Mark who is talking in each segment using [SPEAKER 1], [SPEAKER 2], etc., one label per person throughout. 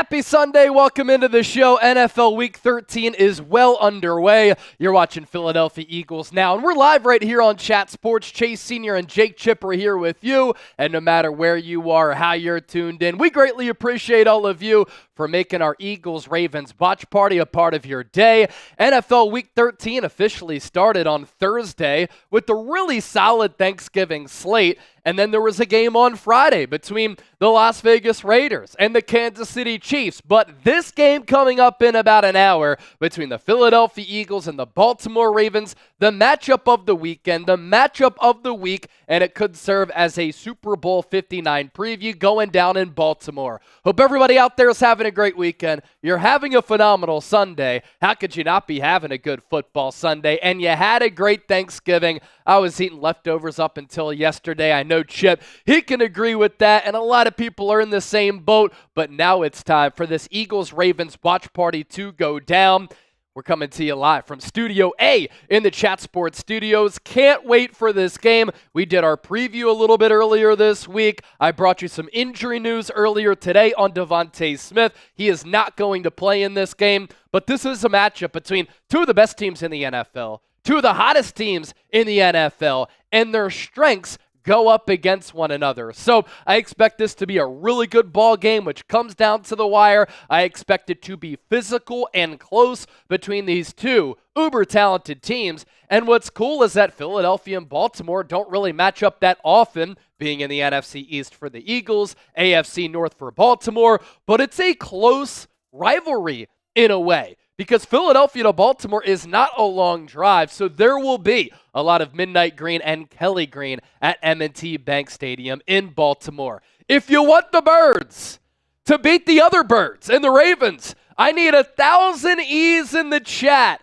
[SPEAKER 1] Happy Sunday. Welcome into the show. NFL Week 13 is well underway. You're watching Philadelphia Eagles now, and we're live right here on Chat Sports. Chase Sr. and Jake Chipper here with you, and no matter where you are or how you're tuned in, we greatly appreciate all of you for making our Eagles-Ravens watch party a part of your day. NFL Week 13 officially started on Thursday with a really solid Thanksgiving slate, and then there was a game on Friday between the Las Vegas Raiders and the Kansas City Chiefs. But this game coming up in about an hour between the Philadelphia Eagles and the Baltimore Ravens, the matchup of the weekend, the matchup of the week, and it could serve as a Super Bowl 59 preview going down in Baltimore. Hope everybody out there is having a great weekend. You're having a phenomenal Sunday. How could you not be having a good football Sunday? And you had a great Thanksgiving. I was eating leftovers up until yesterday. I know Chip, he can agree with that, and a lot of people are in the same boat, but now it's time for this Eagles-Ravens watch party to go down. We're coming to you live from Studio A in the Chat Sports Studios. Can't wait for this game. We did our preview a little bit earlier this week. I brought you some injury news earlier today on DeVonta Smith. He is not going to play in this game, but this is a matchup between two of the best teams in the NFL, two of the hottest teams in the NFL, and their strengths go up against one another. So I expect this to be a really good ball game, which comes down to the wire. I expect it to be physical and close between these two uber-talented teams. And what's cool is that Philadelphia and Baltimore don't really match up that often, being in the NFC East for the Eagles, AFC North for Baltimore, but it's a close rivalry in a way, because Philadelphia to Baltimore is not a long drive, so there will be a lot of midnight green and Kelly green at M&T Bank Stadium in Baltimore. If you want the Birds to beat the other Birds and the Ravens, I need 1,000 E's in the chat.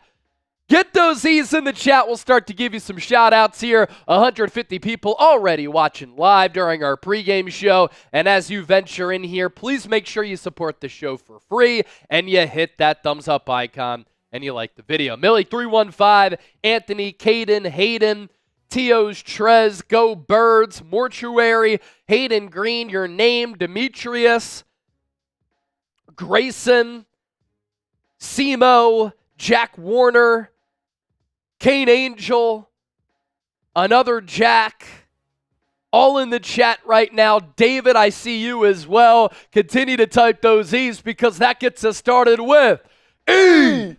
[SPEAKER 1] Get those E's in the chat. We'll start to give you some shout-outs here. 150 people already watching live during our pregame show. And as you venture in here, please make sure you support the show for free and you hit that thumbs-up icon and you like the video. Millie315, Anthony, Caden, Hayden, Tio's Trez, Go Birds, Mortuary, Hayden Green, Your Name, Demetrius, Grayson, Simo, Jack Warner, Kane Angel, another Jack, all in the chat right now. David, I see you as well. Continue to type those E's because that gets us started with E-A-G-L-E-S,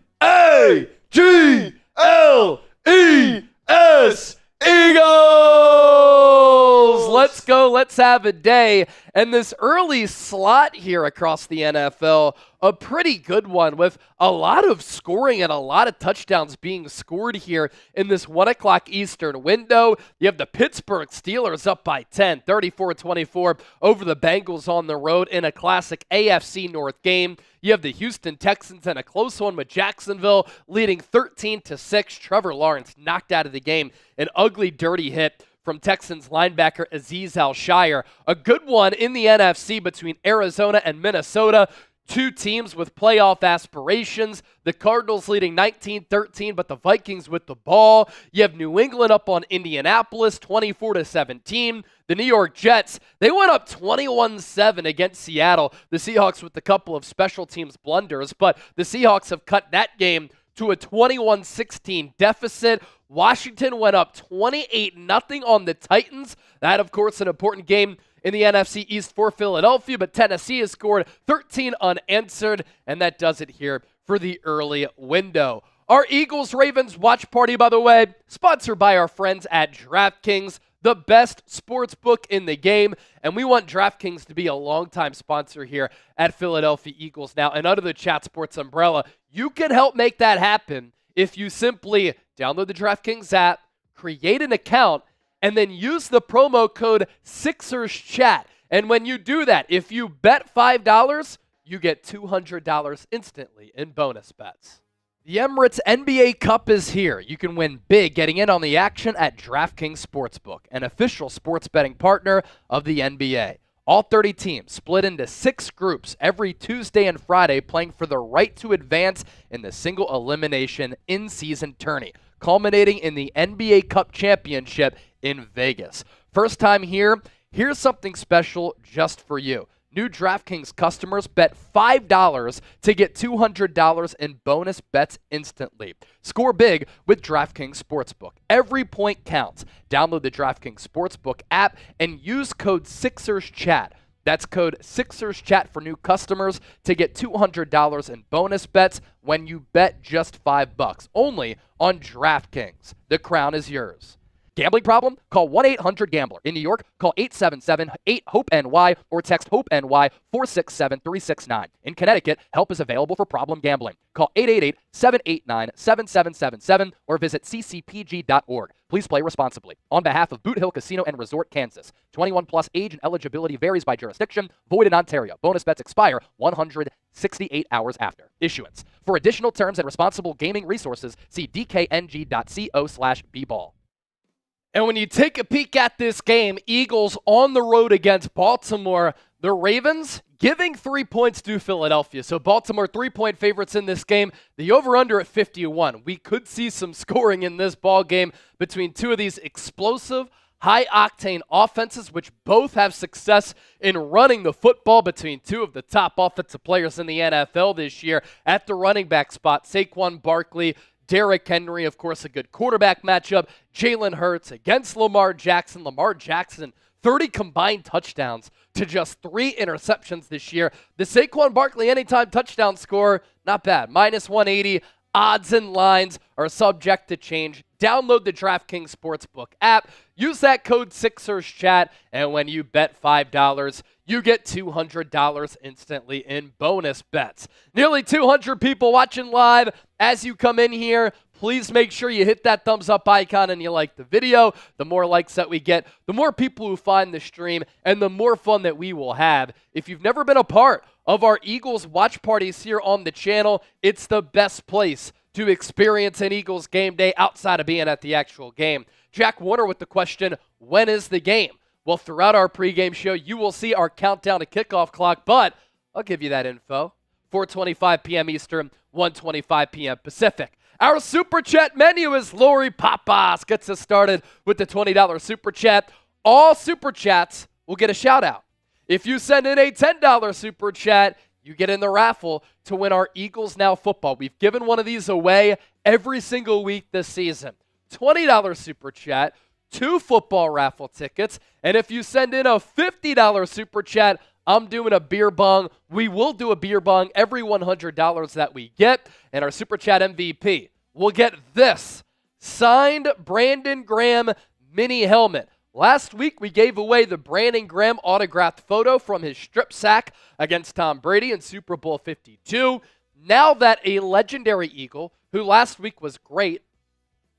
[SPEAKER 1] Eagles! Let's go. Let's have a day. And this early slot here across the NFL, a pretty good one with a lot of scoring and a lot of touchdowns being scored here in this 1 o'clock Eastern window. You have the Pittsburgh Steelers up by 10, 34-24 over the Bengals on the road in a classic AFC North game. You have the Houston Texans in a close one with Jacksonville leading 13-6. Trevor Lawrence knocked out of the game. An ugly, dirty hit from Texans linebacker Azeez Al-Shire. A good one in the NFC between Arizona and Minnesota. Two teams with playoff aspirations. The Cardinals leading 19-13, but the Vikings with the ball. You have New England up on Indianapolis, 24-17. The New York Jets, they went up 21-7 against Seattle. The Seahawks with a couple of special teams blunders, but the Seahawks have cut that game to a 21-16 deficit. Washington went up 28-0 on the Titans. That, of course, an important game in the NFC East for Philadelphia, but Tennessee has scored 13 unanswered, and that does it here for the early window. Our Eagles-Ravens watch party, by the way, sponsored by our friends at DraftKings, the best sports book in the game, and we want DraftKings to be a longtime sponsor here at Philadelphia Eagles now. And under the Chat Sports umbrella, you can help make that happen if you simply download the DraftKings app, create an account, and then use the promo code SixersChat. And when you do that, if you bet $5, you get $200 instantly in bonus bets. The Emirates NBA Cup is here. You can win big getting in on the action at DraftKings Sportsbook, an official sports betting partner of the NBA. All 30 teams split into 6 groups every Tuesday and Friday, playing for the right to advance in the single elimination in-season tourney, culminating in the NBA Cup Championship in Vegas. First time here, here's something special just for you. New DraftKings customers bet $5 to get $200 in bonus bets instantly. Score big with DraftKings Sportsbook. Every point counts. Download the DraftKings Sportsbook app and use code SixersChat. That's code SixersChat for new customers to get $200 in bonus bets when you bet just $5. Only on DraftKings. The crown is yours. Gambling problem? Call 1-800-GAMBLER. In New York, call 877-8-HOPE-NY or text HOPE-NY 467-369. In Connecticut, help is available for problem gambling. Call 888-789-7777 or visit ccpg.org. Please play responsibly. On behalf of Boot Hill Casino and Resort, Kansas. 21 plus age and eligibility varies by jurisdiction. Void in Ontario. Bonus bets expire 168 hours after issuance. For additional terms and responsible gaming resources, see dkng.co/bball. And when you take a peek at this game, Eagles on the road against Baltimore, the Ravens giving 3 points to Philadelphia. So Baltimore 3-point favorites in this game. The over-under at 51. We could see some scoring in this ball game between two of these explosive, high-octane offenses, which both have success in running the football between two of the top offensive players in the NFL this year. At the running back spot, Saquon Barkley, Derrick Henry, of course, a good quarterback matchup. Jalen Hurts against Lamar Jackson. Lamar Jackson, 30 combined touchdowns to just 3 interceptions this year. The Saquon Barkley anytime touchdown score, not bad. Minus 180. Odds and lines are subject to change. Download the DraftKings Sportsbook app. Use that code SixersChat, and when you bet $5, you get $200 instantly in bonus bets. Nearly 200 people watching live. As you come in here, please make sure you hit that thumbs up icon and you like the video. The more likes that we get, the more people who find the stream, and the more fun that we will have. If you've never been a part of our Eagles watch parties here on the channel, it's the best place to experience an Eagles game day outside of being at the actual game. Jack Warner with the question, when is the game? Well, throughout our pregame show, you will see our countdown to kickoff clock, but I'll give you that info. 4:25 p.m. Eastern, 1:25 p.m. Pacific. Our Super Chat menu is Lori Papas. Gets us started with the $20 Super Chat. All Super Chats will get a shout-out. If you send in a $10 Super Chat, you get in the raffle to win our Eagles Now football. We've given one of these away every single week this season. $20 Super Chat, 2 football raffle tickets, and if you send in a $50 Super Chat, I'm doing a beer bong. We will do a beer bong every $100 that we get, and our Super Chat MVP will get this signed Brandon Graham mini helmet. Last week, we gave away the Brandon Graham autographed photo from his strip sack against Tom Brady in Super Bowl 52. Now that a legendary Eagle, who last week was great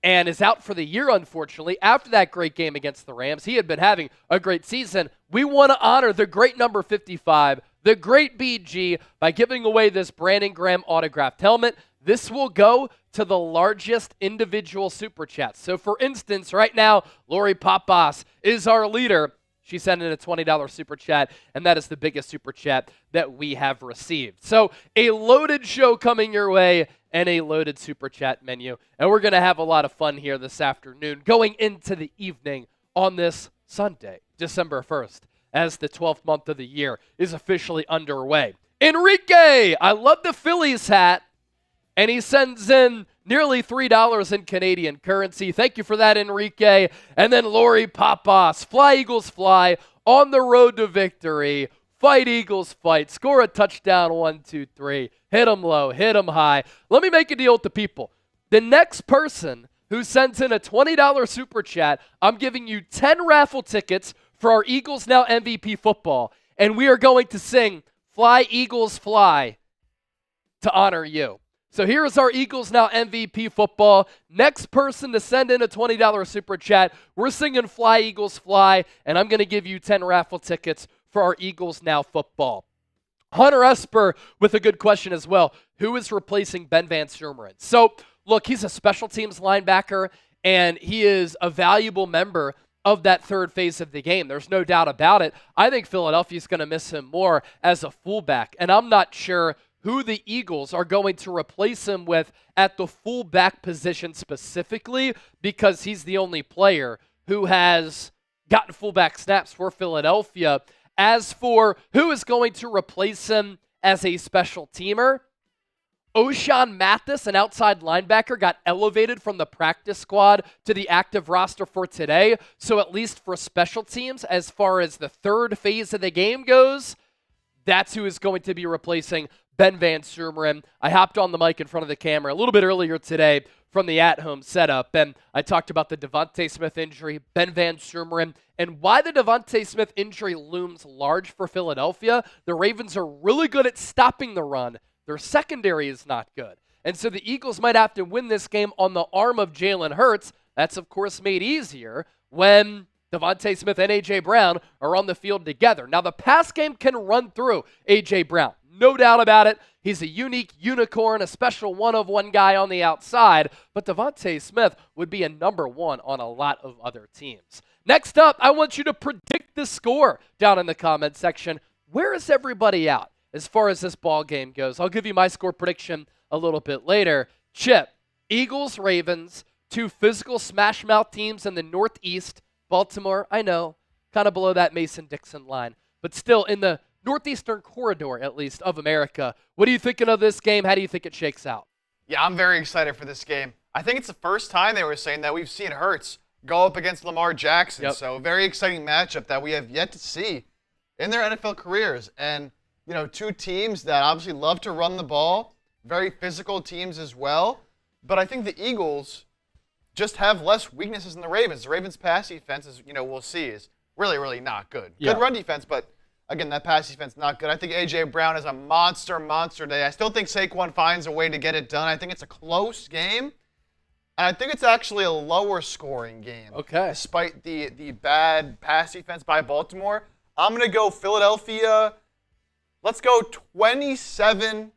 [SPEAKER 1] and is out for the year, unfortunately, after that great game against the Rams, he had been having a great season. We want to honor the great number 55, the great BG, by giving away this Brandon Graham autographed helmet. This will go to the largest individual Super Chat. So, for instance, right now, Lori Papas is our leader. She sent in a $20 Super Chat, and that is the biggest Super Chat that we have received. So, a loaded show coming your way and a loaded Super Chat menu. And we're going to have a lot of fun here this afternoon going into the evening on this Sunday, December 1st, as the 12th month of the year is officially underway. Enrique, I love the Phillies hat. And he sends in nearly $3 in Canadian currency. Thank you for that, Enrique. And then Lori Papas, fly Eagles fly, on the road to victory. Fight Eagles fight, score a touchdown, 1, 2, 3. Hit them low, hit them high. Let me make a deal with the people. The next person who sends in a $20 Super Chat, I'm giving you 10 raffle tickets for our Eagles Now MVP football. And we are going to sing Fly Eagles Fly to honor you. So here is our Eagles Now MVP football. Next person to send in a $20 Super Chat, we're singing Fly Eagles Fly, and I'm going to give you 10 raffle tickets for our Eagles Now football. Hunter Esper with a good question as well. Who is replacing Ben Van Sumeren? So, look, he's a special teams linebacker, and he is a valuable member of that third phase of the game. There's no doubt about it. I think Philadelphia's going to miss him more as a fullback, and I'm not sure who the Eagles are going to replace him with at the fullback position specifically, because he's the only player who has gotten fullback snaps for Philadelphia As for who is going to replace him as a special teamer, O'Shawn Mathis, an outside linebacker, got elevated from the practice squad to the active roster for today. So at least for special teams, as far as the third phase of the game goes, that's who is going to be replacing Ben Van Sumeren. I hopped on the mic in front of the camera a little bit earlier today from the at-home setup, and I talked about the DeVonta Smith injury, Ben Van Sumeren, and why the DeVonta Smith injury looms large for Philadelphia. The Ravens are really good at stopping the run. Their secondary is not good. And so the Eagles might have to win this game on the arm of Jalen Hurts. That's, of course, made easier when DeVonta Smith and A.J. Brown are on the field together. Now, the pass game can run through A.J. Brown. No doubt about it. He's a unique unicorn, a special one-of-one guy on the outside. But DeVonta Smith would be a number one on a lot of other teams. Next up, I want you to predict the score down in the comment section. Where is everybody out as far as this ball game goes? I'll give you my score prediction a little bit later. Chip, Eagles, Ravens, two physical smash-mouth teams in the Northeast. Baltimore, I know, kind of below that Mason-Dixon line, but still in the northeastern corridor, at least, of America. What are you thinking of this game? How do you think it shakes out?
[SPEAKER 2] Yeah, I'm very excited for this game. I think it's the first time they were saying that we've seen Hurts go up against Lamar Jackson.
[SPEAKER 1] Yep.
[SPEAKER 2] So a very exciting matchup that we have yet to see in their NFL careers. And, you know, two teams that obviously love to run the ball, very physical teams as well. But I think the Eagles just have less weaknesses than the Ravens. The Ravens' pass defense, as you know, we'll see, is really, really not good.
[SPEAKER 1] Yeah.
[SPEAKER 2] Good run defense, but again, that pass defense not good. I think A.J. Brown is a monster day. I still think Saquon finds a way to get it done. I think it's a close game. And I think it's actually a lower scoring game.
[SPEAKER 1] Okay.
[SPEAKER 2] Despite the bad pass defense by Baltimore. I'm going to go Philadelphia. Let's go 27-21.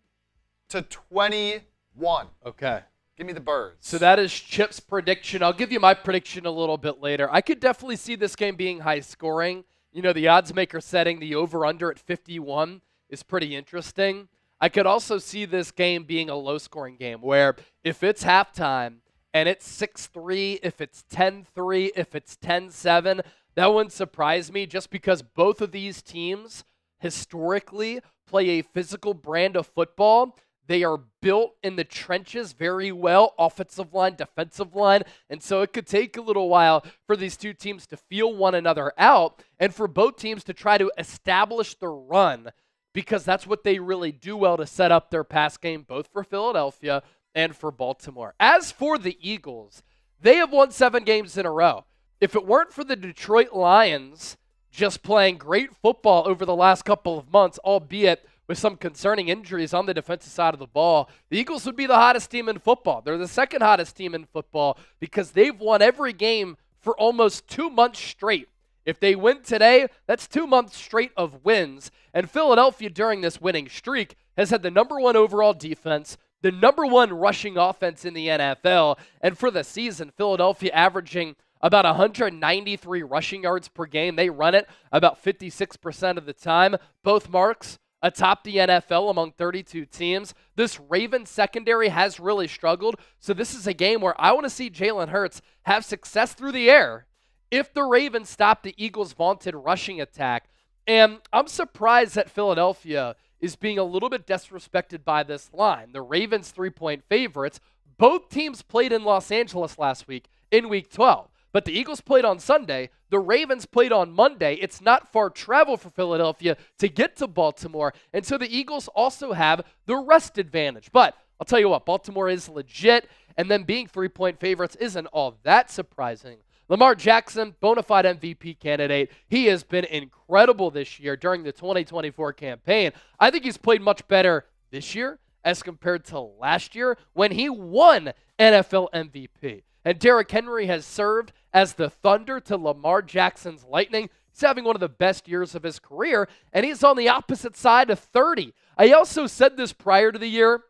[SPEAKER 1] Okay.
[SPEAKER 2] Give me the Birds.
[SPEAKER 1] So that is Chip's prediction. I'll give you my prediction a little bit later. I could definitely see this game being high scoring. You know, the odds maker setting the over-under at 51 is pretty interesting. I could also see this game being a low-scoring game where if it's halftime and it's 6-3, if it's 10-3, if it's 10-7, that wouldn't surprise me just because both of these teams historically play a physical brand of football. They are built in the trenches very well, offensive line, defensive line, and so it could take a little while for these two teams to feel one another out and for both teams to try to establish the run because that's what they really do well to set up their pass game, both for Philadelphia and for Baltimore. As for the Eagles, they have won 7 games in a row. If it weren't for the Detroit Lions just playing great football over the last couple of months, albeit with some concerning injuries on the defensive side of the ball, the Eagles would be the hottest team in football. They're the second hottest team in football because they've won every game for almost 2 months straight. If they win today, that's 2 months straight of wins. And Philadelphia, during this winning streak, has had the number 1 overall defense, the number 1 rushing offense in the NFL. And for the season, Philadelphia averaging about 193 rushing yards per game. They run it about 56% of the time. Both marks atop the NFL among 32 teams. This Ravens secondary has really struggled, so this is a game where I want to see Jalen Hurts have success through the air if the Ravens stop the Eagles' vaunted rushing attack. And I'm surprised that Philadelphia is being a little bit disrespected by this line. The Ravens 3-point favorites. Both teams played in Los Angeles last week in Week 12. But the Eagles played on Sunday. The Ravens played on Monday. It's not far travel for Philadelphia to get to Baltimore. And so the Eagles also have the rest advantage. But I'll tell you what, Baltimore is legit. And then being 3-point favorites isn't all that surprising. Lamar Jackson, bona fide MVP candidate. He has been incredible this year during the 2024 campaign. I think he's played much better this year as compared to last year when he won NFL MVP. And Derrick Henry has served as the thunder to Lamar Jackson's lightning. He's having one of the best years of his career, and he's on the opposite side of 30. I also said this prior to the year,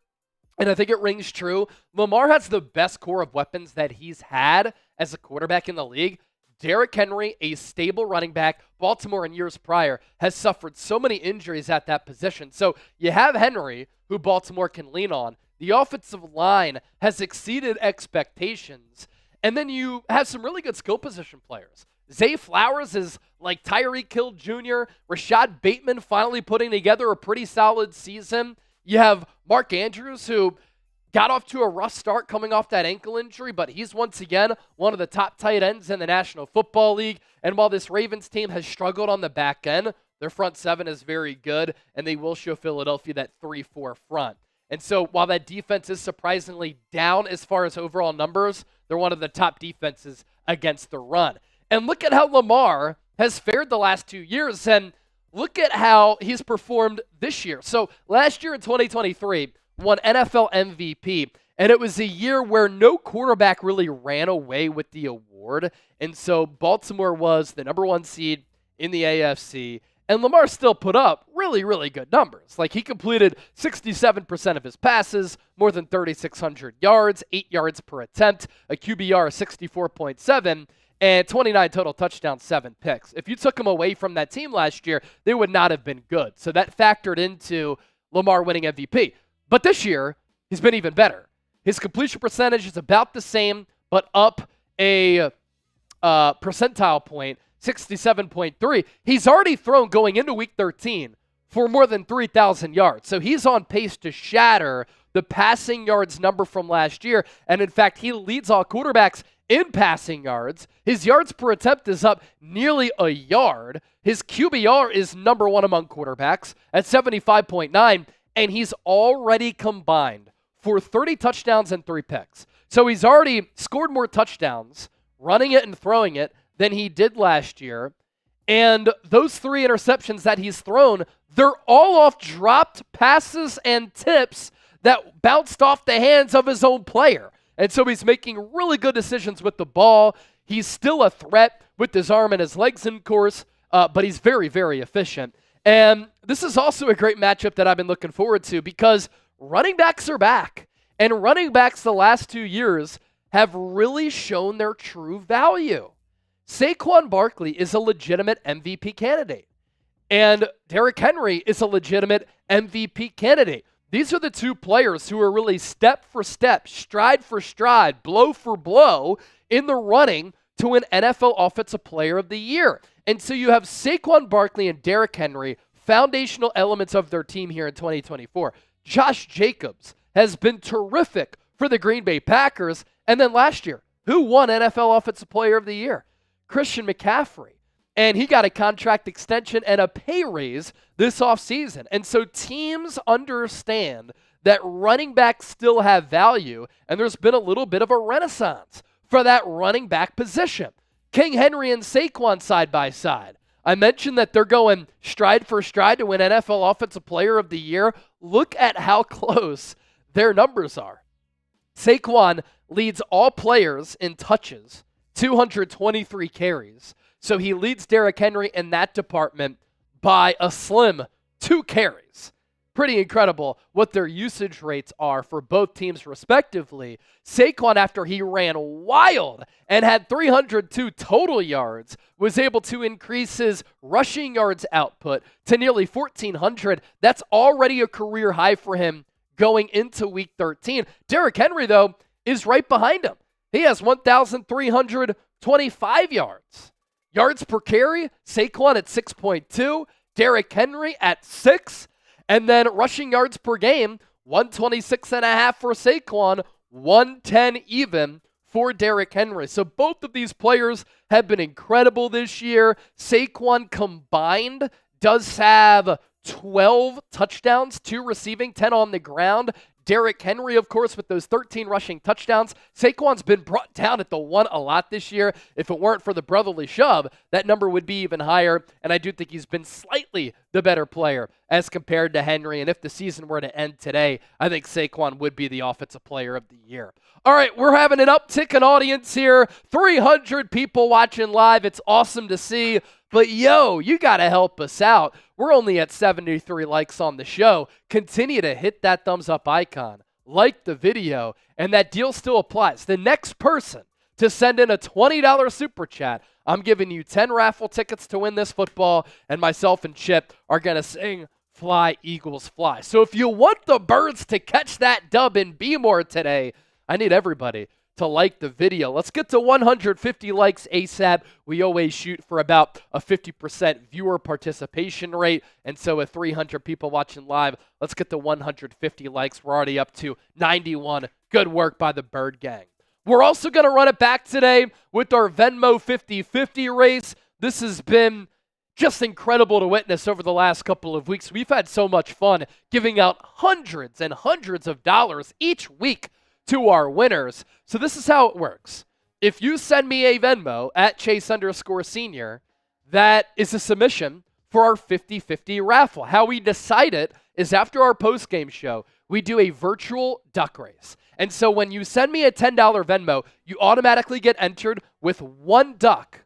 [SPEAKER 1] and I think it rings true. Lamar has the best core of weapons that he's had as a quarterback in the league. Derrick Henry, a stable running back, Baltimore in years prior, has suffered so many injuries at that position. So you have Henry, who Baltimore can lean on. The offensive line has exceeded expectations. And then you have some really good skill position players. Zay Flowers is like Tyreek Hill Jr., Rashad Bateman finally putting together a pretty solid season. You have Mark Andrews, who got off to a rough start coming off that ankle injury, but he's once again one of the top tight ends in the National Football League. And while this Ravens team has struggled on the back end, their front seven is very good, and they will show Philadelphia that 3-4 front. And so while that defense is surprisingly down as far as overall numbers, they're one of the top defenses against the run. And look at how Lamar has fared the last 2 years, and look at how he's performed this year. So last year in 2023, won NFL MVP, and it was a year where no quarterback really ran away with the award. And so Baltimore was the number 1 seed in the AFC, and Lamar still put up really, really good numbers. Like, he completed 67% of his passes, more than 3,600 yards, 8 yards per attempt, a QBR of 64.7, and 29 total touchdowns, 7 picks. If you took him away from that team last year, they would not have been good. So that factored into Lamar winning MVP. But this year, he's been even better. His completion percentage is about the same, but up a percentile point, 67.3. He's already thrown going into Week 13 for more than 3,000 yards. So he's on pace to shatter the passing yards number from last year. And in fact, he leads all quarterbacks in passing yards. His yards per attempt is up nearly a yard. His QBR is number 1 among quarterbacks at 75.9. And he's already combined for 30 touchdowns and 3 picks. So he's already scored more touchdowns running it and throwing it than he did last year. And those 3 interceptions that he's thrown, they're all off dropped passes and tips that bounced off the hands of his own player. And so he's making really good decisions with the ball. He's still a threat with his arm and his legs in course, but he's very, very efficient. And this is also a great matchup that I've been looking forward to because running backs are back. And running backs the last 2 years have really shown their true value. Saquon Barkley is a legitimate MVP candidate. And Derrick Henry is a legitimate MVP candidate. These are the 2 players who are really step for step, stride for stride, blow for blow in the running to win NFL Offensive Player of the Year. And so you have Saquon Barkley and Derrick Henry, foundational elements of their team here in 2024. Josh Jacobs has been terrific for the Green Bay Packers. And then last year, who won NFL Offensive Player of the Year? Christian McCaffrey. And he got a contract extension and a pay raise this offseason. And so teams understand that running backs still have value, and there's been a little bit of a renaissance for that running back position. King Henry and Saquon side by side. I mentioned that they're going stride for stride to win NFL Offensive Player of the Year. Look at how close their numbers are. Saquon leads all players in touches, 223 carries. So he leads Derrick Henry in that department by a slim 2 carries. Pretty incredible what their usage rates are for both teams respectively. Saquon, after he ran wild and had 302 total yards, was able to increase his rushing yards output to nearly 1,400. That's already a career high for him going into Week 13. Derrick Henry, though, is right behind him. He has 1,325 yards. Yards per carry, Saquon at 6.2, Derrick Henry at 6, and then rushing yards per game, 126.5 for Saquon, 110 even for Derrick Henry. So both of these players have been incredible this year. Saquon combined does have 12 touchdowns, 2 receiving, 10 on the ground. Derrick Henry, of course, with those 13 rushing touchdowns. Saquon's been brought down at the 1 a lot this year. If it weren't for the brotherly shove, that number would be even higher. And I do think he's been slightly the better player as compared to Henry. And if the season were to end today, I think Saquon would be the Offensive Player of the Year. All right, we're having an uptick in audience here. 300 people watching live. It's awesome to see. But yo, you got to help us out. We're only at 73 likes on the show. Continue to hit that thumbs up icon, like the video, and that deal still applies. The next person to send in a $20 super chat, I'm giving you 10 raffle tickets to win this football, and myself and Chip are going to sing Fly, Eagles, Fly. So if you want the Birds to catch that dub in B-more today, I need everybody to like the video. Let's get to 150 likes ASAP. We always shoot for about a 50% viewer participation rate. And so with 300 people watching live, let's get to 150 likes. We're already up to 91. Good work by the Bird Gang. We're also going to run it back today with our Venmo 50-50 race. This has been just incredible to witness over the last couple of weeks. We've had so much fun giving out hundreds and hundreds of dollars each week to our winners. So this is how it works. If you send me a Venmo at Chase_Senior, that is a submission for our 50-50 raffle. How we decide it is after our postgame show, we do a virtual duck race. And so when you send me a $10 Venmo, you automatically get entered with one duck.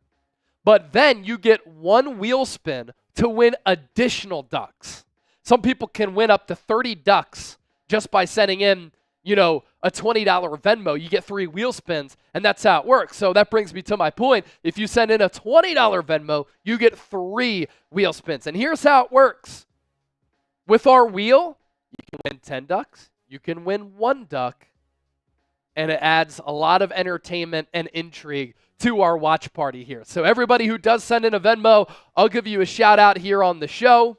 [SPEAKER 1] But then you get one wheel spin to win additional ducks. Some people can win up to 30 ducks just by sending in, a $20 Venmo. You get 3 wheel spins, and that's how it works. So that brings me to my point. If you send in a $20 Venmo, you get 3 wheel spins. And here's how it works. With our wheel, you can win 10 ducks. You can win 1 duck. And it adds a lot of entertainment and intrigue to our watch party here. So everybody who does send in a Venmo, I'll give you a shout out here on the show.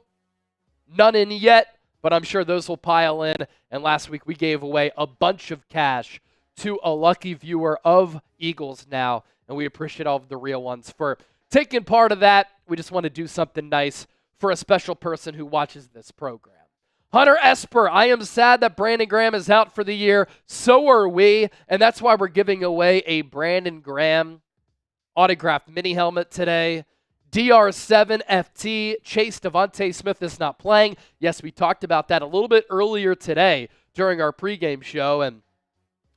[SPEAKER 1] None in yet, but I'm sure those will pile in. And last week we gave away a bunch of cash to a lucky viewer of Eagles Now, and we appreciate all of the real ones for taking part of that. We just want to do something nice for a special person who watches this program. Hunter Esper, I am sad that Brandon Graham is out for the year. So are we, and that's why we're giving away a Brandon Graham autographed mini helmet today. DR7FT, Chase DeVonta Smith is not playing. Yes, we talked about that a little bit earlier today during our pregame show, and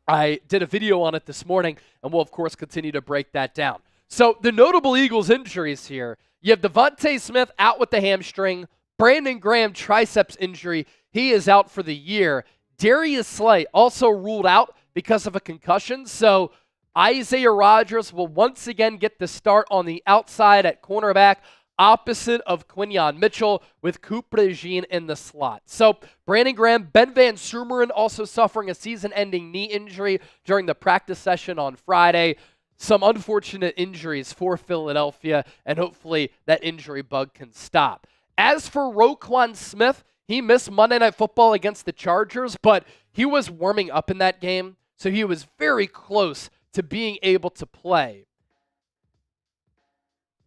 [SPEAKER 1] I did a video on it this morning, and we'll, of course, continue to break that down. So the notable Eagles injuries here, you have DeVonta Smith out with the hamstring, Brandon Graham triceps injury, he is out for the year. Darius Slay also ruled out because of a concussion, so Isaiah Rodgers will once again get the start on the outside at cornerback, opposite of Quinyon Mitchell with DeJean in the slot. So Brandon Graham, Ben Van Sumeren also suffering a season-ending knee injury during the practice session on Friday. Some unfortunate injuries for Philadelphia, and hopefully that injury bug can stop. As for Roquan Smith, he missed Monday Night Football against the Chargers, but he was warming up in that game, so he was very close to being able to play.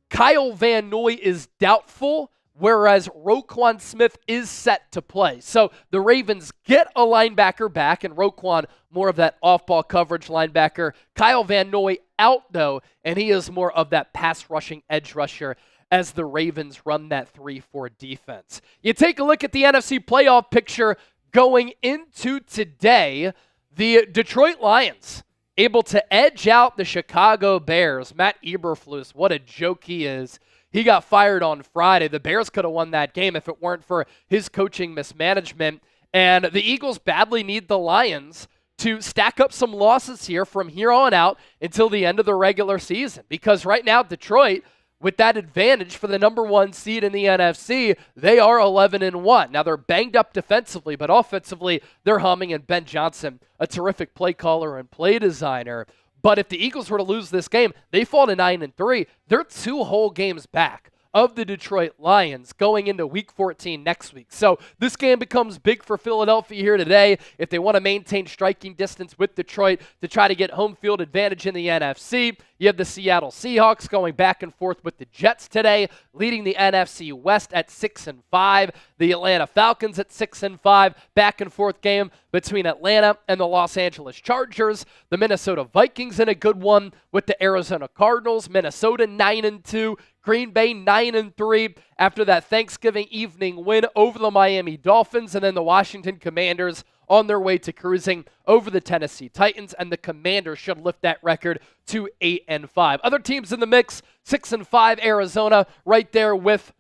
[SPEAKER 1] Kyle Van Noy is doubtful, whereas Roquan Smith is set to play. So the Ravens get a linebacker back, and Roquan, more of that off-ball coverage linebacker. Kyle Van Noy out, though, and he is more of that pass-rushing edge rusher as the Ravens run that 3-4 defense. You take a look at the NFC playoff picture going into today. The Detroit Lions able to edge out the Chicago Bears. Matt Eberflus, what a joke he is. He got fired on Friday. The Bears could have won that game if it weren't for his coaching mismanagement. And the Eagles badly need the Lions to stack up some losses here from here on out until the end of the regular season. Because right now, Detroit, with that advantage for the number 1 seed in the NFC, they are 11-1. Now, they're banged up defensively, but offensively, they're humming. And Ben Johnson, a terrific play caller and play designer. But if the Eagles were to lose this game, they fall to 9-3. They're 2 whole games back of the Detroit Lions going into Week 14 next week. So this game becomes big for Philadelphia here today if they want to maintain striking distance with Detroit to try to get home field advantage in the NFC. You have the Seattle Seahawks going back and forth with the Jets today, leading the NFC West at 6-5. The Atlanta Falcons at 6-5. Back and forth game between Atlanta and the Los Angeles Chargers. The Minnesota Vikings in a good one with the Arizona Cardinals. Minnesota 9-2. Green Bay 9-3 after that Thanksgiving evening win over the Miami Dolphins, and then the Washington Commanders on their way to cruising over the Tennessee Titans, and the Commanders should lift that record to 8-5. Other teams in the mix, 6-5 Arizona, right there with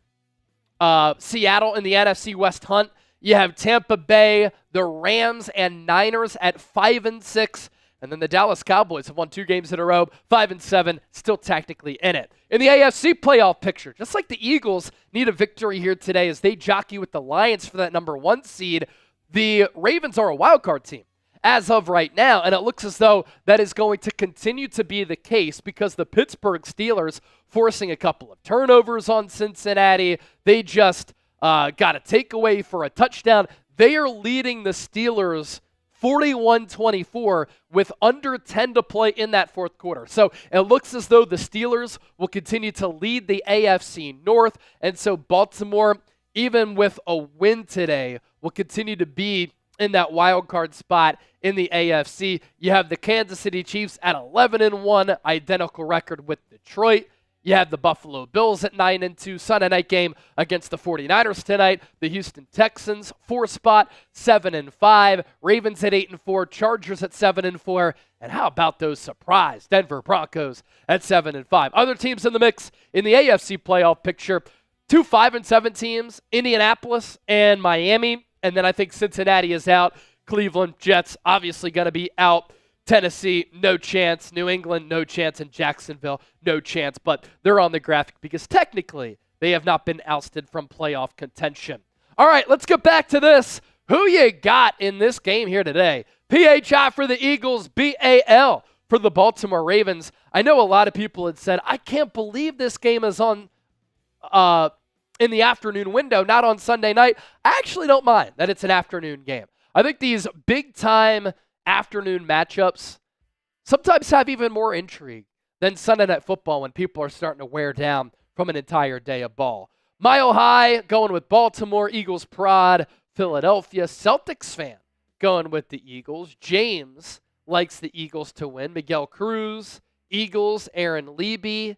[SPEAKER 1] Seattle in the NFC West hunt. You have Tampa Bay, the Rams, and Niners at 5-6. And then the Dallas Cowboys have won 2 games in a row, 5-7, still technically in it. In the AFC playoff picture, just like the Eagles need a victory here today as they jockey with the Lions for that number 1 seed, the Ravens are a wild card team as of right now, and it looks as though that is going to continue to be the case because the Pittsburgh Steelers forcing a couple of turnovers on Cincinnati. They just got a takeaway for a touchdown. They are leading the Steelers 41-24 with under 10 to play in that fourth quarter. So it looks as though the Steelers will continue to lead the AFC North, and so Baltimore, even with a win today, will continue to be in that wild card spot in the AFC. You have the Kansas City Chiefs at 11-1, identical record with Detroit. You have the Buffalo Bills at 9-2, Sunday night game against the 49ers tonight. The Houston Texans, 4 spot, 7-5. Ravens at 8-4, Chargers at 7-4. And how about those surprise Denver Broncos at 7-5? Other teams in the mix in the AFC playoff picture, 2 5-7 teams, Indianapolis and Miami. And then I think Cincinnati is out. Cleveland Jets obviously going to be out. Tennessee, no chance. New England, no chance. And Jacksonville, no chance. But they're on the graphic because technically they have not been ousted from playoff contention. All right, let's get back to this. Who you got in this game here today? PHI for the Eagles, BAL for the Baltimore Ravens. I know a lot of people had said, I can't believe this game is on in the afternoon window, not on Sunday night. I actually don't mind that it's an afternoon game. I think these big-time afternoon matchups sometimes have even more intrigue than Sunday Night Football when people are starting to wear down from an entire day of ball. Mile High going with Baltimore, Eagles prod, Philadelphia, Celtics fan going with the Eagles. James likes the Eagles to win. Miguel Cruz, Eagles. Aaron Leby,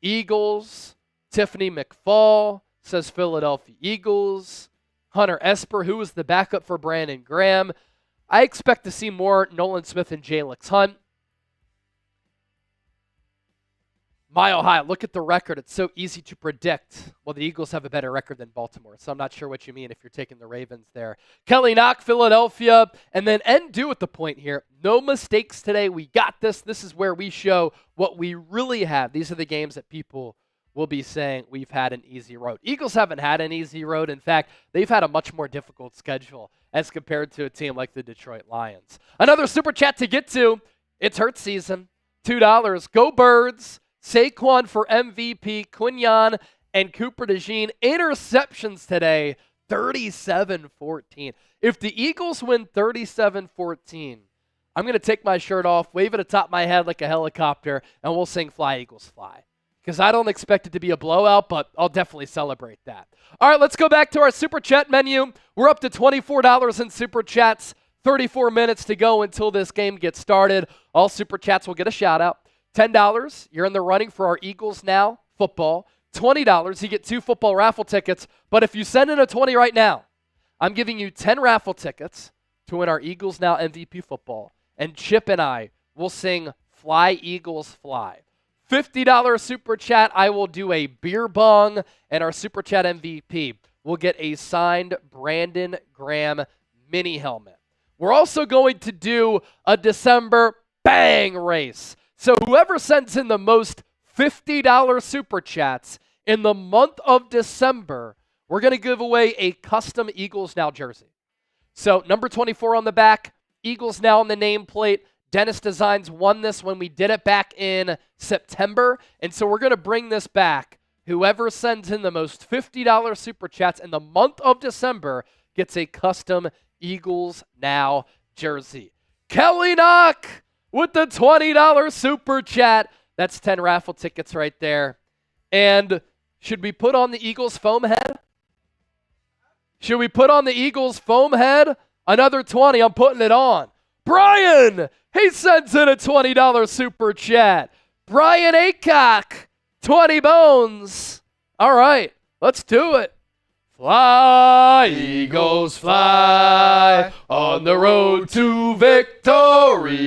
[SPEAKER 1] Eagles. Tiffany McFall says Philadelphia Eagles. Hunter Esper, who is the backup for Brandon Graham. I expect to see more Nolan Smith and Jalix Hunt. Mile High, look at the record. It's so easy to predict. Well, the Eagles have a better record than Baltimore, so I'm not sure what you mean if you're taking the Ravens there. Kelly Knock, Philadelphia, and then end due at the point here. No mistakes today. We got this. This is where we show what we really have. These are the games that people will be saying we've had an easy road. Eagles haven't had an easy road. In fact, they've had a much more difficult schedule as compared to a team like the Detroit Lions. Another super chat to get to. It's Hurts season. $2. Go Birds. Saquon for MVP. Quinyon and Cooper DeJean. Interceptions today. 37-14. If the Eagles win 37-14, I'm going to take my shirt off, wave it atop my head like a helicopter, and we'll sing Fly Eagles Fly. Because I don't expect it to be a blowout, but I'll definitely celebrate that. All right, let's go back to our Super Chat menu. We're up to $24 in Super Chats. 34 minutes to go until this game gets started. All Super Chats will get a shout-out. $10, you're in the running for our Eagles Now football. $20, you get 2 football raffle tickets. But if you send in a 20 right now, I'm giving you 10 raffle tickets to win our Eagles Now MVP football. And Chip and I will sing Fly Eagles Fly. $50 Super Chat, I will do a beer bong, and our Super Chat MVP will get a signed Brandon Graham mini helmet. We're also going to do a December bang race. So whoever sends in the most $50 Super Chats in the month of December, we're going to give away a custom Eagles Now jersey. So number 24 on the back, Eagles Now on the nameplate. Dennis Designs won this when we did it back in September, and so we're going to bring this back. Whoever sends in the most $50 Super Chats in the month of December gets a custom Eagles Now jersey. Kelly Knock with the $20 Super Chat. That's 10 raffle tickets right there. And should we put on the Eagles foam head? Should we put on the Eagles foam head? Another 20, I'm putting it on. Brian, he sends in a $20 Super Chat. Brian Aycock, 20 bones. All right, let's do it. Fly, Eagles, fly on the road to victory.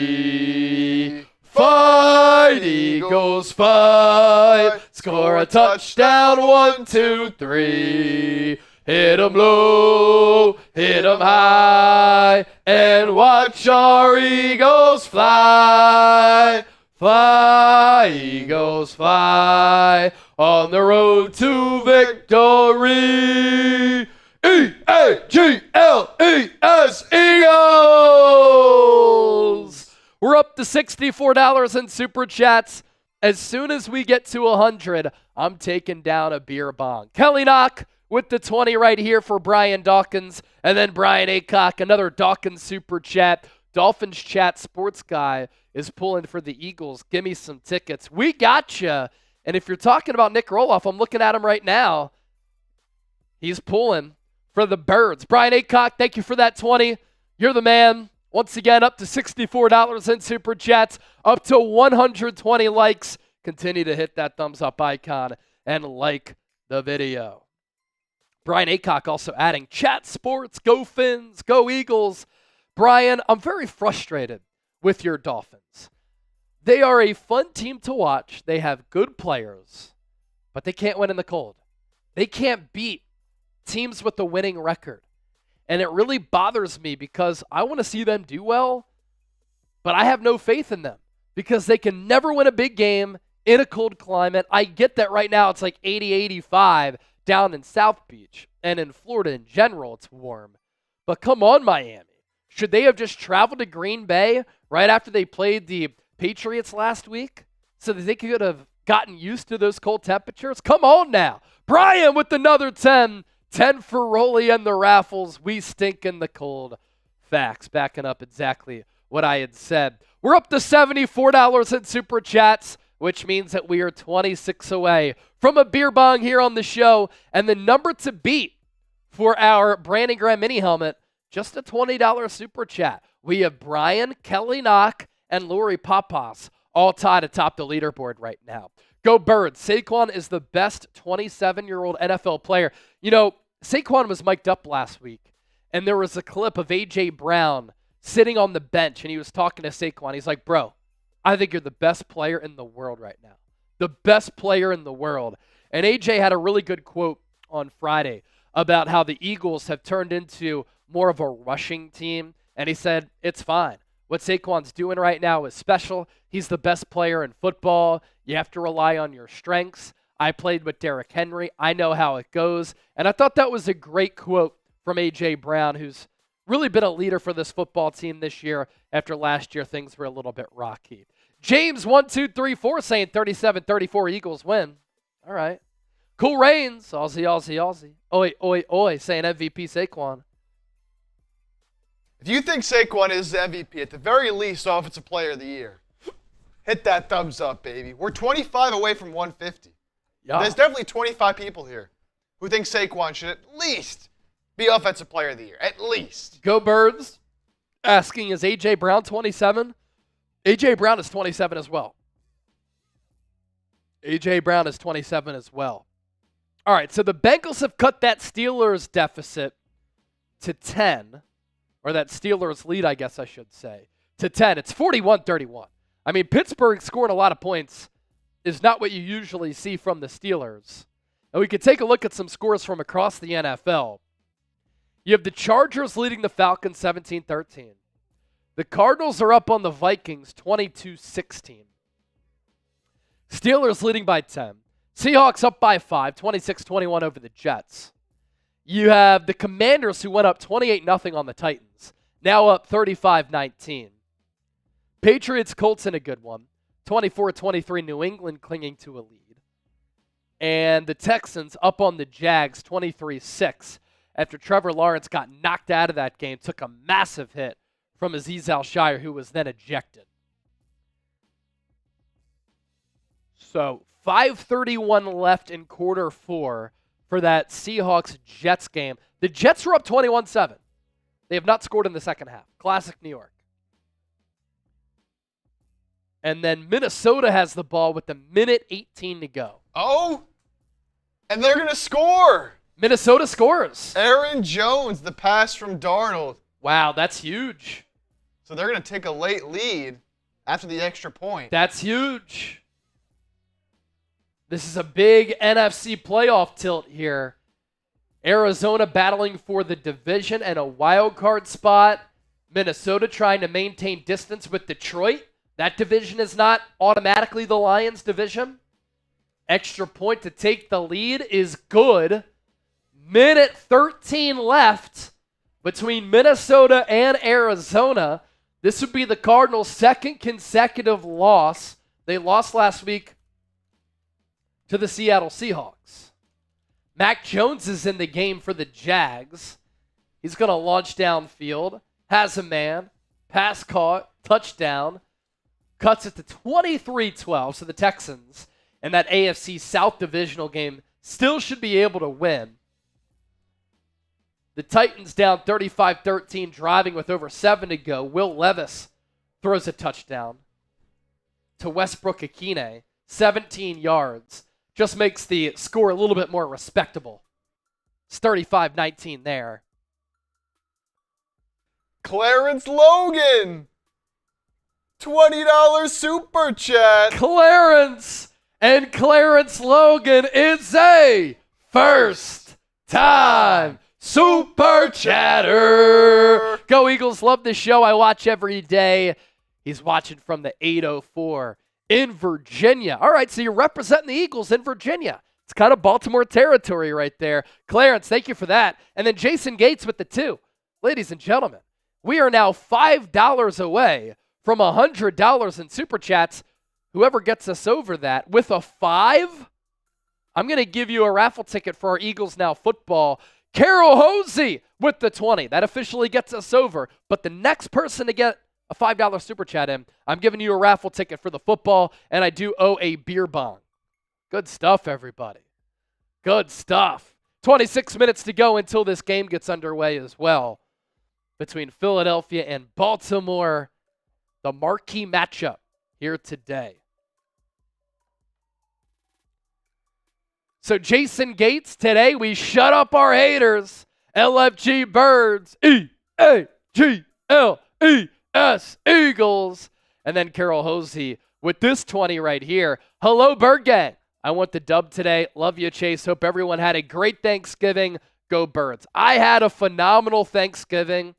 [SPEAKER 1] Fight, Eagles, fight. Score a touchdown, 1, 2, 3. Hit 'em low, hit 'em high, and watch our Eagles fly. Fly, Eagles, fly on the road to victory. E-A-G-L-E-S, Eagles! We're up to $64 in Super Chats. As soon as we get to 100, I'm taking down a beer bong. Kelly Knock with the 20 right here for Brian Dawkins. And then Brian Aycock, another Dawkins Super Chat. Dolphins Chat Sports Guy is pulling for the Eagles. Give me some tickets. We got you. And if you're talking about Nick Roloff, I'm looking at him right now. He's pulling for the Birds. Brian Aycock, thank you for that 20. You're the man. Once again, up to $64 in Super Chats, up to 120 likes. Continue to hit that thumbs up icon and like the video. Brian Aycock also adding Chat Sports, go Fins, go Eagles. Brian, I'm very frustrated with your Dolphins. They are a fun team to watch. They have good players, but they can't win in the cold. They can't beat teams with a winning record. And it really bothers me because I want to see them do well, but I have no faith in them because they can never win a big game in a cold climate. I get that right now it's like 80, 85 down in South Beach, and in Florida in general it's warm. But come on, Miami. Should they have just traveled to Green Bay right after they played the Patriots last week so that they could have gotten used to those cold temperatures? Come on now. Brian with another 10. 10 for Rolly and the Raffles. We stink in the cold. Facts, backing up exactly what I had said. We're up to $74 in Super Chats, which means that we are 26 away from a beer bong here on the show. And the number to beat for our Brandon Graham mini helmet, just a $20 Super Chat. We have Brian, Kelly Knock, and Lori Papas all tied atop the leaderboard right now. Go Birds. Saquon is the best 27-year-old NFL player. You know, Saquon was mic'd up last week, and there was a clip of A.J. Brown sitting on the bench, and he was talking to Saquon. He's like, bro, I think you're the best player in the world right now. The best player in the world. And A.J. had a really good quote on Friday about how the Eagles have turned into more of a rushing team, and he said, it's fine. What Saquon's doing right now is special. He's the best player in football. You have to rely on your strengths. I played with Derrick Henry. I know how it goes. And I thought that was a great quote from A.J. Brown, who's really been a leader for this football team this year. After last year, things were a little bit rocky. James1234 saying 37-34 Eagles win. All right. Cool Rains. Aussie, Aussie, Aussie. Oi, oi, oi, saying MVP Saquon.
[SPEAKER 2] If you think Saquon is the MVP, at the very least, Offensive Player of the Year, hit that thumbs up, baby. We're 25 away from 150. Yeah. There's definitely 25 people here who think Saquon should at least be Offensive Player of the Year. At least.
[SPEAKER 1] Go Birds. Asking, is A.J. Brown 27? A.J. Brown is 27 as well. A.J. Brown is 27 as well. All right, so the Bengals have cut that Steelers deficit to 10. Or that Steelers lead, I guess I should say, to 10. It's 41-31. I mean, Pittsburgh scoring a lot of points is not what you usually see from the Steelers. And we could take a look at some scores from across the NFL. You have the Chargers leading the Falcons 17-13. The Cardinals are up on the Vikings 22-16. Steelers leading by 10. Seahawks up by 5, 26-21 over the Jets. You have the Commanders who went up 28-0 on the Titans, now up 35-19. Patriots, Colts in a good one, 24-23 New England clinging to a lead. And the Texans up on the Jags 23-6 after Trevor Lawrence got knocked out of that game, took a massive hit from Azeez Al-Shire, who was then ejected. So 5:31 left in quarter four for that Seahawks-Jets game. The Jets were up 21-7. They have not scored in the second half. Classic New York. And then Minnesota has the ball with a minute 18 to go.
[SPEAKER 2] Oh, and they're going to score.
[SPEAKER 1] Minnesota scores.
[SPEAKER 2] Aaron Jones, the pass from Darnold.
[SPEAKER 1] Wow, that's huge.
[SPEAKER 2] So they're going to take a late lead after the extra point.
[SPEAKER 1] That's huge. This is a big NFC playoff tilt here. Arizona battling for the division and a wild card spot. Minnesota trying to maintain distance with Detroit. That division is not automatically the Lions' division. Extra point to take the lead is good. Minute 13 left between Minnesota and Arizona. This would be the Cardinals' second consecutive loss. They lost last week to the Seattle Seahawks. Mac Jones is in the game for the Jags. He's going to launch downfield, has a man, pass caught, touchdown, cuts it to 23-12. So the Texans in that AFC South divisional game still should be able to win. The Titans down 35-13, driving with over 7 to go. Will Levis throws a touchdown to Westbrook Akine, 17 yards. Just makes the score a little bit more respectable. It's 35-19 there.
[SPEAKER 2] Clarence Logan, $20 super chat.
[SPEAKER 1] Clarence Logan is a first-time super chatter. Go Eagles, love the show. I watch every day. He's watching from the 804 in Virginia. All right, so you're representing the Eagles in Virginia. It's kind of Baltimore territory right there. Clarence, thank you for that. And then Jason Gates with the 2. Ladies and gentlemen, we are now $5 away from $100 in super chats. Whoever gets us over that with a 5, I'm going to give you a raffle ticket for our Eagles Now football. Carol Hosey with the 20. That officially gets us over. But the next person to get a $5 super chat in, I'm giving you a raffle ticket for the football, and I do owe a beer bong. Good stuff, everybody. Good stuff. 26 minutes to go until this game gets underway as well. Between Philadelphia and Baltimore, the marquee matchup here today. So Jason Gates, today we shut up our haters. LFG Birds, E-A-G-L-E-S, Eagles. And then Carol Hosey with this 20 right here. Hello, Bird Gang. I want the dub today. Love you, Chase. Hope everyone had a great Thanksgiving. Go Birds. I had a phenomenal Thanksgiving.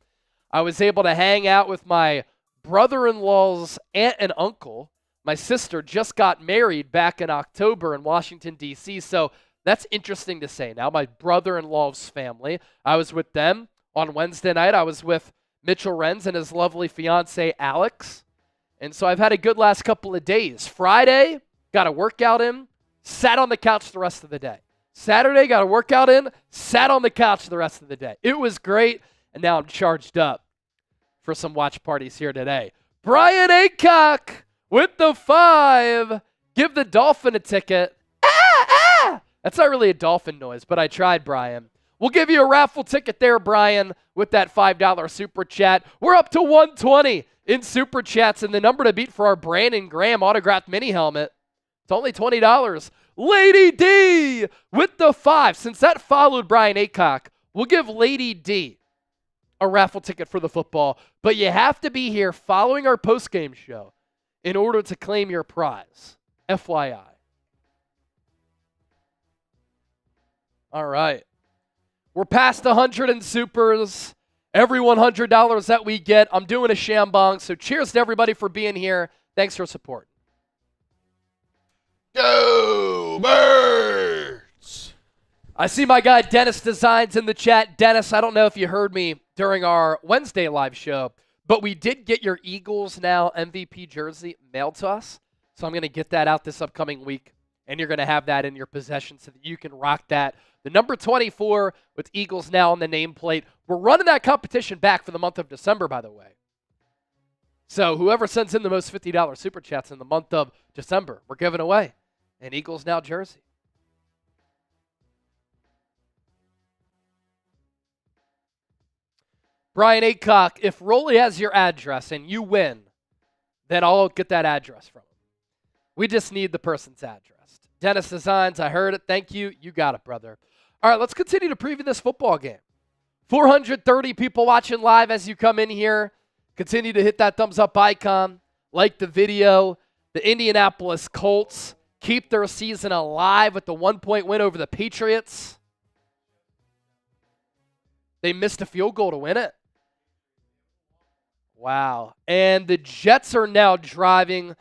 [SPEAKER 1] I was able to hang out with my brother-in-law's aunt and uncle. My sister just got married back in October in Washington, D.C., so that's interesting to say. Now, my brother-in-law's family, I was with them on Wednesday night. I was with Mitchell Renz and his lovely fiance, Alex. And so I've had a good last couple of days. Friday, got a workout in, sat on the couch the rest of the day. Saturday, got a workout in, sat on the couch the rest of the day. It was great. And now I'm charged up for some watch parties here today. Brian Aycock with the 5. Give the dolphin a ticket. That's not really a dolphin noise, but I tried, Brian. We'll give you a raffle ticket there, Brian, with that $5 super chat. We're up to 120 in super chats, and the number to beat for our Brandon Graham autographed mini helmet, it's only $20. Lady D with the 5. Since that followed Brian Aycock, we'll give Lady D a raffle ticket for the football, but you have to be here following our postgame show in order to claim your prize. FYI. All right. We're past 100 in supers. Every $100 that we get, I'm doing a shambong. So cheers to everybody for being here. Thanks for support.
[SPEAKER 2] Go Birds!
[SPEAKER 1] I see my guy Dennis Designs in the chat. Dennis, I don't know if you heard me during our Wednesday live show, but we did get your Eagles Now MVP jersey mailed to us. So I'm going to get that out this upcoming week, and you're going to have that in your possession so that you can rock that. The number 24 with Eagles Now on the nameplate. We're running that competition back for the month of December, by the way. So whoever sends in the most $50 super chats in the month of December, we're giving away an Eagles Now jersey. Brian Aycock, if Rolly has your address and you win, then I'll get that address from him. We just need the person's address. Dennis Designs, I heard it. Thank you. You got it, brother. All right, let's continue to preview this football game. 430 people watching live as you come in here. Continue to hit that thumbs up icon. Like the video. The Indianapolis Colts keep their season alive with the 1-point win over the Patriots. They missed a field goal to win it. Wow. And the Jets are now driving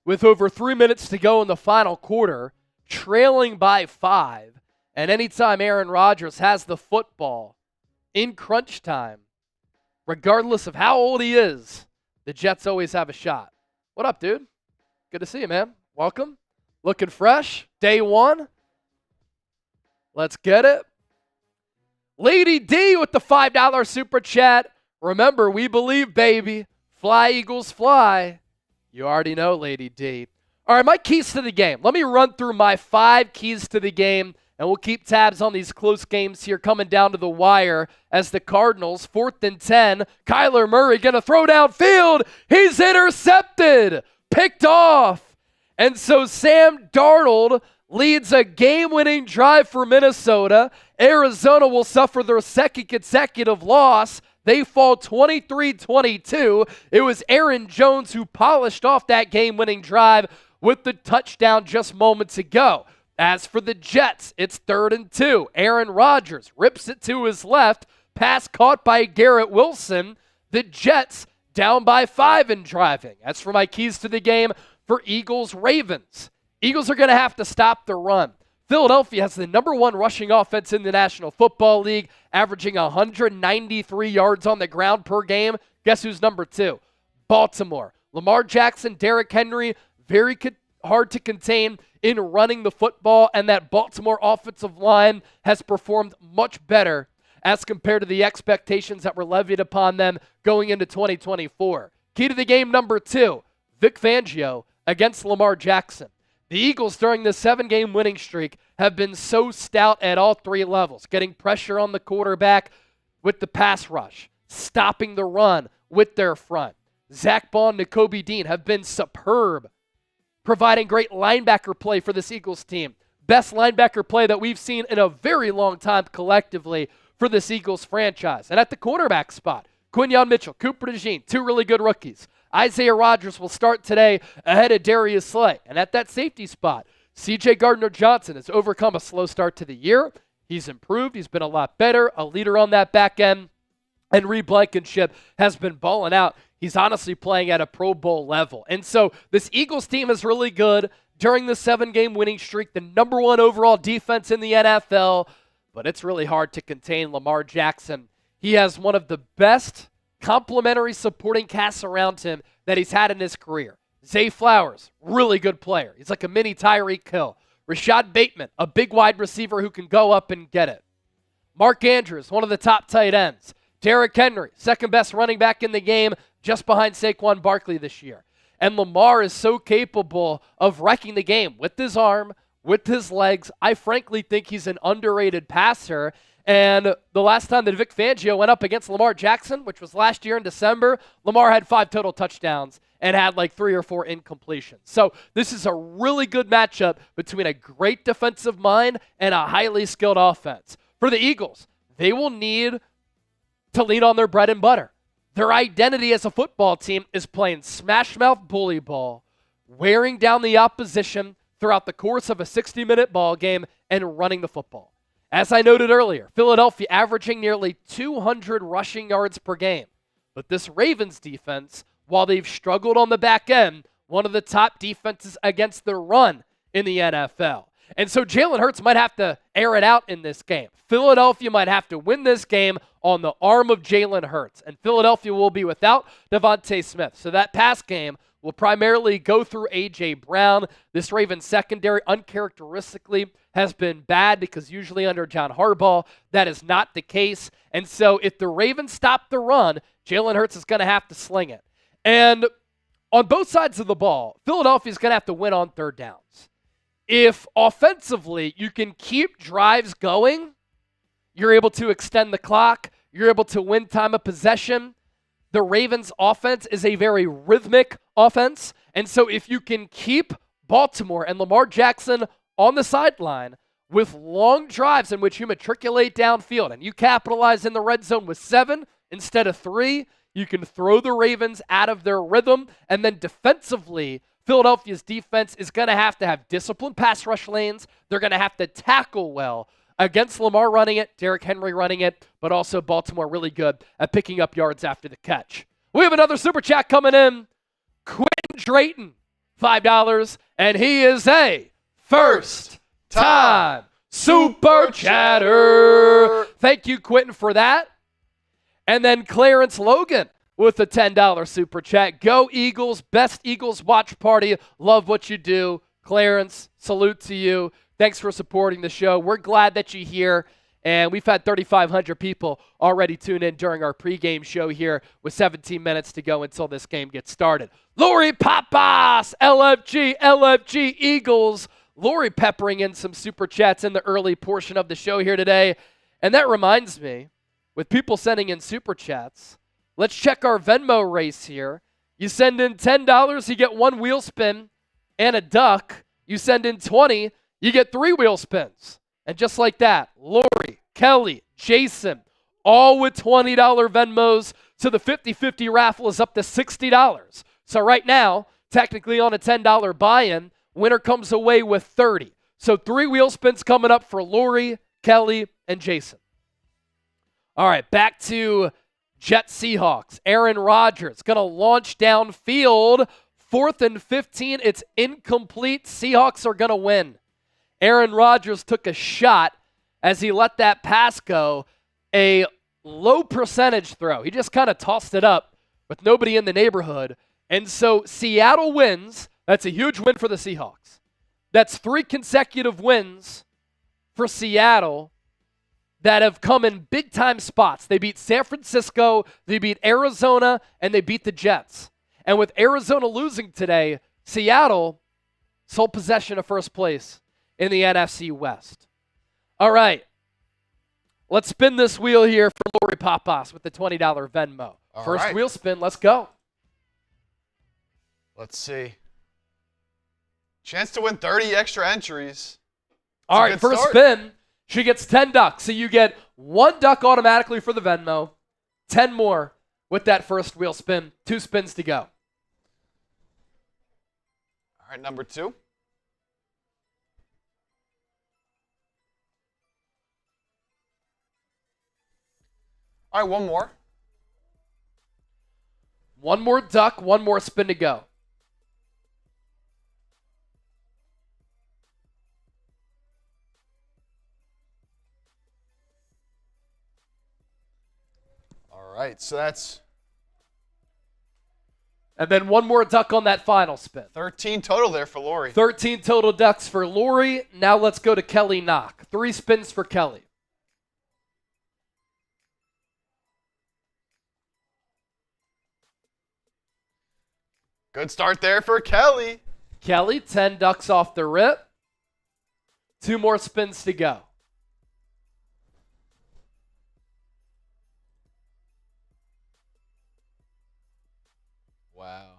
[SPEAKER 1] with over 3 minutes to go in the final quarter, trailing by 5. And anytime Aaron Rodgers has the football in crunch time, regardless of how old he is, the Jets always have a shot. What up, dude? Good to see you, man. Welcome. Looking fresh. Day one. Let's get it. Lady D with the $5 super chat. Remember, we believe, baby. Fly, Eagles, fly. You already know, Lady D. All right, my keys to the game. Let me run through my 5 keys to the game, and we'll keep tabs on these close games here coming down to the wire as the Cardinals, 4th and 10. Kyler Murray going to throw downfield. He's intercepted. Picked off. And so Sam Darnold leads a game-winning drive for Minnesota. Arizona will suffer their second consecutive loss. They fall 23-22. It was Aaron Jones who polished off that game-winning drive with the touchdown just moments ago. As for the Jets, it's 3rd and 2. Aaron Rodgers rips it to his left. Pass caught by Garrett Wilson. The Jets down by 5 in driving. As for my keys to the game for Eagles-Ravens, Eagles are going to have to stop the run. Philadelphia has the number 1 rushing offense in the National Football League, averaging 193 yards on the ground per game. Guess who's number 2? Baltimore. Lamar Jackson, Derrick Henry, very hard to contain in running the football, and that Baltimore offensive line has performed much better as compared to the expectations that were levied upon them going into 2024. Key to the game number 2, Vic Fangio against Lamar Jackson. The Eagles, during this 7-game winning streak, have been so stout at all 3 levels, getting pressure on the quarterback with the pass rush, stopping the run with their front. Zach Baun, Nakobe Dean have been superb, providing great linebacker play for this Eagles team. Best linebacker play that we've seen in a very long time collectively for this Eagles franchise. And at the quarterback spot, Quinyon Mitchell, Cooper DeJean, 2 really good rookies. Isaiah Rodgers will start today ahead of Darius Slay. And at that safety spot, C.J. Gardner-Johnson has overcome a slow start to the year. He's improved. He's been a lot better, a leader on that back end. And Reed Blankenship has been balling out. He's honestly playing at a Pro Bowl level. And so this Eagles team is really good during the 7-game winning streak, the number 1 overall defense in the NFL. But it's really hard to contain Lamar Jackson. He has one of the best complementary supporting casts around him that he's had in his career. Zay Flowers, really good player. He's like a mini Tyreek Hill. Rashad Bateman, a big wide receiver who can go up and get it. Mark Andrews, one of the top tight ends. Derrick Henry, second best running back in the game, just behind Saquon Barkley this year. And Lamar is so capable of wrecking the game with his arm, with his legs. I frankly think he's an underrated passer. And the last time that Vic Fangio went up against Lamar Jackson, which was last year in December, Lamar had 5 total touchdowns and had like 3 or 4 incompletions. So this is a really good matchup between a great defensive mind and a highly skilled offense. For the Eagles, they will need to lean on their bread and butter. Their identity as a football team is playing smash-mouth bully ball, wearing down the opposition throughout the course of a 60-minute ball game, and running the football. As I noted earlier, Philadelphia averaging nearly 200 rushing yards per game. But this Ravens defense, while they've struggled on the back end, one of the top defenses against the run in the NFL. And so Jalen Hurts might have to air it out in this game. Philadelphia might have to win this game on the arm of Jalen Hurts. And Philadelphia will be without DeVonta Smith. So that pass game will primarily go through A.J. Brown. This Ravens secondary uncharacteristically has been bad because usually under John Harbaugh, that is not the case. And so if the Ravens stop the run, Jalen Hurts is going to have to sling it. And on both sides of the ball, Philadelphia is going to have to win on 3rd downs. If offensively you can keep drives going, you're able to extend the clock, you're able to win time of possession. The Ravens offense is a very rhythmic offense. And so if you can keep Baltimore and Lamar Jackson on the sideline with long drives in which you matriculate downfield and you capitalize in the red zone with 7 instead of 3, you can throw the Ravens out of their rhythm. And then defensively, Philadelphia's defense is going to have disciplined pass rush lanes. They're going to have to tackle well against Lamar running it, Derrick Henry running it, but also Baltimore really good at picking up yards after the catch. We have another super chat coming in. Quentin Drayton, $5, and he is a first-time super chatter. Thank you, Quentin, for that. And then Clarence Logan, with a $10 super chat. Go Eagles. Best Eagles watch party. Love what you do. Clarence, salute to you. Thanks for supporting the show. We're glad that you're here. And we've had 3,500 people already tune in during our pregame show here with 17 minutes to go until this game gets started. Lori Papas, LFG, Eagles. Lori peppering in some super chats in the early portion of the show here today. And that reminds me, with people sending in super chats, let's check our Venmo race here. You send in $10, you get 1 wheel spin and a duck. You send in 20, you get 3 wheel spins. And just like that, Lori, Kelly, Jason, all with $20 Venmos. So the 50-50 raffle is up to $60. So right now, technically on a $10 buy-in, winner comes away with 30. So 3 wheel spins coming up for Lori, Kelly, and Jason. All right, back to Jets Seahawks. Aaron Rodgers going to launch downfield. 4th and 15. It's incomplete. Seahawks are going to win. Aaron Rodgers took a shot as he let that pass go. A low percentage throw. He just kind of tossed it up with nobody in the neighborhood. And so Seattle wins. That's a huge win for the Seahawks. That's 3 consecutive wins for Seattle that have come in big-time spots. They beat San Francisco, they beat Arizona, and they beat the Jets. And with Arizona losing today, Seattle sole possession of first place in the NFC West. All right. Let's spin this wheel here for Lori Papas with the $20 Venmo. First wheel spin, let's go.
[SPEAKER 2] Let's see. Chance to win 30 extra entries.
[SPEAKER 1] All right, first spin, she gets 10 ducks. So you get 1 duck automatically for the Venmo, 10 more with that first wheel spin. 2 spins to go.
[SPEAKER 2] All right, number 2. All right, 1 more.
[SPEAKER 1] 1 more duck, 1 more spin to go.
[SPEAKER 2] All right, so that's...
[SPEAKER 1] And then 1 more duck on that final spin.
[SPEAKER 2] 13 total there for Lori.
[SPEAKER 1] 13 total ducks for Lori. Now let's go to Kelly Knock. 3 spins for Kelly.
[SPEAKER 2] Good start there for Kelly.
[SPEAKER 1] Kelly, 10 ducks off the rip. 2 more spins to go.
[SPEAKER 2] Wow.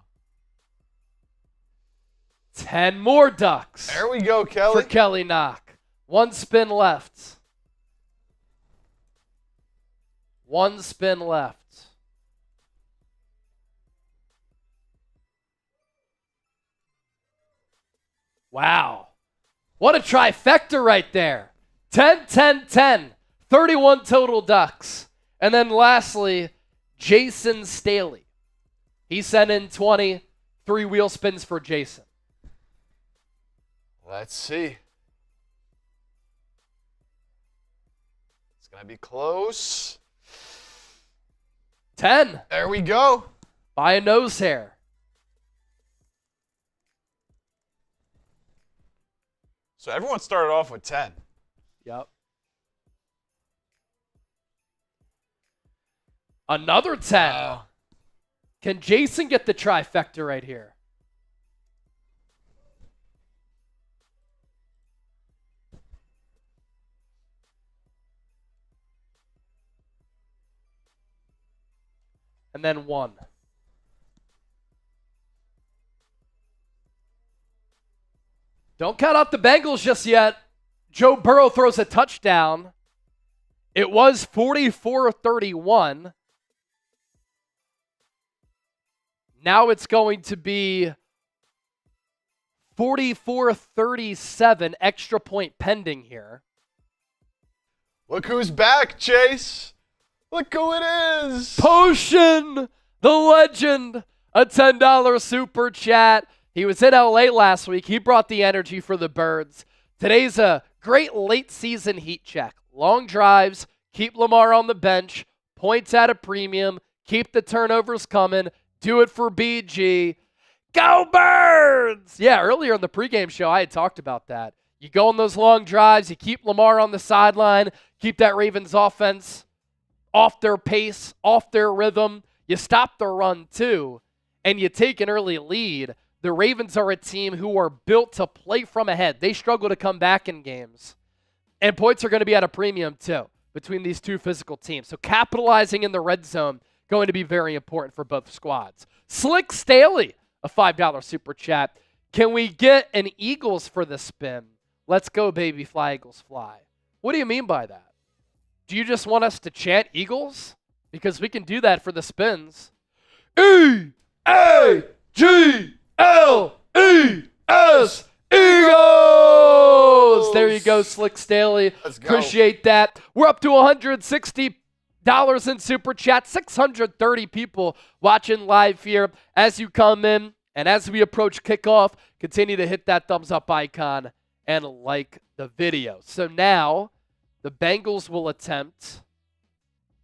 [SPEAKER 1] 10 more ducks.
[SPEAKER 2] There we go, Kelly.
[SPEAKER 1] For Kelly Knock. 1 spin left. 1 spin left. Wow. What a trifecta right there. 10, 10, 10. 31 total ducks. And then lastly, Jason Staley. He sent in 20, 3 wheel spins for Jason.
[SPEAKER 2] Let's see. It's going to be close.
[SPEAKER 1] 10.
[SPEAKER 2] There we go.
[SPEAKER 1] By a nose hair.
[SPEAKER 2] So everyone started off with 10.
[SPEAKER 1] Yep. Another 10.
[SPEAKER 2] Wow.
[SPEAKER 1] Can Jason get the trifecta right here? And then 1. Don't count out the Bengals just yet. Joe Burrow throws a touchdown. It was 44-31. Now it's going to be 44-37, extra point pending here.
[SPEAKER 2] Look who's back, Chase. Look who it is.
[SPEAKER 1] Potion, the legend, a $10 super chat. He was in LA last week. He brought the energy for the Birds. Today's a great late season heat check. Long drives, keep Lamar on the bench, points at a premium, Keep the turnovers coming. Do it for BG. Go Birds! Yeah, earlier in the pregame show, I had talked about that. You go on those long drives. You keep Lamar on the sideline. Keep that Ravens offense off their pace, off their rhythm. You stop the run, too, and you take an early lead. The Ravens are a team who are built to play from ahead. They struggle to come back in games. And points are going to be at a premium, too, between these two physical teams. So capitalizing in the red zone going to be very important for both squads. Slick Staley, a $5 super chat. Can we get an Eagles for the spin? Let's go, baby, fly, Eagles, fly. What do you mean by that? Do you just want us to chant Eagles? Because we can do that for the spins. E-A-G-L-E-S, Eagles! There you go, Slick Staley.
[SPEAKER 2] Let's go.
[SPEAKER 1] Appreciate that. We're up to $160 in Super Chat. 630 people watching live here. As you come in and as we approach kickoff, continue to hit that thumbs up icon and like the video. So now the Bengals will attempt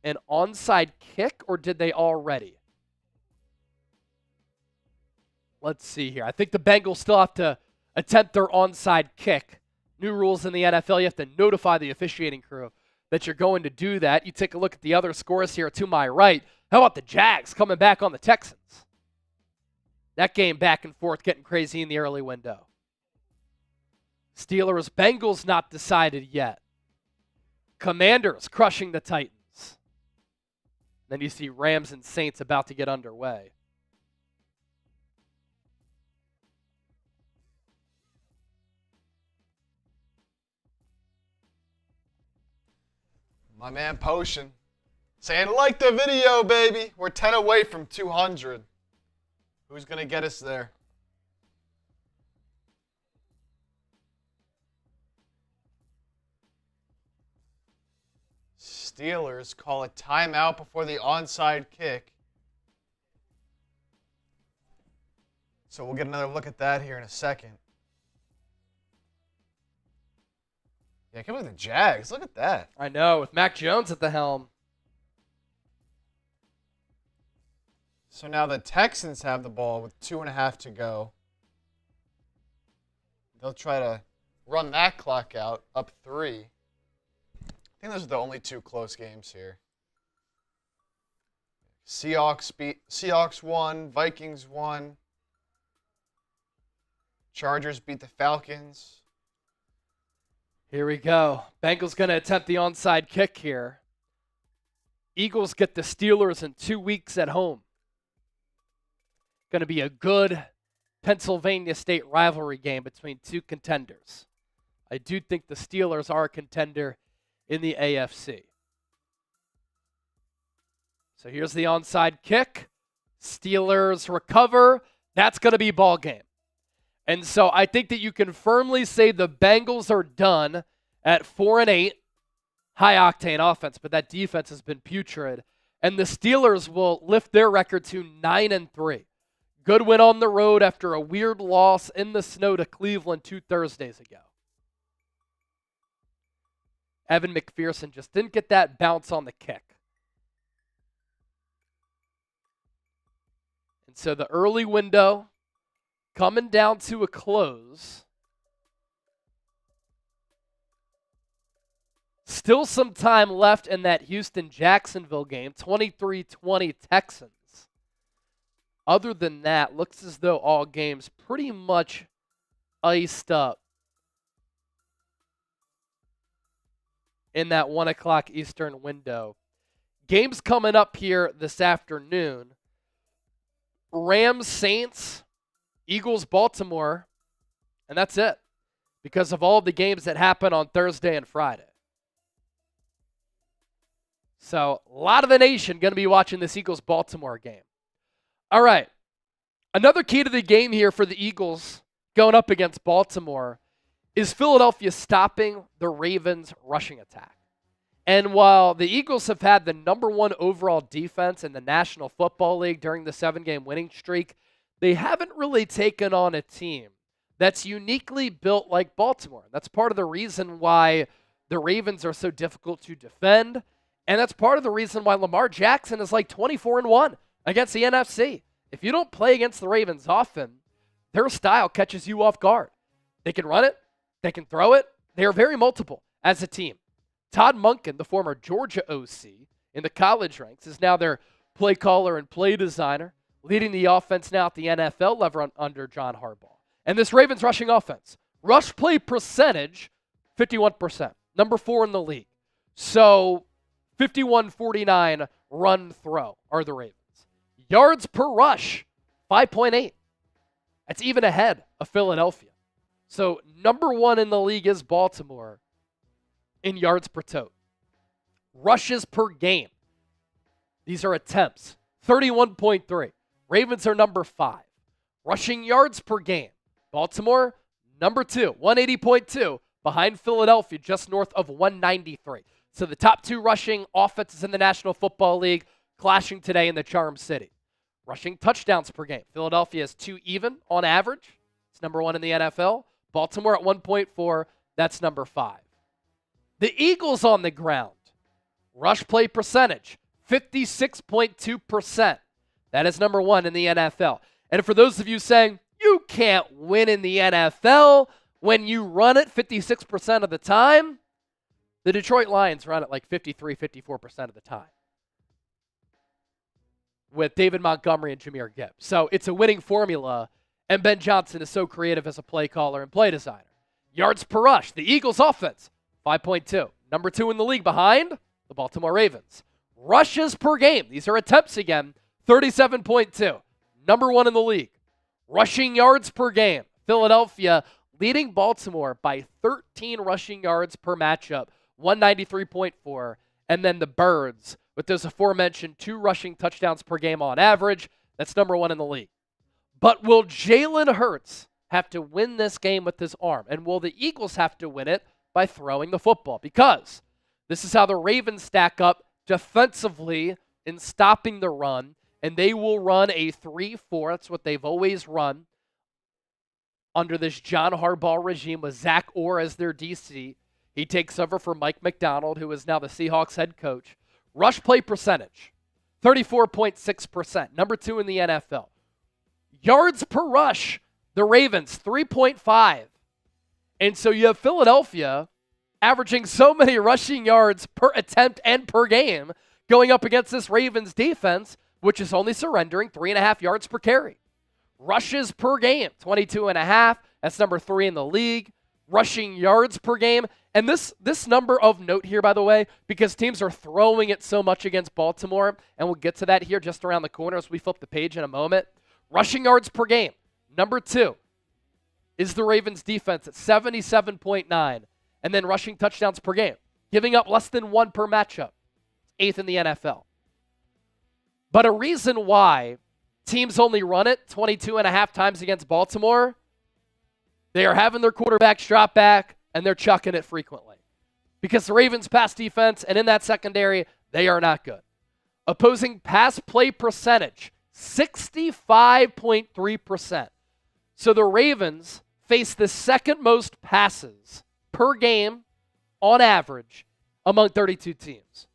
[SPEAKER 1] an onside kick, or did they already? Let's see here. I think the Bengals still have to attempt their onside kick. New rules in the NFL, you have to notify the officiating crew that you're going to do that. You take a look at the other scores here to my right. How about the Jags coming back on the Texans? That game back and forth, getting crazy in the early window. Steelers, Bengals not decided yet. Commanders crushing the Titans. Then you see Rams and Saints about to get underway.
[SPEAKER 2] My man Potion saying, like the video, baby. We're 10 away from 200. Who's going to get us there? Steelers call a timeout before the onside kick. So we'll get another look at that here in a second. Yeah, I can't believe the Jags. Look at that.
[SPEAKER 1] I know, with Mac Jones at the helm.
[SPEAKER 2] So now the Texans have the ball with 2.5 to go. They'll try to run that clock out, up 3. I think those are the only 2 close games here. Seahawks won, Vikings won. Chargers beat the Falcons.
[SPEAKER 1] Here we go. Bengals going to attempt the onside kick here. Eagles get the Steelers in 2 weeks at home. Going to be a good Pennsylvania State rivalry game between two contenders. I do think the Steelers are a contender in the AFC. So here's the onside kick. Steelers recover. That's going to be ball game. And so I think that you can firmly say the Bengals are done at 4-8. High-octane offense, but that defense has been putrid. And the Steelers will lift their record to 9-3. Good win on the road after a weird loss in the snow to Cleveland 2 Thursdays ago. Evan McPherson just didn't get that bounce on the kick. And so the early window coming down to a close. Still some time left in that Houston-Jacksonville game, 23-20 Texans. Other than that, looks as though all games pretty much iced up in that 1 o'clock Eastern window. Games coming up here this afternoon. Rams, Saints, Eagles, Baltimore, and that's it because of all of the games that happen on Thursday and Friday. So a lot of the nation going to be watching this Eagles-Baltimore game. All right, another key to the game here for the Eagles going up against Baltimore is Philadelphia stopping the Ravens' rushing attack. And while the Eagles have had the number 1 overall defense in the National Football League during the 7-game winning streak, they haven't really taken on a team that's uniquely built like Baltimore. That's part of the reason why the Ravens are so difficult to defend And that's part of the reason why Lamar Jackson is like 24-1 against the NFC. If you don't play against the Ravens often, their style catches you off guard. They can run it. They can throw it. They are very multiple as a team. Todd Monken, the former Georgia OC in the college ranks, is now their play caller and play designer, leading the offense now at the NFL level under John Harbaugh. And this Ravens rushing offense, rush play percentage, 51%, number 4 in the league. So 51-49 run throw are the Ravens. Yards per rush, 5.8. That's even ahead of Philadelphia. So number 1 in the league is Baltimore in yards per tote. Rushes per game. These are attempts, 31.3. Ravens are number 5. Rushing yards per game. Baltimore, number 2, 180.2, behind Philadelphia, just north of 193. So the top 2 rushing offenses in the National Football League clashing today in the Charm City. Rushing touchdowns per game. Philadelphia is 2 even on average. It's number 1 in the NFL. Baltimore at 1.4. That's number 5. The Eagles on the ground. Rush play percentage, 56.2%. That is number 1 in the NFL. And for those of you saying, you can't win in the NFL when you run it 56% of the time, the Detroit Lions run it like 53, 54% of the time with David Montgomery and Jahmyr Gibbs. So it's a winning formula, and Ben Johnson is so creative as a play caller and play designer. Yards per rush, the Eagles offense, 5.2. Number 2 in the league behind the Baltimore Ravens. Rushes per game, these are attempts again, 37.2. Number 1 in the league. Rushing yards per game, Philadelphia leading Baltimore by 13 rushing yards per matchup, 193.4. And then the Birds, with those aforementioned 2 rushing touchdowns per game on average, that's number 1 in the league. But will Jalen Hurts have to win this game with his arm? And will the Eagles have to win it by throwing the football? Because this is how the Ravens stack up defensively in stopping the run, and they will run a 3-4. That's what they've always run under this John Harbaugh regime with Zach Orr as their DC. He takes over for Mike McDonald, who is now the Seahawks head coach. Rush play percentage, 34.6%, number 2 in the NFL. Yards per rush, the Ravens, 3.5. And so you have Philadelphia averaging so many rushing yards per attempt and per game going up against this Ravens defense, which is only surrendering 3.5 yards per carry. Rushes per game, 22.5. That's number 3 in the league. Rushing yards per game. And this number of note here, by the way, because teams are throwing it so much against Baltimore, and we'll get to that here just around the corner as we flip the page in a moment. Rushing yards per game, number 2 is the Ravens defense at 77.9. And then rushing touchdowns per game, giving up less than 1 per matchup, 8th in the NFL. But a reason why teams only run it 22.5 times against Baltimore, they are having their quarterbacks drop back, and they're chucking it frequently. Because the Ravens' pass defense, and in that secondary, they are not good. Opposing pass play percentage, 65.3%. So the Ravens face the second most passes per game on average among 32 teams.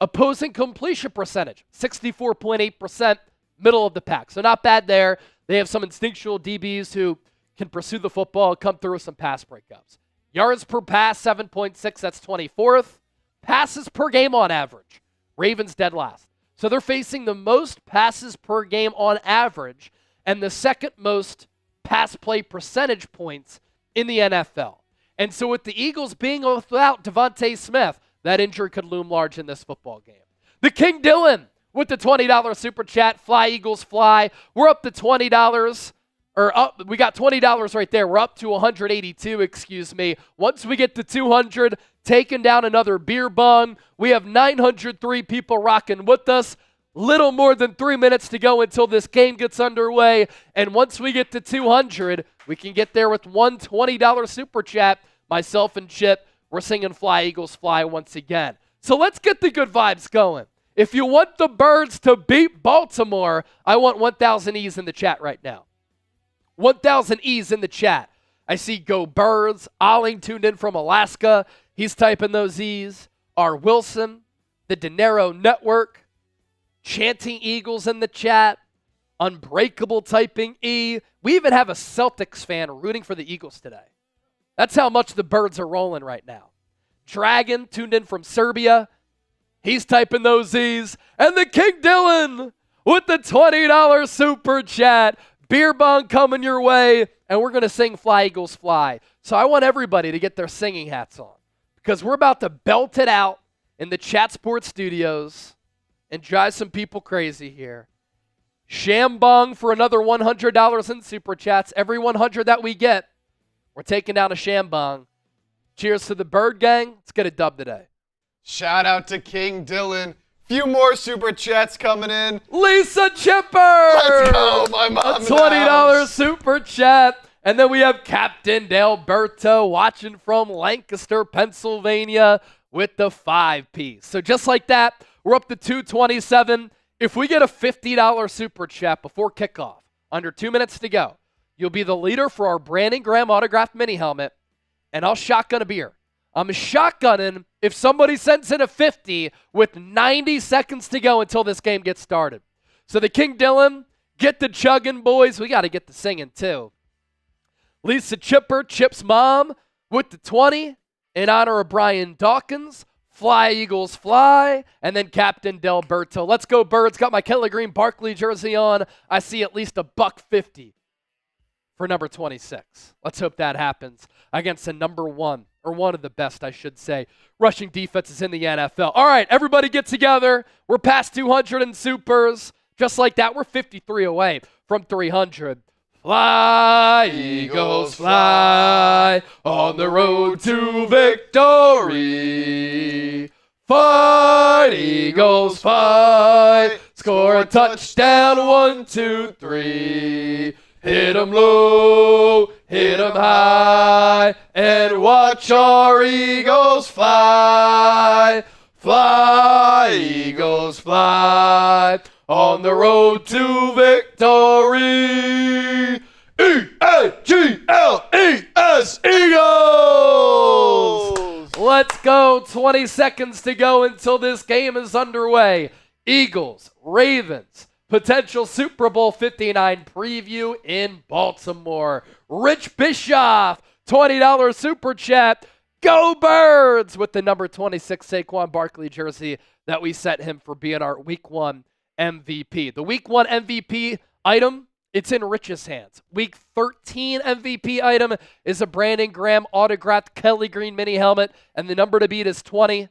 [SPEAKER 1] Opposing completion percentage, 64.8%, middle of the pack. So not bad there. They have some instinctual DBs who can pursue the football, come through with some pass breakups. Yards per pass, 7.6, that's 24th. Passes per game on average, Ravens dead last. So they're facing the most passes per game on average and the second most pass play percentage points in the NFL. And so with the Eagles being without DeVonta Smith, that injury could loom large in this football game. The King Dylan with the $20 super chat. Fly, Eagles, fly. We're up to $20. We got $20 right there. We're up to 182, excuse me. Once we get to 200, taking down another beer bong. We have 903 people rocking with us. Little more than 3 minutes to go until this game gets underway. And once we get to 200, we can get there with one $20 super chat. Myself and Chip, we're singing Fly, Eagles, Fly once again. So let's get the good vibes going. If you want the Birds to beat Baltimore, I want 1,000 E's in the chat right now. 1,000 E's in the chat. I see Go Birds. Olling tuned in from Alaska. He's typing those E's. R. Wilson, the Dinero Network, chanting Eagles in the chat, Unbreakable typing E. We even have a Celtics fan rooting for the Eagles today. That's how much the birds are rolling right now. Dragon tuned in from Serbia. He's typing those E's. And the King Dylan with the $20 super chat. Beer bong coming your way. And we're going to sing Fly Eagles Fly. So I want everybody to get their singing hats on, because we're about to belt it out in the Chat Sports studios and drive some people crazy here. Shambong for another $100 in super chats. Every 100 that we get, we're taking down a Shambong. Cheers to the Bird Gang. Let's get a dub today.
[SPEAKER 2] Shout out to King Dylan. Few more super chats coming in.
[SPEAKER 1] Lisa Chipper!
[SPEAKER 2] Let's go, my mom.
[SPEAKER 1] A $20 super chat. And then we have Captain Delberto watching from Lancaster, Pennsylvania with the 5-piece. So just like that, we're up to 227. If we get a $50 super chat before kickoff, under 2 minutes to go, you'll be the leader for our Brandon Graham autographed mini helmet, and I'll shotgun a beer. I'm shotgunning if somebody sends in a 50 with 90 seconds to go until this game gets started. So the King Dylan, get the chugging, boys. We got to get the singing, too. Lisa Chipper, Chip's mom, with the 20 in honor of Brian Dawkins. Fly, Eagles, fly. And then Captain Delberto. Let's go, Birds. Got my Kelly Green Barkley jersey on. I see at least $1.50 for number 26. Let's hope that happens against the number one, or one of the best, I should say, rushing defenses in the NFL. All right, everybody get together. We're past 200 in supers. Just like that, we're 53 away from 300. Fly, Eagles, fly, on the road to victory. Fight, Eagles, fight, score a touchdown, 1, 2, 3. Hit 'em low, hit 'em high, and watch our Eagles fly. Fly, Eagles, fly, on the road to victory. E-A-G-L-E-S, Eagles! Let's go. 20 seconds to go until this game is underway. Eagles, Ravens, potential Super Bowl 59 preview in Baltimore. Rich Bischoff, $20 super chat. Go Birds with the number 26 Saquon Barkley jersey that we sent him for being our Week 1 MVP. The Week 1 MVP item, it's in Rich's hands. Week 13 MVP item is a Brandon Graham autographed Kelly Green mini helmet, and the number to beat is 20.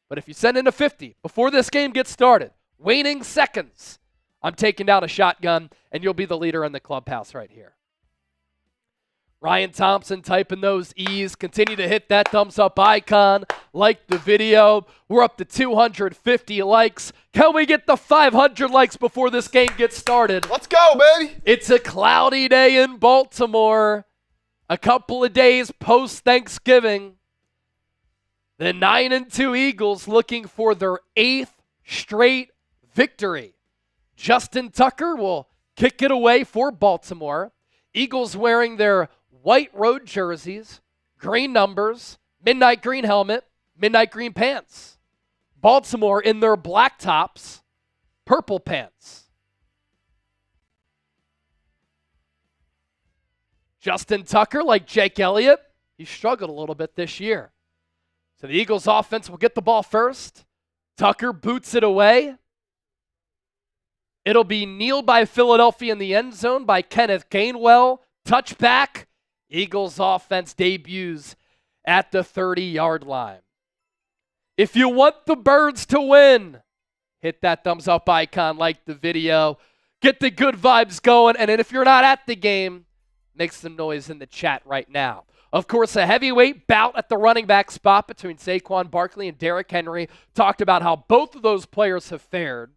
[SPEAKER 1] But if you send in a 50 before this game gets started, waning seconds, I'm taking down a shotgun, and you'll be the leader in the clubhouse right here. Ryan Thompson typing those E's. Continue to hit that thumbs up icon. Like the video. We're up to 250 likes. Can we get the 500 likes before this game gets started?
[SPEAKER 2] Let's go, baby.
[SPEAKER 1] It's a cloudy day in Baltimore. A couple of days post-Thanksgiving. The 9-2 Eagles looking for their 8th straight victory. Justin Tucker will kick it away for Baltimore. Eagles wearing their white road jerseys, green numbers, midnight green helmet, midnight green pants. Baltimore in their black tops, purple pants. Justin Tucker, like Jake Elliott, he struggled a little bit this year. So the Eagles offense will get the ball first. Tucker boots it away. It'll be kneeled by Philadelphia in the end zone by Kenneth Gainwell. Touchback. Eagles offense debuts at the 30-yard line. If you want the Birds to win, hit that thumbs up icon, like the video. Get the good vibes going. And if you're not at the game, make some noise in the chat right now. Of course, a heavyweight bout at the running back spot between Saquon Barkley and Derrick Henry. Talked about how both of those players have fared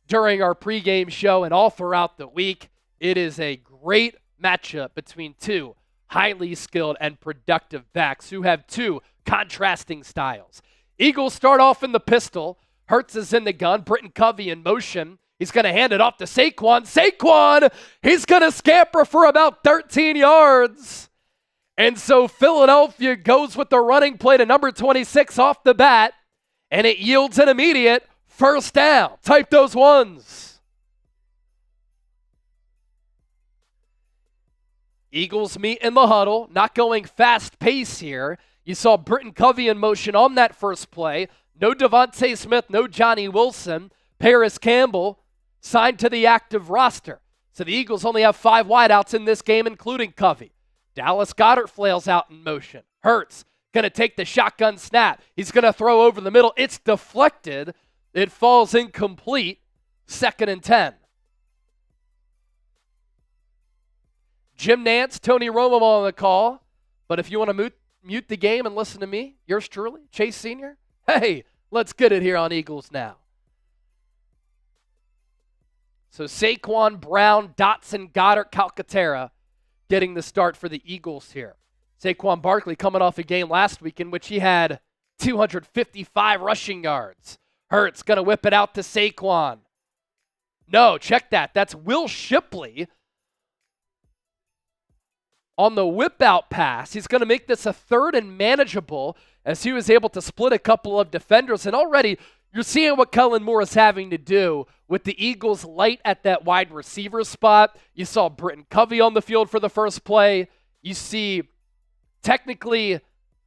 [SPEAKER 1] during our pregame show and all throughout the week. It is a great matchup between two highly skilled and productive backs who have two contrasting styles. Eagles start off in the pistol. Hurts is in the gun. Britton Covey in motion. He's going to hand it off to Saquon. Saquon, he's going to scamper for about 13 yards. And so Philadelphia goes with the running play to number 26 off the bat. and it yields an immediate first down. Type those ones. Eagles meet in the huddle, not going fast pace here. You saw Britton Covey in motion on that first play. No DeVonta Smith, no Johnny Wilson. Paris Campbell signed to the active roster. So the Eagles only have 5 wideouts in this game, including Covey. Dallas Goedert flails out in motion. Hurts going to take the shotgun snap. He's going to throw over the middle. It's deflected. It falls incomplete. 2nd and 10. Jim Nantz, Tony Romo on the call. But if you want to mute the game and listen to me, yours truly, Chase Sr., hey, let's get it here on Eagles Now. So Saquon, Brown, Dotson, Goddard, Calcaterra getting the start for the Eagles here. Saquon Barkley coming off a game last week in which he had 255 rushing yards. Hurts going to whip it out to Saquon. No, check that. That's Will Shipley on the whip-out pass. He's going to make this a 3rd and manageable as he was able to split a couple of defenders. And already you're seeing what Kellen Moore is having to do with the Eagles light at that wide receiver spot. You saw Britton Covey on the field for the first play. You see technically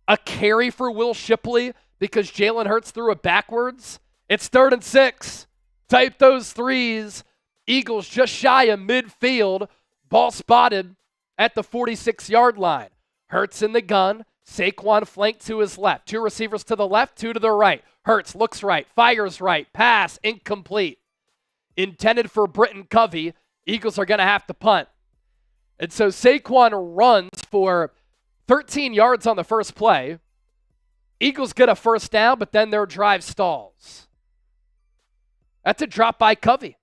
[SPEAKER 1] a carry for Will Shipley because Jalen Hurts threw it backwards. It's 3rd and 6. Type those threes. Eagles just shy of midfield. Ball spotted at the 46-yard line. Hurts in the gun. Saquon flanked to his left. 2 receivers to the left, 2 to the right. Hurts looks right, fires right, pass incomplete. Intended for Britton Covey. Eagles are going to have to punt. And so Saquon runs for 13 yards on the first play. Eagles get a first down, but then their drive stalls. That's a drop by Covey.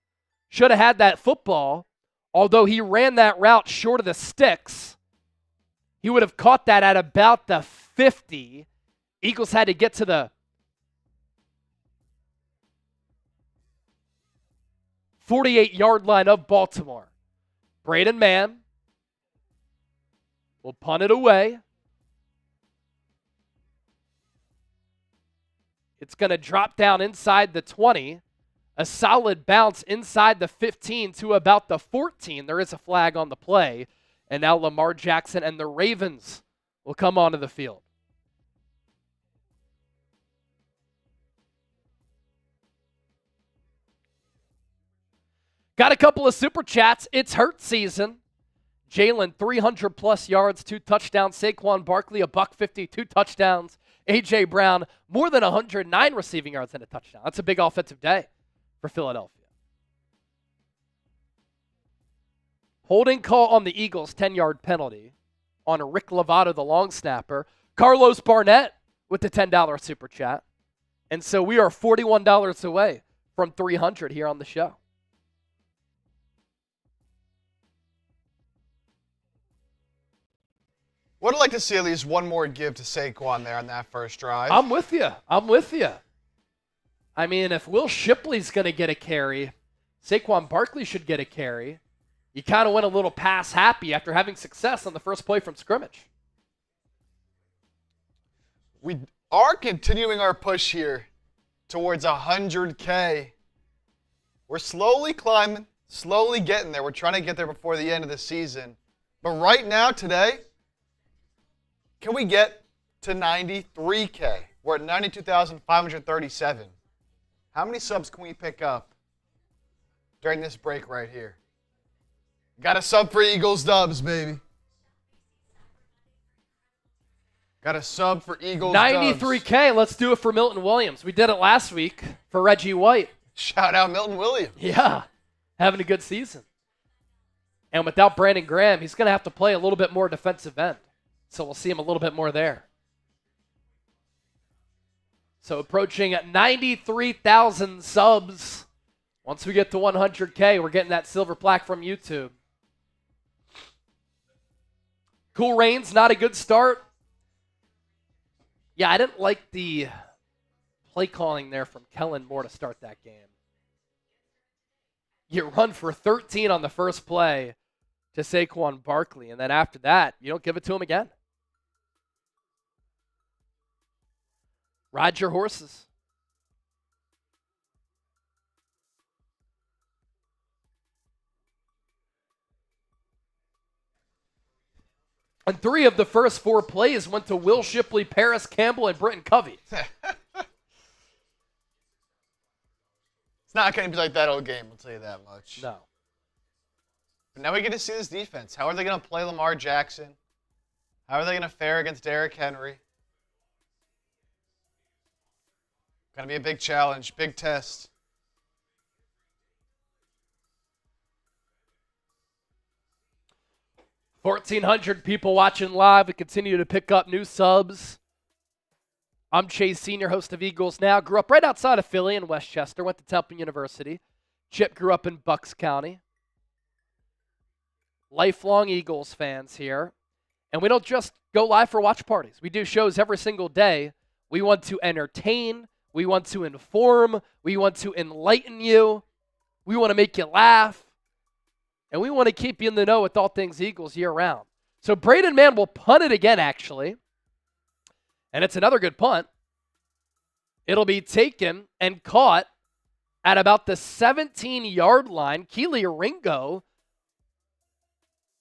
[SPEAKER 1] Should have had that football, although he ran that route short of the sticks. He would have caught that at about the 50. Eagles had to get to the 48-yard line of Baltimore. Braden Mann will punt it away. It's going to drop down inside the 20. A solid bounce inside the 15 to about the 14. There is a flag on the play. And now Lamar Jackson and the Ravens will come onto the field. Got a couple of super chats. It's Hurts season. Jalen, 300-plus yards, 2 touchdowns. Saquon Barkley, $150, 2 touchdowns. A.J. Brown, more than 109 receiving yards and a touchdown. That's a big offensive day for Philadelphia. Holding call on the Eagles, 10-yard penalty on Rick Lovato, the long snapper. Carlos Barnett with the $10 super chat. And so we are $41 away from 300 here on the show.
[SPEAKER 2] Would like to see at least one more give to Saquon there on that first drive.
[SPEAKER 1] I'm with you. I mean, if Will Shipley's going to get a carry, Saquon Barkley should get a carry. You kind of went a little pass happy after having success on the first play from scrimmage.
[SPEAKER 2] We are continuing our push here towards 100K. We're slowly climbing, slowly getting there. We're trying to get there before the end of the season. But right now, today, can we get to 93K? We're at 92,537. How many subs can we pick up during this break right here? Got a sub for Eagles Dubs, baby. Got a sub for Eagles
[SPEAKER 1] 93K.
[SPEAKER 2] Dubs.
[SPEAKER 1] Let's do it for Milton Williams. We did it last week for Reggie White.
[SPEAKER 2] Shout out Milton Williams.
[SPEAKER 1] Yeah, having a good season. And without Brandon Graham, he's going to have to play a little bit more defensive end. So we'll see him a little bit more there. So approaching at 93,000 subs. Once we get to 100K, we're getting that silver plaque from YouTube. Cool Rains, not a good start. Yeah, I didn't like the play calling there from Kellen Moore to start that game. You run for 13 on the first play to Saquon Barkley, and then after that, you don't give it to him again. Ride your horses. And 3 of the first 4 plays went to Will Shipley, Paris Campbell, and Britton Covey.
[SPEAKER 2] It's not going to be like that old game, I'll tell you that much.
[SPEAKER 1] No.
[SPEAKER 2] But now we get to see this defense. How are they going to play Lamar Jackson? How are they going to fare against Derrick Henry? Going to be a big challenge, big test.
[SPEAKER 1] $1,400 people watching live. We continue to pick up new subs. I'm Chase Senior, host of Eagles Now. Grew up right outside of Philly in Westchester. Went to Temple University. Chip grew up in Bucks County. Lifelong Eagles fans here. And we don't just go live for watch parties. We do shows every single day. We want to entertain. We want to inform. We want to enlighten you. We want to make you laugh. And we want to keep you in the know with all things Eagles year-round. So Braden Mann will punt it again, actually. And it's another good punt. It'll be taken and caught at about the 17-yard line. Keely Ringo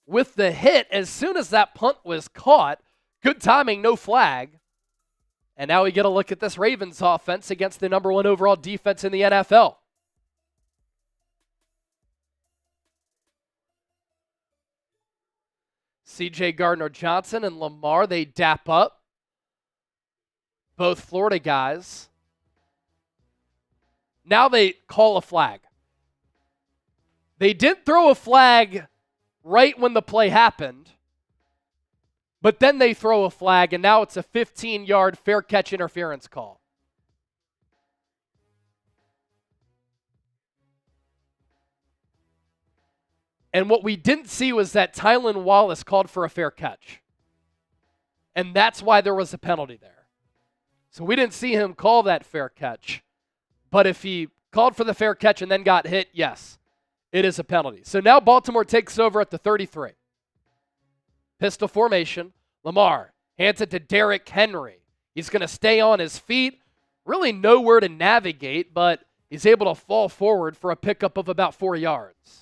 [SPEAKER 1] with the hit as soon as that punt was caught. Good timing, no flag. And now we get a look at this Ravens offense against the number 1 overall defense in the NFL. C.J. Gardner-Johnson and Lamar, they dap up. Both Florida guys. Now they call a flag. They didn't throw a flag right when the play happened, but then they throw a flag, and now it's a 15-yard fair catch interference call. And what we didn't see was that Tylan Wallace called for a fair catch. And that's why there was a penalty there. So we didn't see him call that fair catch. But if he called for the fair catch and then got hit, yes, it is a penalty. So now Baltimore takes over at the 33. Pistol formation. Lamar hands it to Derrick Henry. He's going to stay on his feet. Really nowhere to navigate, but he's able to fall forward for a pickup of about 4 yards.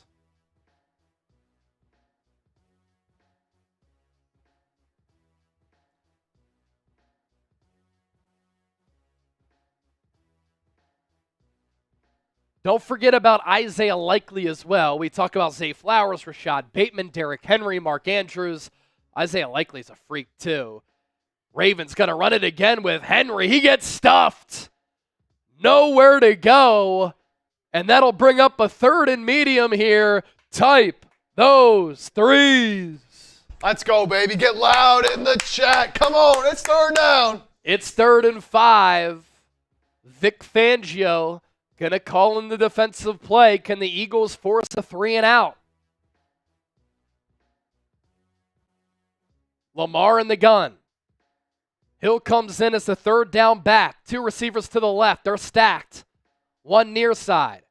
[SPEAKER 1] Don't forget about Isaiah Likely as well. We talk about Zay Flowers, Rashad Bateman, Derrick Henry, Mark Andrews. Isaiah Likely's a freak too. Ravens going to run it again with Henry. He gets stuffed. Nowhere to go. And that'll bring up a 3rd and medium here. Type those threes.
[SPEAKER 2] Let's go, baby. Get loud in the chat. Come on, it's 3rd down.
[SPEAKER 1] It's 3rd and 5. Vic Fangio going to call in the defensive play. Can the Eagles force a 3 and out? Lamar in the gun. Hill comes in as the 3rd down back. 2 receivers to the left. They're stacked. 1 near side.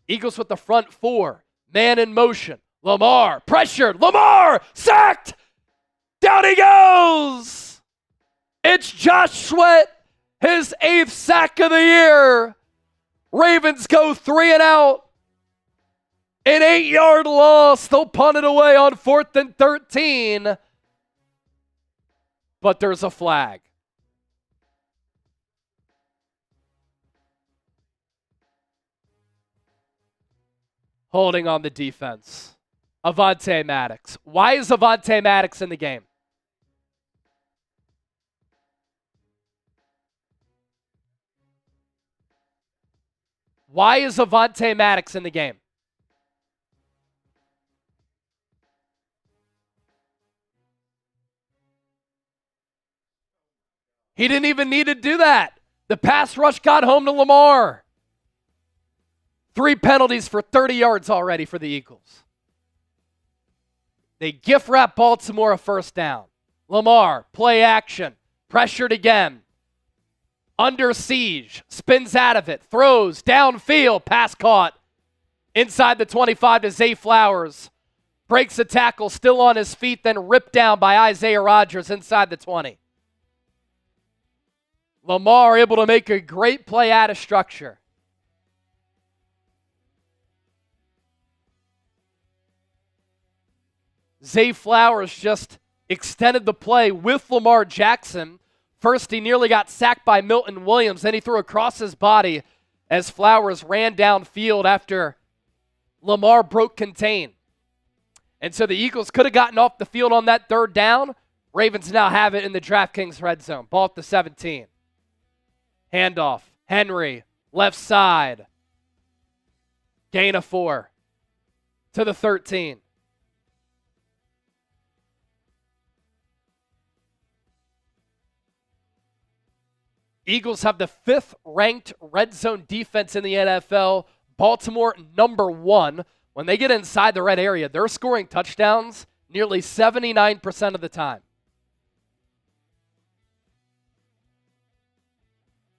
[SPEAKER 1] Eagles with the front 4. Man in motion. Lamar pressured. Lamar sacked. Down he goes. It's Josh Sweat. His 8th sack of the year. Ravens go 3 and out. An 8-yard loss. They'll punt it away on 4th and 13. But there's a flag. Holding on the defense. Avonte Maddox. Why is Avonte Maddox in the game? Why is Avonte Maddox in the game? He didn't even need to do that. The pass rush got home to Lamar. 3 penalties for 30 yards already for the Eagles. They gift wrap Baltimore a 1st down. Lamar, play action, pressured again. Under siege, spins out of it, throws downfield, pass caught. Inside the 25 to Zay Flowers. Breaks a tackle, still on his feet, then ripped down by Isaiah Rodgers inside the 20. Lamar able to make a great play out of structure. Zay Flowers just extended the play with Lamar Jackson. First, he nearly got sacked by Milton Williams. Then he threw across his body as Flowers ran downfield after Lamar broke contain. And so the Eagles could have gotten off the field on that third down. Ravens now have it in the DraftKings red zone. Ball at the 17. Handoff. Henry, left side. Gain of 4 to the 13. Eagles have the 5th ranked red zone defense in the NFL. Baltimore, number 1. When they get inside the red area, they're scoring touchdowns nearly 79% of the time.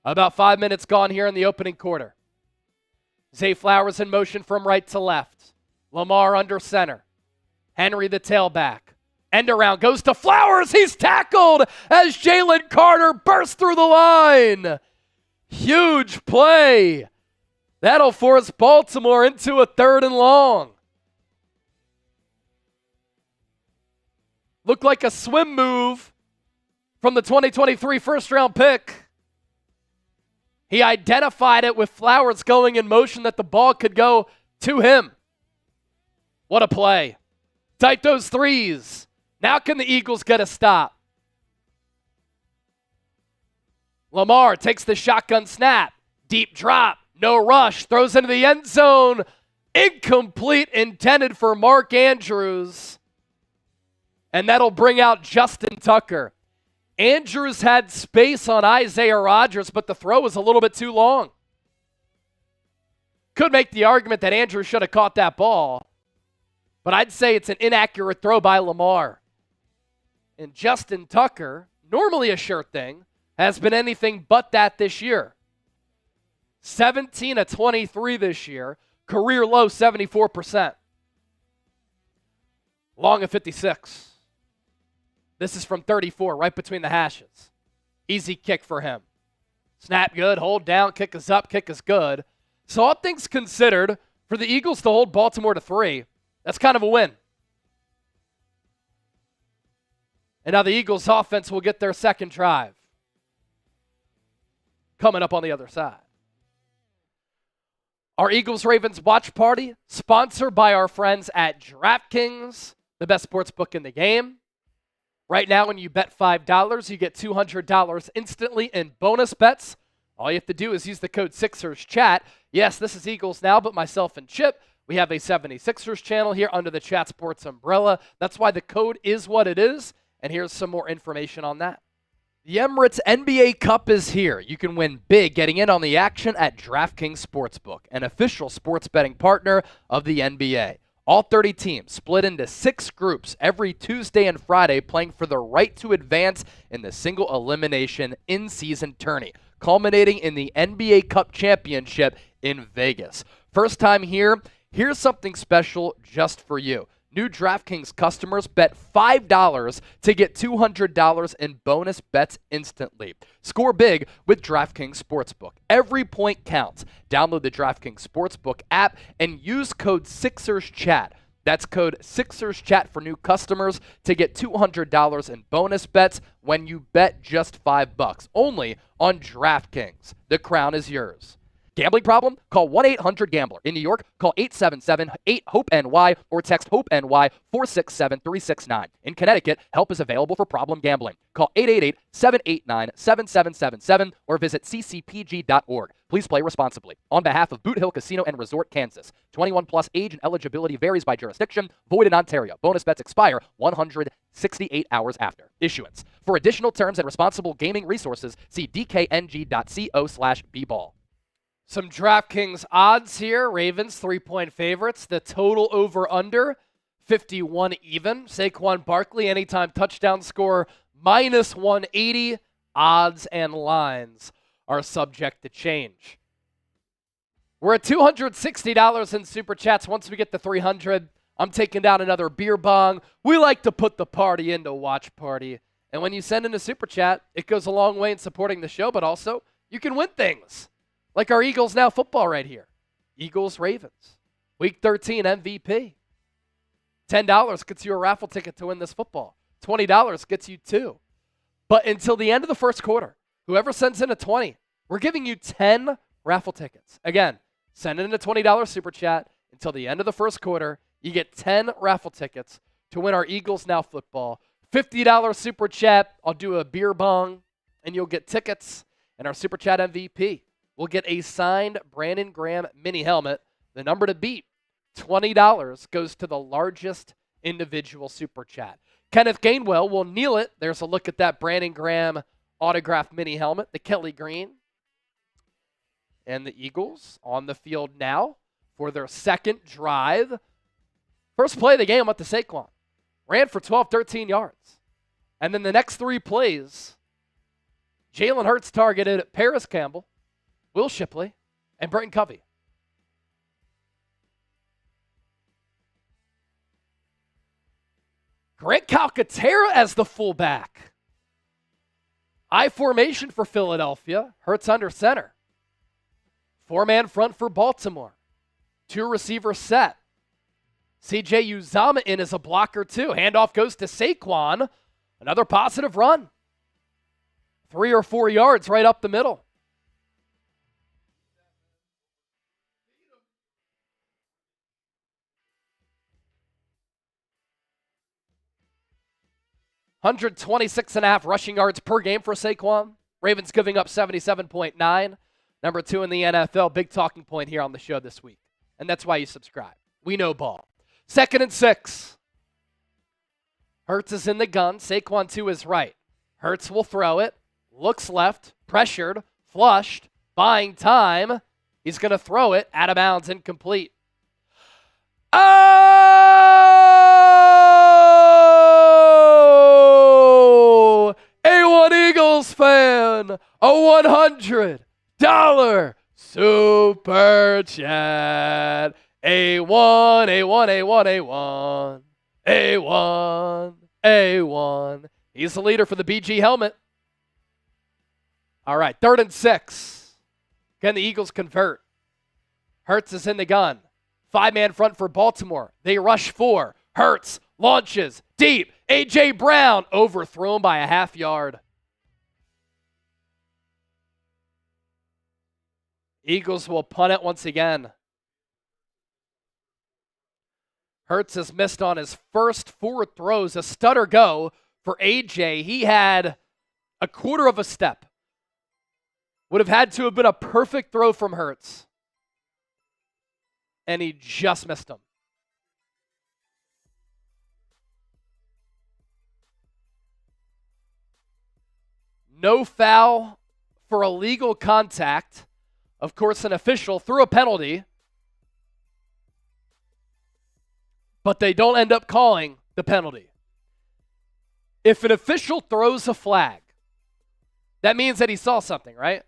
[SPEAKER 1] About 5 minutes gone here in the opening quarter. Zay Flowers in motion from right to left. Lamar under center. Henry the tailback. End around goes to Flowers. He's tackled as Jalen Carter bursts through the line. Huge play. That'll force Baltimore into a 3rd and long. Looked like a swim move from the 2023 first-round pick. He identified it with Flowers going in motion that the ball could go to him. What a play. Tight those threes. Now can the Eagles get a stop? Lamar takes the shotgun snap. Deep drop. No rush. Throws into the end zone. Incomplete, intended for Mark Andrews. And that'll bring out Justin Tucker. Andrews had space on Isaiah Rodgers, but the throw was a little bit too long. Could make the argument that Andrews should have caught that ball, but I'd say it's an inaccurate throw by Lamar. And Justin Tucker, normally a sure thing, has been anything but that this year. 17 of 23 this year, career low 74%. Long of 56. This is from 34, right between the hashes. Easy kick for him. Snap good, hold down, kick is up, kick is good. So all things considered, for the Eagles to hold Baltimore to 3, that's kind of a win. And now the Eagles offense will get their second drive. Coming up on the other side. Our Eagles-Ravens watch party, sponsored by our friends at DraftKings, the best sports book in the game. Right now, when you bet $5, you get $200 instantly in bonus bets. All you have to do is use the code SixersChat. Yes, this is Eagles Now, but myself and Chip, we have a 76ers channel here under the Chat Sports umbrella. That's why the code is what it is, and here's some more information on that. The Emirates NBA Cup is here. You can win big getting in on the action at DraftKings Sportsbook, an official sports betting partner of the NBA. All 30 teams split into 6 groups every Tuesday and Friday, playing for the right to advance in the single elimination in-season tourney, culminating in the NBA Cup Championship in Vegas. First time here, here's something special just for you. New DraftKings customers bet $5 to get $200 in bonus bets instantly. Score big with DraftKings Sportsbook. Every point counts. Download the DraftKings Sportsbook app and use code SixersChat. That's code SixersChat for new customers to get $200 in bonus bets when you bet just $5. Only on DraftKings. The crown is yours. Gambling problem? Call 1-800-GAMBLER. In New York, call 877-8-HOPE-NY or text HOPE-NY 467-369. In Connecticut, help is available for problem gambling. Call 888-789-7777 or visit ccpg.org. Please play responsibly. On behalf of Boot Hill Casino and Resort, Kansas. 21 plus age and eligibility varies by jurisdiction. Void in Ontario. Bonus bets expire 168 hours after issuance. For additional terms and responsible gaming resources, see dkng.co/bball. Some DraftKings odds here. Ravens 3-point favorites. The total over under 51 even. Saquon Barkley anytime touchdown score -180. Odds and lines are subject to change. We're at $260 in Super Chats. Once we get to 300, I'm taking down another beer bong. We like to put the party into watch party. And when you send in a Super Chat, it goes a long way in supporting the show, but also you can win things. Like our Eagles Now football right here. Eagles-Ravens. Week 13 MVP. $10 gets you a raffle ticket to win this football. $20 gets you 2. But until the end of the first quarter, whoever sends in a 20, we're giving you 10 raffle tickets. Again, send in a $20 super chat until the end of the first quarter. You get 10 raffle tickets to win our Eagles Now football. $50 super chat, I'll do a beer bong, and you'll get tickets. And our super chat MVP will get a signed Brandon Graham mini helmet. The number to beat, $20, goes to the largest individual super chat. Kenneth Gainwell will kneel it. There's a look at that Brandon Graham autographed mini helmet, the Kelly Green. And the Eagles on the field now for their second drive. First play of the game went to Saquon. Ran for 12, 13 yards. And then the next 3 plays, Jalen Hurts targeted Paris Campbell, Will Shipley, and Britton Covey. Grant Calcaterra as the fullback. I formation for Philadelphia. Hurts under center. 4-man front for Baltimore. 2 receiver set. CJ Uzomah in as a blocker too. Handoff goes to Saquon. Another positive run. 3 or 4 yards right up the middle. $126.5 rushing yards per game for Saquon. Ravens giving up 77.9. Number 2 in the NFL. Big talking point here on the show this week. And that's why you subscribe. We know ball. 2nd and 6. Hurts is in the gun. Saquon to his right. Hurts will throw it. Looks left. Pressured. Flushed. Buying time. He's going to throw it. Out of bounds. Incomplete. Oh! A1 Eagles fan. A $100 super chat. A1, A1, A1, A1, A1, A1. He's the leader for the BG helmet. All right, 3rd and 6. Can the Eagles convert? Hurts is in the gun. 5-man front for Baltimore. They rush 4. Hurts launches deep. A.J. Brown overthrown by a half yard. Eagles will punt it once again. Hurts has missed on his first 4 throws. A stutter go for A.J. He had a quarter of a step. Would have had to have been a perfect throw from Hurts. And he just missed him. No foul for illegal contact. Of course, an official threw a penalty. But they don't end up calling the penalty. If an official throws a flag, that means that he saw something, right?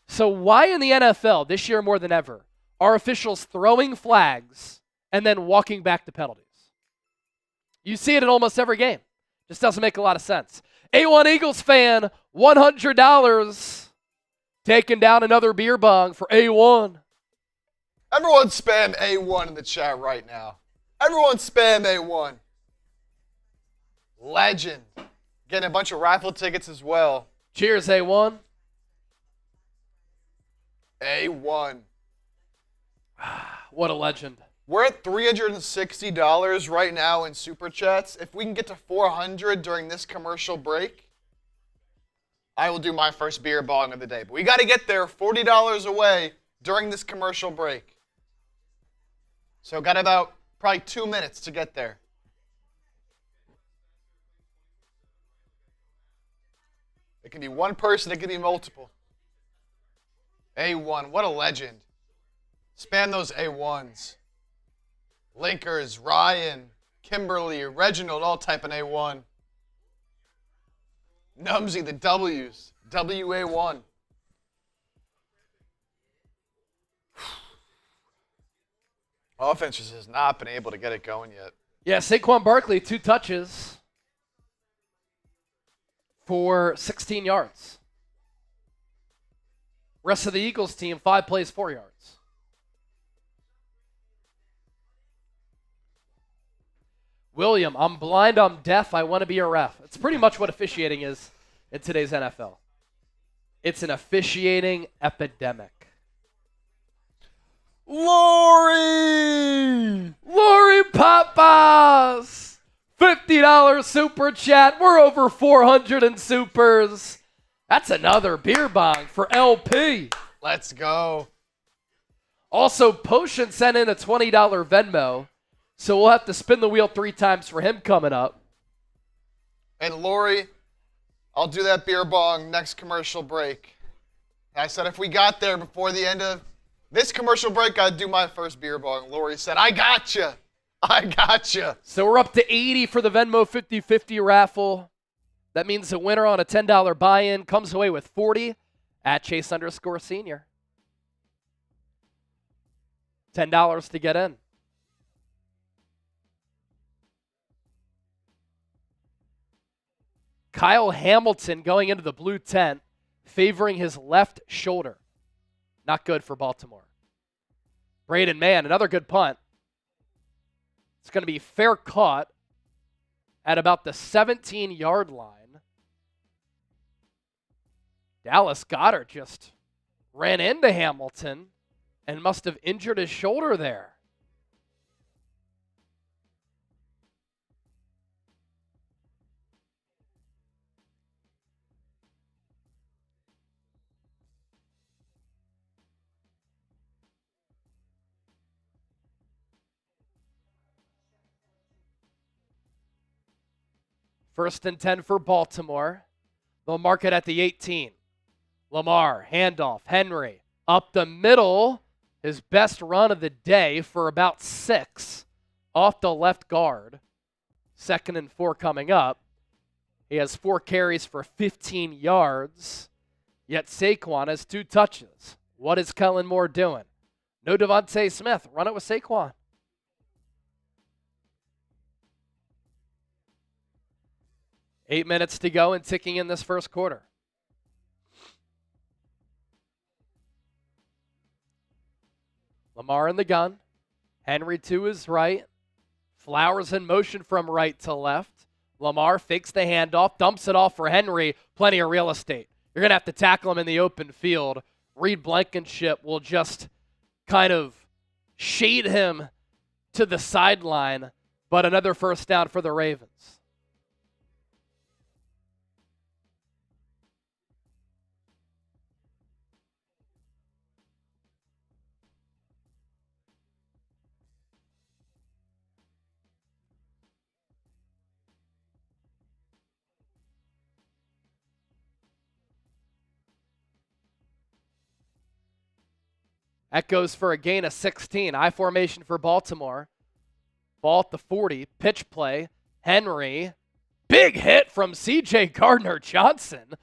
[SPEAKER 1] So why in the NFL, this year more than ever, are officials throwing flags and then walking back to penalties? You see it in almost every game. Just doesn't make a lot of sense. A1 Eagles fan, $100, taking down another beer bong for A1.
[SPEAKER 2] Everyone spam A1 in the chat right now. Everyone spam A1. Legend. Getting a bunch of raffle tickets as well.
[SPEAKER 1] Cheers, A1.
[SPEAKER 2] A1.
[SPEAKER 1] What a legend.
[SPEAKER 2] We're at $360 right now in Super Chats. If we can get to 400 during this commercial break, I will do my first beer bong of the day. But we got to get there, $40 away during this commercial break. So got about probably 2 minutes to get there. It can be one person, it can be multiple. A1, what a legend. Spam those A1s. Linkers, Ryan, Kimberly, Reginald, all typing A1. Numsy, the W's. WA1. Offense just has not been able to get it going yet.
[SPEAKER 1] Yeah, Saquon Barkley, 2 touches for 16 yards. Rest of the Eagles team, 5 plays, 4 yards. William, I'm blind, I'm deaf, I want to be a ref. It's pretty much what officiating is in today's NFL. It's an officiating epidemic. Lori Papas! $50 super chat. We're over 400 in supers. That's another beer bong for LP.
[SPEAKER 2] Let's go.
[SPEAKER 1] Also, Potion sent in a $20 Venmo, so we'll have to spin the wheel 3 times for him coming up.
[SPEAKER 2] And Lori, I'll do that beer bong next commercial break. I said if we got there before the end of this commercial break, I'd do my first beer bong. Lori said, I gotcha.
[SPEAKER 1] So we're up to 80 for the Venmo 50-50 raffle. That means the winner on a $10 buy-in comes away with 40 at Chase_Senior. $10 to get in. Kyle Hamilton going into the blue tent, favoring his left shoulder. Not good for Baltimore. Braden Mann, another good punt. It's going to be fair caught at about the 17-yard line. Dallas Goedert just ran into Hamilton and must have injured his shoulder there. First and 10 for Baltimore. They'll mark it at the 18. Lamar, handoff, Henry, up the middle. His best run of the day for about 6 off the left guard. 2nd and 4 coming up. He has 4 carries for 15 yards. Yet Saquon has 2 touches. What is Kellen Moore doing? No DeVonta Smith. Run it with Saquon. 8 minutes to go and ticking in this first quarter. Lamar in the gun. Henry to his right. Flowers in motion from right to left. Lamar fakes the handoff, dumps it off for Henry. Plenty of real estate. You're going to have to tackle him in the open field. Reed Blankenship will just kind of shade him to the sideline, but another first down for the Ravens. That goes for a gain of 16. I formation for Baltimore. Ball at the 40. Pitch play. Henry. Big hit from C.J. Gardner-Johnson.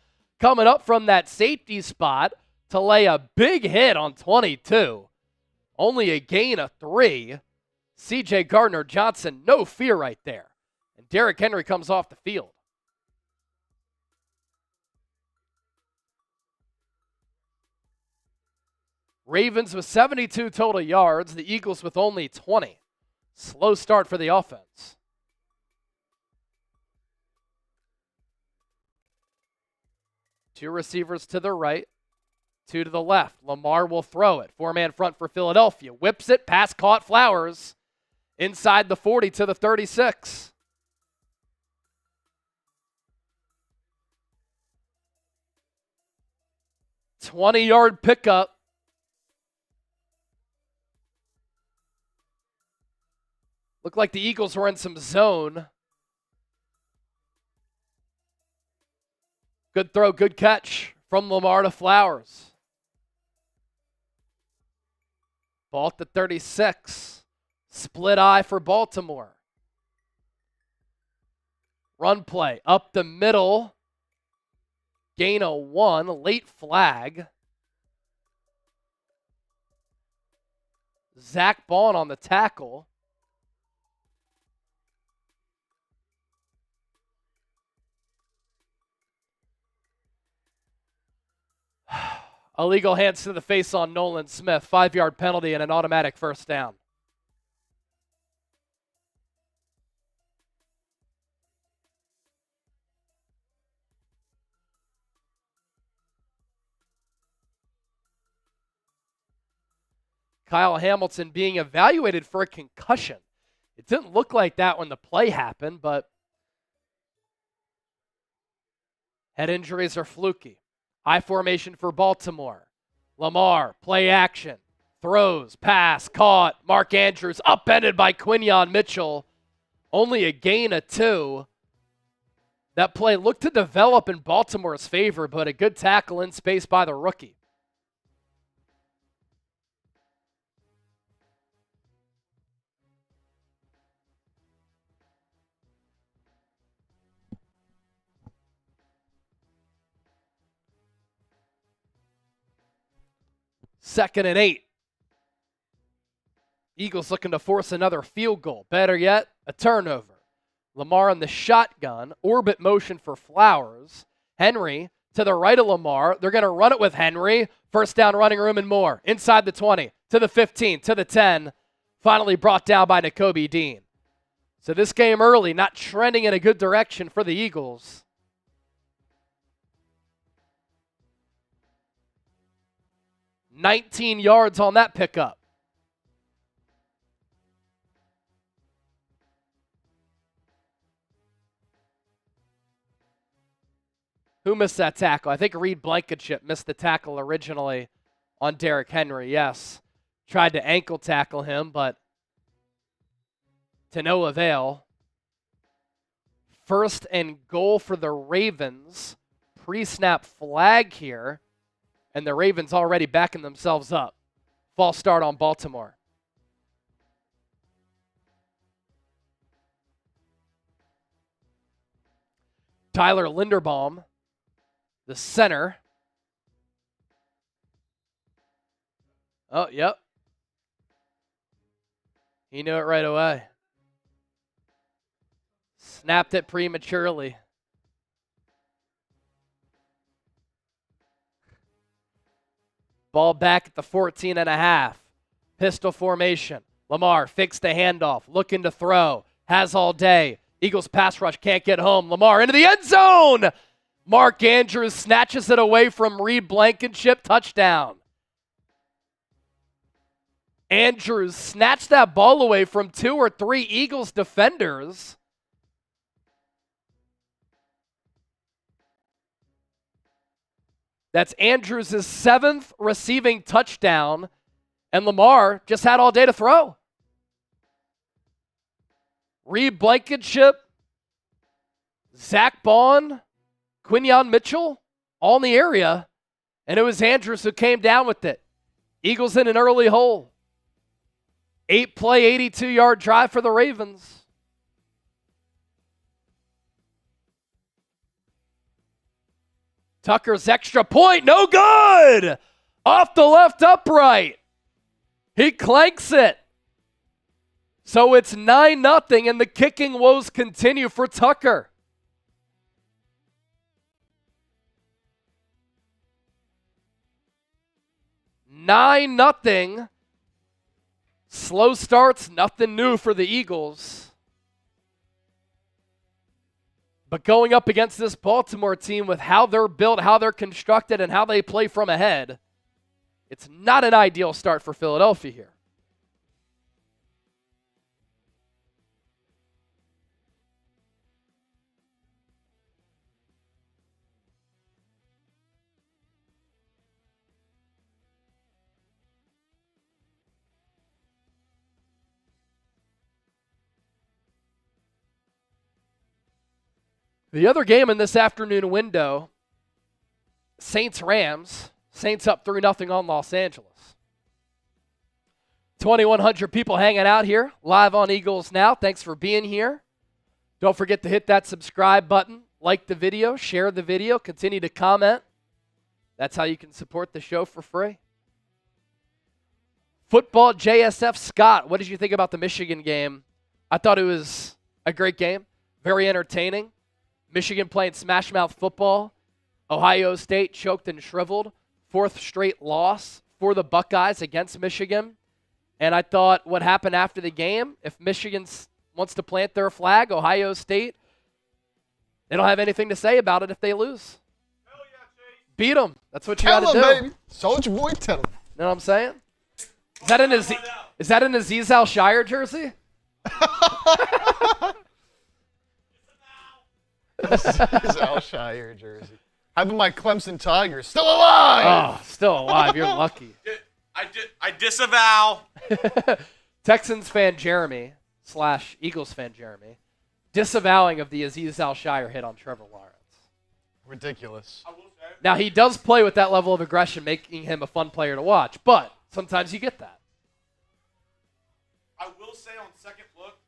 [SPEAKER 1] Coming up from that safety spot to lay a big hit on 22. Only a gain of 3. C.J. Gardner-Johnson, no fear right there. And Derrick Henry comes off the field. Ravens with 72 total yards. The Eagles with only 20. Slow start for the offense. Two receivers to the right, 2 to the left. Lamar will throw it. 4-man front for Philadelphia. Whips it, pass caught, Flowers. Inside the 40 to the 36. $20-yard pickup. Looked like the Eagles were in some zone. Good throw, good catch from Lamar to Flowers. Ball at the 36. Split eye for Baltimore. Run play up the middle. Gain of 1. Late flag. Zach Baun on the tackle. Illegal hands to the face on Nolan Smith. 5-yard penalty and an automatic first down. Kyle Hamilton being evaluated for a concussion. It didn't look like that when the play happened, but head injuries are fluky. High formation for Baltimore. Lamar, play action. Throws, pass, caught. Mark Andrews upended by Quinyon Mitchell. Only a gain of 2. That play looked to develop in Baltimore's favor, but a good tackle in space by the rookie. Second and 8. Eagles looking to force another field goal. Better yet, a turnover. Lamar in the shotgun, orbit motion for Flowers. Henry to the right of Lamar. They're going to run it with Henry. First down, running room and more. Inside the 20, to the 15, to the 10. Finally brought down by Nakobe Dean. So this game early, not trending in a good direction for the Eagles. $19 yards on that pickup. Who missed that tackle? I think Reed Blankenship missed the tackle originally on Derrick Henry, yes. Tried to ankle tackle him, but to no avail. First and goal for the Ravens. Pre-snap flag here. And the Ravens already backing themselves up. False start on Baltimore. Tyler Linderbaum, the center. Oh, yep. He knew it right away. Snapped it prematurely. Ball back at the 14.5. Pistol formation. Lamar fakes the handoff. Looking to throw. Has all day. Eagles pass rush can't get home. Lamar into the end zone. Mark Andrews snatches it away from Reed Blankenship. Touchdown. Andrews snatched that ball away from 2 or 3 Eagles defenders. That's Andrews' 7th receiving touchdown, and Lamar just had all day to throw. Reed Blankenship, Zach Baun, Quinyon Mitchell, all in the area, and it was Andrews who came down with it. Eagles in an early hole. 8-play, 82-yard drive for the Ravens. Tucker's extra point, no good! Off the left upright. He clanks it. So it's 9-0, and the kicking woes continue for Tucker. Nine nothing. Slow starts, nothing new for the Eagles. But going up against this Baltimore team with how they're built, how they're constructed, and how they play from ahead, it's not an ideal start for Philadelphia here. The other game in this afternoon window, Saints-Rams. Saints up 3-0 on Los Angeles. 2,100 people hanging out here, live on Eagles Now. Thanks for being here. Don't forget to hit that subscribe button, like the video, share the video, continue to comment. That's how you can support the show for free. Football JSF Scott, what did you think about the Michigan game? I thought it was a great game, very entertaining. Michigan playing smash mouth football. Ohio State choked and shriveled. 4th straight loss for the Buckeyes against Michigan. And I thought what happened after the game, if Michigan wants to plant their flag, Ohio State, they don't have anything to say about it if they lose. Hell yeah, Chase. Beat them. That's what you got to do.
[SPEAKER 2] Tell them, baby. Soldier boy, tell them.
[SPEAKER 1] You know what I'm saying? Is that an Aziz Al-Shire jersey?
[SPEAKER 2] His Al-Shire jersey. How about my Clemson Tigers? Still alive!
[SPEAKER 1] Oh, still alive. You're lucky.
[SPEAKER 3] I disavow.
[SPEAKER 1] Texans fan Jeremy / Eagles fan Jeremy disavowing of the Aziz Al-Shire hit on Trevor Lawrence.
[SPEAKER 2] Ridiculous.
[SPEAKER 1] Now, he does play with that level of aggression, making him a fun player to watch, but sometimes you get that.
[SPEAKER 3] I will say on second look,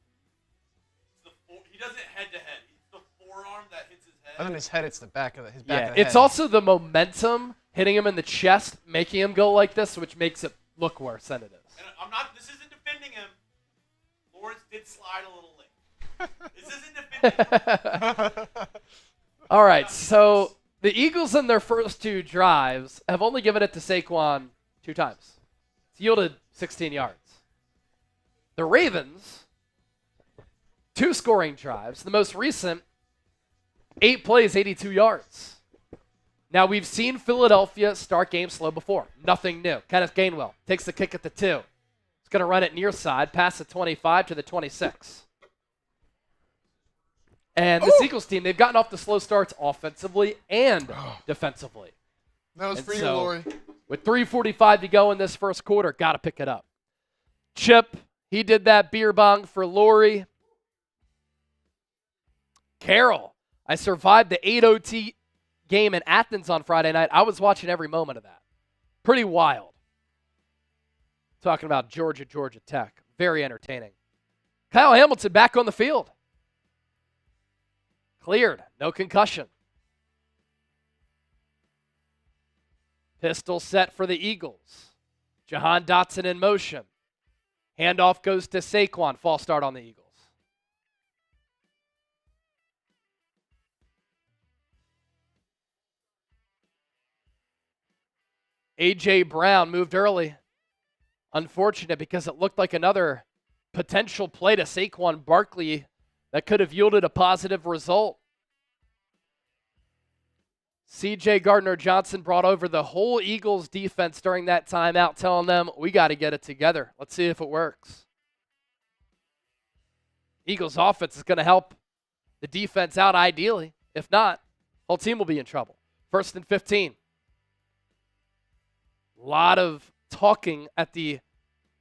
[SPEAKER 3] he doesn't head-to-head. It's the forearm that hits his head.
[SPEAKER 2] And then his head hits the back of his back of the
[SPEAKER 1] It's
[SPEAKER 2] head.
[SPEAKER 1] also the momentum hitting him in the chest, making him go like this, which makes it look worse than it is.
[SPEAKER 3] And this isn't defending him. Lawrence did slide a little late. This isn't defending him.
[SPEAKER 1] All right, so the Eagles in their first 2 drives have only given it to Saquon 2 times. It's yielded 16 yards. The Ravens, 2 scoring drives. The most recent, 8 plays, 82 yards. Now, we've seen Philadelphia start games slow before. Nothing new. Kenneth Gainwell takes the kick at the 2. He's going to run it near side, pass the 25 to the 26. And this Eagles team, they've gotten off the slow starts offensively and defensively.
[SPEAKER 2] That was
[SPEAKER 1] And
[SPEAKER 2] for you,
[SPEAKER 1] so,
[SPEAKER 2] Lori.
[SPEAKER 1] With 3:45 to go in this first quarter, got to pick it up. Chip, he did that beer bong for Lori. Carol, I survived the 8 OT game in Athens on Friday night. I was watching every moment of that. Pretty wild. Talking about Georgia Tech. Very entertaining. Kyle Hamilton back on the field. Cleared. No concussion. Pistol set for the Eagles. Jahan Dotson in motion. Handoff goes to Saquon. False start on the Eagles. A.J. Brown moved early. Unfortunate because it looked like another potential play to Saquon Barkley that could have yielded a positive result. C.J. Gardner-Johnson brought over the whole Eagles defense during that timeout, telling them, we got to get it together. Let's see if it works. Eagles offense is going to help the defense out ideally. If not, whole team will be in trouble. 1st and 15. A lot of talking at the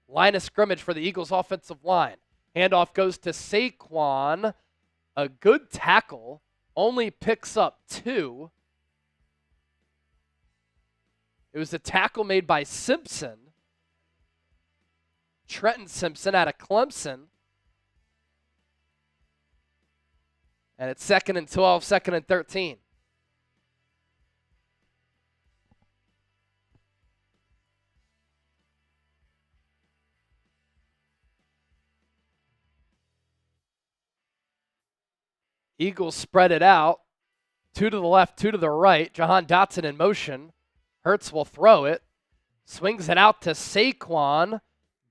[SPEAKER 1] line of scrimmage for the Eagles offensive line. Handoff goes to Saquon. A good tackle. Only picks up 2. It was a tackle made by Simpson. Trenton Simpson out of Clemson. And it's 2nd and 12, 2nd and 13. Eagles spread it out. 2 to the left, 2 to the right. Jahan Dotson in motion. Hurts will throw it. Swings it out to Saquon.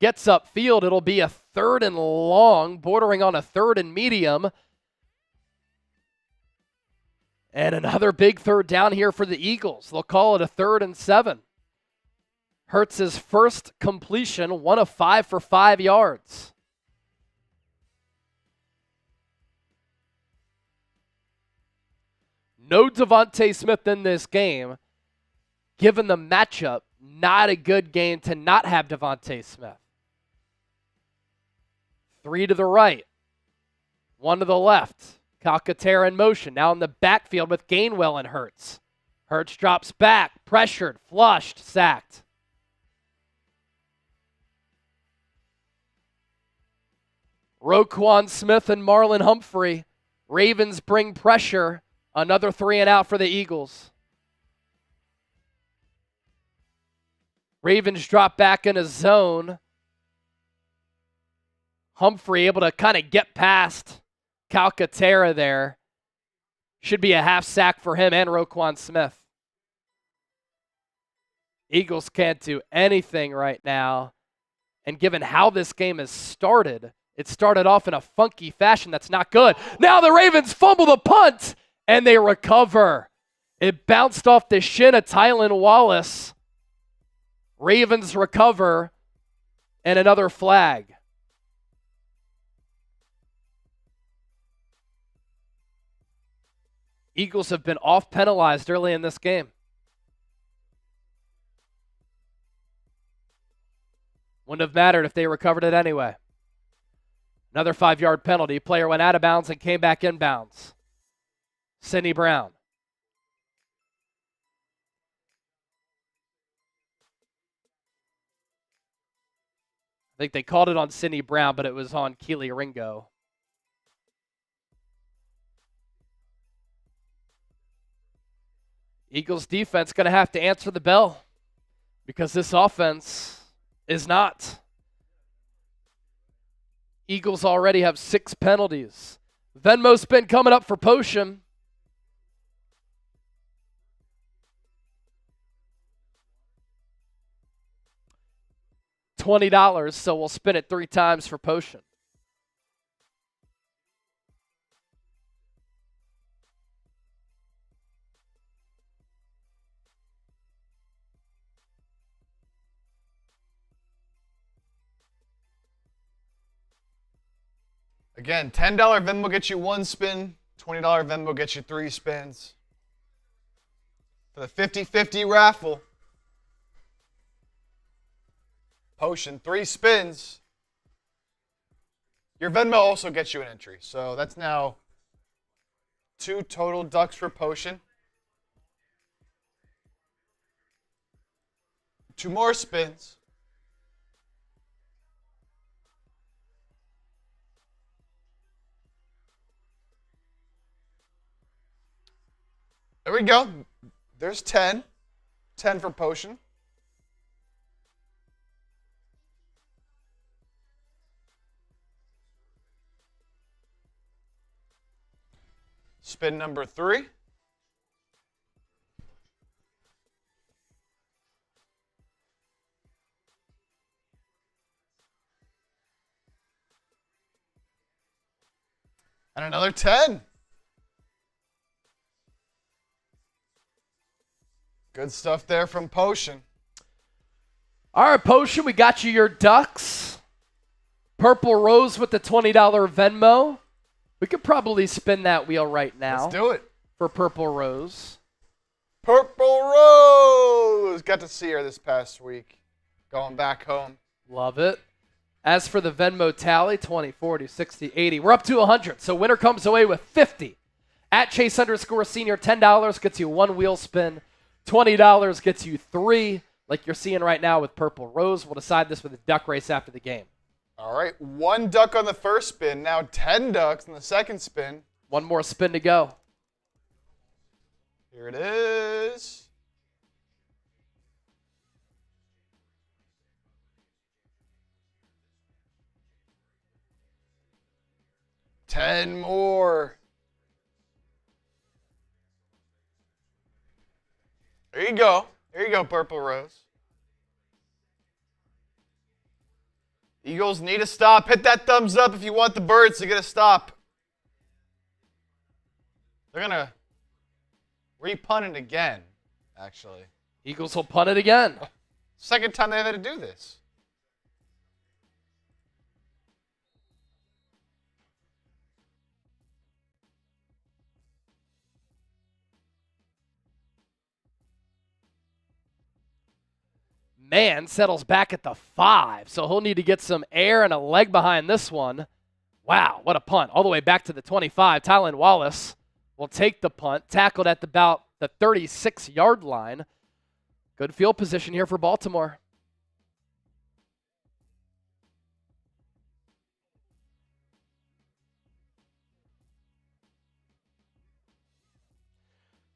[SPEAKER 1] Gets upfield. It'll be a 3rd and long, bordering on a 3rd and medium. And another big 3rd down here for the Eagles. They'll call it a 3rd and 7. Hurts' first completion, 1 of 5 for 5 yards. No DeVonta Smith in this game. Given the matchup, not a good game to not have DeVonta Smith. 3 to the right. 1 to the left. Calcaterra in motion. Now in the backfield with Gainwell and Hurts. Hurts drops back. Pressured. Flushed. Sacked. Roquan Smith and Marlon Humphrey. Ravens bring pressure. Another 3 and out for the Eagles. Ravens drop back in a zone. Humphrey able to kind of get past Calcaterra there. Should be a half sack for him and Roquan Smith. Eagles can't do anything right now. And given how this game has started, it started off in a funky fashion that's not good. Now the Ravens fumble the punt, and they recover. It bounced off the shin of Tylan Wallace. Ravens recover And another flag. Eagles have been off penalized early in this game. Wouldn't have mattered if they recovered it anyway. Another 5-yard penalty. Player went out of bounds and came back in bounds. Sidney Brown. I think they called it on Sidney Brown, but it was on Keely Ringo. Eagles defense going to have to answer the bell because this offense is not. Eagles already have 6 penalties. Venmo spin coming up for Potion. $20, so we'll spin it 3 times for Potion.
[SPEAKER 2] Again, $10 Venmo gets you 1 spin. $20 Venmo gets you 3 spins. For the 50-50 raffle. Potion, 3 spins. Your Venmo also gets you an entry. So that's now 2 total ducks for Potion. 2 more spins. There we go. There's 10. 10 for Potion. Spin number 3. And another 10. Good stuff there from Potion.
[SPEAKER 1] All right, Potion, we got you your ducks. Purple Rose with the $20 Venmo. We could probably spin that wheel right now.
[SPEAKER 2] Let's do it.
[SPEAKER 1] For Purple Rose.
[SPEAKER 2] Purple Rose. Got to see her this past week. Going back home.
[SPEAKER 1] Love it. As for the Venmo tally, 20, 40, 60, 80. We're up to 100. So winner comes away with 50. At Chase_Senior, $10 gets you 1 wheel spin. $20 gets you 3, like you're seeing right now with Purple Rose. We'll decide this with a duck race after the game.
[SPEAKER 2] All right, 1 duck on the first spin. Now 10 ducks on the second spin.
[SPEAKER 1] 1 more spin to go.
[SPEAKER 2] Here it is. $10 more. There you go. There you go, Purple Rose. Eagles need a stop. Hit that thumbs up if you want the Birds to get a stop. They're going to re-punt it again, actually.
[SPEAKER 1] Eagles will punt it again.
[SPEAKER 2] Second time they've had to do this.
[SPEAKER 1] Man settles back at the 5, so he'll need to get some air and a leg behind this one. Wow, what a punt. All the way back to the 25. Tylan Wallace will take the punt, tackled at about the 36-yard line. Good field position here for Baltimore.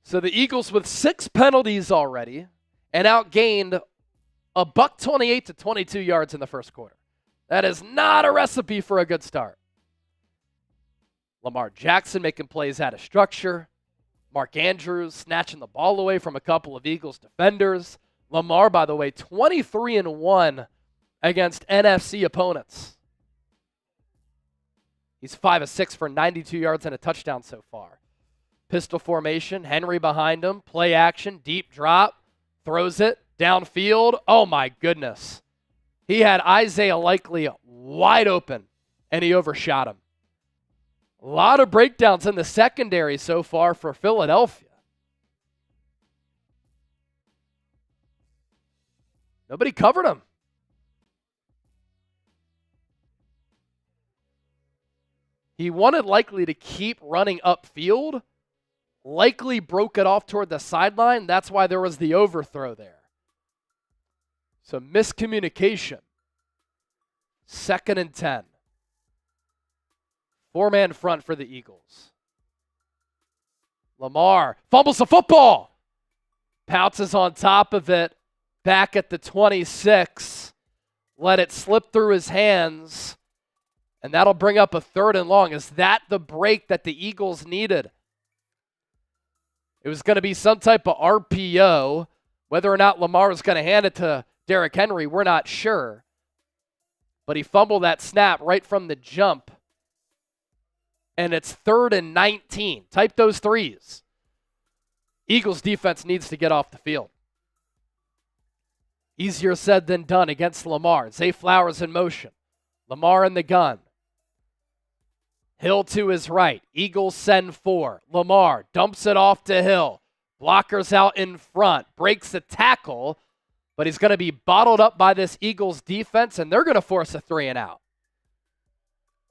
[SPEAKER 1] So the Eagles with 6 penalties already and outgained a $128 to 22 yards in the first quarter. That is not a recipe for a good start. Lamar Jackson making plays out of structure. Mark Andrews snatching the ball away from a couple of Eagles defenders. Lamar, by the way, 23-1 against NFC opponents. He's 5 of 6 for 92 yards and a touchdown so far. Pistol formation, Henry behind him, play action, deep drop, throws it. Downfield, oh my goodness. He had Isaiah Likely wide open, and he overshot him. A lot of breakdowns in the secondary so far for Philadelphia. Nobody covered him. He wanted Likely to keep running upfield. Likely broke it off toward the sideline. That's why there was the overthrow there. So miscommunication. 2nd and 10. 4-man front for the Eagles. Lamar fumbles the football. Pounces on top of it. Back at the 26. Let it slip through his hands. And that'll bring up a 3rd and long. Is that the break that the Eagles needed? It was going to be some type of RPO. Whether or not Lamar was going to hand it to Derrick Henry, we're not sure. But he fumbled that snap right from the jump. And it's 3rd and 19. Type those threes. Eagles defense needs to get off the field. Easier said than done against Lamar. Zay Flowers in motion. Lamar in the gun. Hill to his right. Eagles send 4. Lamar dumps it off to Hill. Blockers out in front. Breaks a tackle. But he's going to be bottled up by this Eagles defense, and they're going to force a 3 and out.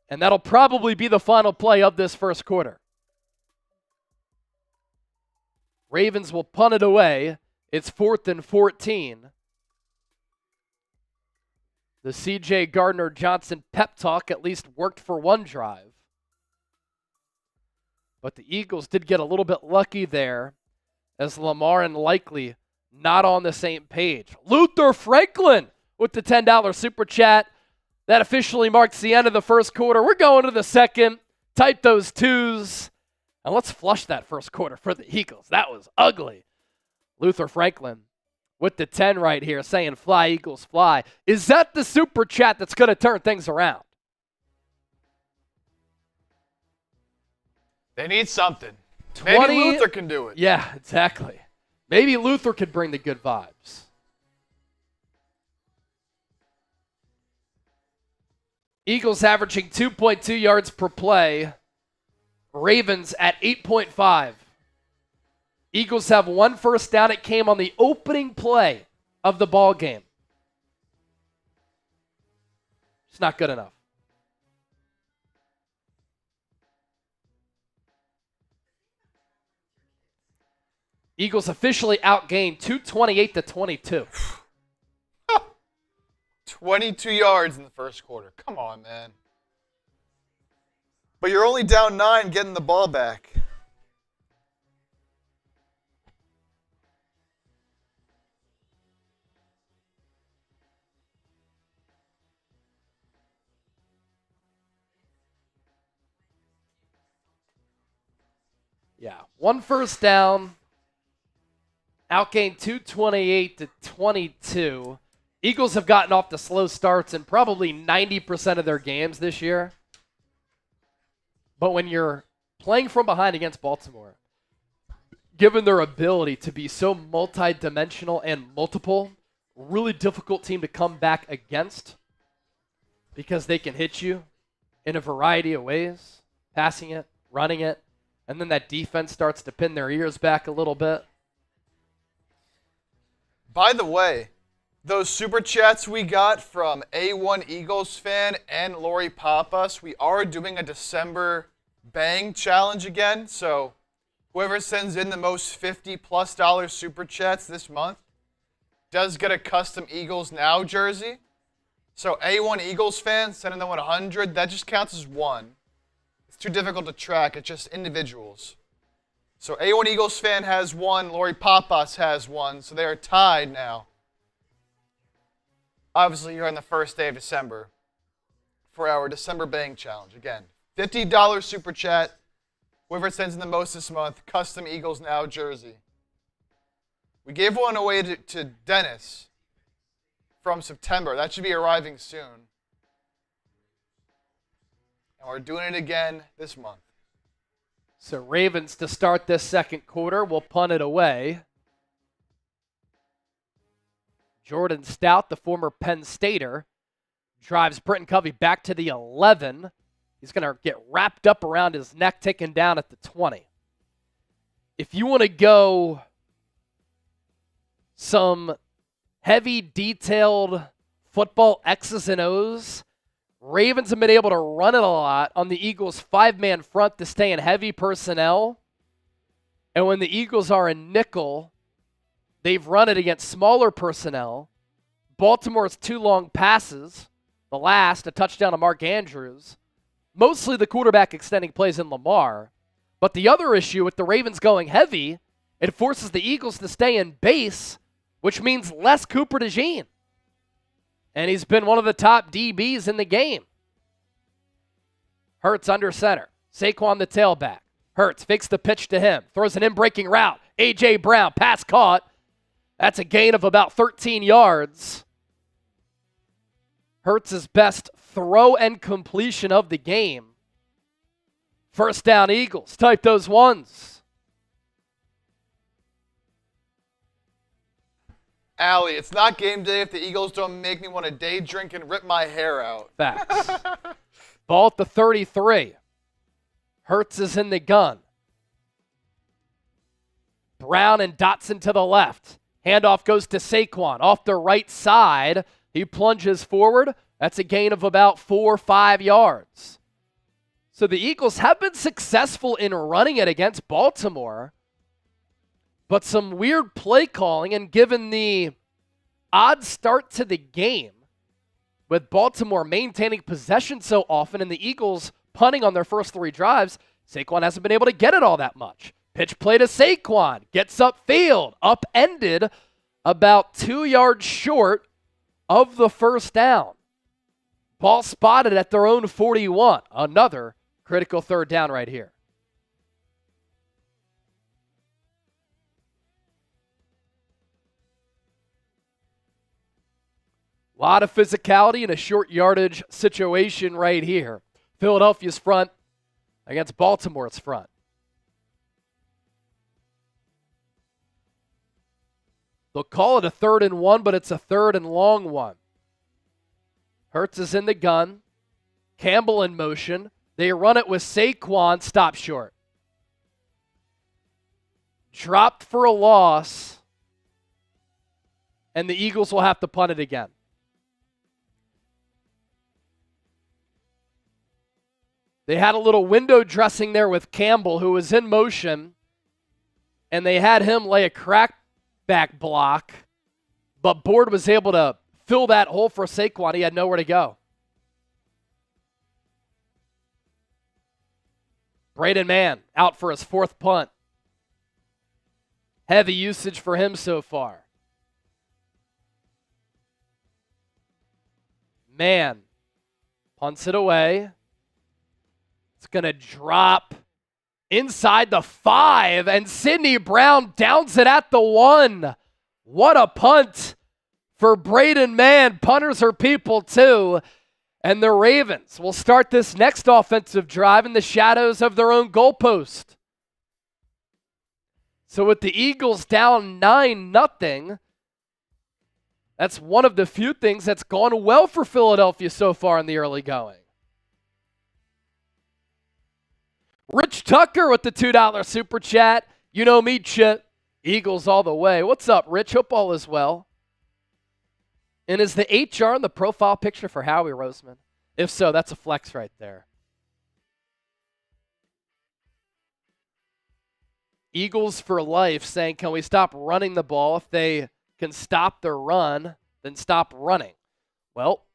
[SPEAKER 1] And that'll probably be the final play of this first quarter. Ravens will punt it away. It's 4th and 14. The C.J. Gardner-Johnson pep talk at least worked for one drive. But the Eagles did get a little bit lucky there as Lamar and Likely not on the same page. Luther Franklin with the $10 super chat. That officially marks the end of the first quarter. We're going to the second. Type those twos. And let's flush that first quarter for the Eagles. That was ugly. Luther Franklin with the 10 right here saying fly, Eagles, fly. Is that the super chat that's going to turn things around?
[SPEAKER 2] They need something. Maybe Luther can do it.
[SPEAKER 1] Yeah, exactly. Maybe Luther could bring the good vibes. Eagles averaging 2.2 yards per play. Ravens at 8.5. Eagles have 1 first down. It came on the opening play of the ball game. It's not good enough. Eagles officially outgained 228-22.
[SPEAKER 2] 22 yards in the first quarter. Come on, man. But you're only down 9 getting the ball back.
[SPEAKER 1] Yeah, 1 first down. Outgained 228-22. Eagles have gotten off to slow starts in probably 90% of their games this year. But when you're playing from behind against Baltimore, given their ability to be so multi-dimensional and multiple, really difficult team to come back against because they can hit you in a variety of ways, passing it, running it, and then that defense starts to pin their ears back a little bit.
[SPEAKER 2] By the way, those super chats we got from A1 Eagles fan and Lori Papas, we are doing a December bang challenge again. So whoever sends in the most $50+ super chats this month does get a custom Eagles Now jersey. So A1 Eagles fan sending them 100, that just counts as one. It's too difficult to track. It's just individuals. So A1 Eagles fan has one. Lori Papas has one. So they are tied now. Obviously, you're on the first day of December for our December Bang Challenge. Again, $50 super chat. Whoever sends in the most this month, custom Eagles Now jersey. We gave one away to Dennis from September. That should be arriving soon. And we're doing it again this month.
[SPEAKER 1] So Ravens to start this second quarter will punt it away. Jordan Stout, the former Penn Stater, drives Britton Covey back to the 11. He's going to get wrapped up around his neck, taken down at the 20. If you want to go some heavy, detailed football X's and O's, Ravens have been able to run it a lot on the Eagles' five-man front to stay in heavy personnel. And when the Eagles are in nickel, they've run it against smaller personnel. Baltimore's 2 long passes, the last, a touchdown to Mark Andrews. Mostly the quarterback extending plays in Lamar. But the other issue with the Ravens going heavy, it forces the Eagles to stay in base, which means less Cooper DeJean. And he's been one of the top DBs in the game. Hurts under center. Saquon the tailback. Hurts fakes the pitch to him. Throws an in-breaking route. A.J. Brown, pass caught. That's a gain of about 13 yards. Hurts' best throw and completion of the game. First down, Eagles. Type those ones.
[SPEAKER 2] Allie, it's not game day if the Eagles don't make me want to day drink and rip my hair out.
[SPEAKER 1] Facts. Ball at the 33. Hurts is in the gun. Brown and Dotson to the left. Handoff goes to Saquon. Off the right side, he plunges forward. That's a gain of about 4 or 5 yards. So the Eagles have been successful in running it against Baltimore, but some weird play calling, and given the odd start to the game, with Baltimore maintaining possession so often and the Eagles punting on their first 3 drives, Saquon hasn't been able to get it all that much. Pitch play to Saquon, gets upfield, upended about 2 yards short of the first down. Ball spotted at their own 41. Another critical third down right here. A lot of physicality in a short yardage situation right here. Philadelphia's front against Baltimore's front. They'll call it a 3rd and 1, but it's a 3rd and long one. Hurts is in the gun. Campbell in motion. They run it with Saquon. Stop short. Dropped for a loss. And the Eagles will have to punt it again. They had a little window dressing there with Campbell, who was in motion, and they had him lay a crackback block, but Board was able to fill that hole for Saquon. He had nowhere to go. Braden Mann out for his 4th punt. Heavy usage for him so far. Mann punts it away. It's going to drop inside the 5, and Sidney Brown downs it at the 1. What a punt for Braden Mann. Punters are people too. And the Ravens will start this next offensive drive in the shadows of their own goalpost. So with the Eagles down 9-0, that's one of the few things that's gone well for Philadelphia so far in the early going. Rich Tucker with the $2 super chat. You know me, Chip. Eagles all the way. What's up, Rich? Hope all is well. And is the HR in the profile picture for Howie Roseman? If so, that's a flex right there. Eagles for life saying, can we stop running the ball? If they can stop the run, then stop running. Well,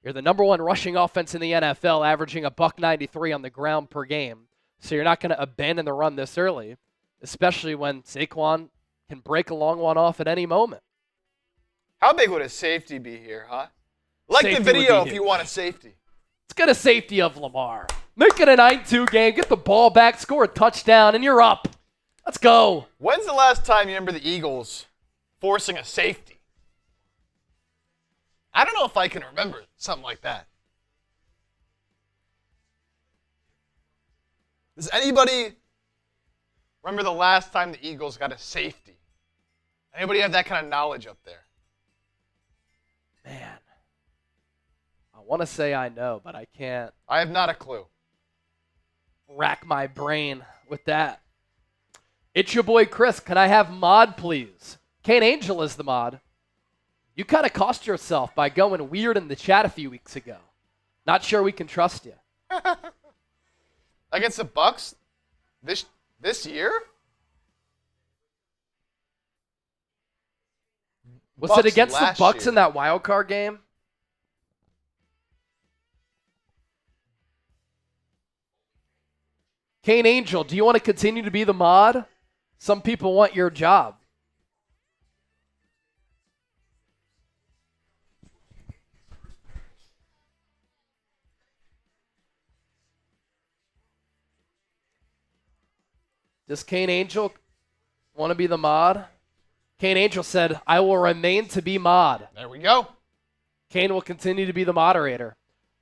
[SPEAKER 1] you're the number 1 rushing offense in the NFL, averaging $193 on the ground per game. So you're not going to abandon the run this early, especially when Saquon can break a long one off at any moment.
[SPEAKER 2] How big would a safety be here, huh? Like
[SPEAKER 1] Safety
[SPEAKER 2] the video
[SPEAKER 1] would be
[SPEAKER 2] if you
[SPEAKER 1] huge.
[SPEAKER 2] want a safety.
[SPEAKER 1] Let's get a safety of Lamar. Make it a 9-2 game. Get the ball back, score a touchdown, and you're up. Let's go.
[SPEAKER 2] When's the last time you remember the Eagles forcing a safety? I don't know if I can remember something like that. Does anybody remember the last time the Eagles got a safety? Anybody have that kind of knowledge up there?
[SPEAKER 1] want to say I know, but I can't
[SPEAKER 2] I have not a clue.
[SPEAKER 1] rack my brain with that. It's your boy Chris. Can I have mod, please? Kane Angel is the mod. You kind of cost yourself by going weird in the chat a few weeks ago. Not sure we can trust you.
[SPEAKER 2] Against the Bucks this year?
[SPEAKER 1] Was
[SPEAKER 2] Bucks
[SPEAKER 1] it against the
[SPEAKER 2] last
[SPEAKER 1] Bucks
[SPEAKER 2] year.
[SPEAKER 1] in that wild card game? Kane Angel, do you want to continue to be the mod? Some people want your job. Does Kane Angel want to be the mod? Kane Angel said, I will remain to be mod.
[SPEAKER 2] There we go.
[SPEAKER 1] Kane will continue to be the moderator.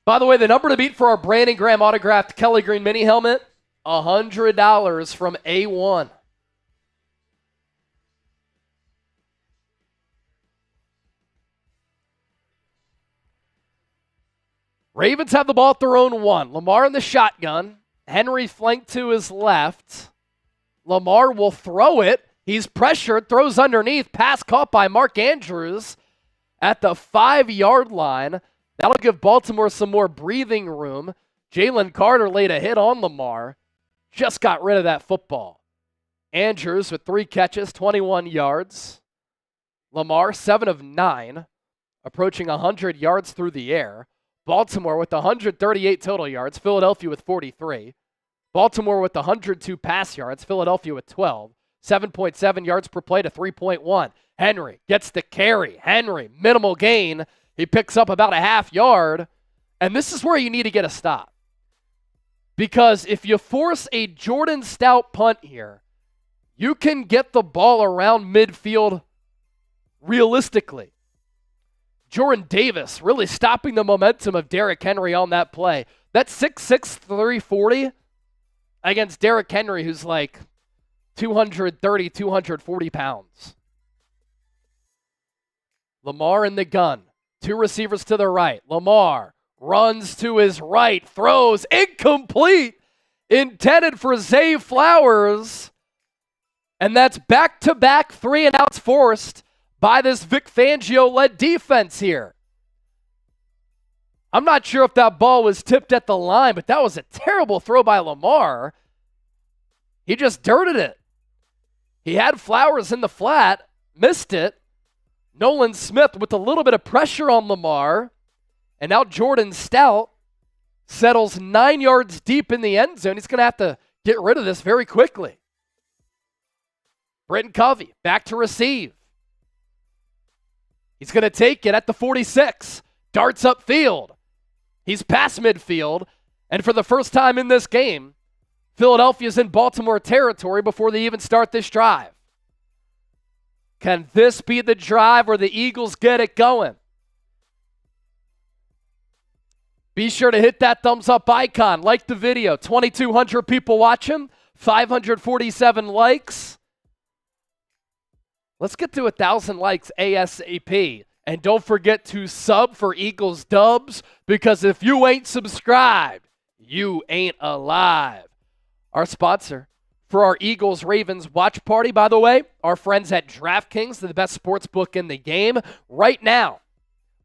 [SPEAKER 1] By the way, the number to beat for our Brandon Graham autographed Kelly Green mini helmet, $100 from A1. Ravens have the ball at their own 1. Lamar in the shotgun. Henry flanked to his left. Lamar will throw it. He's pressured, throws underneath. Pass caught by Mark Andrews at the 5-yard line. That'll give Baltimore some more breathing room. Jalen Carter laid a hit on Lamar. Just got rid of that football. Andrews with 3 catches, 21 yards. Lamar, 7 of 9, approaching 100 yards through the air. Baltimore with 138 total yards. Philadelphia with 43. Baltimore with 102 pass yards. Philadelphia with 12. 7.7 yards per play to 3.1. Henry gets the carry. Henry, minimal gain. He picks up about a half yard. And this is where you need to get a stop. Because if you force a Jordan Stout punt here, you can get the ball around midfield realistically. Jordan Davis really stopping the momentum of Derrick Henry on that play. That's 6'6", 340 against Derrick Henry, who's like 230, 240 pounds. Lamar in the gun. 2 receivers to the right. Lamar runs to his right, throws incomplete, intended for Zay Flowers. And that's back-to-back 3-and-outs forced by this Vic Fangio-led defense here. I'm not sure if that ball was tipped at the line, but that was a terrible throw by Lamar. He just dirted it. He had Flowers in the flat, missed it. Nolan Smith with a little bit of pressure on Lamar. And now Jordan Stout settles 9 yards deep in the end zone. He's going to have to get rid of this very quickly. Britton Covey back to receive. He's going to take it at the 46. Darts upfield. He's past midfield. And for the first time in this game, Philadelphia's in Baltimore territory before they even start this drive. Can this be the drive where the Eagles get it going? Be sure to hit that thumbs up icon. Like the video. 2,200 people watching. 547 likes. Let's get to 1,000 likes ASAP. And don't forget to sub for Eagles Dubs, because if you ain't subscribed, you ain't alive. Our sponsor for our Eagles-Ravens watch party, by the way, our friends at DraftKings, the best sports book in the game. Right now,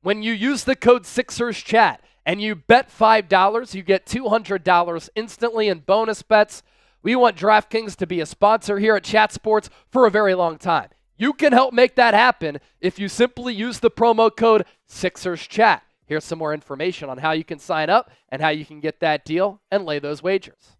[SPEAKER 1] when you use the code SixersChat and you bet $5, you get $200 instantly in bonus bets. We want DraftKings to be a sponsor here at Chat Sports for a very long time. You can help make that happen if you simply use the promo code SixersChat. Here's some more information on how you can sign up and how you can get that deal and lay those wagers.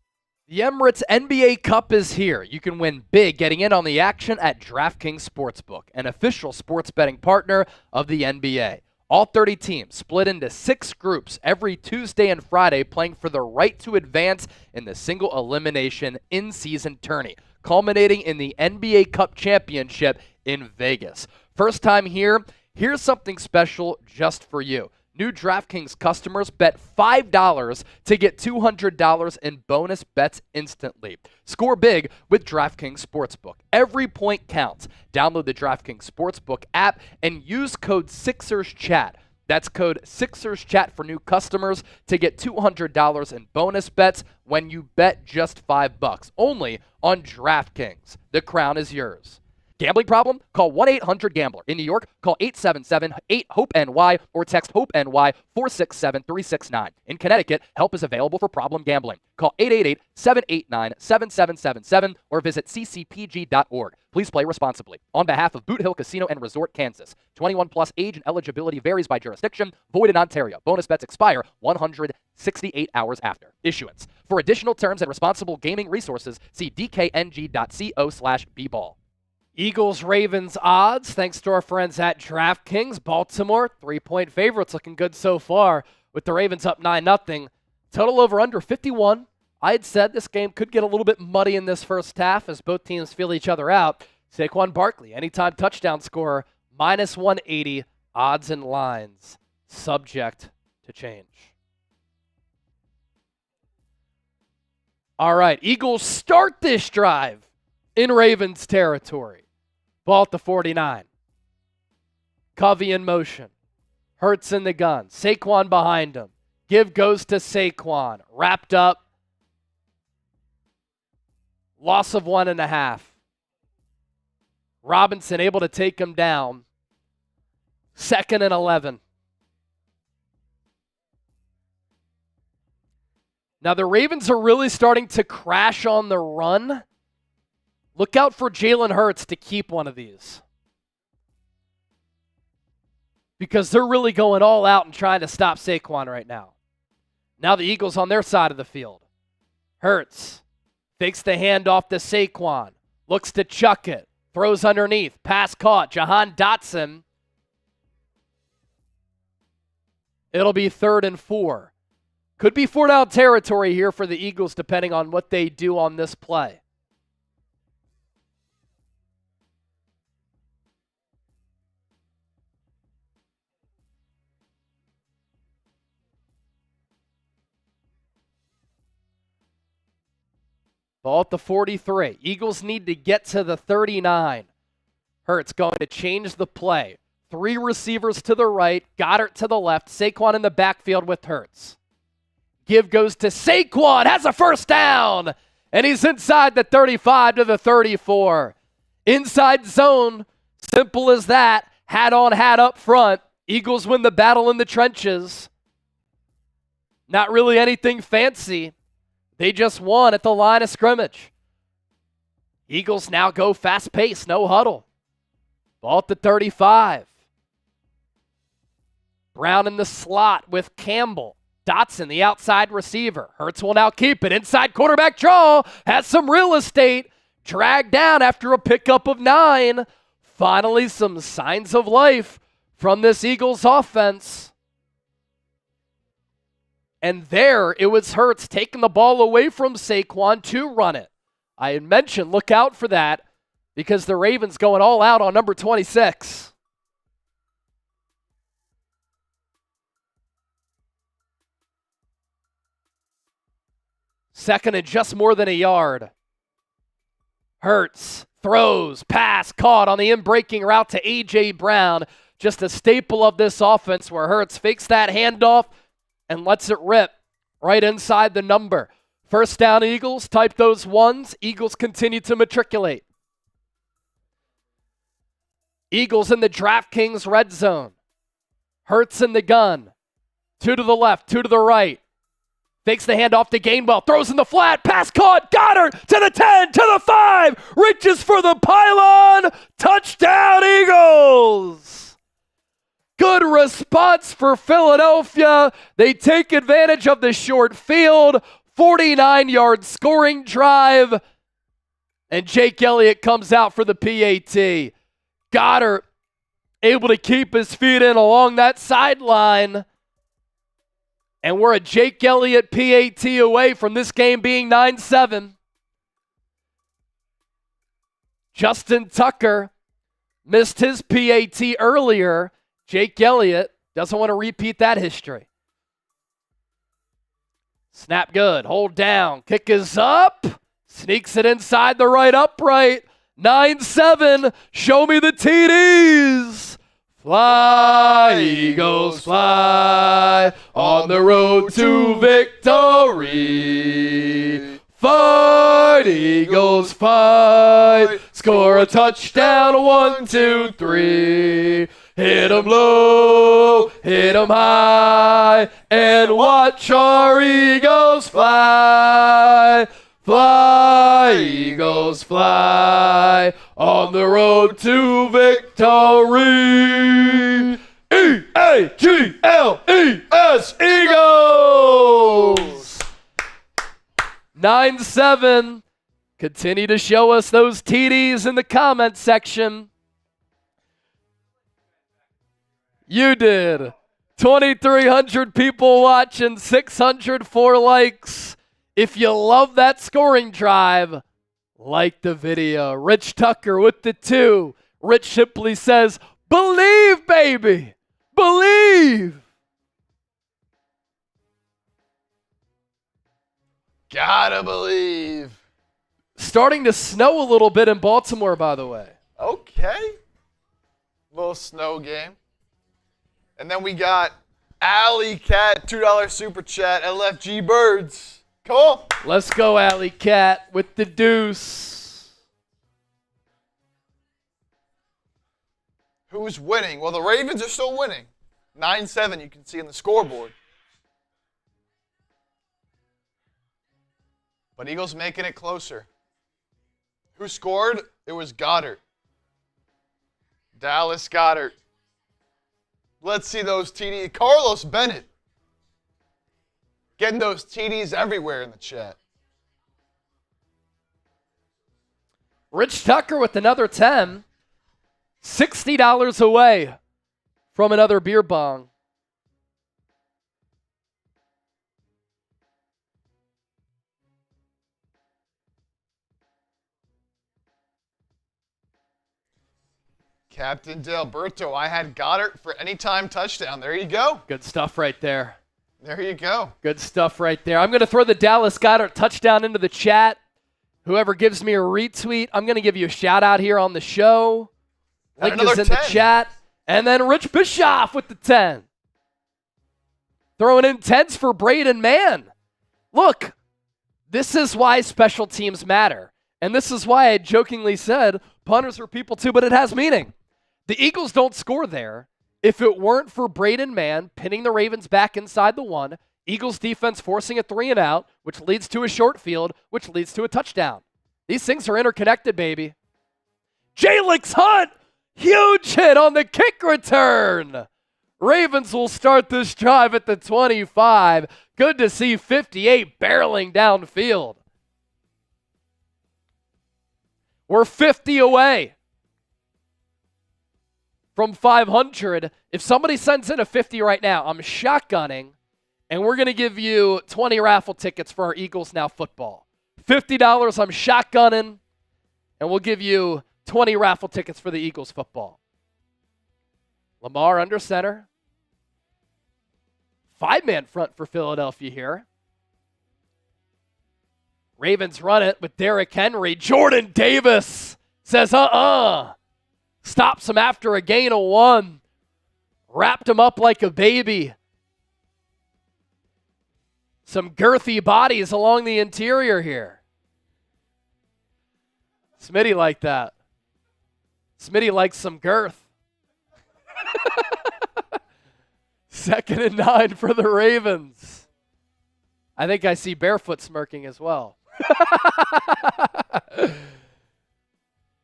[SPEAKER 1] The Emirates NBA Cup is here. You can win big getting in on the action at DraftKings Sportsbook, an official sports betting partner of the NBA. All 30 teams split into 6 groups every Tuesday and Friday, playing for the right to advance in the single elimination in-season tourney, culminating in the NBA Cup Championship in Vegas. First time here, here's something special just for you. New DraftKings customers bet $5 to get $200 in bonus bets instantly. Score big with DraftKings Sportsbook. Every point counts. Download the DraftKings Sportsbook app and use code SixersChat. That's code SixersChat for new customers to get $200 in bonus bets when you bet just $5. Only on DraftKings. The crown is yours. Gambling problem? Call 1-800-GAMBLER. In New York, call 877-8-HOPE-NY or text HOPE-NY 467-369. In Connecticut, help is available for problem gambling. Call 888-789-7777 or visit ccpg.org. Please play responsibly. On behalf of Boot Hill Casino and Resort, Kansas. 21 plus age and eligibility varies by jurisdiction. Void in Ontario. Bonus bets expire 168 hours after issuance. For additional terms and responsible gaming resources, see dkng.co/bball. Eagles-Ravens odds, thanks to our friends at DraftKings. Baltimore, 3-point favorites, looking good so far with the Ravens up 9-0. Total over under 51. I had said this game could get a little bit muddy in this first half as both teams feel each other out. Saquon Barkley, anytime touchdown scorer, minus 180, odds and lines, subject to change. All right, Eagles start this drive in Ravens territory. Ball at the 49. Covey in motion. Hurts in the gun. Saquon behind him. Give goes to Saquon. Wrapped up. Loss of 1.5. Robinson able to take him down. 2nd and 11. Now the Ravens are really starting to crash on the run. Look out for Jalen Hurts to keep one of these, because they're really going all out and trying to stop Saquon right now. Now the Eagles on their side of the field. Hurts fakes the handoff to Saquon. Looks to chuck it. Throws underneath. Pass caught. Jahan Dotson. It'll be 3rd and 4. Could be 4-down territory here for the Eagles depending on what they do on this play. Ball at the 43. Eagles need to get to the 39. Hurts going to change the play. 3 receivers to the right, Goddard to the left, Saquon in the backfield with Hurts. Give goes to Saquon, has a first down, and he's inside the 35 to the 34. Inside zone, simple as that. Hat on, hat up front. Eagles win the battle in the trenches. Not really anything fancy. They just won at the line of scrimmage. Eagles now go fast pace, no huddle. Ball at the 35. Brown in the slot with Campbell. Dotson, the outside receiver. Hurts will now keep it. Inside quarterback draw. Has some real estate. Dragged down after a pickup of 9. Finally, some signs of life from this Eagles offense. And there, it was Hurts taking the ball away from Saquon to run it. I had mentioned, look out for that, because the Ravens going all out on number 26. Second and just more than a yard. Hurts throws, pass caught on the in-breaking route to A.J. Brown. Just a staple of this offense where Hurts fakes that handoff and lets it rip right inside the number. First down, Eagles. Type those ones. Eagles continue to matriculate. Eagles in the DraftKings red zone. Hurts in the gun. 2 to the left, 2 to the right. Fakes the handoff to Gainwell. Throws in the flat. Pass caught. Goddard to the 10, to the 5. Reaches for the pylon. Touchdown, Eagles. Good response for Philadelphia. They take advantage of the short field. 49-yard scoring drive. And Jake Elliott comes out for the PAT. Goddard able to keep his feet in along that sideline. And we're a Jake Elliott PAT away from this game being 9-7. Justin Tucker missed his PAT earlier. Jake Elliott doesn't want to repeat that history. Snap good. Hold down. Kick is up. Sneaks it inside the right upright. 9-7. Show me the TDs. Fly, Eagles, fly on the road to victory. Fight, Eagles, fight. Score a touchdown, 1, 2, 3. Hit 'em low, hit 'em high, and watch our Eagles fly. Fly, Eagles, fly on the road to victory. E-A-G-L-E-S, Eagles! 9-7. Continue to show us those TDs in the comment section. You did. 2,300 people watching, 604 likes. If you love that scoring drive, like the video. Rich Tucker with the 2. Rich simply says, believe, baby. Believe.
[SPEAKER 2] Gotta believe.
[SPEAKER 1] Starting to snow a little bit in Baltimore, by the way.
[SPEAKER 2] Okay. Little snow game. And then we got Alley Cat, $2 super chat, LFG Birds. Come on.
[SPEAKER 1] Let's go, Alley Cat, with the deuce.
[SPEAKER 2] Who's winning? Well, the Ravens are still winning. 9-7, you can see in the scoreboard. But Eagles making it closer. Who scored? It was Goddard. Dallas Goddard. Let's see those TDs. Carlos Bennett. Getting those TDs everywhere in the chat.
[SPEAKER 1] Rich Tucker with another 10. $60 away from another beer bong.
[SPEAKER 2] Captain Delberto, I had Goddard for anytime touchdown. There you go.
[SPEAKER 1] Good stuff right there.
[SPEAKER 2] There you go.
[SPEAKER 1] Good stuff right there. I'm going to throw the Dallas Goddard touchdown into the chat. Whoever gives me a retweet, I'm going to give you a shout out here on the show. Link is in
[SPEAKER 2] 10.
[SPEAKER 1] the chat. And then Rich Bischoff with the 10. Throwing in 10s for Braden Mann. Look, this is why special teams matter. And this is why I jokingly said punters are people too, but it has meaning. The Eagles don't score there. If it weren't for Braden Mann pinning the Ravens back inside the 1, Eagles defense forcing a 3 and out, which leads to a short field, which leads to a touchdown. These things are interconnected, baby. Jalix Hunt, huge hit on the kick return. Ravens will start this drive at the 25. Good to see 58 barreling downfield. We're 50 away from 500. If somebody sends in a 50 right now, I'm shotgunning, and we're going to give you 20 raffle tickets for our Eagles Now football. $50 I'm shotgunning, and we'll give you 20 raffle tickets for the Eagles football. Lamar under center. 5-man front for Philadelphia here. Ravens run it with Derrick Henry. Jordan Davis says, stops him after a gain of 1. Wrapped him up like a baby. Some girthy bodies along the interior here. Smitty liked that. Smitty likes some girth. 2nd and 9 for the Ravens. I think I see Barefoot smirking as well.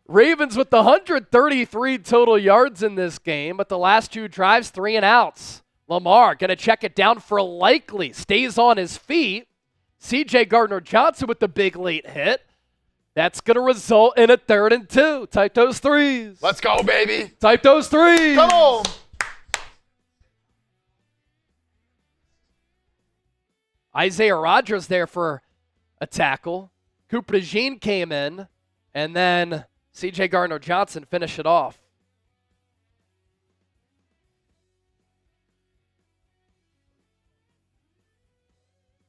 [SPEAKER 1] Ravens with the 133 total yards in this game, but the last 2 drives, 3 and outs. Lamar going to check it down for likely. Stays on his feet. C.J. Gardner-Johnson with the big late hit. That's going to result in a 3rd and 2. Type those threes.
[SPEAKER 2] Let's go, baby.
[SPEAKER 1] Type those threes.
[SPEAKER 2] Come on.
[SPEAKER 1] Isaiah Rodgers there for a tackle. Cooper DeJean came in, and then C.J. Gardner-Johnson finished it off.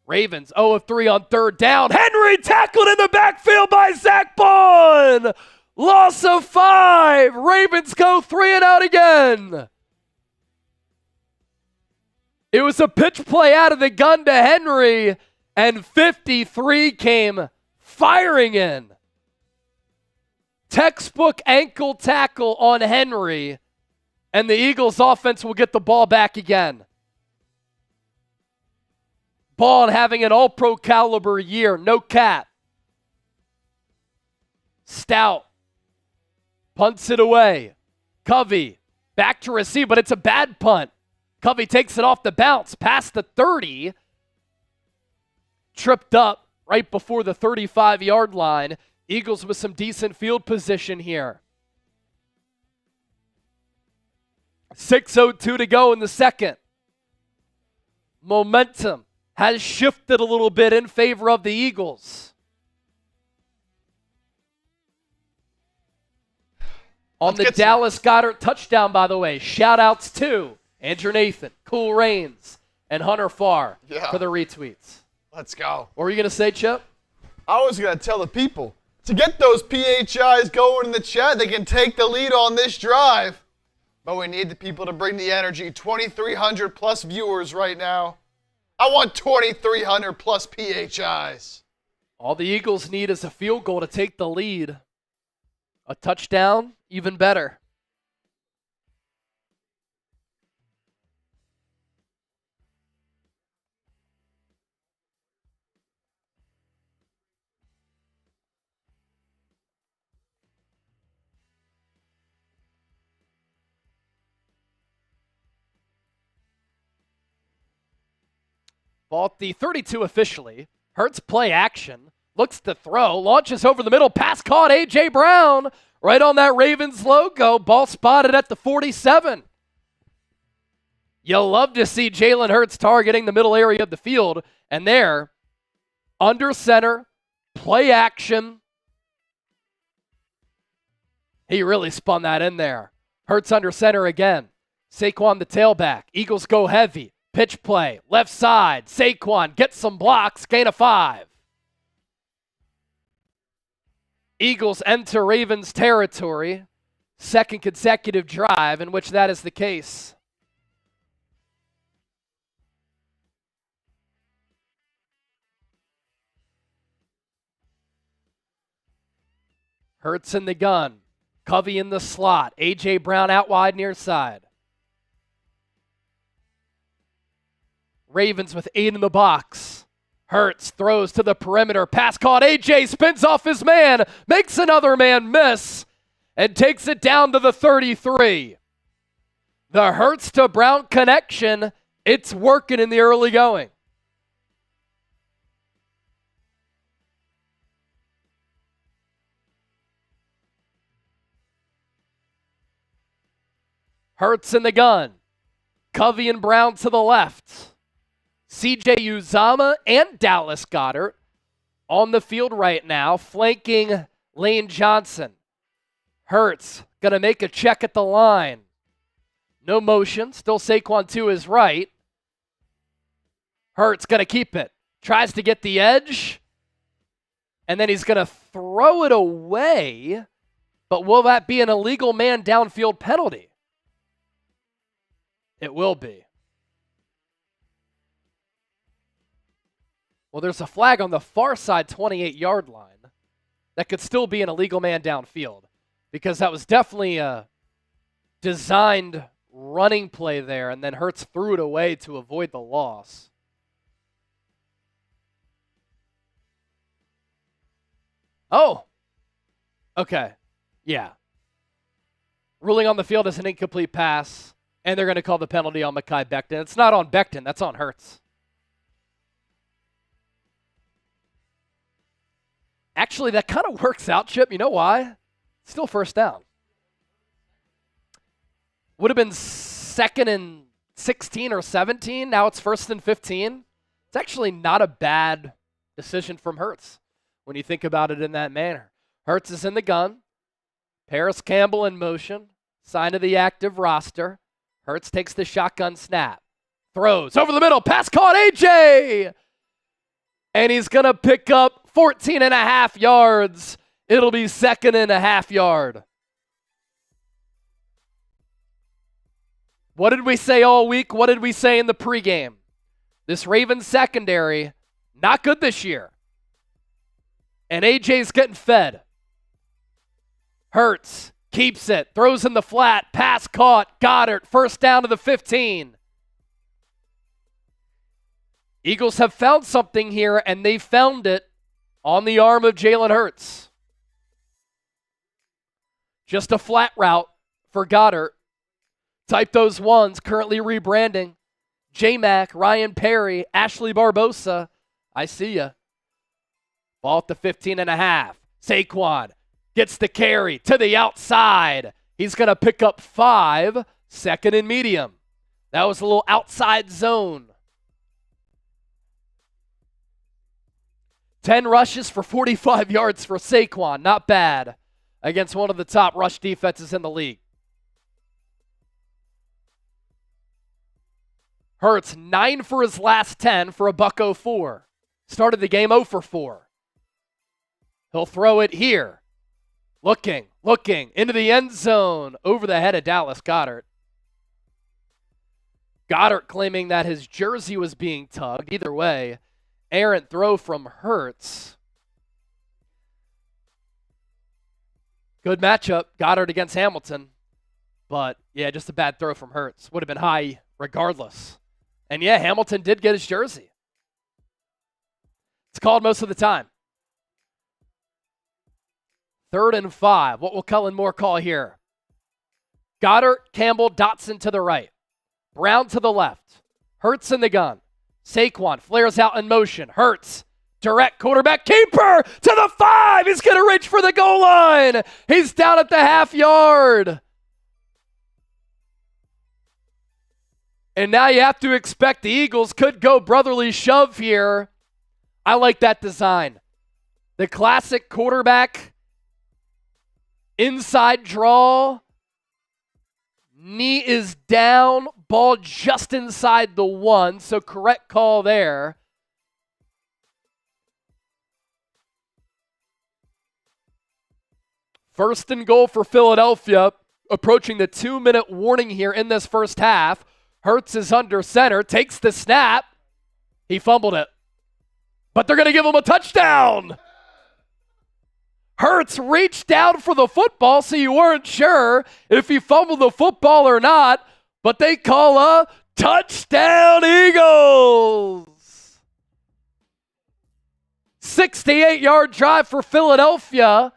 [SPEAKER 1] Ravens 0 of 3 on 3rd down. Henry tackled in the backfield by Zach Baun. Loss of 5. Ravens go 3 and out again. It was a pitch play out of the gun to Henry, and 53 came firing in. Textbook ankle tackle on Henry, and the Eagles offense will get the ball back again. Baun having an all-pro caliber year, no cap. Stout punts it away. Covey back to receive, but it's a bad punt. Covey takes it off the bounce, past the 30. Tripped up right before the 35-yard line. Eagles with some decent field position here. 6:02 to go in the second. Momentum has shifted a little bit in favor of the Eagles. On the Dallas Goedert touchdown, by the way, shout-outs to Andrew Nathan, Cool Rains, and Hunter Farr for the retweets.
[SPEAKER 2] Let's go.
[SPEAKER 1] What were you going to say, Chip?
[SPEAKER 2] I was going to tell the people to get those PHIs going in the chat. They can take the lead on this drive. But we need the people to bring the energy. 2,300 plus viewers right now. I want 2,300 plus PHIs.
[SPEAKER 1] All the Eagles need is a field goal to take the lead. A touchdown, even better. Ball at the 32 officially. Hurts play action. Looks to throw. Launches over the middle. Pass caught. A.J. Brown. Right on that Ravens logo. Ball spotted at the 47. You'll love to see Jalen Hurts targeting the middle area of the field. And there, under center, play action. He really spun that in there. Hurts under center again. Saquon the tailback. Eagles go heavy. Pitch play, left side, Saquon gets some blocks, gain of 5. Eagles enter Ravens territory, second consecutive drive in which that is the case. Hurts in the gun, Covey in the slot, A.J. Brown out wide near side. Ravens with 8 in the box. Hurts throws to the perimeter. Pass caught. A.J. spins off his man. Makes another man miss. And takes it down to the 33. The Hurts to Brown connection. It's working in the early going. Hurts in the gun. Covey and Brown to the left. C.J. Uzomah and Dallas Goedert on the field right now, flanking Lane Johnson. Hurts going to make a check at the line. No motion. Still Saquon to his right. Hurts going to keep it. Tries to get the edge. And then he's going to throw it away. But will that be an illegal man downfield penalty? It will be. Well, there's a flag on the far side 28-yard line. That could still be an illegal man downfield because that was definitely a designed running play there, and then Hurts threw it away to avoid the loss. Oh, okay. Yeah. Ruling on the field as an incomplete pass, and they're going to call the penalty on Mekhi Becton. It's not on Becton. That's on Hurts. Actually, that kind of works out, Chip. You know why? Still first down. Would have been 2nd and 16 or 17. Now it's 1st and 15. It's actually not a bad decision from Hurts when you think about it in that manner. Hurts is in the gun. Paris Campbell in motion. Sign of the active roster. Hurts takes the shotgun snap. Throws over the middle. Pass caught. A.J. And he's going to pick up 14 and a half yards. It'll be 2nd and a half yard. What did we say all week? What did we say in the pregame? This Ravens secondary, not good this year. And AJ's getting fed. Hurts, keeps it, throws in the flat, pass caught, Goddard, first down to the 15. Eagles have found something here, and they found it on the arm of Jalen Hurts. Just a flat route for Goddard. Type those ones, currently rebranding. J-Mac, Ryan Perry, Ashley Barbosa. I see ya. Ball at the 15.5. Saquon gets the carry to the outside. He's going to pick up 5, second and medium. That was a little outside zone. 10 rushes for 45 yards for Saquon. Not bad against one of the top rush defenses in the league. Hurts, 9 for his last 10 for a $104. Started the game 0 for 4. He'll throw it here. Looking into the end zone over the head of Dallas Goedert. Goddard claiming that his jersey was being tugged. Either way, errant throw from Hurts. Good matchup, Goddard against Hamilton. But, yeah, just a bad throw from Hurts. Would have been high regardless. And, yeah, Hamilton did get his jersey. It's called most of the time. 3rd and 5. What will Kellen Moore call here? Goddard, Campbell, Dotson to the right. Brown to the left. Hurts in the gun. Saquon flares out in motion. Hurts, direct quarterback keeper to the 5. He's going to reach for the goal line. He's down at the half yard. And now you have to expect the Eagles could go brotherly shove here. I like that design. The classic quarterback inside draw. Knee is down. Ball just inside the 1. So correct call there. First and goal for Philadelphia. Approaching the 2-minute warning here in this first half. Hurts is under center, takes the snap. He fumbled it. But they're going to give him a touchdown. Hurts reached down for the football, so you weren't sure if he fumbled the football or not. But they call a touchdown, Eagles. 68-yard drive for Philadelphia.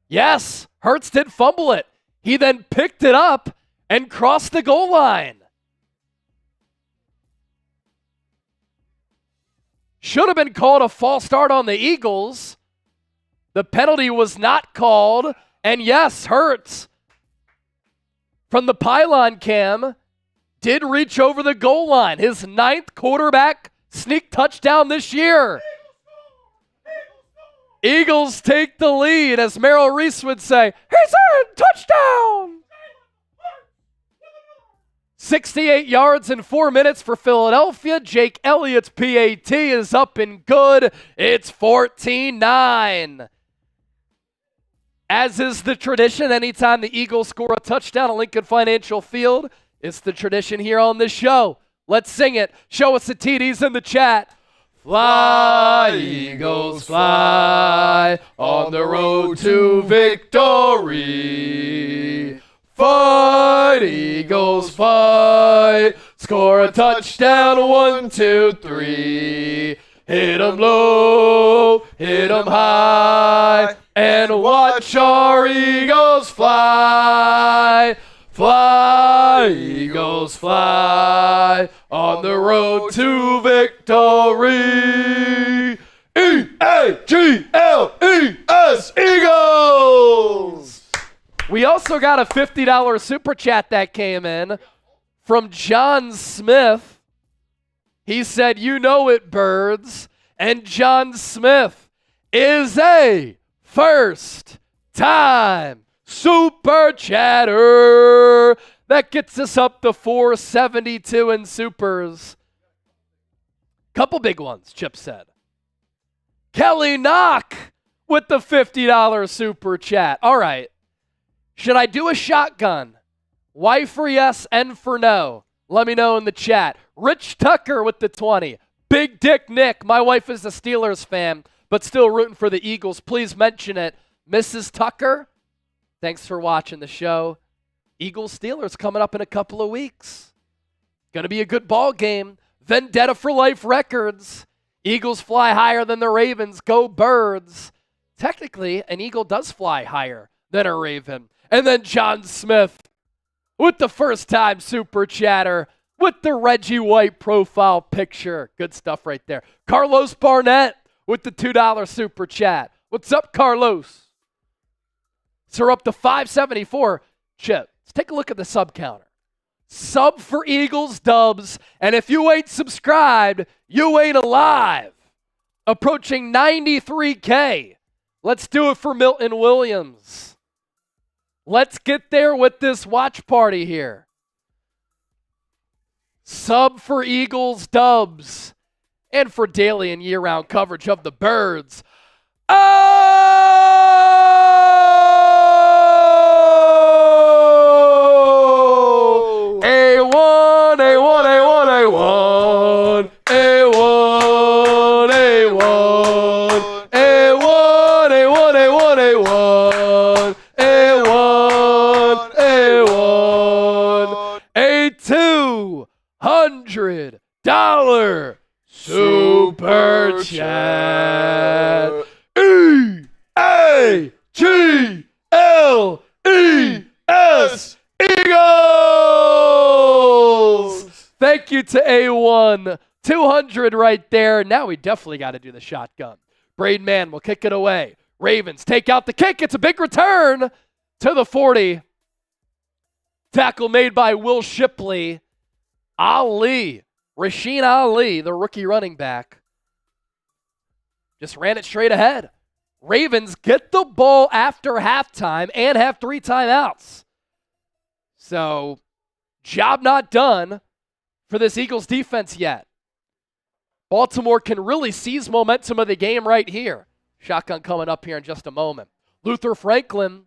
[SPEAKER 1] Yes, Hurts did fumble it. He then picked it up and crossed the goal line. Should have been called a false start on the Eagles. The penalty was not called. And yes, Hurts, from the pylon cam, did reach over the goal line. His 9th quarterback sneak touchdown this year. Eagles take the lead, as Merrill Reese would say. He's in! Touchdown! 68 yards in 4 minutes for Philadelphia. Jake Elliott's PAT is up and good. It's 14-9. As is the tradition, anytime the Eagles score a touchdown at Lincoln Financial Field, it's the tradition here on this show. Let's sing it. Show us the TDs in the chat. Fly, Eagles, fly on the road to victory. Fight, Eagles, fight. Score a touchdown, 1, 2, 3. Hit 'em low, hit 'em high, and watch our Eagles fly. Fly, Eagles, fly on the road to victory. E-A-G-L-E-S, Eagles! We also got a $50 super chat that came in from John Smith. He said, "You know it, birds." And John Smith is a first-time super chatter. That gets us up to 472 in supers. Couple big ones, Chip said. Kelly Knock with the $50 super chat. All right. Should I do a shotgun Y for yes, N for no. Let me know in the chat. Rich Tucker with the 20. Big Dick Nick. My wife is a Steelers fan, but still rooting for the Eagles. Please mention it. Mrs. Tucker, thanks for watching the show. Eagles-Steelers coming up in a couple of weeks. Going to be a good ball game. Vendetta for life records. Eagles fly higher than the Ravens. Go Birds. Technically, an Eagle does fly higher than a Raven. And then John Smith with the first-time super chatter with the Reggie White profile picture. Good stuff right there. Carlos Barnett with the $2 super chat. What's up, Carlos? So we're up to 574. Chip, let's take a look at the sub counter. Sub for Eagles dubs. And if you ain't subscribed, you ain't alive. Approaching 93K. Let's do it for Milton Williams. Let's get there with this watch party here. Sub for Eagles dubs. And for daily and year-round coverage of the Birds. Oh! A1, A1, A1, A1. A1, A1. A1, A1, A1, A1. A1, A1. A $200 super chat. E-A-G-L-E-S Eagles! Thank you to A1. 200 right there. Now we definitely got to do the shotgun. Braid Man will kick it away. Ravens take out the kick. It's a big return to the 40. Tackle made by Will Shipley. Ali, Rasheen Ali, the rookie running back, just ran it straight ahead. Ravens get the ball after halftime and have 3 timeouts. So, job not done for this Eagles defense yet. Baltimore can really seize momentum of the game right here. Shotgun coming up here in just a moment. Luther Franklin,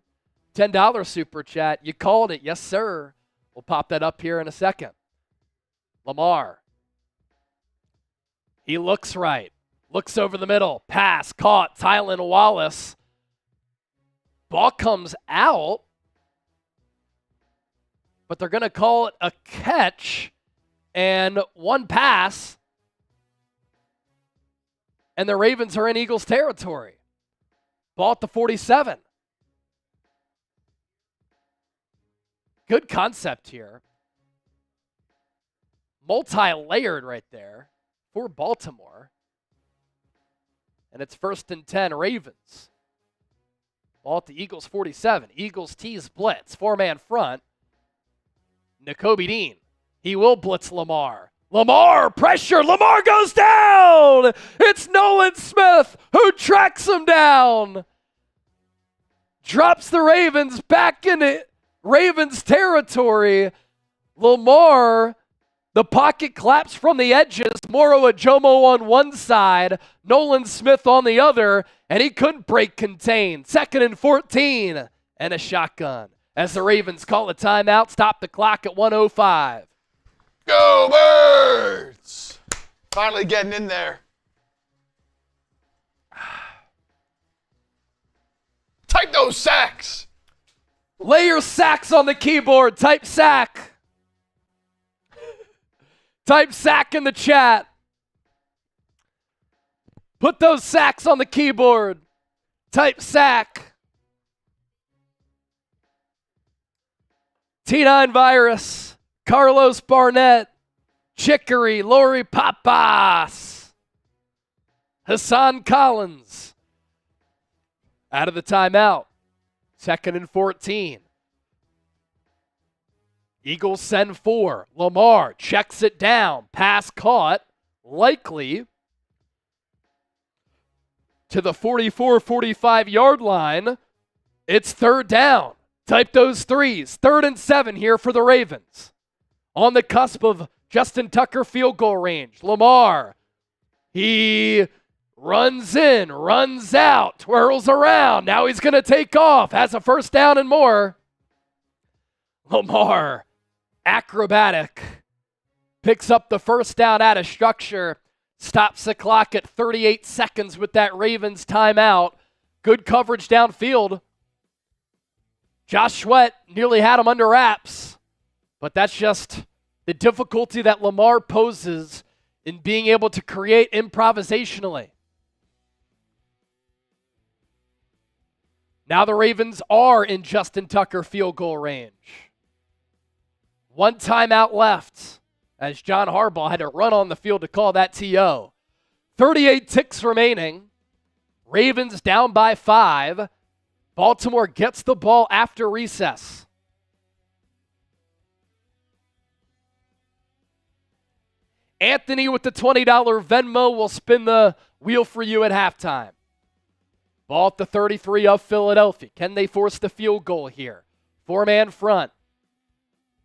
[SPEAKER 1] $10 super chat. You called it. Yes, sir. We'll pop that up here in a second. Lamar. He looks right. Looks over the middle. Pass caught. Tylan Wallace. Ball comes out. But they're going to call it a catch. And one pass. And the Ravens are in Eagles territory. Ball at the 47. Good concept here. Multi-layered right there for Baltimore. And it's 1st and 10 Ravens. Ball at the Eagles 47. Eagles tease blitz. 4-man front. Nakobe Dean. He will blitz Lamar. Lamar, pressure. Lamar goes down. It's Nolan Smith who tracks him down. Drops the Ravens back into Ravens territory. Lamar, the pocket collapsed from the edges. Moro Ajomo on one side, Nolan Smith on the other, and he couldn't break contain. 2nd and 14 and a shotgun. As the Ravens call a timeout, stop the clock at 1:05.
[SPEAKER 2] Go Birds! Finally getting in there. Type those sacks!
[SPEAKER 1] Lay your sacks on the keyboard. Type sack. Type sack in the chat. Put those sacks on the keyboard. Type sack. T9 Virus, Carlos Barnett, Chicory, Lori Papas, Hassan Collins. Out of the timeout. 2nd and 14. Eagles send 4. Lamar checks it down. Pass caught. Likely to the 44-45 yard line. It's 3rd down. Type those threes. 3rd and 7 here for the Ravens. On the cusp of Justin Tucker field goal range. Lamar. He runs in, runs out, twirls around. Now he's going to take off. Has a 1st down and more. Lamar, acrobatic, picks up the first down out of structure, stops the clock at 38 seconds with that Ravens timeout. Good coverage downfield. Josh Sweat nearly had him under wraps, but that's just the difficulty that Lamar poses in being able to create improvisationally. Now the Ravens are in Justin Tucker field goal range. One timeout left as John Harbaugh had to run on the field to call that TO. 38 ticks remaining. Ravens down by 5. Baltimore gets the ball after recess. Anthony with the $20 Venmo will spin the wheel for you at halftime. Ball at the 33 of Philadelphia. Can they force the field goal here? 4-man front.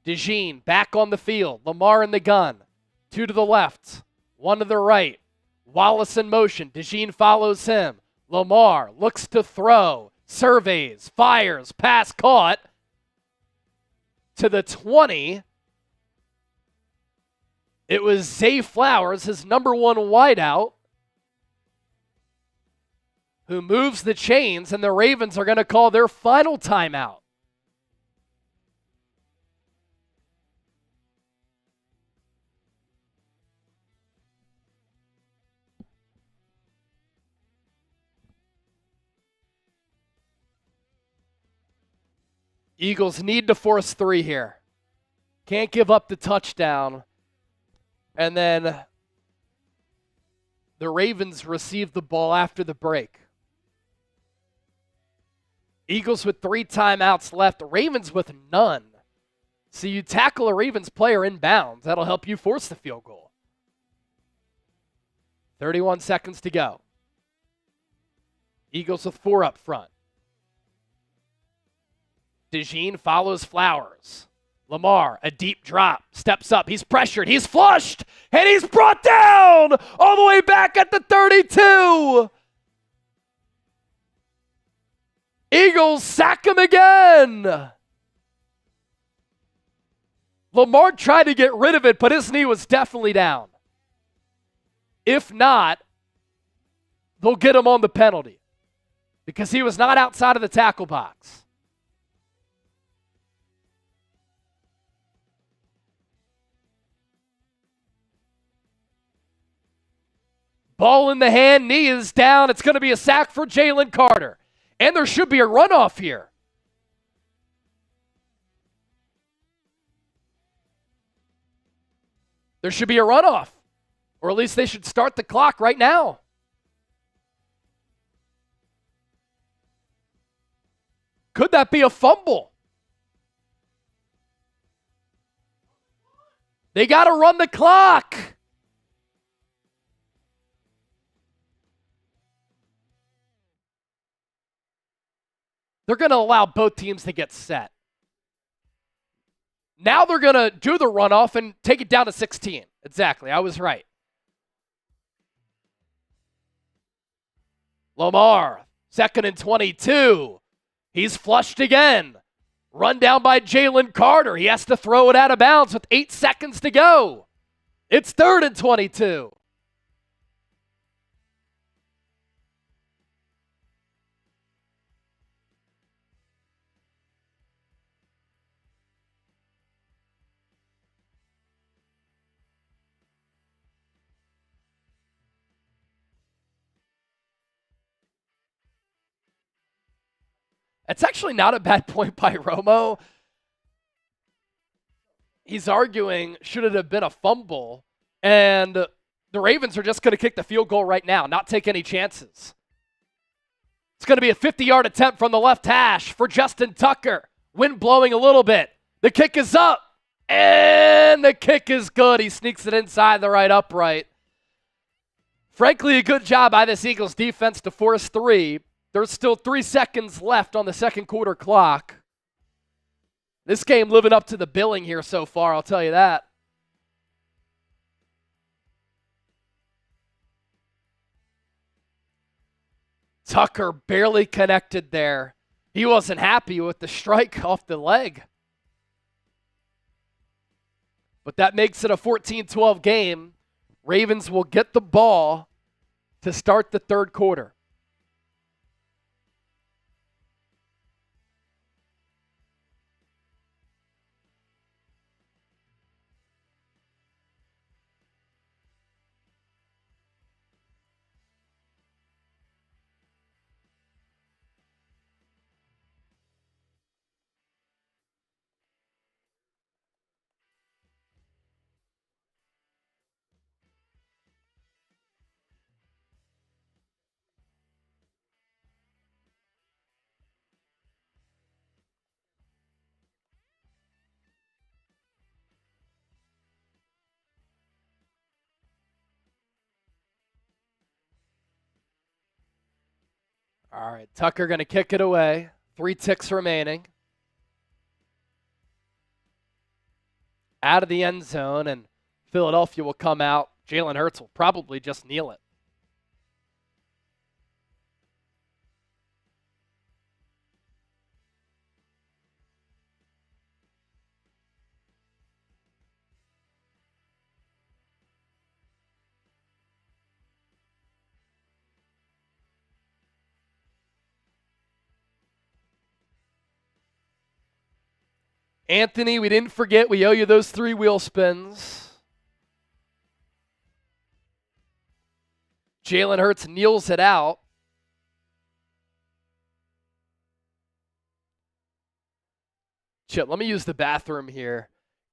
[SPEAKER 1] DeJean back on the field. Lamar in the gun. 2 to the left. 1 to the right. Wallace in motion. DeJean follows him. Lamar looks to throw. Surveys. Fires. Pass caught. To the 20. It was Zay Flowers, his number 1 wideout, who moves the chains, and the Ravens are going to call their final timeout. Eagles need to force 3 here. Can't give up the touchdown. And then the Ravens receive the ball after the break. Eagles with 3 timeouts left. Ravens with none. So you tackle a Ravens player in bounds. That'll help you force the field goal. 31 seconds to go. Eagles with 4 up front. DeJean follows Flowers. Lamar, a deep drop, steps up. He's pressured. He's flushed. And he's brought down all the way back at the 32. Eagles sack him again. Lamar tried to get rid of it, but his knee was definitely down. If not, they'll get him on the penalty because he was not outside of the tackle box. Ball in the hand, knee is down. It's going to be a sack for Jalen Carter. And there should be a runoff here. There should be a runoff. Or at least they should start the clock right now. Could that be a fumble? They got to run the clock. They're going to allow both teams to get set. Now they're going to do the runoff and take it down to 16. Exactly, I was right. Lamar, 2nd and 22. He's flushed again. Run down by Jalen Carter. He has to throw it out of bounds with 8 seconds to go. It's 3rd and 22. It's actually not a bad point by Romo. He's arguing, should it have been a fumble? And the Ravens are just going to kick the field goal right now, not take any chances. It's going to be a 50-yard attempt from the left hash for Justin Tucker. Wind blowing a little bit. The kick is up, and the kick is good. He sneaks it inside the right upright. Frankly, a good job by this Eagles defense to force 3. There's still 3 seconds left on the second quarter clock. This game living up to the billing here so far, I'll tell you that. Tucker barely connected there. He wasn't happy with the strike off the leg. but that makes it a 14-12 game. Ravens will get the ball to start the third quarter. All right, Tucker going to kick it away. 3 ticks remaining. Out of the end zone, and Philadelphia will come out. Jalen Hurts will probably just kneel it. Anthony, we didn't forget. We owe you those 3 wheel spins. Jalen Hurts kneels it out. Chip, let me use the bathroom here.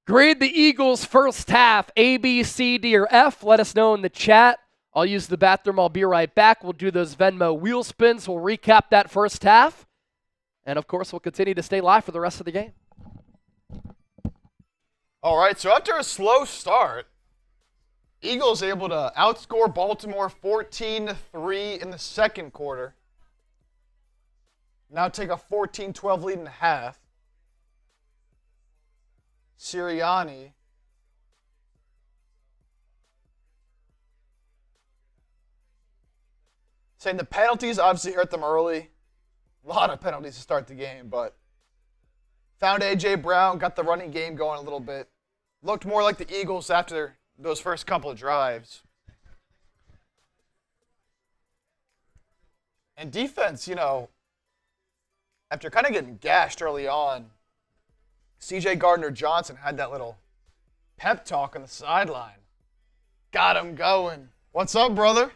[SPEAKER 1] Grade the Eagles' first half, A, B, C, D, or F. Let us know in the chat. I'll use the bathroom. I'll be right back. We'll do those Venmo wheel spins. We'll recap that first half. And, of course, we'll continue to stay live for the rest of the game.
[SPEAKER 2] All right, so after a slow start, Eagles able to outscore Baltimore 14-3 in the second quarter. Now take a 14-12 lead in the half. Sirianni saying the penalties obviously hurt them early. A lot of penalties to start the game, but found A.J. Brown, got the running game going a little bit. Looked more like the Eagles after those first couple of drives. And defense, after kind of getting gashed early on, C.J. Gardner-Johnson had that little pep talk on the sideline. Got him going. What's up, brother?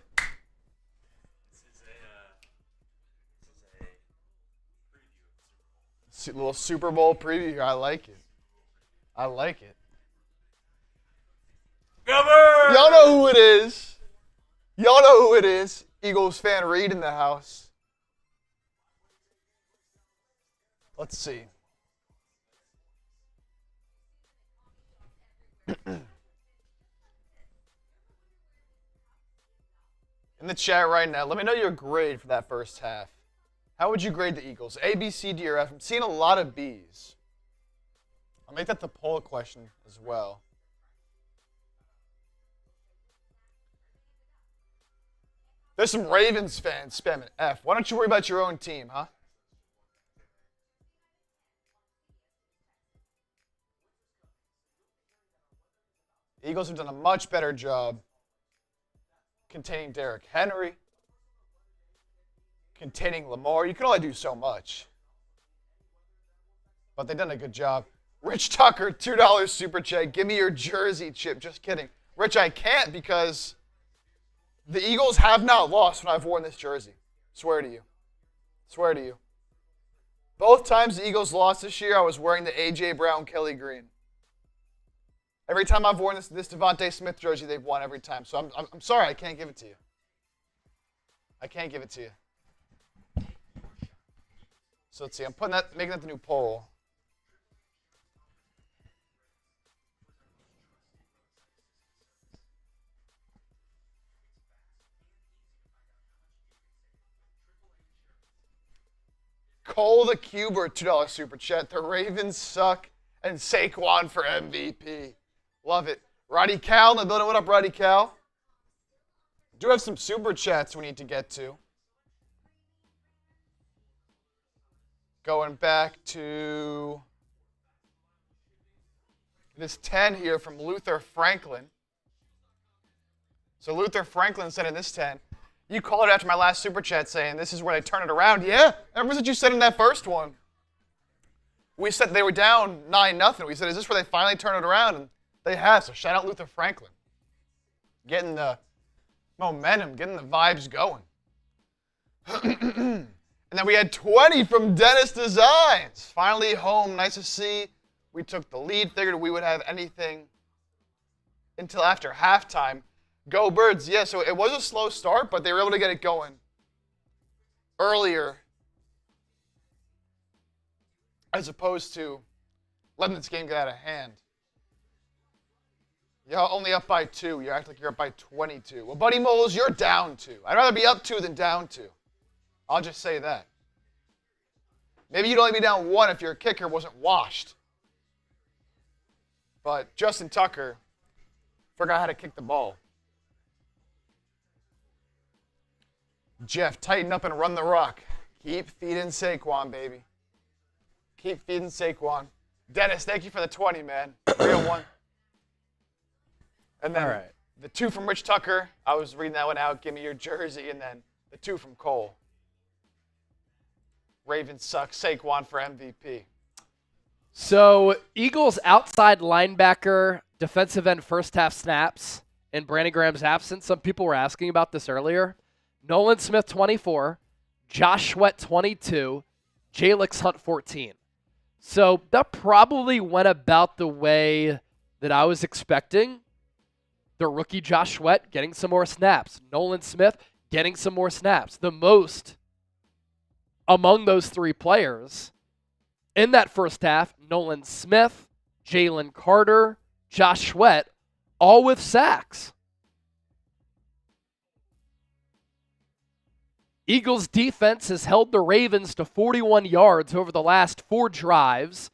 [SPEAKER 3] This is a preview.
[SPEAKER 2] A little Super Bowl preview here. I like it. I like it.
[SPEAKER 3] Cover!
[SPEAKER 2] Y'all know who it is. Y'all know who it is. Eagles fan Reed in the house. Let's see. In the chat right now, let me know your grade for that first half. How would you grade the Eagles? A, B, C, D, or F? I'm seeing a lot of Bs. I'll make that the poll question as well. There's some Ravens fans spamming F. Why don't you worry about your own team, huh? Eagles have done a much better job containing Derrick Henry, containing Lamar. You can only do so much. But they've done a good job. Rich Tucker, $2 super chat. Give me your jersey, Chip. Just kidding. Rich, I can't because the Eagles have not lost when I've worn this jersey. Swear to you. Swear to you. Both times the Eagles lost this year, I was wearing the A.J. Brown Kelly green. Every time I've worn this DeVonta Smith jersey, they've won every time. So I'm sorry, I can't give it to you. I can't give it to you. So let's see. I'm making that the new poll. Cole the Cuber, $2 super chat. The Ravens suck, and Saquon for MVP. Love it. Roddy Cal in the building. What up, Roddy Cal? Do have some super chats we need to get to. Going back to this 10 here from Luther Franklin. So Luther Franklin said in this 10, you called it after my last Super Chat saying this is where they turn it around. Yeah, ever since you said in that first one. We said they were down 9-0. We said, is this where they finally turn it around? And they have, so shout out Luther Franklin. Getting the momentum, getting the vibes going. And then we had 20 from Dennis Designs. Finally home, nice to see. We took the lead, figured we would have anything until after halftime. Go Birds, yeah, so it was a slow start, but they were able to get it going earlier as opposed to letting this game get out of hand. You're only up by 2. You act like you're up by 22. Well, Buddy Moles, you're down 2. I'd rather be up 2 than down 2. I'll just say that. Maybe you'd only be down 1 if your kicker wasn't washed. But Justin Tucker forgot how to kick the ball. Jeff, tighten up and run the rock. Keep feeding Saquon, baby. Keep feeding Saquon. Dennis, thank you for the 20, man. Real one. And then the 2 from Rich Tucker. I was reading that one out. Give me your jersey. And then the 2 from Cole. Ravens suck. Saquon for MVP.
[SPEAKER 1] So, Eagles outside linebacker, defensive end first half snaps in Brandon Graham's absence. Some people were asking about this earlier. Nolan Smith, 24. Josh Sweat, 22. Jalix Hunt, 14. So, that probably went about the way that I was expecting. The rookie Josh Sweat getting some more snaps. Nolan Smith getting some more snaps. The most among those 3 players in that first half, Nolan Smith, Jalen Carter, Josh Sweat, all with sacks. Eagles defense has held the Ravens to 41 yards over the last 4 drives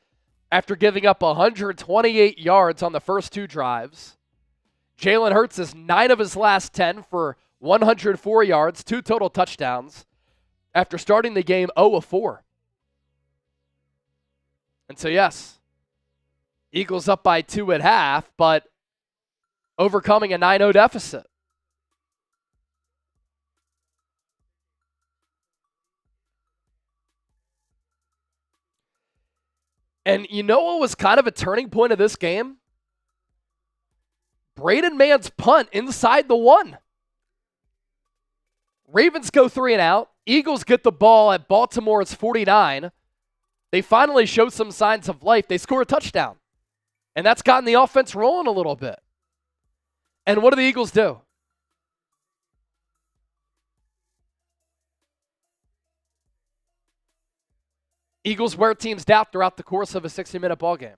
[SPEAKER 1] after giving up 128 yards on the first 2 drives. Jalen Hurts is 9 of his last 10 for 104 yards, 2 total touchdowns after starting the game 0 of 4. And so, yes, Eagles up by 2 at half, but overcoming a 9-0 deficit. And you know what was kind of a turning point of this game? Braden Mann's punt inside the 1. Ravens go 3 and out. Eagles get the ball at Baltimore's 49. They finally show some signs of life. They score a touchdown. And that's gotten the offense rolling a little bit. And what do the Eagles do? Eagles wear teams down throughout the course of a 60-minute ball game.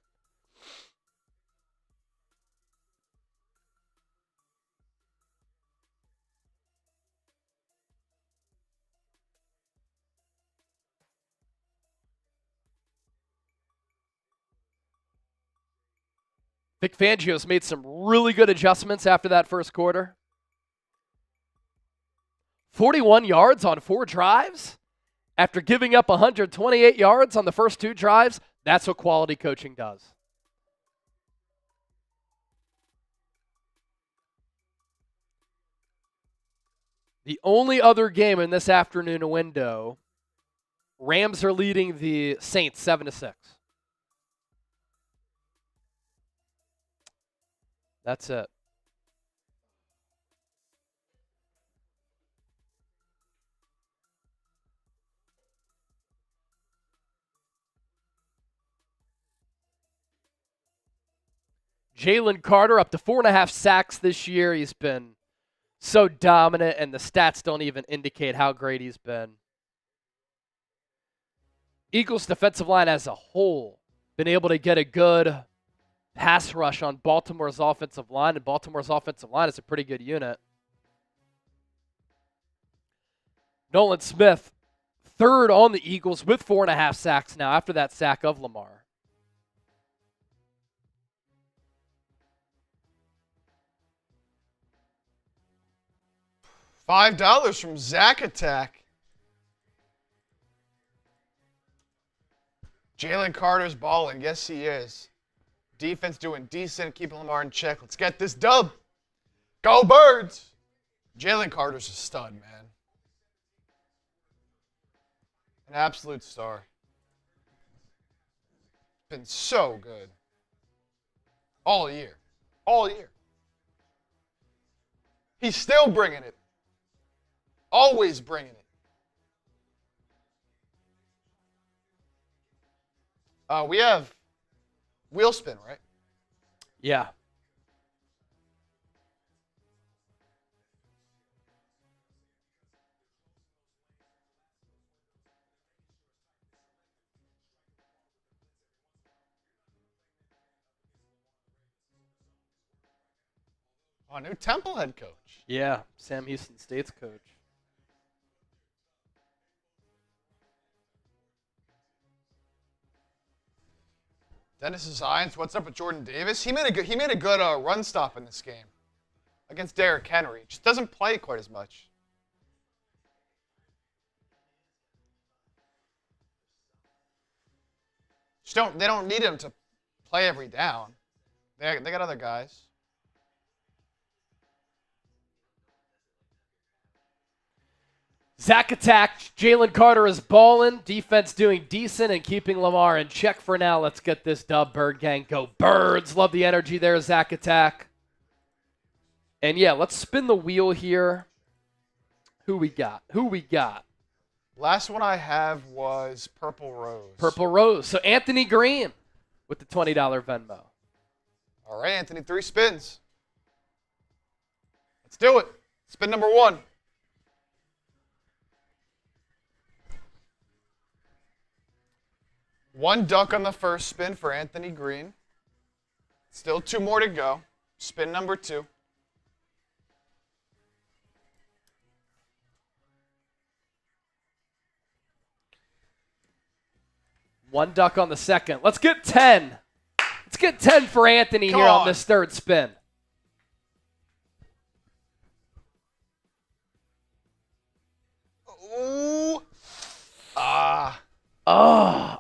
[SPEAKER 1] Vic Fangio's made some really good adjustments after that first quarter. 41 yards on 4 drives? After giving up 128 yards on the first 2 drives, that's what quality coaching does. The only other game in this afternoon window, Rams are leading the Saints 7-6. That's it. Jalen Carter up to 4.5 sacks this year. He's been so dominant, and the stats don't even indicate how great he's been. Eagles defensive line as a whole been able to get a good pass rush on Baltimore's offensive line, and Baltimore's offensive line is a pretty good unit. Nolan Smith, 3rd on the Eagles with 4.5 sacks now after that sack of Lamar.
[SPEAKER 2] $5 from Zach Attack. Jalen Carter's balling. Yes, he is. Defense doing decent, keeping Lamar in check. Let's get this dub. Go Birds! Jalen Carter's a stud, man. An absolute star. Been so good. All year. All year. He's still bringing it. Always bringing it. We have wheel spin, right?
[SPEAKER 1] Yeah.
[SPEAKER 2] Oh, new Temple head coach.
[SPEAKER 1] Yeah, Sam Houston State's coach.
[SPEAKER 2] Dennis Zions, what's up with Jordan Davis? He made a good run stop in this game against Derrick Henry. Just doesn't play quite as much. They don't need him to play every down. They got other guys.
[SPEAKER 1] Zach attack. Jalen Carter is balling. Defense doing decent and keeping Lamar in check for now. Let's get this dub, Bird Gang. Go Birds. Love the energy there, Zach attack. And yeah, let's spin the wheel here. Who we got?
[SPEAKER 2] Last one I have was Purple Rose.
[SPEAKER 1] Purple Rose. So Anthony Green with the $20 Venmo.
[SPEAKER 2] All right, Anthony, 3 spins. Let's do it. Spin number 1. One duck on the first spin for Anthony Green. Still 2 more to go. Spin number 2.
[SPEAKER 1] One duck on the second. Let's get 10. Let's get 10 for Anthony here on this third spin.
[SPEAKER 2] Ooh.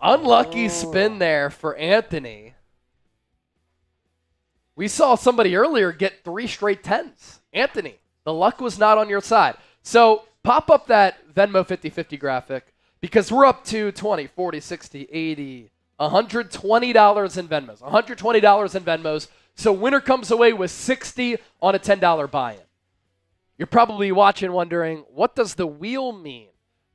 [SPEAKER 1] Unlucky spin there for Anthony. We saw somebody earlier get 3 straight 10s. Anthony, the luck was not on your side. So pop up that Venmo 50-50 graphic because we're up to 20, 40, 60, 80, $120 in Venmos. $120 in Venmos. So winner comes away with 60 on a $10 buy-in. You're probably watching wondering, what does the wheel mean?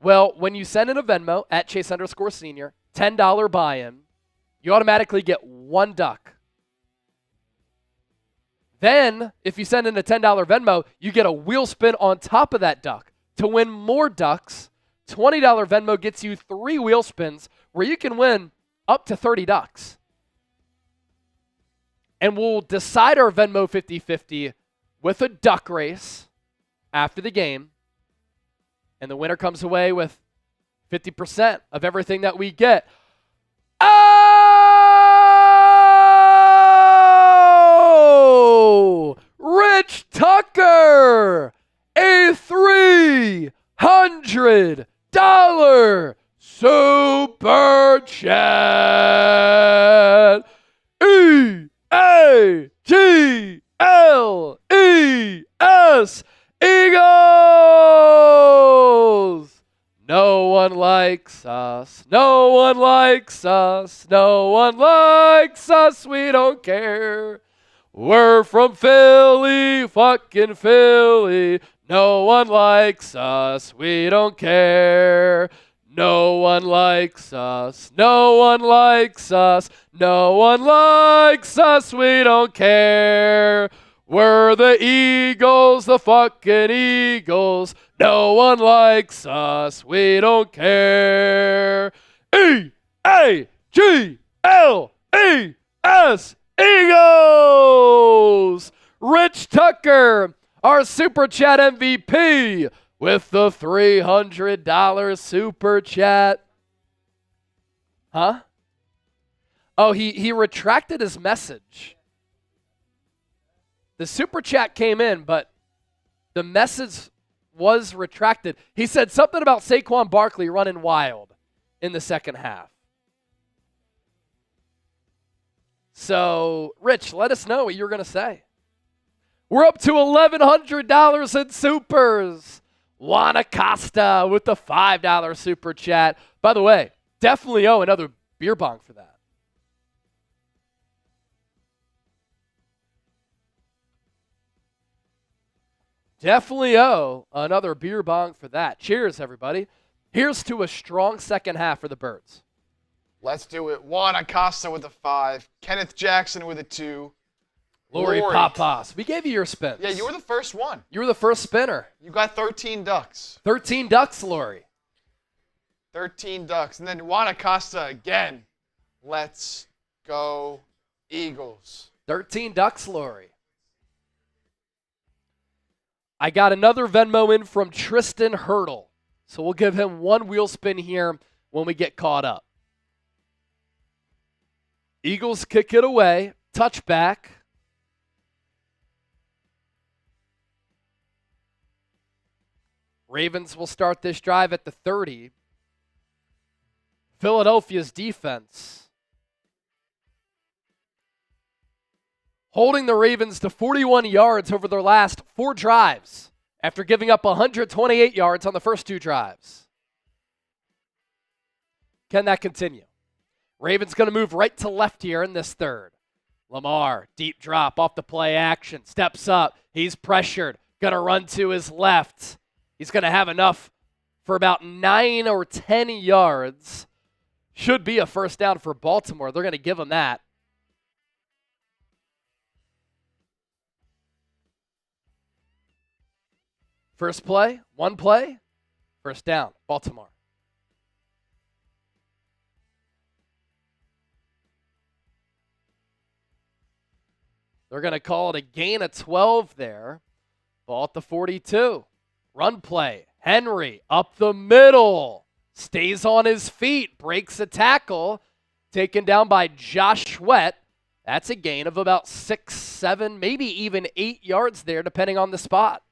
[SPEAKER 1] Well, when you send in a Venmo at Chase_Senior, $10 buy-in, you automatically get 1 duck. Then, if you send in a $10 Venmo, you get a wheel spin on top of that duck. To win more ducks, $20 Venmo gets you 3 wheel spins where you can win up to 30 ducks. And we'll decide our Venmo 50-50 with a duck race after the game. And the winner comes away with 50% of everything that we get. Oh! Rich Tucker! A $300 super chat! EAGLES! Eagles! No one likes us. No one likes us. No one likes us. We don't care. We're from Philly, fucking Philly. No one likes us. We don't care. No one likes us. No one likes us. No one likes us. We don't care. We're the Eagles, the fucking Eagles. No one likes us. We don't care. EAGLES, Eagles! Rich Tucker, our Super Chat MVP, with the $300 Super Chat. Huh? Oh, he retracted his message. The Super Chat came in, but the message was retracted. He said something about Saquon Barkley running wild in the second half. So, Rich, let us know what you're going to say. We're up to $1,100 in supers. Juan Acosta with the $5 super chat. By the way, definitely owe another beer bong for that. Definitely owe another beer bong for that. Cheers, everybody. Here's to a strong second half for the Birds.
[SPEAKER 2] Let's do it. Juan Acosta with a 5. Kenneth Jackson with a 2.
[SPEAKER 1] Lori Papas. We gave you your spins.
[SPEAKER 2] Yeah, you were the first one.
[SPEAKER 1] You were the first spinner.
[SPEAKER 2] You got 13 ducks.
[SPEAKER 1] 13 ducks, Lori.
[SPEAKER 2] 13 ducks. And then Juan Acosta again. Let's go Eagles.
[SPEAKER 1] 13 ducks, Lori. I got another Venmo in from Tristan Hurdle. So we'll give him one wheel spin here when we get caught up. Eagles kick it away. Touchback. Ravens will start this drive at the 30. Philadelphia's defense holding the Ravens to 41 yards over their last 4 drives after giving up 128 yards on the first 2 drives. Can that continue? Ravens going to move right to left here in this third. Lamar, deep drop off the play action, steps up. He's pressured, going to run to his left. He's going to have enough for about 9 or 10 yards. Should be a first down for Baltimore. They're going to give him that. First play, one play, first down, Baltimore. They're going to call it a gain of 12 there. Ball at the 42. Run play. Henry up the middle. Stays on his feet. Breaks a tackle. Taken down by Josh Sweat. That's a gain of about 6, 7, maybe even 8 yards there, depending on the spot.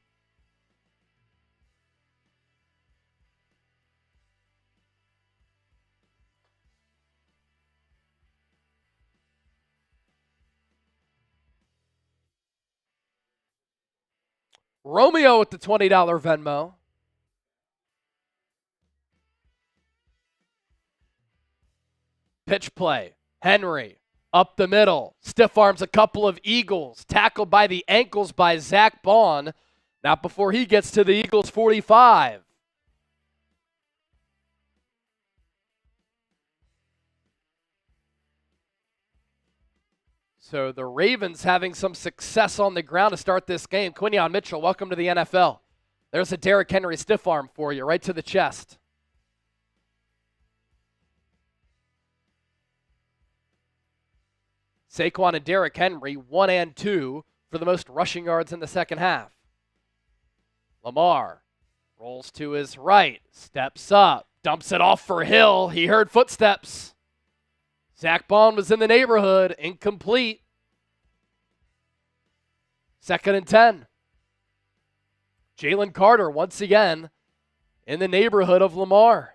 [SPEAKER 1] Romeo with the $20 Venmo. Pitch play. Henry up the middle. Stiff arms a couple of Eagles. Tackled by the ankles by Zach Baun. Not before he gets to the Eagles 45. So the Ravens having some success on the ground to start this game. Quinyon Mitchell, welcome to the NFL. There's a Derrick Henry stiff arm for you, right to the chest. Saquon and Derrick Henry, 1 and 2 for the most rushing yards in the second half. Lamar rolls to his right, steps up, dumps it off for Hill. He heard footsteps. Zach Baun was in the neighborhood, incomplete. 2nd and 10. Jalen Carter once again in the neighborhood of Lamar.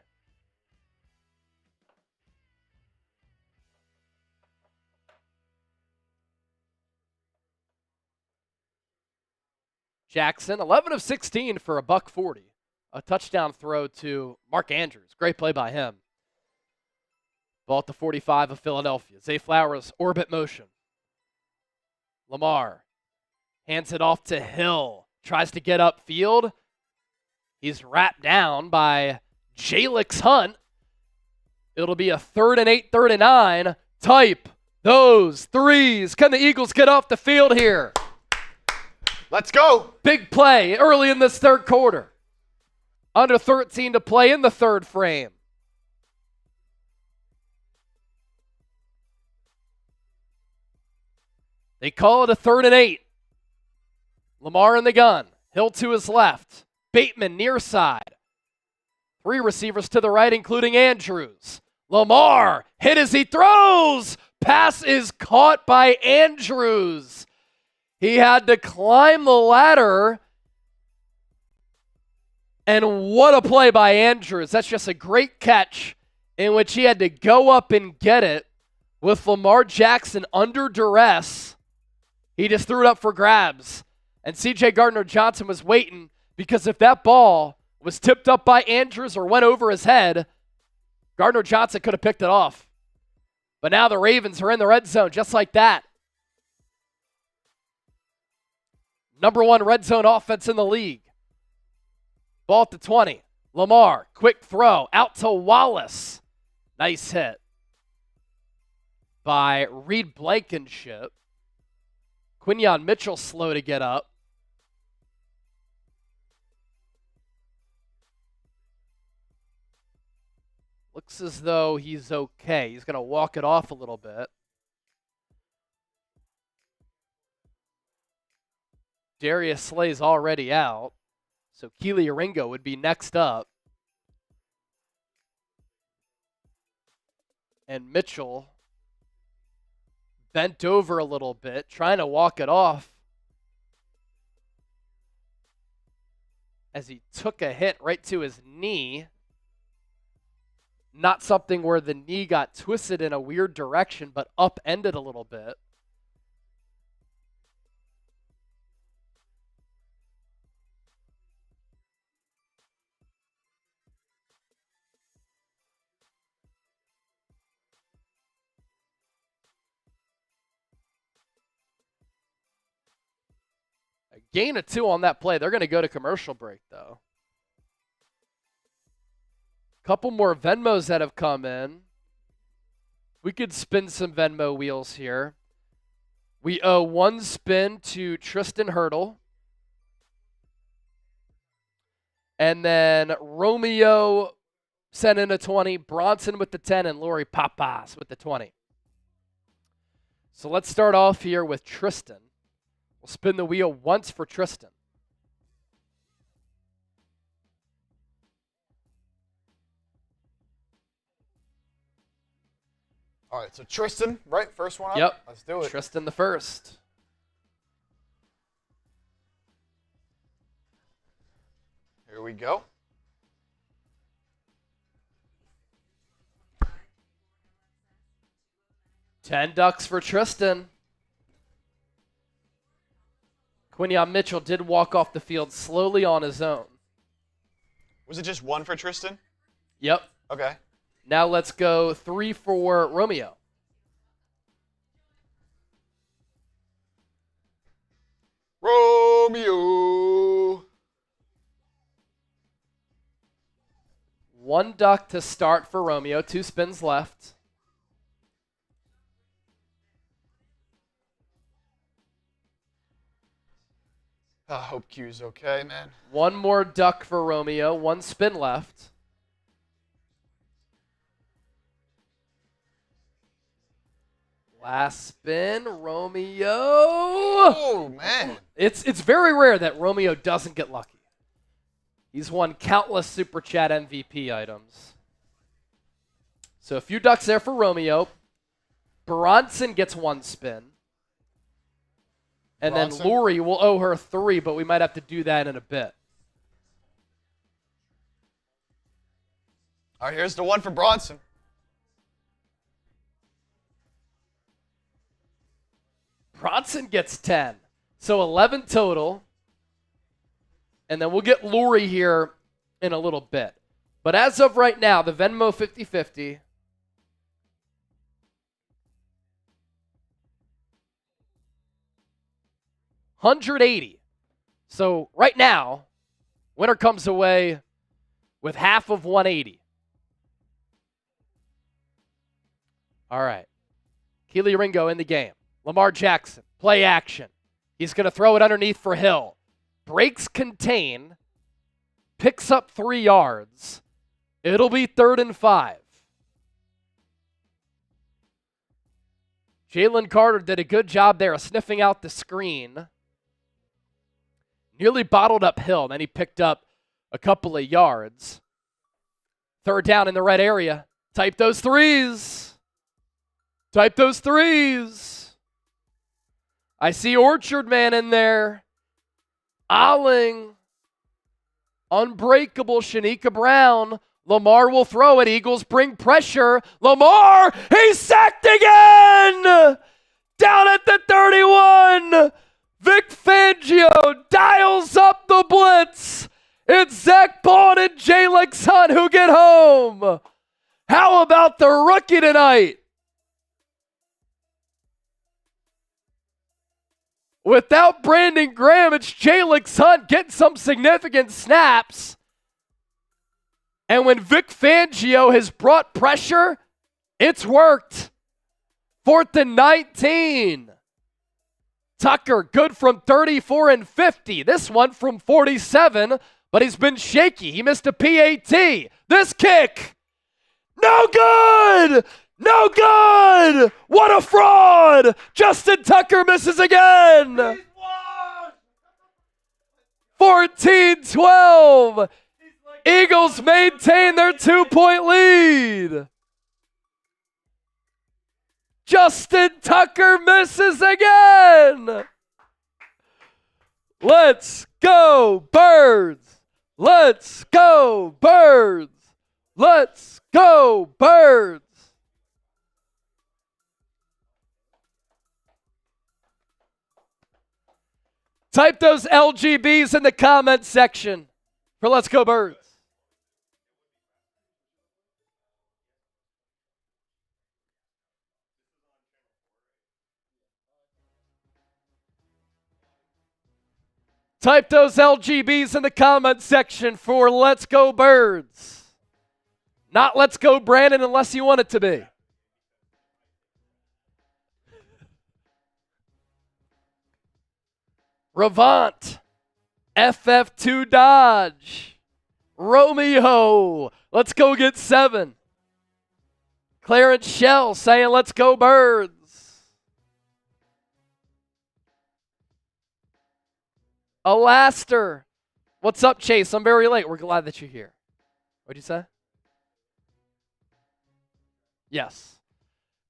[SPEAKER 1] Jackson, 11 of 16 for a $140. A touchdown throw to Mark Andrews. Great play by him. Ball at the 45 of Philadelphia. Zay Flowers, orbit motion. Lamar hands it off to Hill. Tries to get upfield. He's wrapped down by Jalix Hunt. It'll be a 3rd and 8, 3rd and 9. Type those threes. Can the Eagles get off the field here?
[SPEAKER 2] Let's go.
[SPEAKER 1] Big play early in this third quarter. Under 13 to play in the third frame. They call it a 3rd and 8. Lamar in the gun. Hill to his left. Bateman near side. 3 receivers to the right, including Andrews. Lamar hit as he throws. Pass is caught by Andrews. He had to climb the ladder. And what a play by Andrews. That's just a great catch in which he had to go up and get it. with Lamar Jackson under duress. He just threw it up for grabs. And C.J. Gardner-Johnson was waiting because if that ball was tipped up by Andrews or went over his head, Gardner-Johnson could have picked it off. But now the Ravens are in the red zone just like that. Number 1 red zone offense in the league. Ball at the 20. Lamar, quick throw out to Wallace. Nice hit by Reed Blankenship. Quinyon Mitchell slow to get up. Looks as though he's okay. He's going to walk it off a little bit. Darius Slay's already out. So Keely Oringo would be next up. And Mitchell bent over a little bit, trying to walk it off as he took a hit right to his knee. Not something where the knee got twisted in a weird direction, but upended a little bit. A gain of 2 on that play. They're going to go to commercial break, though. Couple more Venmos that have come in. We could spin some Venmo wheels here. We owe 1 spin to Tristan Hurdle. And then Romeo sent in a 20, Bronson with the 10, and Lori Papas with the 20. So let's start off here with Tristan. We'll spin the wheel once for Tristan.
[SPEAKER 2] All right, so Tristan, right? First one up?
[SPEAKER 1] Yep.
[SPEAKER 2] Let's do it.
[SPEAKER 1] Tristan the first.
[SPEAKER 2] Here we go.
[SPEAKER 1] $10 for Tristan. Quinyon Mitchell did walk off the field slowly on his own.
[SPEAKER 2] Was it just 1 for Tristan?
[SPEAKER 1] Yep.
[SPEAKER 2] Okay.
[SPEAKER 1] Now let's go 3 for Romeo.
[SPEAKER 2] Romeo.
[SPEAKER 1] $1 to start for Romeo. 2 spins left.
[SPEAKER 2] I hope Q's okay, man.
[SPEAKER 1] 1 more duck for Romeo. 1 spin left. Last spin, Romeo.
[SPEAKER 2] Oh, man.
[SPEAKER 1] It's very rare that Romeo doesn't get lucky. He's won countless Super Chat MVP items. So a few ducks there for Romeo. Bronson gets 1 spin. And
[SPEAKER 2] Bronson.
[SPEAKER 1] then Lori will owe her 3, but we might have to do that in a bit.
[SPEAKER 2] All right, here's the 1 for Bronson.
[SPEAKER 1] Bronson gets 10. So 11 total. And then we'll get Lori here in a little bit. But as of right now, the Venmo 50-50. $180. So right now, winner comes away with half of 180. All right. Keely Ringo in the game. Lamar Jackson, play action. He's going to throw it underneath for Hill. Breaks contain. Picks up 3 yards. It'll be 3rd and 5. Jalen Carter did a good job there of sniffing out the screen. Nearly bottled up Hill. Then he picked up a couple of yards. 3rd down in the red area. Type those threes. Type those threes. I see Orchard Man in there. Alling. Unbreakable Shanika Brown. Lamar will throw it. Eagles bring pressure. Lamar, he's sacked again! Down at the 31. Vic Fangio dials up the blitz. It's Zach Baun and Jalen Carter who get home. How about the rookie tonight? Without Brandon Graham, it's Jalen Carter getting some significant snaps. And when Vic Fangio has brought pressure, it's worked. 4th and 19. Tucker, good from 34 and 50. This one from 47, but he's been shaky. He missed a PAT. This kick, no good! No good! What a fraud! Justin Tucker misses again. 14-12. Eagles maintain their 2-point lead. Justin Tucker misses again. Let's go, Birds. Let's go, Birds. Let's go, Birds. Type those LGBs in the comment section for Let's Go Birds. Type those LGBs in the comment section for Let's Go Birds. Not Let's Go Brandon unless you want it to be. Revant. FF2 Dodge. Romeo. Let's go get 7. Clarence Shell saying let's go Birds. Alaster. What's up, Chase? I'm very late. We're glad that you're here. What'd you say? Yes.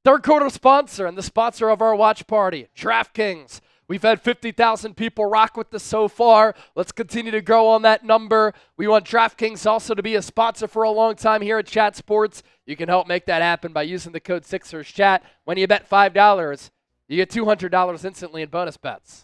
[SPEAKER 1] Third quarter sponsor and the sponsor of our watch party, DraftKings. We've had 50,000 people rock with us so far. Let's continue to grow on that number. We want DraftKings also to be a sponsor for a long time here at Chat Sports. You can help make that happen by using the code SixersChat. When you bet $5, you get $200 instantly in bonus bets.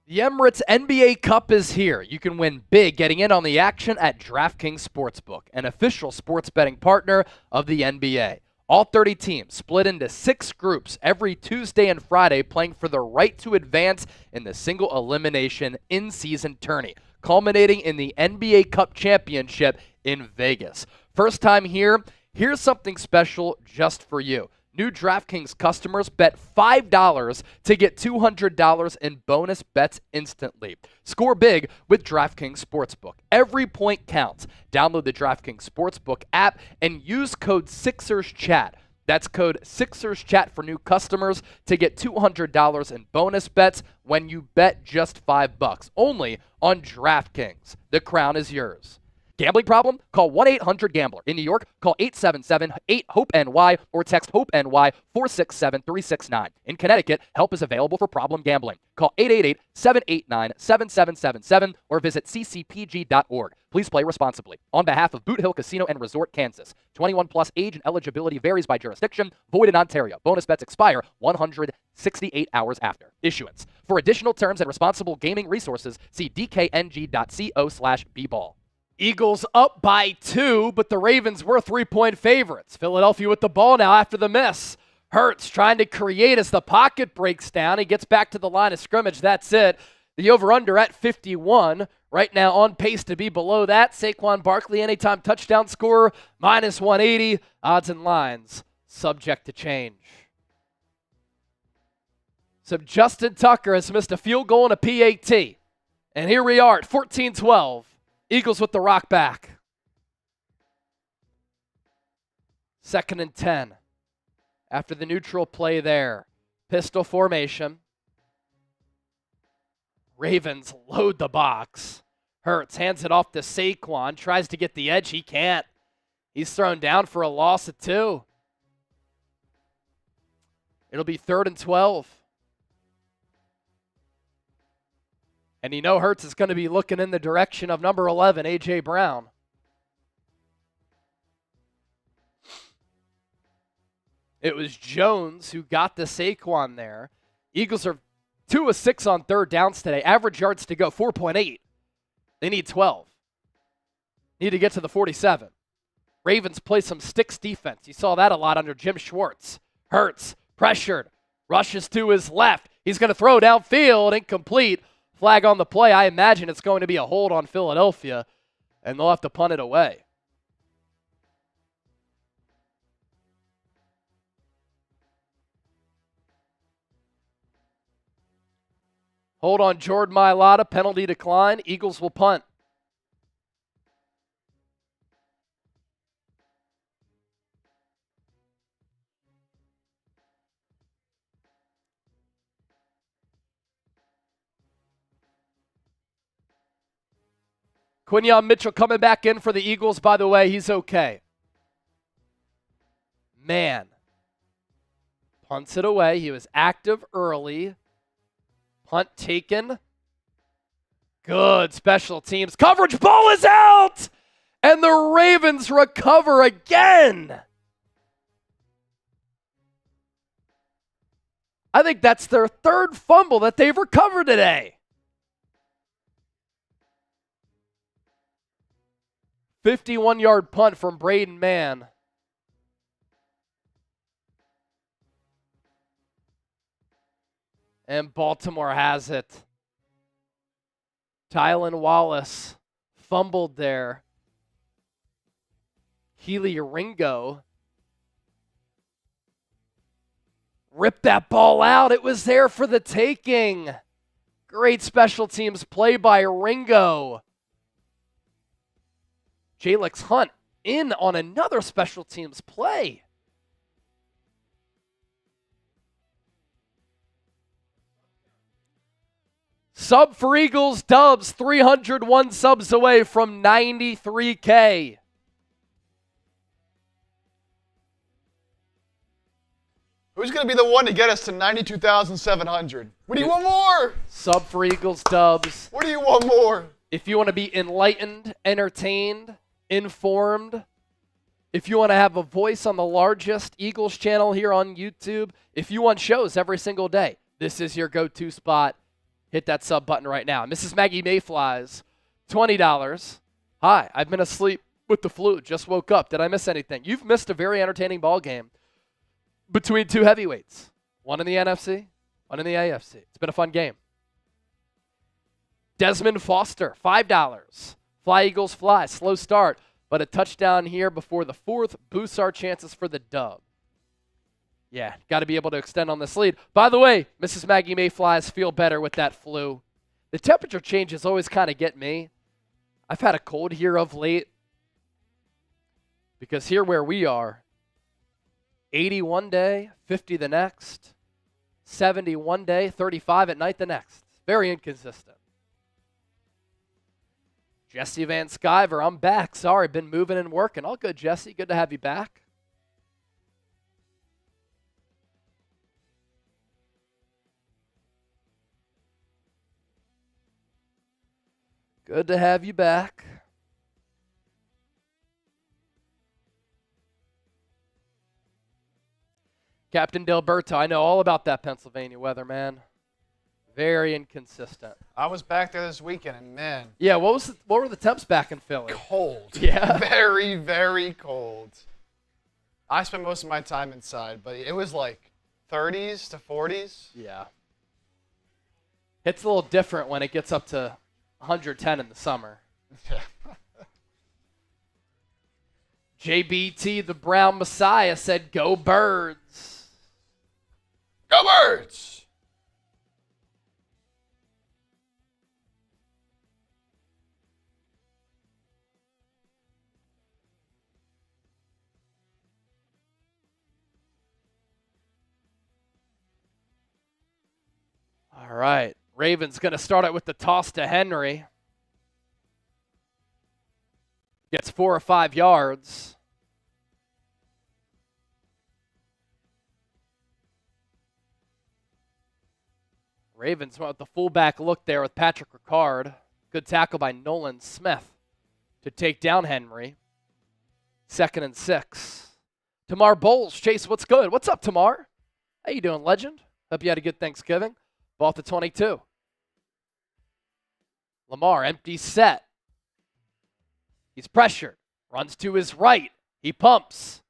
[SPEAKER 1] The Emirates NBA Cup is here. You can win big getting in on the action at DraftKings Sportsbook, an official sports betting partner of the NBA. All 30 teams split into 6 groups every Tuesday and Friday, playing for the right to advance in the single elimination in-season tourney, culminating in the NBA Cup Championship in Vegas. First time here, here's something special just for you. New DraftKings customers bet $5 to get $200 in bonus bets instantly. Score big with DraftKings Sportsbook. Every point counts. Download the DraftKings Sportsbook app and use code SixersChat. That's code SixersChat for new customers to get $200 in bonus bets when you bet just $5. Only on DraftKings. The crown is yours. Gambling problem? Call 1-800-GAMBLER. In New York, call 877-8-HOPE-NY or text HOPE-NY 467-369. In Connecticut, help is available for problem gambling. Call 888-789-7777 or visit ccpg.org. Please play responsibly. On behalf of Boot Hill Casino and Resort, Kansas. 21 plus age and eligibility varies by jurisdiction. Void in Ontario. Bonus bets expire 168 hours after issuance. For additional terms and responsible gaming resources, see dkng.co/bball. Eagles up by 2, but the Ravens were 3-point favorites. Philadelphia with the ball now after the miss. Hurts trying to create as the pocket breaks down. He gets back to the line of scrimmage. That's it. The over-under at 51. Right now on pace to be below that. Saquon Barkley, anytime touchdown scorer, minus 180. Odds and lines subject to change. So Justin Tucker has missed a field goal and a PAT. And here we are at 14-12. Eagles with the rock back. 2nd and 10. After the neutral play there. Pistol formation. Ravens load the box. Hurts hands it off to Saquon. Tries to get the edge. He can't. He's thrown down for a loss of 2. It'll be 3rd and 12. And you know Hurts is going to be looking in the direction of number 11, A.J. Brown. It was Jones who got the Saquon there. Eagles are 2 of 6 on third downs today. Average yards to go, 4.8. They need 12. Need to get to the 47. Ravens play some sticks defense. You saw that a lot under Jim Schwartz. Hurts, pressured, rushes to his left. He's going to throw downfield, incomplete. Flag on the play. I imagine it's going to be a hold on Philadelphia, and they'll have to punt it away. Hold on Jordan Mailata, penalty decline. Eagles will punt. Quinyon Mitchell coming back in for the Eagles. By the way, he's okay. Man. Punts it away. He was active early. Punt taken. Good special teams. Coverage, ball is out! And the Ravens recover again. I think that's their third fumble that they've recovered today. 51-yard punt from Braden Mann. And Baltimore has it. Tylan Wallace fumbled there. Keely Ringo ripped that ball out. It was there for the taking. Great special teams play by Ringo. Jalex Hunt in on another special teams play. Sub for Eagles, Dubs, 301 subs away from 93K.
[SPEAKER 2] Who's going to be the one to get us to 92,700? What do you want more?
[SPEAKER 1] Sub for Eagles, Dubs.
[SPEAKER 2] What do you want more?
[SPEAKER 1] If you want to be enlightened, entertained, informed, if you want to have a voice on the largest Eagles channel here on YouTube, if you want shows every single day, this is your go-to spot. Hit that sub button right now. Mrs. Maggie Mayflies, $20. Hi, I've been asleep with the flu. Just woke up. Did I miss anything? You've missed a very entertaining ball game between two heavyweights. One in the NFC, one in the AFC. It's been a fun game. Desmond Foster, $5. Fly Eagles fly. Slow start, but a touchdown here before the fourth boosts our chances for the dub. Yeah, got to be able to extend on this lead. By the way, Mrs. Maggie Mayflies, feel better with that flu. The temperature changes always kind of get me. I've had a cold here of late because here where we are, 80 one day, 50 the next, 70 one day, 35 at night the next. Very inconsistent. Jesse Van Sciver, I'm back. Sorry, been moving and working. All good, Jesse. Good to have you back. Good to have you back. Captain Delberto, I know all about that Pennsylvania weather, man. Very inconsistent.
[SPEAKER 2] I was back there this weekend, and man.
[SPEAKER 1] Yeah, what were the temps back in Philly?
[SPEAKER 2] Cold.
[SPEAKER 1] Yeah.
[SPEAKER 2] Very, very cold. I spent most of my time inside, but it was like 30s to 40s.
[SPEAKER 1] Yeah. It's a little different when it gets up to 110 in the summer.
[SPEAKER 2] Yeah.
[SPEAKER 1] JBT, the Brown Messiah, said, "Go Birds."
[SPEAKER 2] Go Birds!
[SPEAKER 1] All right. Ravens going to start it with the toss to Henry. Gets 4 or 5 yards. Ravens went with the fullback look there with Patrick Ricard. Good tackle by Nolan Smith to take down Henry. 2nd and 6. Tamar Bowles. Chase, what's good? What's up, Tamar? How you doing, legend? Hope you had a good Thanksgiving. Ball to 22. Lamar, empty set. He's pressured. Runs to his right. He pumps.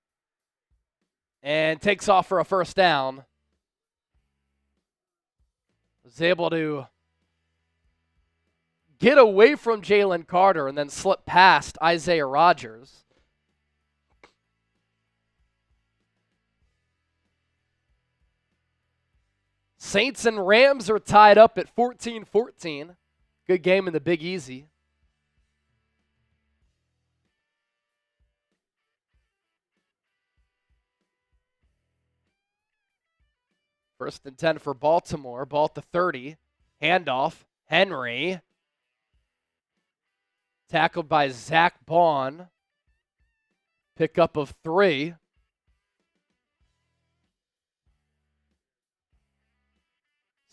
[SPEAKER 1] And takes off for a first down. Was able to get away from Jalen Carter and then slip past Isaiah Rodgers. Saints and Rams are tied up at 14-14. Good game in the Big Easy. First and 10 for Baltimore. Ball to 30. Handoff. Henry. Tackled by Zach Baun. Pickup of 3.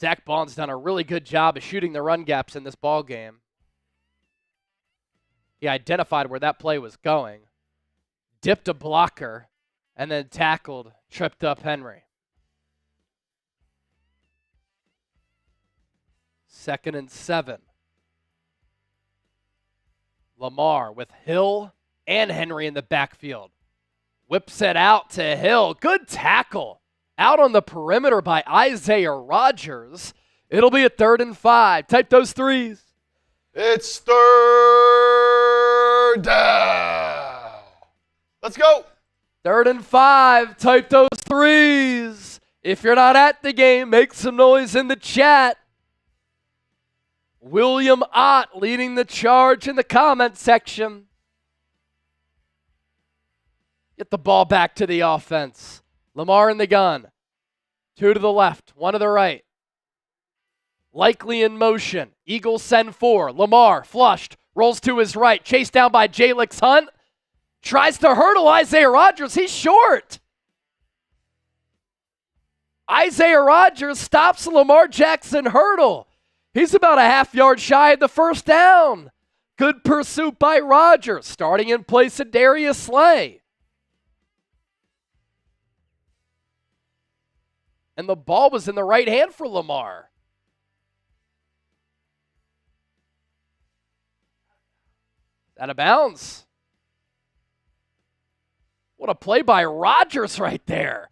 [SPEAKER 1] Zach Baun's done a really good job of shooting the run gaps in this ball game. He identified where that play was going, dipped a blocker, and then tackled, tripped up Henry. 2nd and 7. Lamar with Hill and Henry in the backfield. Whips it out to Hill. Good tackle. Out on the perimeter by Isaiah Rodgers. It'll be a 3rd and 5. Type those threes.
[SPEAKER 2] It's 3rd down. Let's go.
[SPEAKER 1] 3rd and 5. Type those threes. If you're not at the game, make some noise in the chat. William Ott leading the charge in the comment section. Get the ball back to the offense. Lamar in the gun. 2 to the left, 1 to the right. Likely in motion. Eagles send 4. Lamar flushed, rolls to his right. Chased down by Jalix Hunt. Tries to hurdle Isaiah Rodgers. He's short. Isaiah Rodgers stops Lamar Jackson hurdle. He's about a half-yard shy of the first down. Good pursuit by Rodgers, starting in place of Darius Slay. And the ball was in the right hand for Lamar. Out of bounds. What a play by Rodgers right there.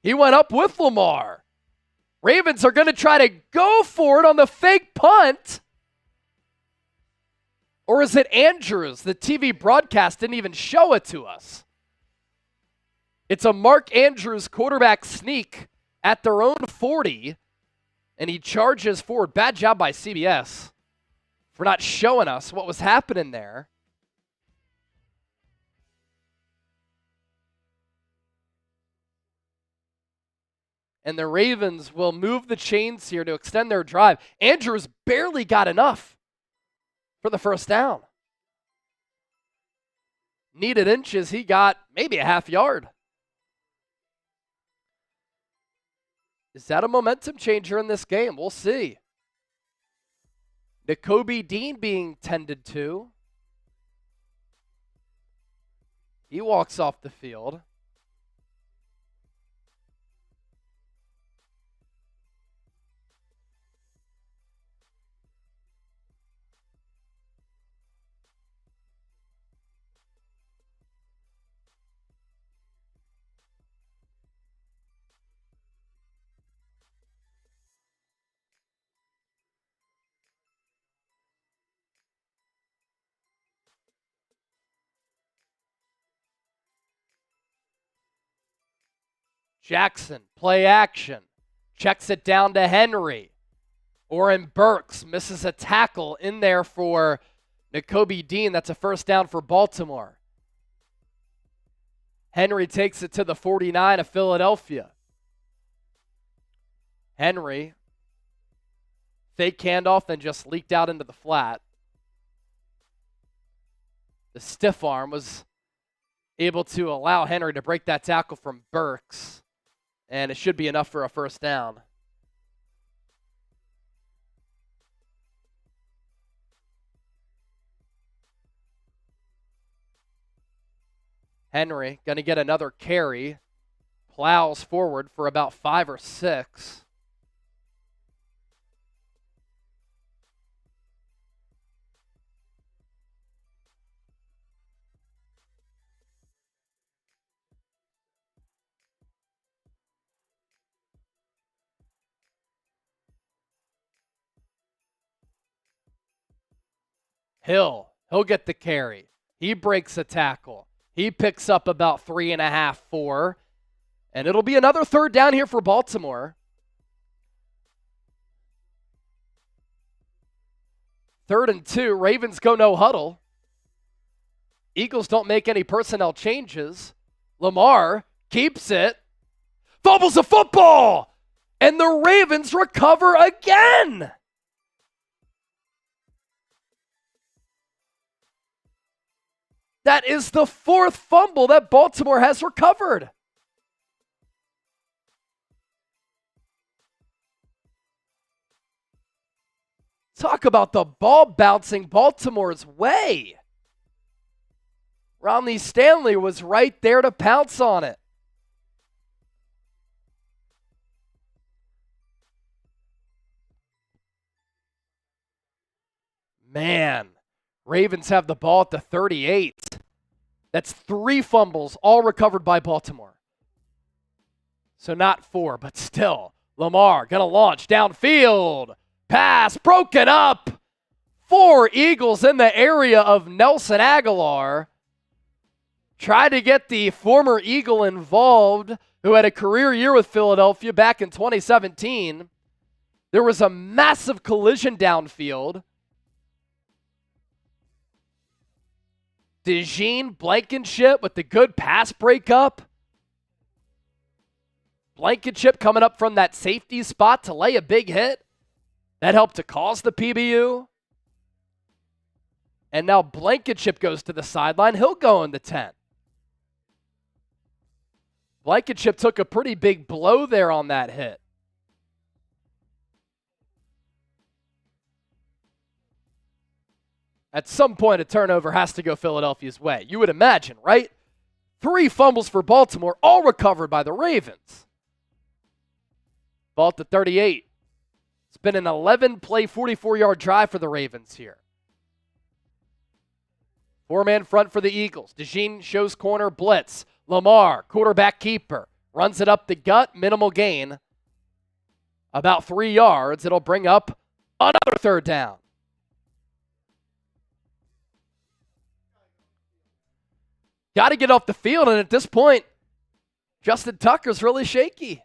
[SPEAKER 1] He went up with Lamar. Ravens are going to try to go for it on the fake punt. Or is it Andrews? The TV broadcast didn't even show it to us. It's a Mark Andrews quarterback sneak at their own 40, and he charges forward. Bad job by CBS for not showing us what was happening there. And the Ravens will move the chains here to extend their drive. Andrews barely got enough for the first down. Needed inches, he got maybe a half yard. Is that a momentum changer in this game? We'll see. Nakobe Dean being tended to. He walks off the field. Jackson, play action. Checks it down to Henry. Oren Burks misses a tackle in there for Nakobe Dean. That's a first down for Baltimore. Henry takes it to the 49 of Philadelphia. Henry, fake handoff, then just leaked out into the flat. The stiff arm was able to allow Henry to break that tackle from Burks. And it should be enough for a first down. Henry going to get another carry. Plows forward for about 5 or 6. He'll get the carry. He breaks a tackle. He picks up about 3.5, 4. And it'll be another third down here for Baltimore. 3rd and 2. Ravens go no huddle. Eagles don't make any personnel changes. Lamar keeps it. Fumbles the football. And the Ravens recover again. That is the 4th fumble that Baltimore has recovered. Talk about the ball bouncing Baltimore's way. Romney Stanley was right there to pounce on it. Man, Ravens have the ball at the 38. That's 3 fumbles, all recovered by Baltimore. So not 4, but still. Lamar going to launch downfield. Pass broken up. 4 Eagles in the area of Nelson Agholor. Tried to get the former Eagle involved, who had a career year with Philadelphia back in 2017. There was a massive collision downfield. DeJean Blankenship with the good pass breakup. Blankenship coming up from that safety spot to lay a big hit. That helped to cause the PBU. And now Blankenship goes to the sideline. He'll go in the 10. Blankenship took a pretty big blow there on that hit. At some point, a turnover has to go Philadelphia's way. You would imagine, right? 3 fumbles for Baltimore, all recovered by the Ravens. Ball at the 38. It's been an 11-play, 44-yard drive for the Ravens here. 4-man front for the Eagles. DeJean shows corner blitz. Lamar, quarterback keeper, runs it up the gut, minimal gain. About 3 yards. It'll bring up another 3rd down. Got to get off the field, and at this point, Justin Tucker's really shaky.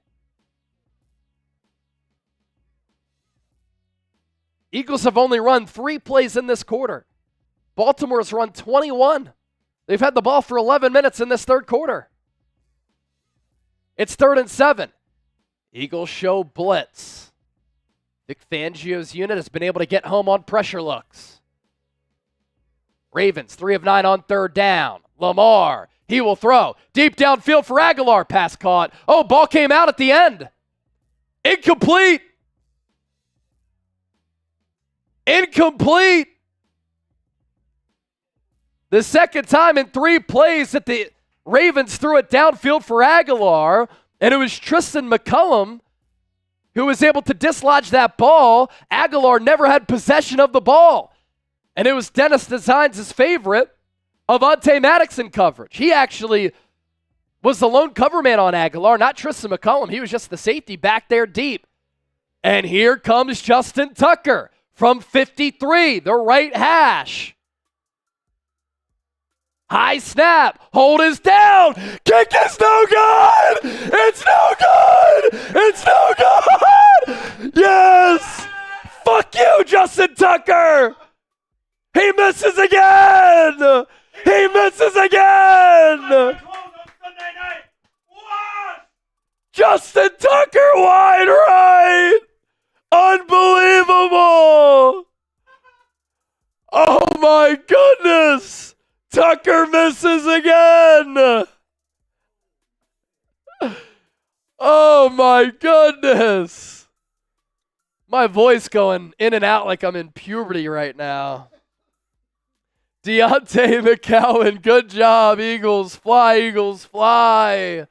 [SPEAKER 1] Eagles have only run 3 plays in this quarter. Baltimore's run 21. They've had the ball for 11 minutes in this 3rd quarter. It's 3rd and 7. Eagles show blitz. Vic Fangio's unit has been able to get home on pressure looks. Ravens, 3 of 9 on 3rd down. Lamar, he will throw. Deep downfield for Agholor, pass caught. Oh, ball came out at the end. Incomplete. Incomplete. The second time in 3 plays that the Ravens threw it downfield for Agholor, and it was Tristan McCullum who was able to dislodge that ball. Agholor never had possession of the ball. And it was Dennis Designs' favorite, Avonte Maddox in coverage. He actually was the lone cover man on Agholor, not Tristan McCullum. He was just the safety back there deep. And here comes Justin Tucker from 53, the right hash. High snap. Hold is down. Kick is no good. It's no good. It's no good. Yes. Fuck you, Justin Tucker. He misses again. He misses again. Justin Tucker wide right. Unbelievable. Oh my goodness. Tucker misses again. Oh my goodness. My voice going in and out like I'm in puberty right now. Deontay McCowan, good job. Eagles fly, Eagles fly.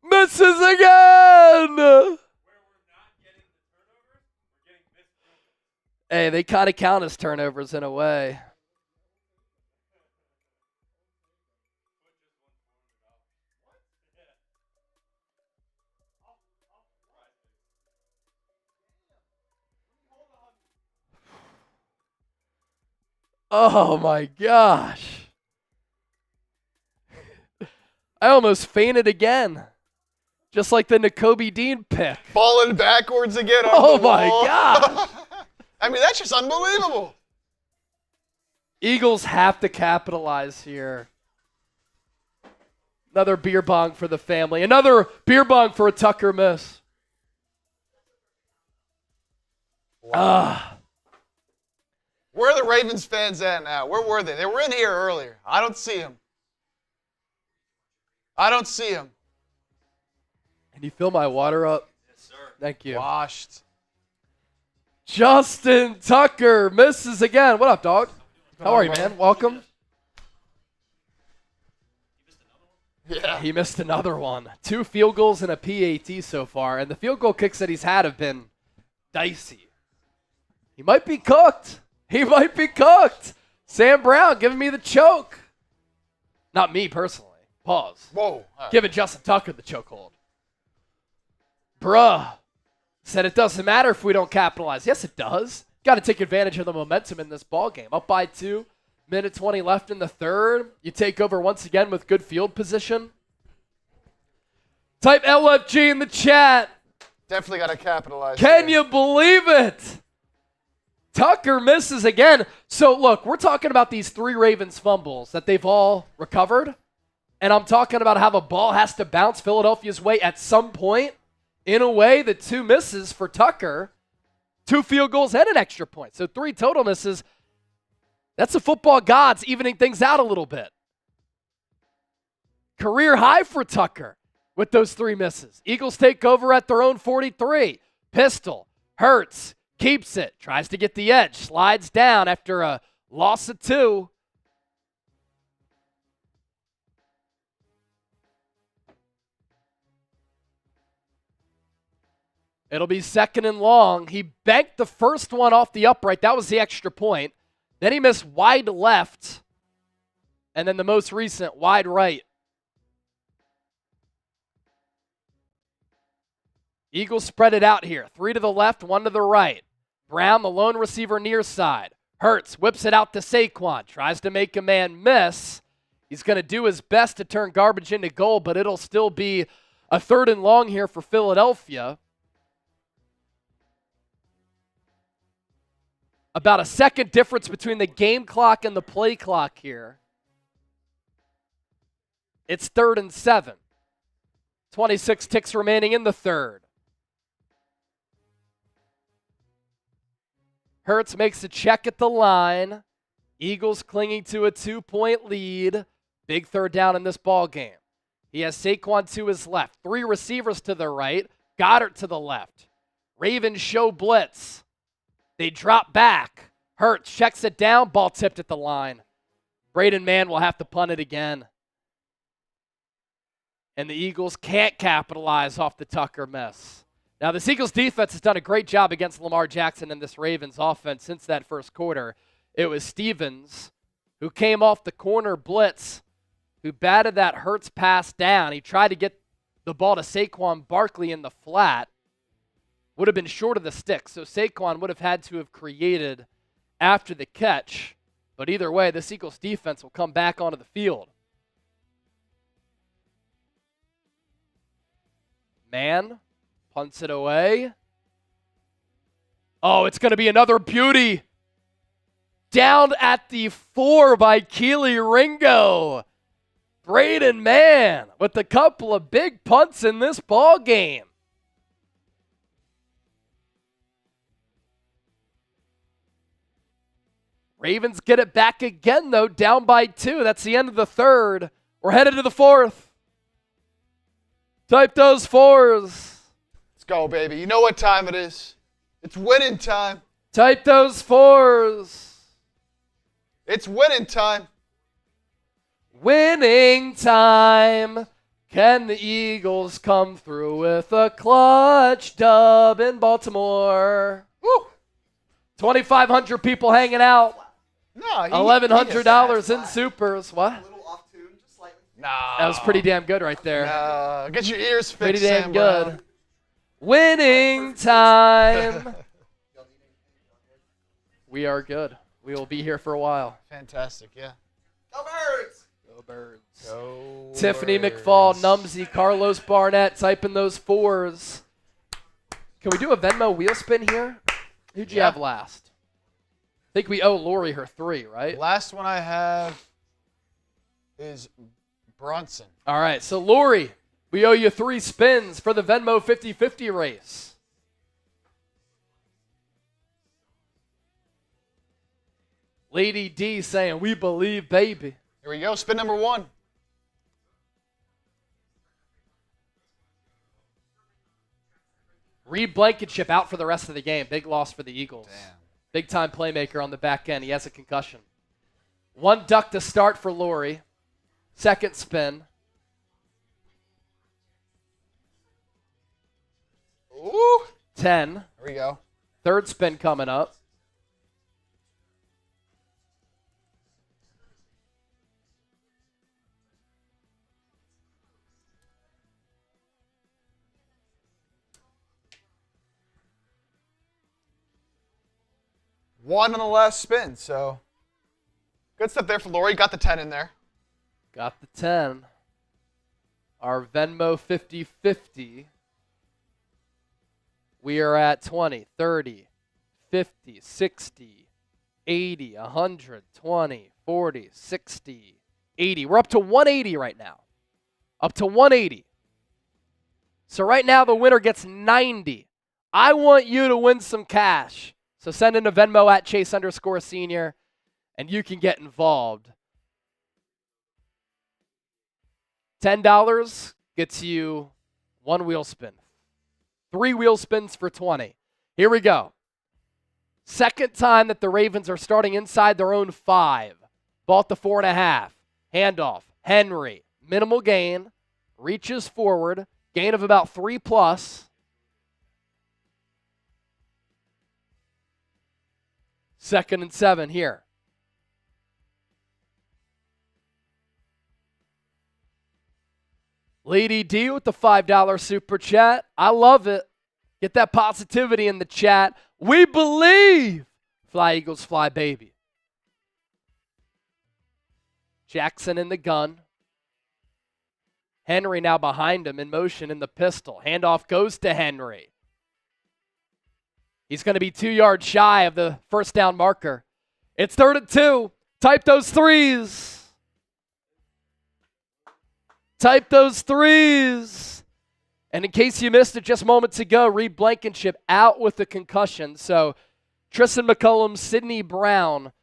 [SPEAKER 1] Misses again. Hey, they kind of count as turnovers in a way. Oh my gosh. I almost fainted again. Just like the Nakobe Dean pick.
[SPEAKER 2] Falling backwards again.
[SPEAKER 1] Oh my gosh.
[SPEAKER 2] I mean, that's just unbelievable.
[SPEAKER 1] Eagles have to capitalize here. Another beer bong for the family. Another beer bong for a Tucker miss.
[SPEAKER 2] Wow. Where are the Ravens fans at now? Where were they? They were in here earlier. I don't see them. I don't see them.
[SPEAKER 1] Can you fill my water up?
[SPEAKER 3] Yes, sir.
[SPEAKER 1] Thank you.
[SPEAKER 2] Washed.
[SPEAKER 1] Justin Tucker misses again. What up, dog? How are you, man? Welcome.
[SPEAKER 2] Yeah.
[SPEAKER 1] He missed another one. 2 field goals and a PAT so far, and the field goal kicks that he's had have been dicey. He might be cooked. He might be cooked. Sam Brown giving me the choke. Not me personally. Pause.
[SPEAKER 2] Whoa. All right.
[SPEAKER 1] Giving Justin Tucker the chokehold. Bruh. Said it doesn't matter if we don't capitalize. Yes, it does. Got to take advantage of the momentum in this ball game. Up by 2. Minute 20 left in the third. You take over once again with good field position. Type LFG in the chat.
[SPEAKER 2] Definitely got to capitalize.
[SPEAKER 1] Can you believe it? Tucker misses again. So, look, we're talking about these 3 Ravens fumbles that they've all recovered. And I'm talking about how the ball has to bounce Philadelphia's way at some point. In a way, the 2 misses for Tucker, 2 field goals and an extra point. So 3 total misses. That's the football gods evening things out a little bit. Career high for Tucker with those 3 misses. Eagles take over at their own 43. Pistol. Hurts. Keeps it. Tries to get the edge. Slides down after a loss of 2. It'll be 2nd and long. He banked the first one off the upright. That was the extra point. Then he missed wide left. And then the most recent, wide right. Eagles spread it out here. 3 to the left, 1 to the right. Brown, the lone receiver near side. Hurts whips it out to Saquon. Tries to make a man miss. He's going to do his best to turn garbage into goal, but it'll still be a 3rd and long here for Philadelphia. About a second difference between the game clock and the play clock here. It's 3rd and 7. 26 ticks remaining in the third. Hurts makes a check at the line. Eagles clinging to a 2-point lead. Big 3rd down in this ball game. He has Saquon to his left. 3 receivers to the right. Goddard to the left. Ravens show blitz. They drop back. Hurts checks it down. Ball tipped at the line. Braden Mann will have to punt it again. And the Eagles can't capitalize off the Tucker mess. Now, this Eagles defense has done a great job against Lamar Jackson and this Ravens offense since that first quarter. It was Stevens who came off the corner blitz, who batted that Hurts pass down. He tried to get the ball to Saquon Barkley in the flat. Would have been short of the stick, so Saquon would have had to have created after the catch. But either way, this Eagles defense will come back onto the field. Man punts it away. Oh, it's going to be another beauty. Down at the 4 by Keely Ringo. Braden Mann with a couple of big punts in this ball game. Ravens get it back again, though, down by 2. That's the end of the third. We're headed to the 4th. Type those 4s.
[SPEAKER 2] Let's go, baby. You know what time it is. It's winning time.
[SPEAKER 1] Type those 4s.
[SPEAKER 2] It's winning time.
[SPEAKER 1] Winning time. Can the Eagles come through with a clutch dub in Baltimore? Woo! 2,500 people hanging out.
[SPEAKER 2] No,
[SPEAKER 1] $1,100 in supers. What?
[SPEAKER 3] A little off tune, just slightly.
[SPEAKER 2] Nah.
[SPEAKER 1] That was pretty damn good right there.
[SPEAKER 2] Get your ears fixed,
[SPEAKER 1] Pretty damn
[SPEAKER 2] Sam
[SPEAKER 1] good.
[SPEAKER 2] Brown.
[SPEAKER 1] Winning time. We are good. We will be here for a while.
[SPEAKER 2] Fantastic, yeah.
[SPEAKER 3] Go Birds!
[SPEAKER 1] Go Birds.
[SPEAKER 2] Go
[SPEAKER 1] Tiffany
[SPEAKER 2] Birds.
[SPEAKER 1] McFall, Numsy, Carlos Barnett, typing those fours. Can we do a Venmo wheel spin here? Who'd you
[SPEAKER 2] Yeah.
[SPEAKER 1] have last? I think we owe Lori her 3, right?
[SPEAKER 2] Last one I have is Bronson.
[SPEAKER 1] All right, so Lori, we owe you 3 spins for the Venmo 50-50 race. Lady D saying, we believe, baby.
[SPEAKER 2] Here we go. Spin number 1.
[SPEAKER 1] Reed Blankenship out for the rest of the game. Big loss for the Eagles.
[SPEAKER 2] Damn.
[SPEAKER 1] Big-time playmaker on the back end. He has a concussion. 1 duck to start for Lori. Second spin.
[SPEAKER 2] Ooh.
[SPEAKER 1] 10.
[SPEAKER 2] Here we go.
[SPEAKER 1] Third spin coming up.
[SPEAKER 2] One on the last spin, so good stuff there for Lori. Got the 10 in there.
[SPEAKER 1] Got the 10. Our Venmo 50-50. We are at 20, 30, 50, 60, 80, 100, 20, 40, 60, 80. We're up to 180 right now. Up to 180. So right now the winner gets 90. I want you to win some cash. So send in a Venmo at Chase_Senior, and you can get involved. $10 gets you 1 wheel spin. 3 wheel spins for 20. Here we go. Second time that the Ravens are starting inside their own 5. Bought the 4.5. Handoff. Henry. Minimal gain. Reaches forward. Gain of about 3+. Second and 7 here. Lady D with the $5 super chat. I love it. Get that positivity in the chat. We believe. Fly Eagles fly, baby. Jackson in the gun. Henry now behind him in motion in the pistol. Handoff goes to Henry. He's going to be 2 yards shy of the first down marker. It's 3rd and 2. Type those 3s. Type those 3s. And in case you missed it just moments ago, Reed Blankenship out with a concussion. So Tristan McCullum, Sidney Brown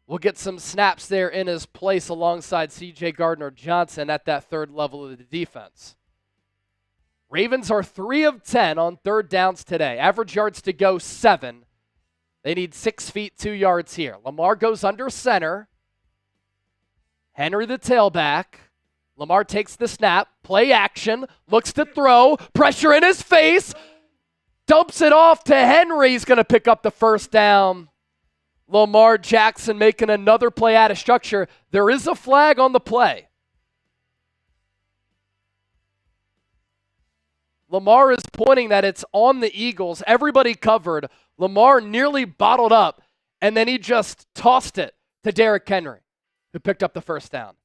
[SPEAKER 1] will get some snaps there in his place alongside C.J. Gardner-Johnson at that 3rd level of the defense. Ravens are 3 of 10 on 3rd downs today. Average yards to go, 7. They need 6 feet, 2 yards here. Lamar goes under center. Henry the tailback. Lamar takes the snap. Play action. Looks to throw. Pressure in his face. Dumps it off to Henry. He's going to pick up the first down. Lamar Jackson making another play out of structure. There is a flag on the play. Lamar is pointing that it's on the Eagles. Everybody covered. Lamar nearly bottled up, and then he just tossed it to Derrick Henry, who picked up the first down.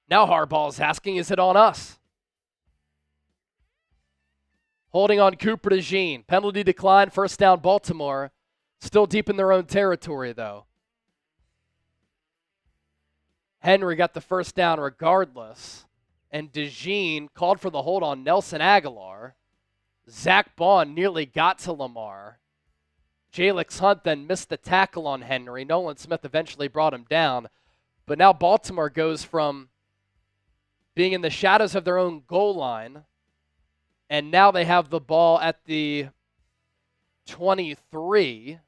[SPEAKER 1] Now Harbaugh is asking, is it on us? Holding on Cooper DeJean. Penalty decline, first down Baltimore. Still deep in their own territory, though. Henry got the first down regardless. And DeJean called for the hold on Nelson Aguilar. Zach Baun nearly got to Lamar. Jalix Hunt then missed the tackle on Henry. Nolan Smith eventually brought him down. But now Baltimore goes from being in the shadows of their own goal line And now they have the ball at the 23.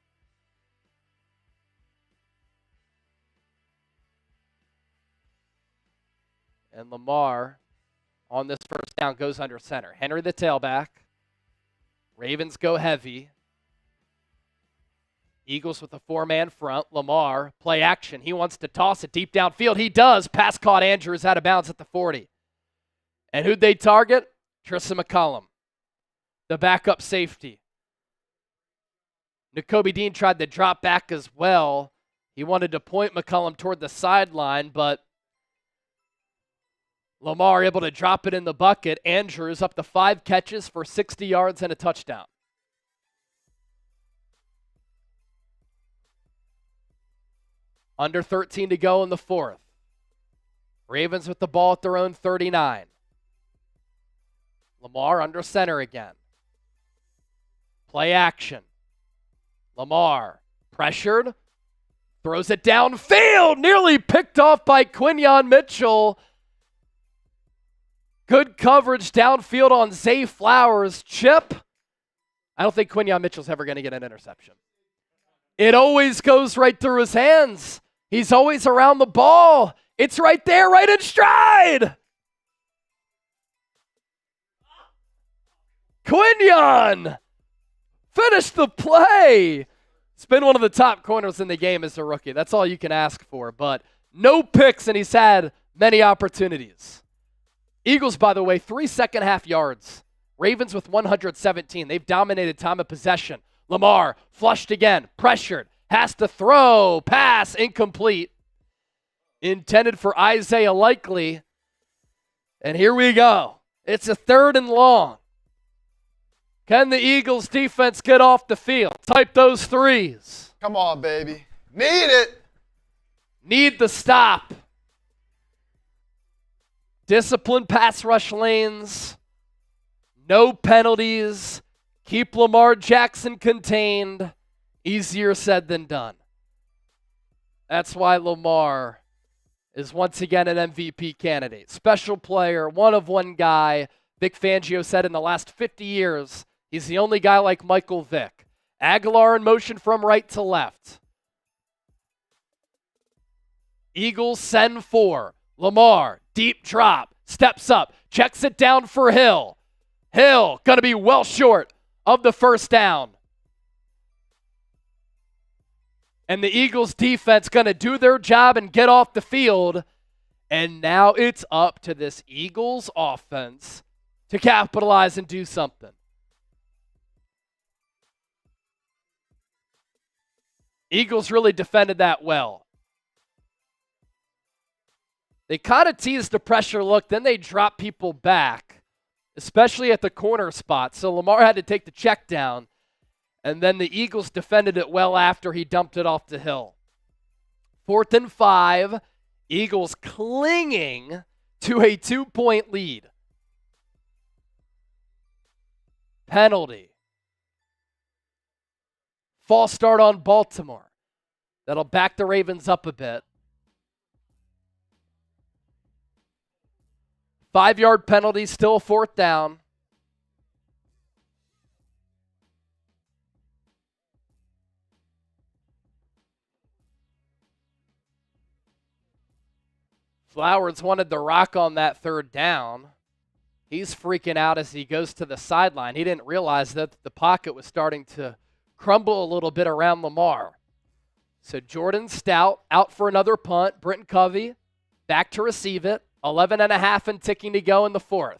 [SPEAKER 1] And Lamar on this first down goes under center. Henry the tailback. Ravens go heavy. Eagles with a 4-man front. Lamar, play action. He wants to toss it deep downfield. He does. Pass caught. Andrews out of bounds at the 40. And who'd they target? Tristan McCollum, the backup safety. Nakobe Dean tried to drop back as well. He wanted to point McCollum toward the sideline, but Lamar able to drop it in the bucket. Andrews up to 5 catches for 60 yards and a touchdown. Under 13 to go in the fourth. Ravens with the ball at their own 39. Lamar under center again. Play action. Lamar pressured. Throws it downfield. Nearly picked off by Quinyon Mitchell. Good coverage downfield on Zay Flowers. Chip. I don't think Quinyon Mitchell's ever going to get an interception. It always goes right through his hands. He's always around the ball. It's right there, right in stride. Quinyon finished the play. It's been one of the top corners in the game as a rookie. That's all you can ask for. But no picks, and he's had many opportunities. Eagles, by the way, 3 second-half yards. Ravens with 117. They've dominated time of possession. Lamar flushed again, pressured, has to throw, pass, incomplete. Intended for Isaiah Likely. And here we go. It's a 3rd and long. Can the Eagles defense get off the field? Type those threes.
[SPEAKER 2] Come on, baby. Need it.
[SPEAKER 1] Need the stop. Disciplined pass rush lanes. No penalties. Keep Lamar Jackson contained. Easier said than done. That's why Lamar is once again an MVP candidate. Special player, one of one guy. Vic Fangio said in the last 50 years, he's the only guy like Michael Vick. Aguilar in motion from right to left. Eagles send 4. Lamar, deep drop, steps up, checks it down for Hill. Hill going to be well short of the first down. And the Eagles defense going to do their job and get off the field. And now it's up to this Eagles offense to capitalize and do something. Eagles really defended that well. They kind of teased the pressure look, then they dropped people back, especially at the corner spot. So Lamar had to take the check down, and then the Eagles defended it well after he dumped it off the Hill. 4th and 5, Eagles clinging to a 2-point lead. Penalty. False start on Baltimore. That'll back the Ravens up a bit. 5-yard penalty, still 4th down. Flowers wanted the rock on that 3rd down. He's freaking out as he goes to the sideline. He didn't realize that the pocket was starting to crumble a little bit around Lamar. So Jordan Stout out for another punt. Britton Covey back to receive it. 11.5 and ticking to go in the 4th.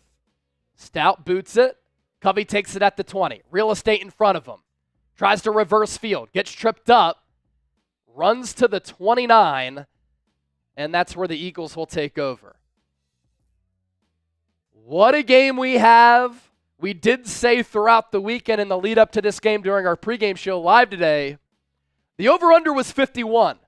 [SPEAKER 1] Stout boots it. Covey takes it at the 20. Real estate in front of him. Tries to reverse field. Gets tripped up. Runs to the 29. And that's where the Eagles will take over. What a game we have. We did say throughout the weekend in the lead up to this game during our pregame show live today, the over-under was 51.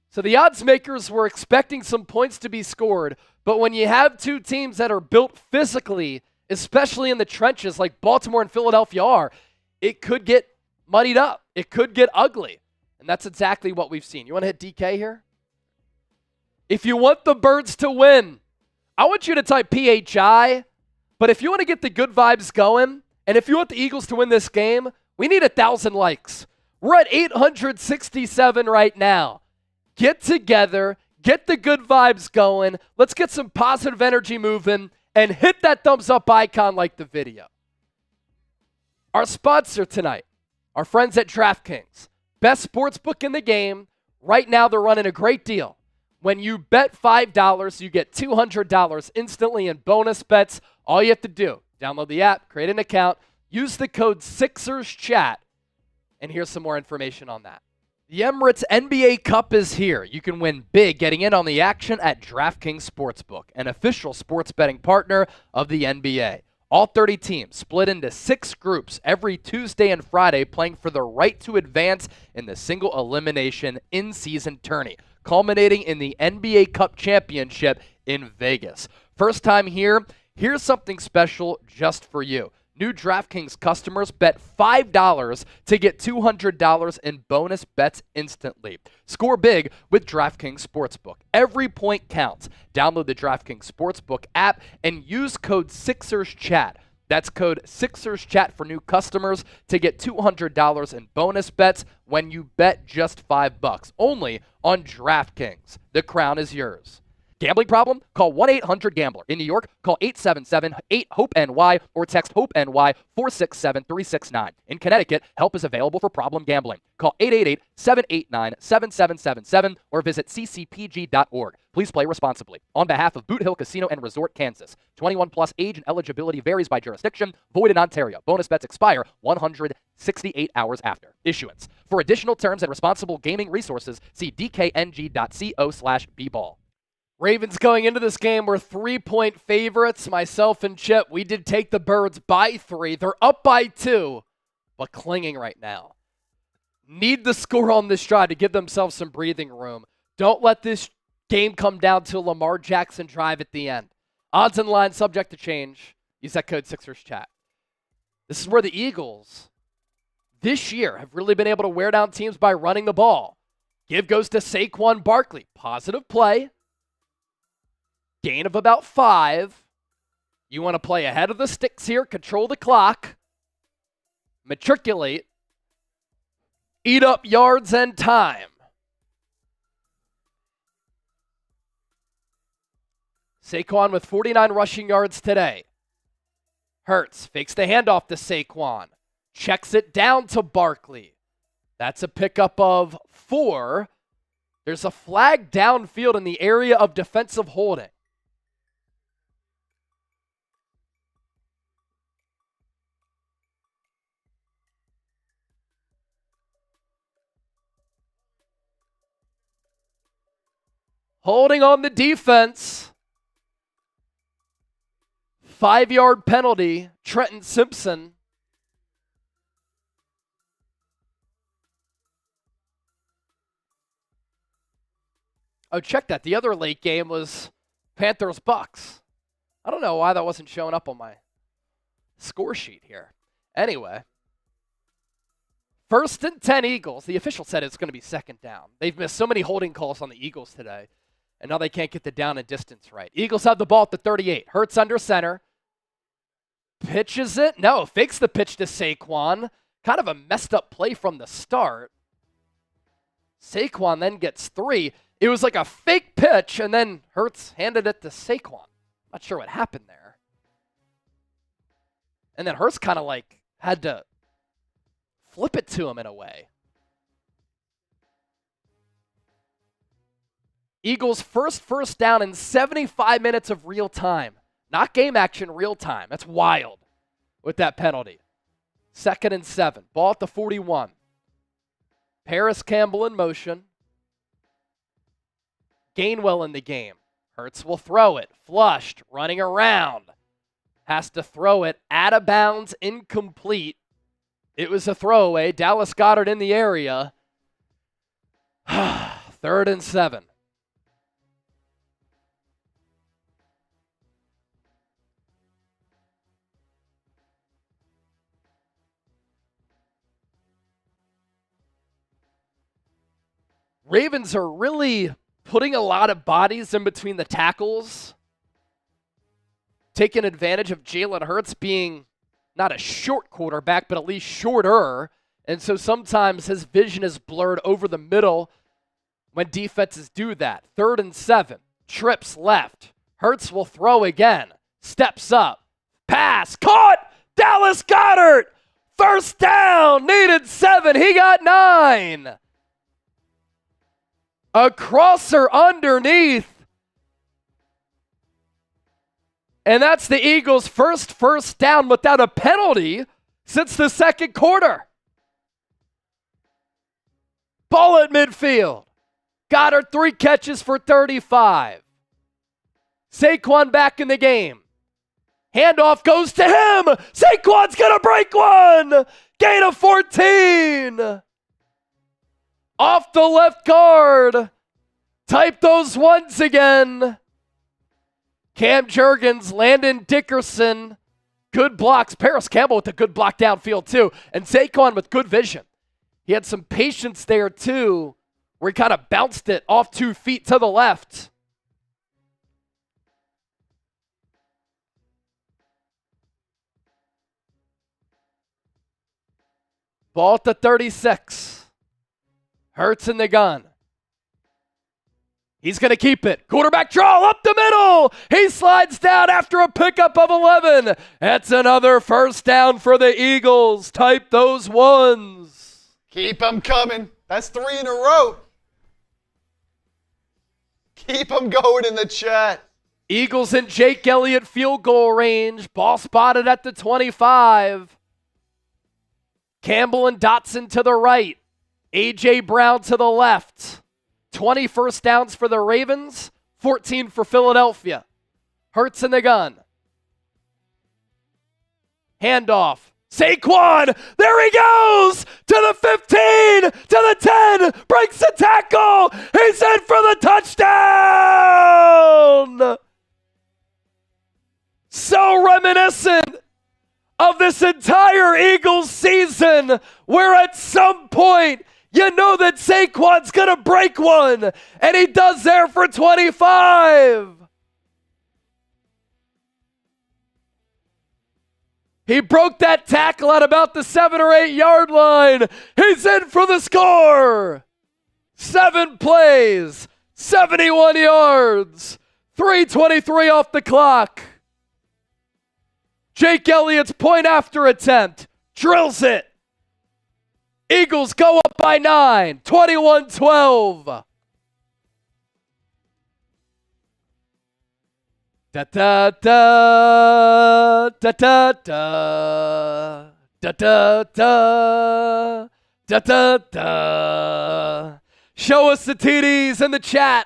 [SPEAKER 1] So the odds makers were expecting some points to be scored. But when you have two teams that are built physically, especially in the trenches like Baltimore and Philadelphia are, it could get muddied up. It could get ugly. And that's exactly what we've seen. You want to hit DK here? If you want the Birds to win, I want you to type PHI But if you want to get the good vibes going, and if you want the Eagles to win this game, we need 1,000 likes. We're at 867 right now. Get together, get the good vibes going. Let's get some positive energy moving and hit that thumbs up icon like the video. Our sponsor tonight, our friends at DraftKings. Best sports book in the game. Right now they're running a great deal. When you bet $5, you get $200 instantly in bonus bets. All you have to do, download the app, create an account, use the code SixersChat, and here's some more information on that. The Emirates NBA Cup is here. You can win big getting in on the action at DraftKings Sportsbook, an official sports betting partner of the NBA. All 30 teams split into 6 groups every Tuesday and Friday, playing for the right to advance in the single elimination in-season tourney, culminating in the NBA Cup Championship in Vegas. First time here, here's something special just for you. New DraftKings customers bet $5 to get $200 in bonus bets instantly. Score big with DraftKings Sportsbook. Every point counts. Download the DraftKings Sportsbook app and use code SixersChat. That's code SixersChat for new customers to get $200 in bonus bets when you bet just $5. Only on DraftKings. The crown is yours. Gambling problem? Call 1-800-GAMBLER. In New York, call 877-8-HOPE-NY or text HOPE-NY 467-369. In Connecticut, help is available for problem gambling. Call 888-789-7777 or visit ccpg.org. Please play responsibly. On behalf of Boot Hill Casino and Resort, Kansas. 21 plus age and eligibility varies by jurisdiction. Void in Ontario. Bonus bets expire 168 hours after issuance. For additional terms and responsible gaming resources, see dkng.co/bball. Ravens going into this game were 3-point favorites. Myself and Chip, we did take the Birds by 3. They're up by 2, but clinging right now. Need the score on this drive to give themselves some breathing room. Don't let this game come down to a Lamar Jackson drive at the end. Odds and lines subject to change. Use that code SixersChat. This is where the Eagles this year have really been able to wear down teams by running the ball. Give goes to Saquon Barkley. Positive play. Gain of about 5. You want to play ahead of the sticks here, control the clock, matriculate, eat up yards and time. Saquon with 49 rushing yards today. Hurts fakes the handoff to Saquon, checks it down to Barkley. That's a pickup of 4. There's a flag downfield in the area of defensive holding. Holding on the defense. 5-yard penalty. Trenton Simpson. Oh, check that. The other late game was Panthers-Bucks. I don't know why that wasn't showing up on my score sheet here. Anyway. 1st and 10 Eagles. The official said it's going to be 2nd down. They've missed so many holding calls on the Eagles today. And now they can't get the down and distance right. Eagles have the ball at the 38. Hurts under center. Pitches it. No, fakes the pitch to Saquon. Kind of a messed up play from the start. Saquon then gets 3. It was like a fake pitch, and then Hurts handed it to Saquon. Not sure what happened there. And then Hurts kind of like had to flip it to him in a way. Eagles' first down in 75 minutes of real time. Not game action, real time. That's wild with that penalty. 2nd and 7. Ball at the 41. Paris Campbell in motion. Gainwell in the game. Hurts will throw it. Flushed. Running around. Has to throw it. Out of bounds. Incomplete. It was a throwaway. Dallas Goedert in the area. 3rd and 7. Ravens are really putting a lot of bodies in between the tackles taken advantage of Jalen Hurts being not a short quarterback, but at least shorter. And so sometimes his vision is blurred over the middle when defenses do that. 3rd and 7. Trips left. Hurts will throw again. Steps up. Pass. Caught. Dallas Goedert. First down. Needed 7. He got 9. A crosser underneath. And that's the Eagles' first down without a penalty since the second quarter. Ball at midfield. Goddard 3 catches for 35. Saquon back in the game. Handoff goes to him. Saquon's going to break one. Gain of 14. Off the left guard. Type those ones again. Cam Jurgens, Landon Dickerson. Good blocks. Paris Campbell with a good block downfield too. And Saquon with good vision. He had some patience there too, where he kind of bounced it off 2 feet to the left. Ball at the 36. Hurts in the gun. He's going to keep it. Quarterback draw up the middle. He slides down after a pickup of 11. That's another first down for the Eagles. Type those ones.
[SPEAKER 2] Keep them coming. That's 3 in a row. Keep them going in the chat.
[SPEAKER 1] Eagles in Jake Elliott field goal range. Ball spotted at the 25. Campbell and Dotson to the right. A.J. Brown to the left. 20 first downs for the Ravens, 14 for Philadelphia. Hurts in the gun. Handoff. Saquon, there he goes! To the 15, to the 10, breaks the tackle! He's in for the touchdown! So reminiscent of this entire Eagles season, where at some point you know that Saquon's going to break one, and he does there for 25. He broke that tackle at about the 7 or 8 yard line. He's in for the score. 7 plays, 71 yards, 3:23 off the clock. Jake Elliott's point after attempt drills it. Eagles go up by 9, 21-12. Da-da-da, da-da-da, da-da-da, da-da-da. Show us the TDs in the chat.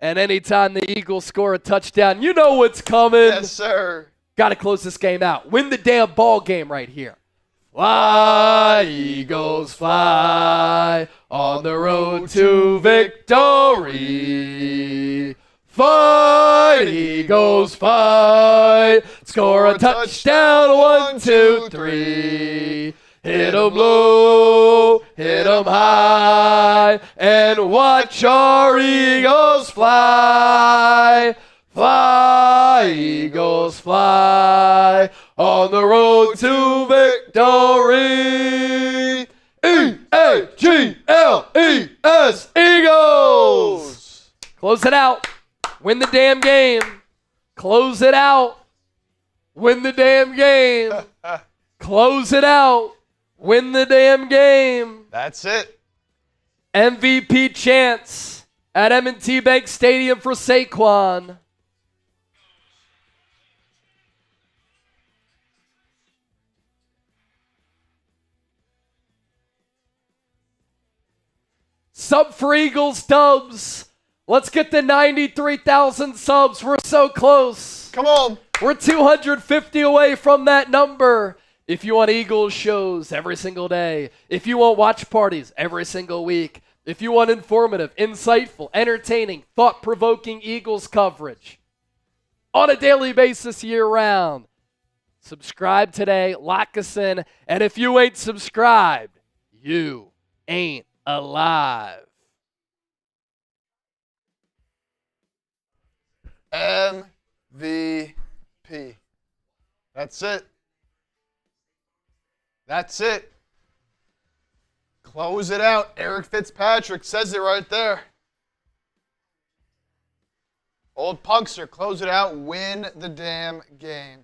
[SPEAKER 1] And anytime the Eagles score a touchdown, you know what's coming.
[SPEAKER 2] Yes, sir.
[SPEAKER 1] Got to close this game out. Win the damn ball game right here. Fly, Eagles, fly on the road to victory. Fight, Eagles, fight. Score a touchdown, 1, 2, 3. Hit 'em low, hit 'em high, and watch our Eagles fly. Fly, Eagles, fly on the road to victory. E-A-G-L-E-S, Eagles. Close it out. Win the damn game. Close it out. Win the damn game. Close it out. Win the damn game.
[SPEAKER 2] That's it.
[SPEAKER 1] MVP chance at M&T Bank Stadium for Saquon. Sub for Eagles Dubs. Let's get the 93,000 subs. We're so close.
[SPEAKER 2] Come on.
[SPEAKER 1] We're 250 away from that number. If you want Eagles shows every single day, if you want watch parties every single week, if you want informative, insightful, entertaining, thought-provoking Eagles coverage on a daily basis year-round, subscribe today, lock us in, and if you ain't subscribed, you ain't alive.
[SPEAKER 2] MVP. MVP. That's it. That's it. Close it out. Eric Fitzpatrick says it right there. Old Punkster, close it out. Win the damn game.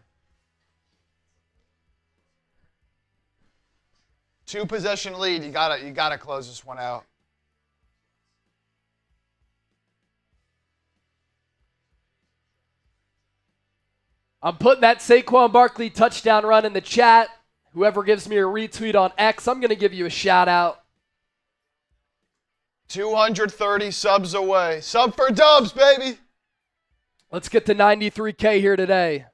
[SPEAKER 2] 2-possession lead. You gotta close this one out.
[SPEAKER 1] I'm putting that Saquon Barkley touchdown run in the chat. Whoever gives me a retweet on X, I'm going to give you a shout out.
[SPEAKER 2] 230 subs away. Sub for dubs, baby.
[SPEAKER 1] Let's get to 93K here today.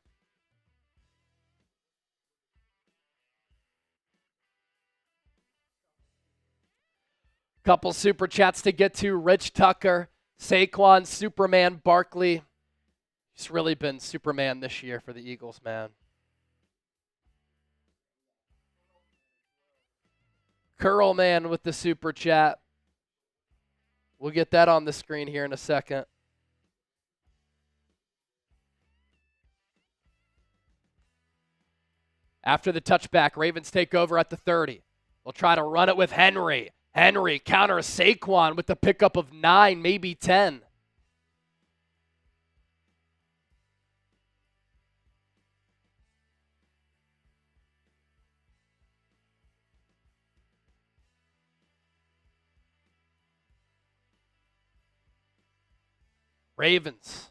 [SPEAKER 1] Couple super chats to get to. Rich Tucker, Saquon, Superman, Barkley. He's really been Superman this year for the Eagles, man. Curl Man with the super chat. We'll get that on the screen here in a second. After the touchback, Ravens take over at the 30. They'll try to run it with Henry. Henry counters Saquon with the pickup of 9, maybe 10. Ravens,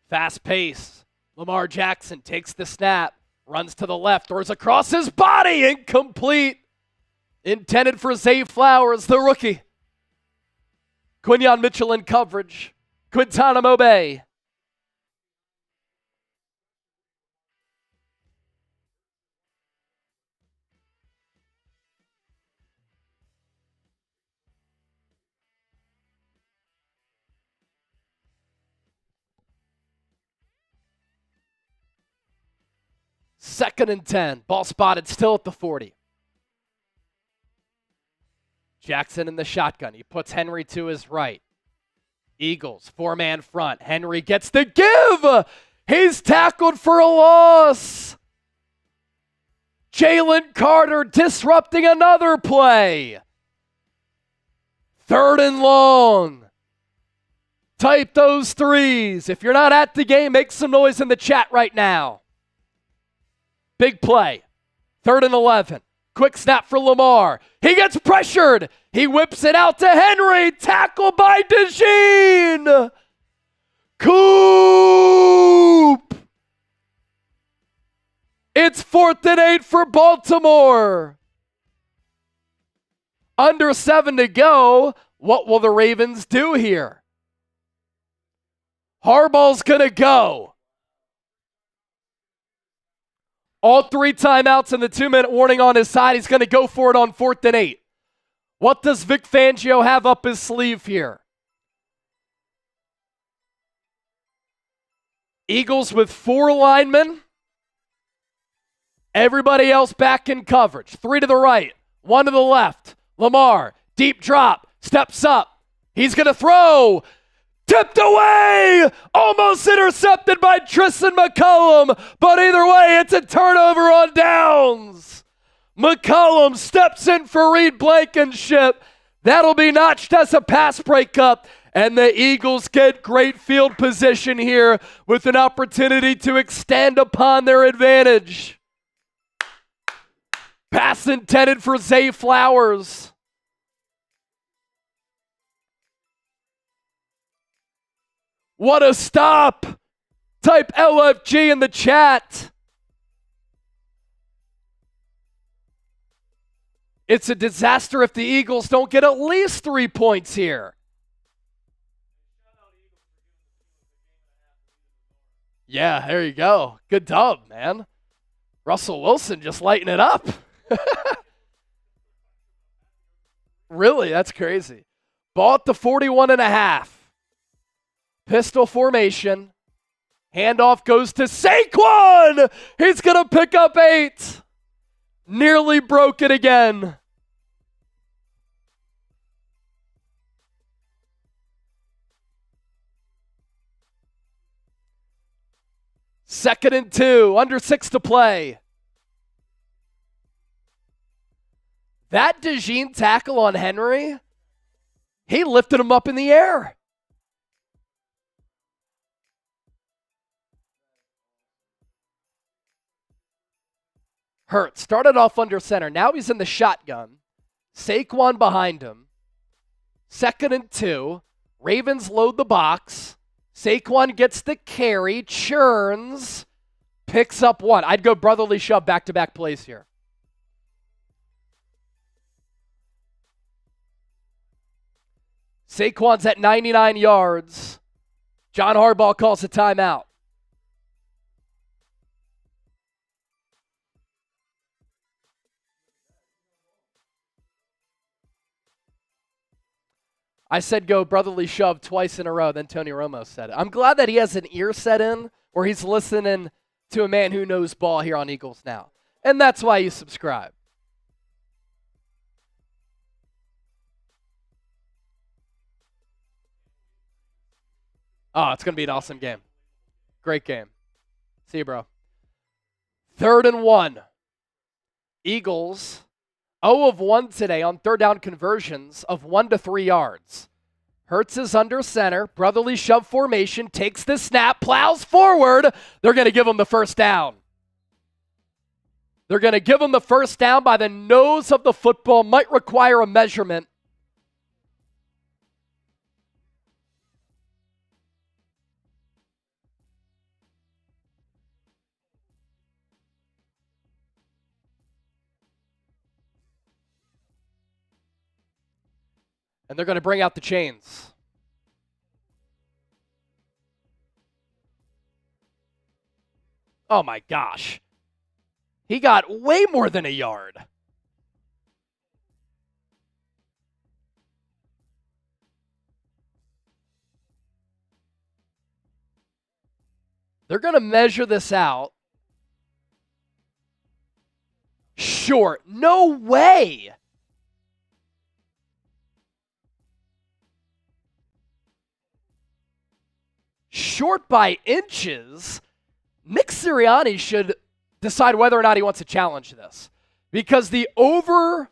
[SPEAKER 1] fast pace. Lamar Jackson takes the snap, runs to the left, throws across his body, incomplete. Intended for Zay Flowers, the rookie. Quinyon Mitchell in coverage. Quintana Bay. Second and 10. Ball spotted still at the 40. Jackson in the shotgun. He puts Henry to his right. Eagles, 4-man front. Henry gets the give. He's tackled for a loss. Jalen Carter disrupting another play. 3rd and long. Type those threes. If you're not at the game, make some noise in the chat right now. Big play. 3rd and 11. Quick snap for Lamar. He gets pressured. He whips it out to Henry. Tackled by DeJean. Coop. It's 4th and 8 for Baltimore. Under 7 to go. What will the Ravens do here? Harbaugh's going to go. All 3 timeouts and the 2-minute warning on his side. He's going to go for it on 4th and 8. What does Vic Fangio have up his sleeve here? Eagles with 4 linemen. Everybody else back in coverage. 3 to the right, 1 to the left. Lamar, deep drop, steps up. He's going to throw. Tipped away! Almost intercepted by Tristan McCullum. But either way, it's a turnover on downs. McCullum steps in for Reed Blankenship. That'll be notched as a pass breakup. And the Eagles get great field position here with an opportunity to extend upon their advantage. Pass intended for Zay Flowers. What a stop! Type LFG in the chat. It's a disaster if the Eagles don't get at least 3 points here. Yeah, there you go. Good dub, man. Russell Wilson just lighting it up. Really, that's crazy. Ball at the 41.5. Pistol formation. Handoff goes to Saquon. He's going to pick up 8. Nearly broke it again. 2nd and 2, under 6 to play. That DeJean tackle on Henry, he lifted him up in the air. Hurts started off under center. Now he's in the shotgun. Saquon behind him. 2nd and 2. Ravens load the box. Saquon gets the carry, churns, picks up 1. I'd go brotherly shove back-to-back plays here. Saquon's at 99 yards. John Harbaugh calls a timeout. I said go brotherly shove twice in a row, then Tony Romo said it. I'm glad that he has an ear set in where he's listening to a man who knows ball here on Eagles Now. And that's why you subscribe. Oh, it's going to be an awesome game. Great game. See you, bro. 3rd and 1. Eagles 0 of 1 today on 3rd down conversions of 1 to 3 yards. Hurts is under center. Brotherly shove formation. Takes the snap. Plows forward. They're going to give him the first down. They're going to give him the first down by the nose of the football. Might require a measurement. And they're going to bring out the chains. Oh my gosh. He got way more than a yard. They're going to measure this out. Short. No way. Short by inches. Nick Sirianni should decide whether or not he wants to challenge this. Because the over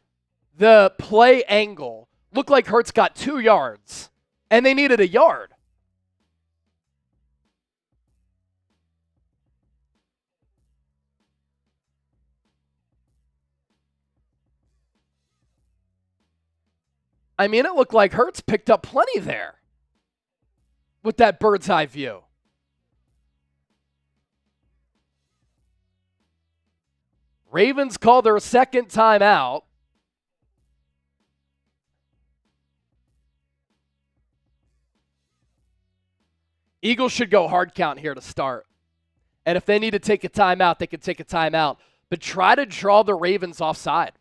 [SPEAKER 1] the play angle looked like Hurts got 2 yards, and they needed a yard. I mean, it looked like Hurts picked up plenty there with that bird's eye view. Ravens call their second timeout. Eagles should go hard count here to start. And if they need to take a timeout, they can take a timeout. But try to draw the Ravens offside.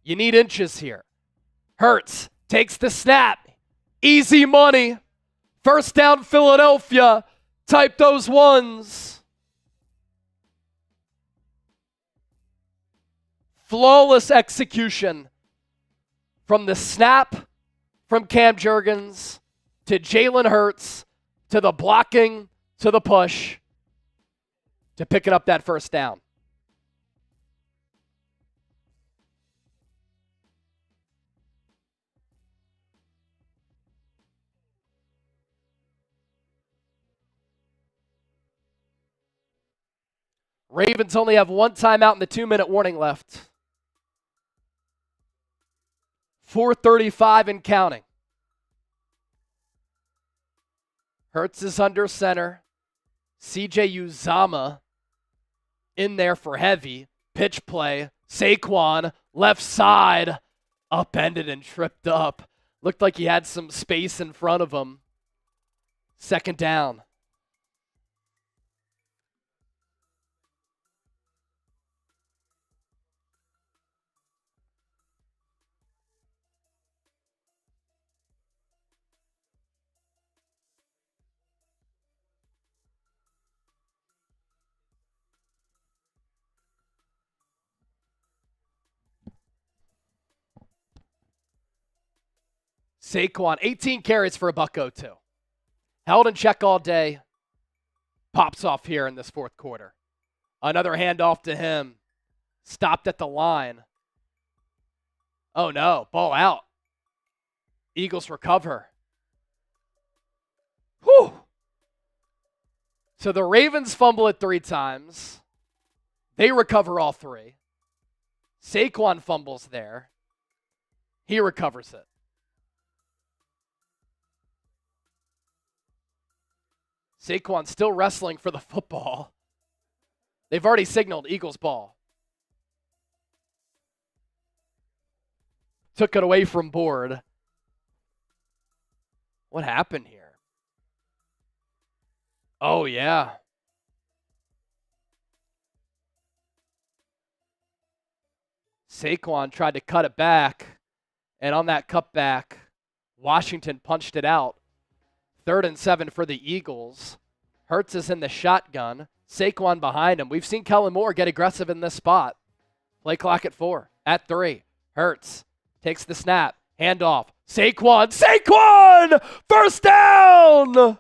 [SPEAKER 1] You need inches here. Hurts takes the snap. Easy money. First down, Philadelphia. Type those ones. Flawless execution from the snap from Cam Jurgens to Jalen Hurts to the blocking to the push to picking up that first down. Ravens only have 1 timeout and the 2-minute warning left. 4:35 and counting. Hurts is under center. CJ Uzomah in there for heavy. Pitch play. Saquon, left side. Upended and tripped up. Looked like he had some space in front of him. 2nd down. Saquon, 18 carries for a $102. Held in check all day. pops off here in this fourth quarter. Another handoff to him. Stopped at the line. Oh no, ball out. Eagles recover. Whew. So the Ravens fumble it 3 times. They recover all 3. Saquon fumbles there. He recovers it. Saquon still wrestling for the football. They've already signaled Eagles ball. Took it away from board. What happened here? Oh, yeah. Saquon tried to cut it back, and on that cutback, Washington punched it out. 3rd and 7 for the Eagles. Hurts is in the shotgun. Saquon behind him. We've seen Kellen Moore get aggressive in this spot. Play clock at 4. At 3. Hurts takes the snap. Handoff. Saquon! First down!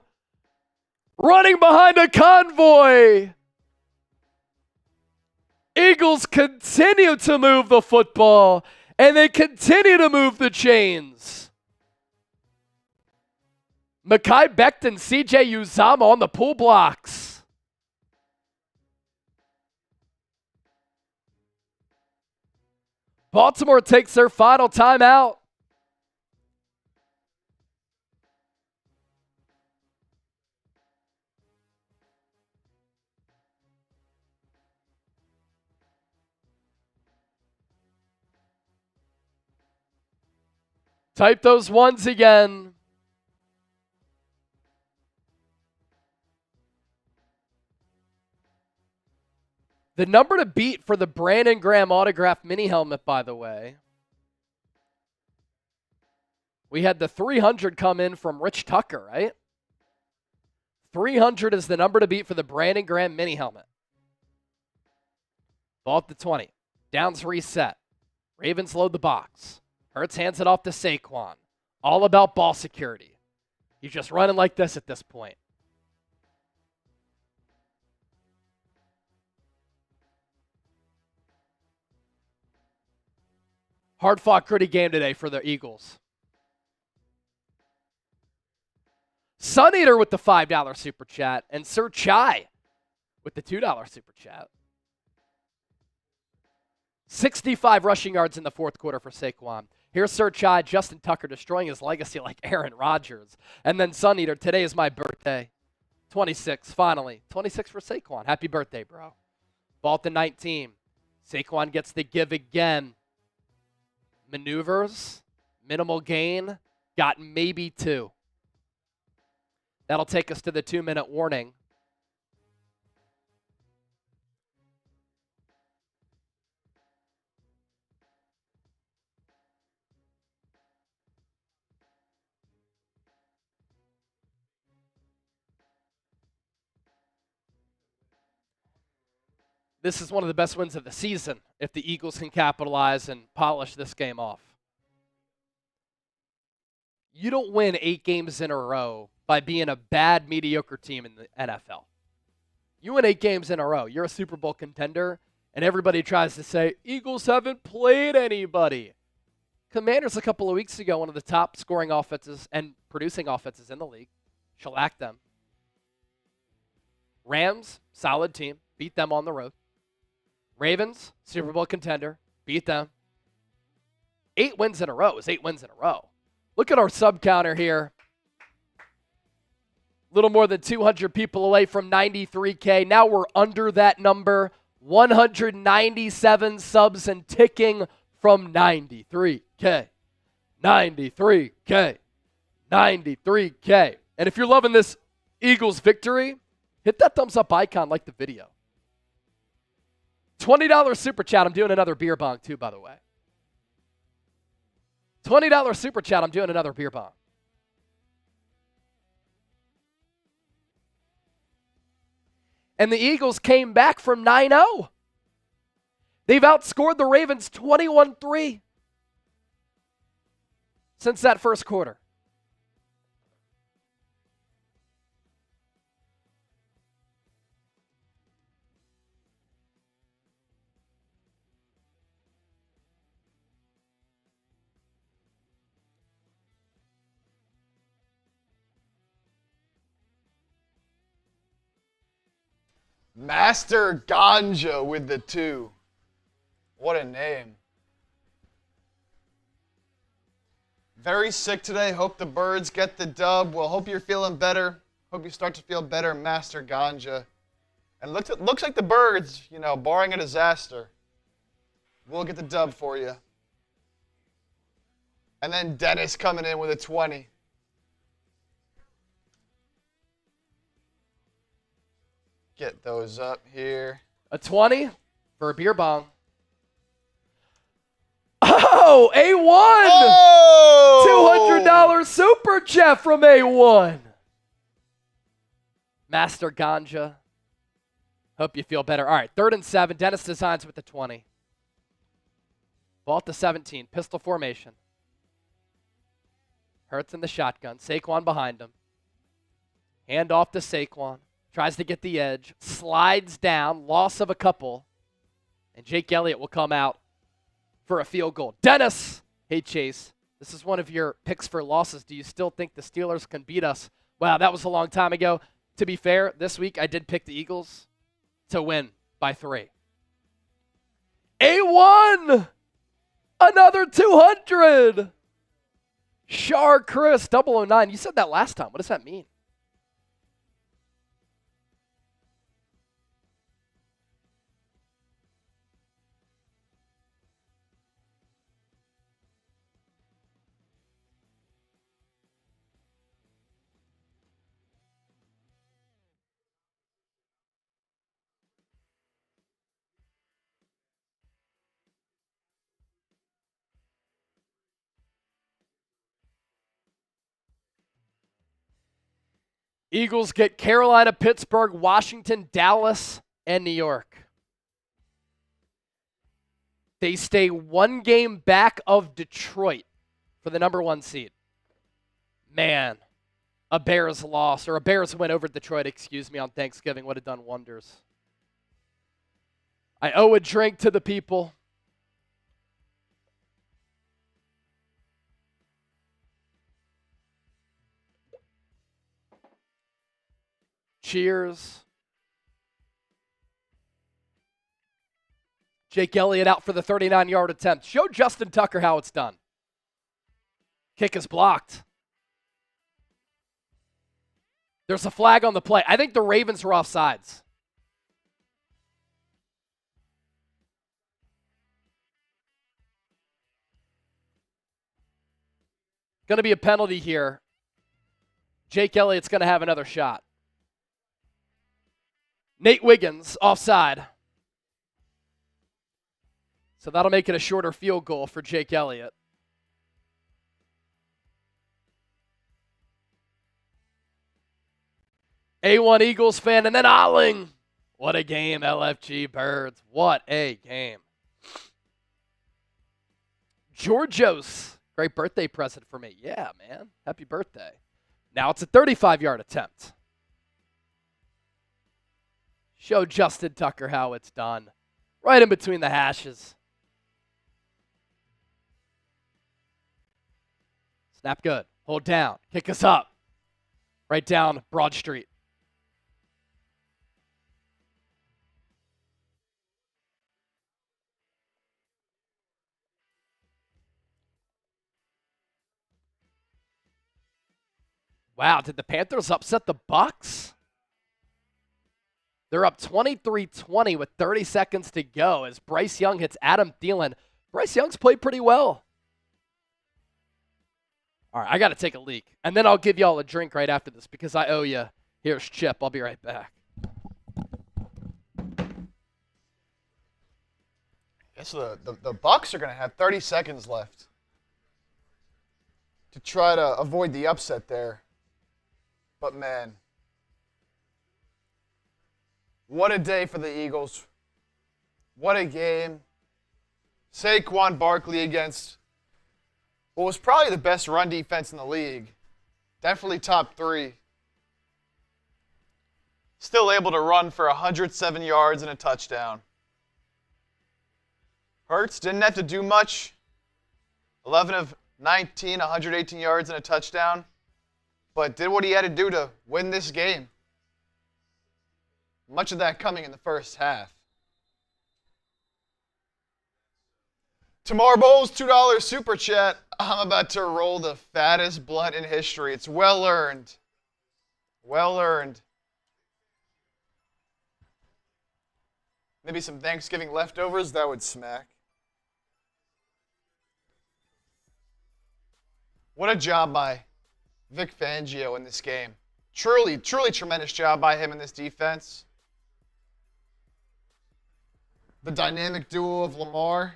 [SPEAKER 1] Running behind a convoy. Eagles continue to move the football, and they continue to move the chains. Mekhi Becton, CJ Uzama on the pull blocks. Baltimore takes their final timeout. Type those ones again. The number to beat for the Brandon Graham autograph mini helmet, by the way. We had the 300 come in from Rich Tucker, right? 300 is the number to beat for the Brandon Graham mini helmet. Ball at the 20. Downs reset. Ravens load the box. Hurts hands it off to Saquon. All about ball security. He's just running like this at this point. Hard-fought, gritty game today for the Eagles. Sun Eater with the $5 super chat, and Sir Chai with the $2 super chat. 65 rushing yards in the fourth quarter for Saquon. Here's Sir Chai, Justin Tucker destroying his legacy like Aaron Rodgers. And then Sun Eater, today is my birthday. 26, finally. 26 for Saquon. Happy birthday, bro. Ball at the 19. Saquon gets the give again. Maneuvers, minimal gain, got maybe 2. That'll take us to the 2-minute warning. This is one of the best wins of the season if the Eagles can capitalize and polish this game off. You don't win 8 games in a row by being a bad, mediocre team in the NFL. You win 8 games in a row. You're a Super Bowl contender, and everybody tries to say, Eagles haven't played anybody. Commanders a couple of weeks ago, one of the top scoring offenses and producing offenses in the league. Shellacked them. Rams, solid team. Beat them on the road. Ravens, Super Bowl contender, beat them. 8 wins in a row is 8 wins in a row. Look at our sub counter here. Little more than 200 people away from 93K. Now we're under that number. 197 subs and ticking from 93K. 93K. 93K. And if you're loving this Eagles victory, hit that thumbs up icon, like the video. $20 super chat. I'm doing another beer bong too, by the way. $20 super chat. I'm doing another beer bong. And the Eagles came back from 9-0. They've outscored the Ravens 21-3 since that first quarter.
[SPEAKER 2] Master Ganja with the 2. What a name. Very sick today. Hope the Birds get the dub. Well, hope you're feeling better. Hope you start to feel better, Master Ganja. And looks like the Birds, barring a disaster, will get the dub for you. And then Dennis coming in with a 20. Get those up here.
[SPEAKER 1] A 20 for a beer bong. Oh, A1!
[SPEAKER 2] Oh!
[SPEAKER 1] $200 super chat from A1. Master Ganja. Hope you feel better. All right, 3rd and 7. Dennis Designs with the 20. Ball at the 17. Pistol formation. Hurts in the shotgun. Saquon behind him. Hand off to Saquon. Tries to get the edge. Slides down. Loss of a couple. And Jake Elliott will come out for a field goal. Dennis! Hey, Chase. This is one of your picks for losses. Do you still think the Steelers can beat us? Wow, that was a long time ago. To be fair, this week I did pick the Eagles to win by 3. A1! Another 200! Shar Chris, 009. You said that last time. What does that mean? Eagles get Carolina, Pittsburgh, Washington, Dallas, and New York. They stay 1 game back of Detroit for the number 1 seed. Man, a Bears loss, or a Bears win over Detroit, on Thanksgiving would have done wonders. I owe a drink to the people. Cheers. Jake Elliott out for the 39-yard attempt. Show Justin Tucker how it's done. Kick is blocked. There's a flag on the play. I think the Ravens were offsides. Going to be a penalty here. Jake Elliott's going to have another shot. Nate Wiggins, offside. So that'll make it a shorter field goal for Jake Elliott. A1 Eagles fan, and then Olling. What a game, LFG Birds. What a game. Georgios, great birthday present for me. Yeah, man. Happy birthday. Now it's a 35-yard attempt. Show Justin Tucker how it's done. Right in between the hashes. Snap good. Hold down. Kick us up. Right down Broad Street. Wow, did the Panthers upset the Bucks? They're up 23-20 with 30 seconds to go as Bryce Young hits Adam Thielen. Bryce Young's played pretty well. All right, I got to take a leak. And then I'll give y'all a drink right after this because I owe you. Here's Chip. I'll be right back.
[SPEAKER 2] So the Bucks are going to have 30 seconds left to try to avoid the upset there. But, man, what a day for the Eagles. What a game. Saquon Barkley against what was probably the best run defense in the league. Definitely top 3. Still able to run for 107 yards and a touchdown. Hurts didn't have to do much. 11 of 19, 118 yards and a touchdown. But did what he had to do to win this game. Much of that coming in the first half. Tamar Bowles, $2 super chat. I'm about to roll the fattest blunt in history. It's well earned. Well earned. Maybe some Thanksgiving leftovers, that would smack. What a job by Vic Fangio in this game. Truly tremendous job by him in this defense. The dynamic duo of Lamar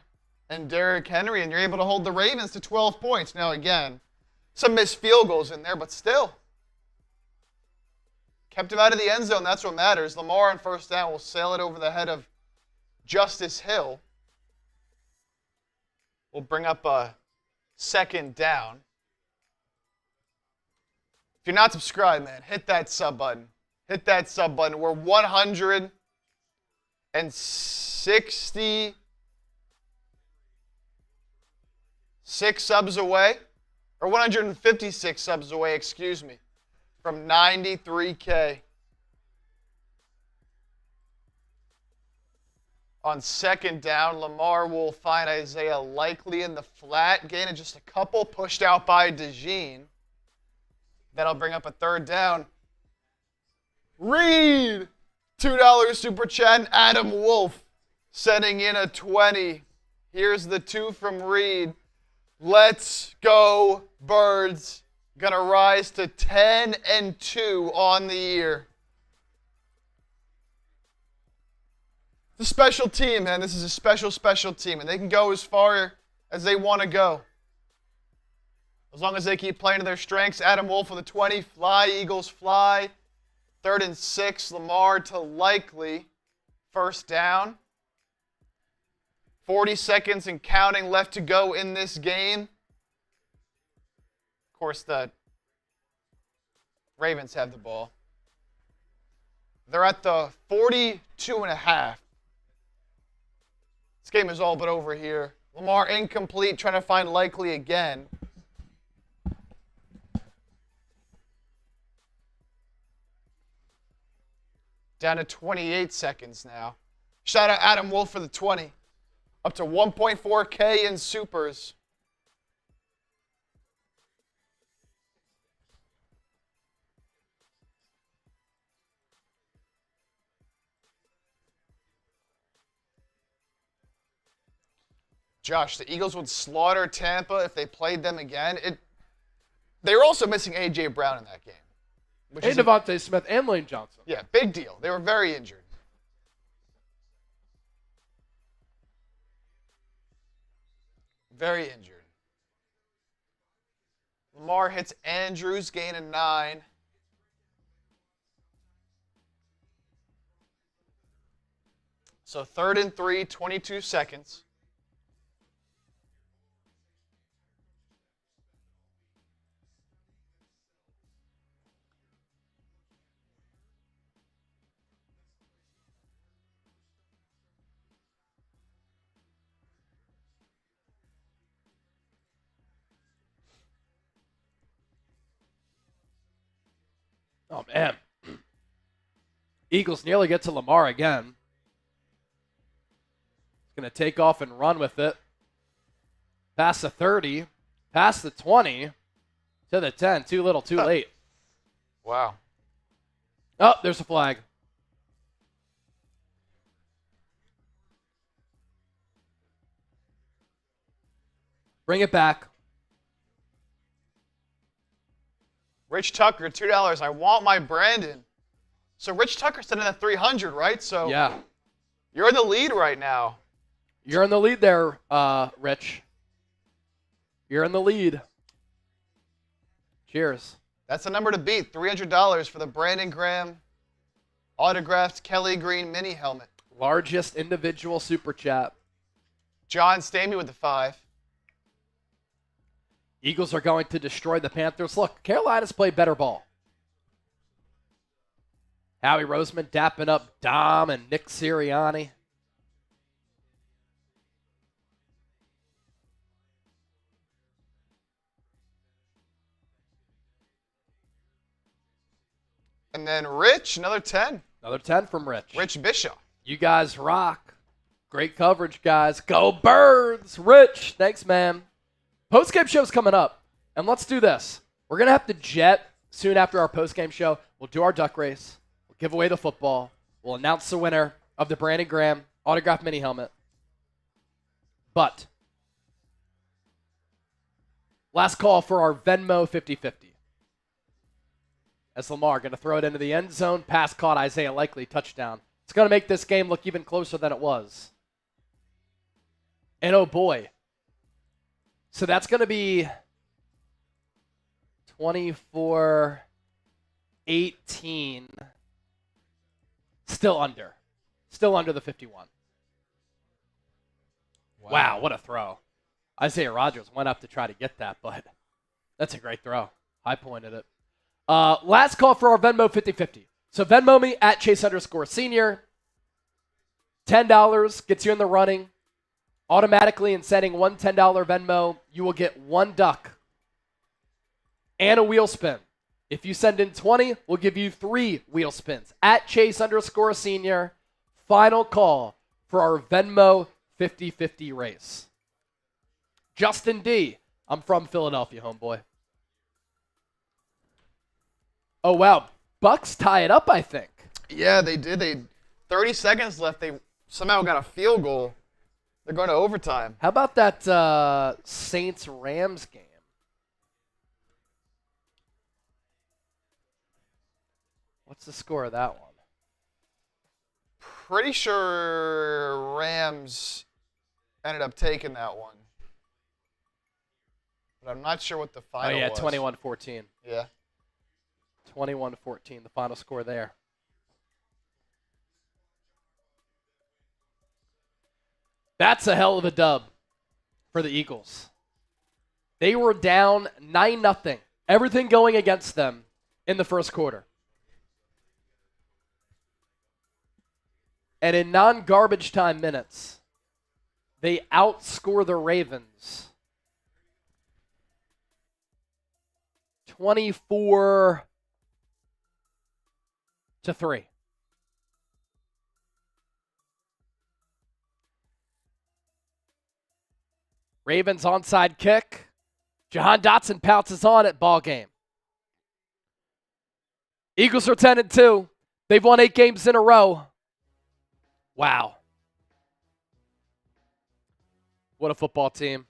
[SPEAKER 2] and Derrick Henry, and you're able to hold the Ravens to 12 points. Now again, some missed field goals in there, but still. Kept him out of the end zone, that's what matters. Lamar on first down will sail it over the head of Justice Hill. We'll bring up a second down. If you're not subscribed, man, hit that sub button. Hit that sub button. We're 166 subs away, or 156 subs away, excuse me, from 93K. On second down, Lamar will find Isaiah Likely in the flat, gain of just a couple, pushed out by DeJean. That'll bring up a third down. Reed, $2 super chat, and Adam Wolf setting in a 20. Here's the 2 from Reed. Let's go, Birds. Gonna rise to 10-2 on the year. It's a special team, man. This is a special team, and they can go as far as they want to go. As long as they keep playing to their strengths. Adam Wolf with a 20. Fly, Eagles fly. 3rd and 6. Lamar to Likely. First down. 40 seconds and counting left to go in this game. Of course, the Ravens have the ball. They're at the 42.5. This game is all but over here. Lamar incomplete, trying to find Likely again. Down to 28 seconds now. Shout out Adam Wolf for the 20. Up to 1.4K in supers. Josh, the Eagles would slaughter Tampa if they played them again. They were also missing A.J. Brown in that game.
[SPEAKER 1] And DeVonta Smith and Lane Johnson.
[SPEAKER 2] Yeah, big deal. They were very injured. Very injured. Lamar hits Andrews, gain of 9. So 3rd and 3, 22 seconds.
[SPEAKER 1] Oh, man. Eagles nearly get to Lamar again. He's going to take off and run with it. Past the 30, past the 20, to the 10. Too little, too late.
[SPEAKER 2] Wow.
[SPEAKER 1] Oh, there's a flag. Bring it back.
[SPEAKER 2] Rich Tucker, $2. I want my Brandon. So Rich Tucker sitting at 300, right? So
[SPEAKER 1] Yeah.
[SPEAKER 2] You're in the lead right now.
[SPEAKER 1] You're in the lead there, Rich. You're in the lead. Cheers.
[SPEAKER 2] That's the number to beat. $300 for the Brandon Graham autographed Kelly Green mini helmet.
[SPEAKER 1] Largest individual super chat.
[SPEAKER 2] John Stamey with the 5.
[SPEAKER 1] Eagles are going to destroy the Panthers. Look, Carolina's played better ball. Howie Roseman dapping up Dom and Nick Sirianni.
[SPEAKER 2] And then Rich, another 10.
[SPEAKER 1] Another 10 from Rich.
[SPEAKER 2] Rich Bishop.
[SPEAKER 1] You guys rock. Great coverage, guys. Go Birds. Rich, thanks, man. Postgame show's coming up. And let's do this. We're going to have to jet soon after our postgame show. We'll do our duck race. We'll give away the football. We'll announce the winner of the Brandon Graham autographed mini helmet. But last call for our Venmo 50-50. As Lamar going to throw it into the end zone. Pass caught, Isaiah Likely, touchdown. It's going to make this game look even closer than it was. And oh boy. So that's going to be 24-18. Still under the 51. Wow, what a throw. Isaiah Rodgers went up to try to get that, but that's a great throw. I pointed it. Last call for our Venmo 50-50. So Venmo me at Chase_senior. $10 gets you in the running. Automatically in sending one $10 Venmo, you will get one duck and a wheel spin. If you send in 20, we'll give you 3 wheel spins. At Chase_senior. Final call for our Venmo 50-50 race. Justin D. I'm from Philadelphia, homeboy. Oh, wow. Bucks tie it up, I think.
[SPEAKER 2] Yeah, they did. 30 seconds left. They somehow got a field goal. They're going to overtime.
[SPEAKER 1] How about that Saints-Rams game? What's the score of that one?
[SPEAKER 2] Pretty sure Rams ended up taking that one. But I'm not sure what the final was.
[SPEAKER 1] 21-14.
[SPEAKER 2] Yeah.
[SPEAKER 1] 21-14, the final score there. That's a hell of a dub for the Eagles. They were down 9-0. Everything going against them in the first quarter. And in non-garbage time minutes, they outscore the Ravens 24-3. Ravens onside kick. Jahan Dotson pounces on it. Ball game. Eagles are 10-2. They've won 8 games in a row. Wow. What a football team.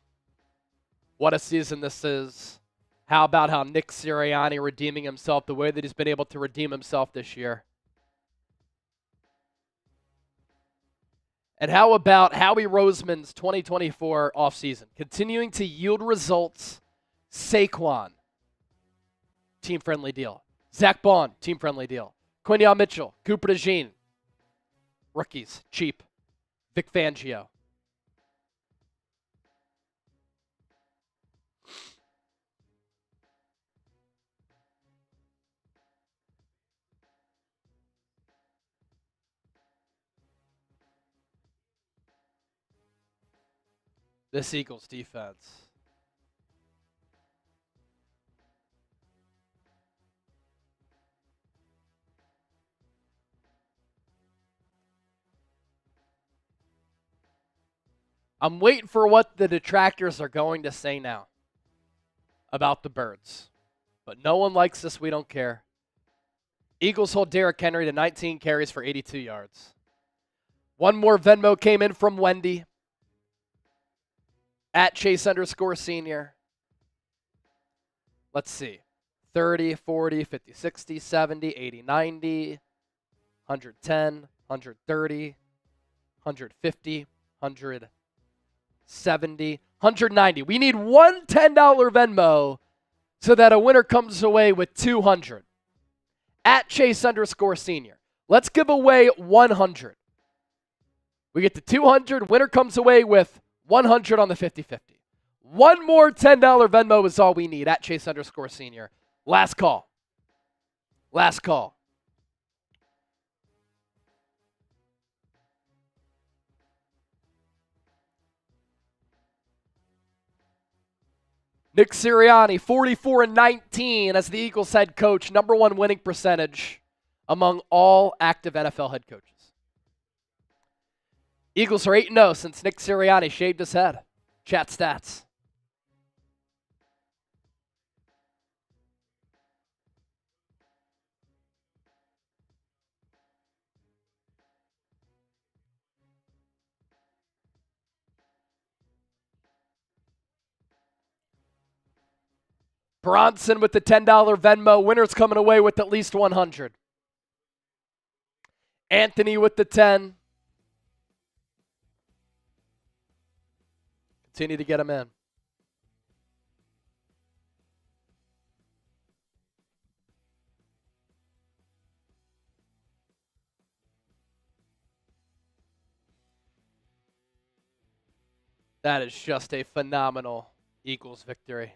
[SPEAKER 1] What a season this is. How about how Nick Sirianni redeeming himself the way that he's been able to redeem himself this year? And how about Howie Roseman's 2024 offseason? Continuing to yield results. Saquon, team-friendly deal. Zach Baun, team-friendly deal. Quinyon Mitchell, Cooper DeJean, rookies, cheap. Vic Fangio. This Eagles defense. I'm waiting for what the detractors are going to say now about the Birds. But no one likes this. We don't care. Eagles hold Derrick Henry to 19 carries for 82 yards. One more Venmo came in from Wendy. At Chase_senior. Let's see. 30, 40, 50, 60, 70, 80, 90, 110, 130, 150, 170, 190. We need one $10 Venmo so that a winner comes away with 200. At Chase_senior. Let's give away 100. We get to 200. Winner comes away with 100 on the 50-50. One more $10 Venmo is all we need at Chase_senior. Last call. Last call. Nick Sirianni, 44-19 as the Eagles head coach. #1 winning percentage among all active NFL head coaches. Eagles are 8-0 since Nick Sirianni shaved his head. Chat stats. Bronson with the $10 Venmo. Winners coming away with at least 100. Anthony with the 10. Continue to get them in. That is just a phenomenal Eagles victory.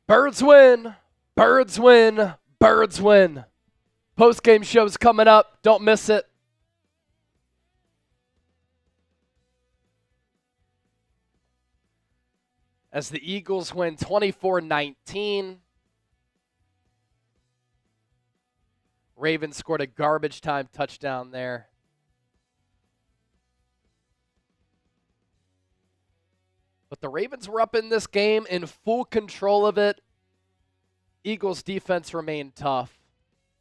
[SPEAKER 1] Birds win, birds win, birds win. Postgame show's coming up. Don't miss it. As the Eagles win 24-19. Ravens scored a garbage time touchdown there. But the Ravens were up in this game in full control of it. Eagles defense remained tough,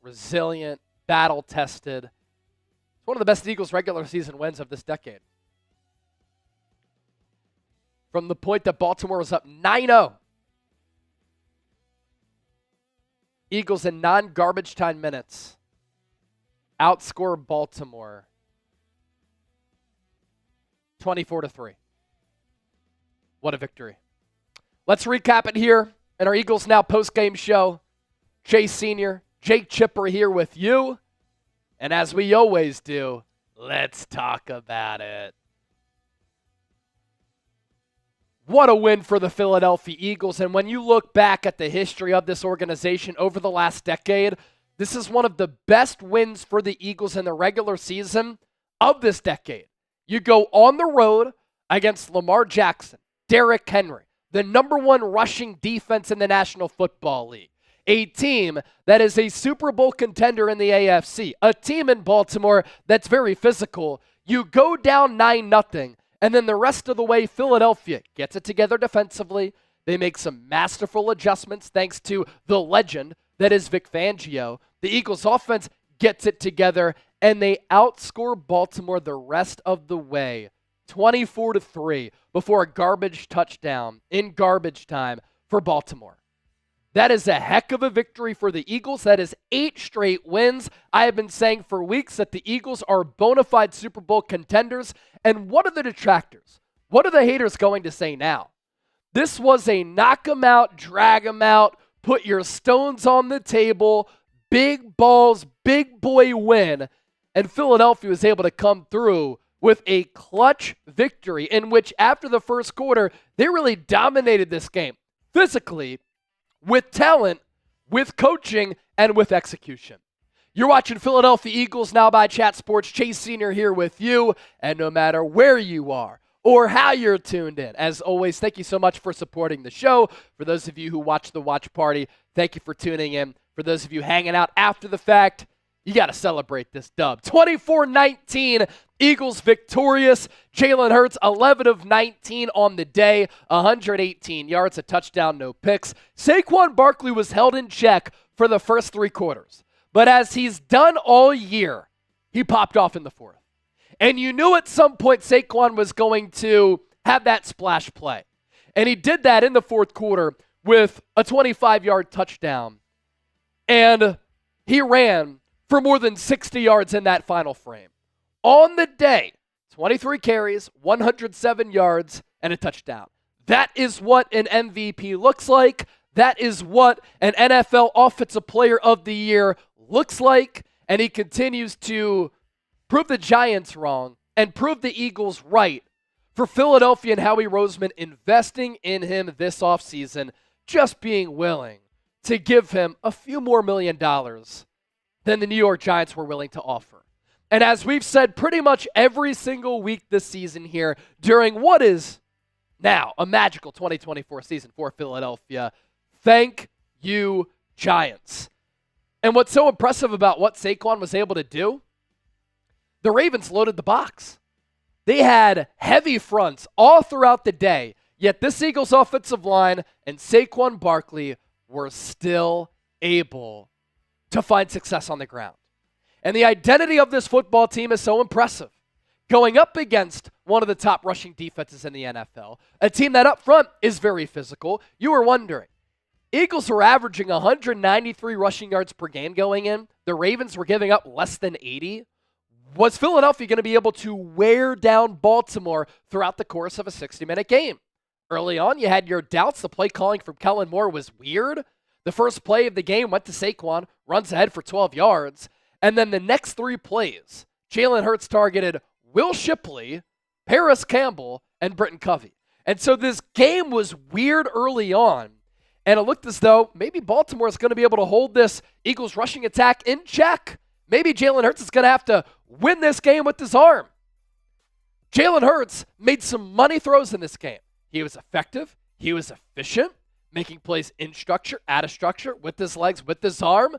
[SPEAKER 1] resilient, battle-tested. It's one of the best Eagles regular season wins of this decade. From the point that Baltimore was up 9-0. Eagles in non-garbage time minutes outscore Baltimore 24-3. What a victory. Let's recap it here in our Eagles Now post-game show. Chase Sr., Jake Chipper here with you. And as we always do, let's talk about it. What a win for the Philadelphia Eagles. And when you look back at the history of this organization over the last decade, this is one of the best wins for the Eagles in the regular season of this decade. You go on the road against Lamar Jackson, Derrick Henry, the number one rushing defense in the National Football League, a team that is a Super Bowl contender in the AFC, a team in Baltimore that's very physical. You go down 9-0, and then the rest of the way, Philadelphia gets it together defensively. They make some masterful adjustments thanks to the legend that is Vic Fangio. The Eagles offense gets it together, and they outscore Baltimore the rest of the way, 24-3, before a garbage touchdown in garbage time for Baltimore. That is a heck of a victory for the Eagles. That is 8 straight wins. I have been saying for weeks that the Eagles are bona fide Super Bowl contenders. And what are the detractors? What are the haters going to say now? This was a knock 'em out, drag 'em out, put your stones on the table, big balls, big boy win. And Philadelphia was able to come through with a clutch victory in which after the first quarter, they really dominated this game physically, with talent, with coaching, and with execution. You're watching Philadelphia Eagles Now by Chat Sports. Chase Senior here with you, and no matter where you are or how you're tuned in, as always, thank you so much for supporting the show. For those of you who watch the watch party, thank you for tuning in. For those of you hanging out after the fact, you got to celebrate this dub. 24-19, Eagles victorious. Jalen Hurts, 11 of 19 on the day, 118 yards, a touchdown, no picks. Saquon Barkley was held in check for the first three quarters. But as he's done all year, he popped off in the fourth. And you knew at some point Saquon was going to have that splash play. And he did that in the fourth quarter with a 25-yard touchdown. And he ran for more than 60 yards in that final frame. On the day, 23 carries, 107 yards, and a touchdown. That is what an MVP looks like. That is what an NFL Offensive Player of the Year looks like. And he continues to prove the Giants wrong and prove the Eagles right for Philadelphia and Howie Roseman investing in him this offseason, just being willing to give him a few more $1 million than the New York Giants were willing to offer. And as we've said pretty much every single week this season here, during what is now a magical 2024 season for Philadelphia, thank you, Giants. And what's so impressive about what Saquon was able to do, the Ravens loaded the box. They had heavy fronts all throughout the day, yet this Eagles offensive line and Saquon Barkley were still able to find success on the ground. And the identity of this football team is so impressive. Going up against one of the top rushing defenses in the NFL, a team that up front is very physical. You were wondering, Eagles were averaging 193 rushing yards per game going in. The Ravens were giving up less than 80. Was Philadelphia going to be able to wear down Baltimore throughout the course of a 60-minute game? Early on, you had your doubts. The play calling from Kellen Moore was weird. The first play of the game went to Saquon, runs ahead for 12 yards. And then the next three plays, Jalen Hurts targeted Will Shipley, Paris Campbell, and Britton Covey. And so this game was weird early on. And it looked as though maybe Baltimore is going to be able to hold this Eagles rushing attack in check. Maybe Jalen Hurts is going to have to win this game with his arm. Jalen Hurts made some money throws in this game. He was effective. He was efficient, making plays in structure, out of structure, with his legs, with his arm.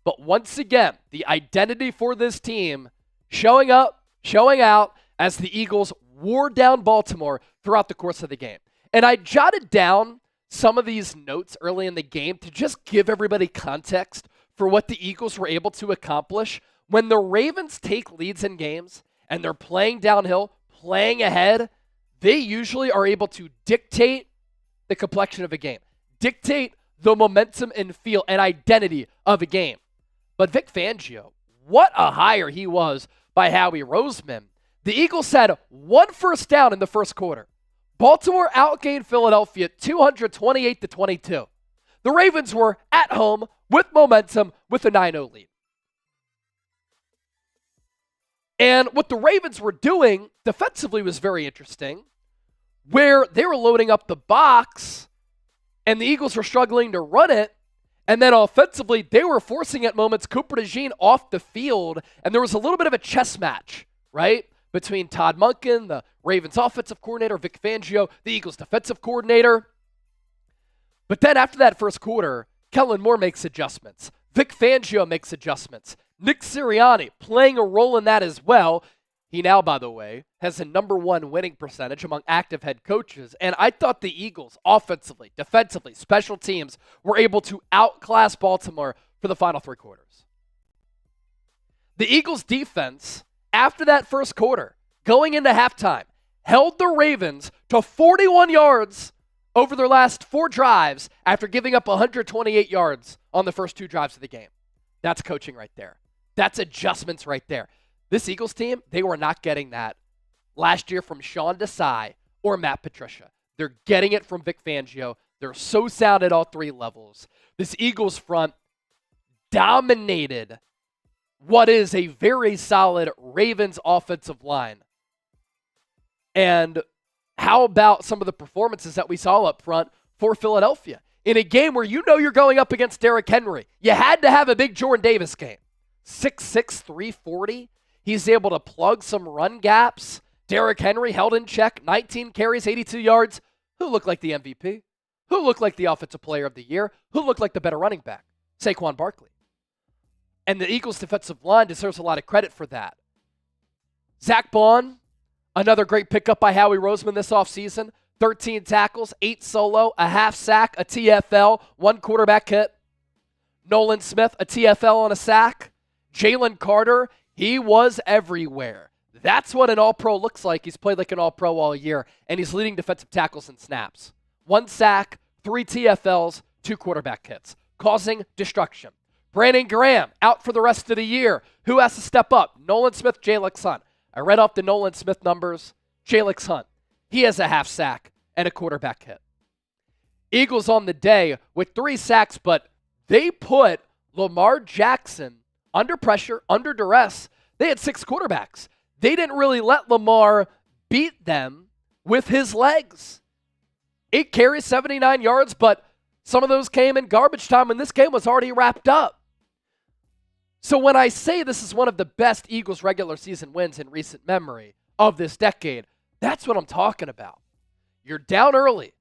[SPEAKER 1] But once again, the identity for this team showing up, showing out as the Eagles wore down Baltimore throughout the course of the game. And I jotted down some of these notes early in the game to just give everybody context for what the Eagles were able to accomplish. When the Ravens take leads in games and they're playing downhill, playing ahead, they usually are able to dictate the complexion of a game, dictate the momentum and feel and identity of a game. But Vic Fangio, what a hire he was by Howie Roseman. The Eagles had one first down in the first quarter. Baltimore outgained Philadelphia 228-22. The Ravens were at home with momentum with a 9-0 lead. And what the Ravens were doing defensively was very interesting, where they were loading up the box and the Eagles were struggling to run it. And then offensively, they were forcing at moments Cooper DeJean off the field. And there was a little bit of a chess match, right? Between Todd Monken, the Ravens offensive coordinator, Vic Fangio, the Eagles defensive coordinator. But then after that first quarter, Kellen Moore makes adjustments. Vic Fangio makes adjustments. Nick Sirianni playing a role in that as well. He now, by the way, has a #1 winning percentage among active head coaches. And I thought the Eagles, offensively, defensively, special teams, were able to outclass Baltimore for the final three quarters. The Eagles defense, after that first quarter, going into halftime, held the Ravens to 41 yards over their last four drives after giving up 128 yards on the first two drives of the game. That's coaching right there. That's adjustments right there. This Eagles team, they were not getting that last year from Sean Desai or Matt Patricia. They're getting it from Vic Fangio. They're so sound at all three levels. This Eagles front dominated what is a very solid Ravens offensive line And how about some of the performances that we saw up front for Philadelphia? In a game where you know you're going up against Derrick Henry, you had to have a big Jordan Davis game. 6'6", 340. He's able to plug some run gaps. Derrick Henry held in check, 19 carries, 82 yards. Who looked like the MVP? Who looked like the Offensive Player of the Year? Who looked like the better running back? Saquon Barkley. And the Eagles' defensive line deserves a lot of credit for that. Zach Baun, another great pickup by Howie Roseman this offseason. 13 tackles, 8 solo, a half sack, a TFL, 1 quarterback hit. Nolan Smith, a TFL and a sack. Jalen Carter, he was everywhere. That's what an all-pro looks like. He's played like an all-pro all year, and he's leading defensive tackles in snaps. 1 sack, 3 TFLs, 2 quarterback hits, causing destruction. Brandon Graham, out for the rest of the year. Who has to step up? Nolan Smith, Jalen Hunt. I read off the Nolan Smith numbers. Jalen Hunt, he has a half sack and a quarterback hit. Eagles on the day with 3 sacks, but they put Lamar Jackson under pressure, under duress. They had 6 quarterbacks. They didn't really let Lamar beat them with his legs. 8 carries, 79 yards, but some of those came in garbage time when this game was already wrapped up. So when I say this is one of the best Eagles regular season wins in recent memory of this decade, that's what I'm talking about. You're down early.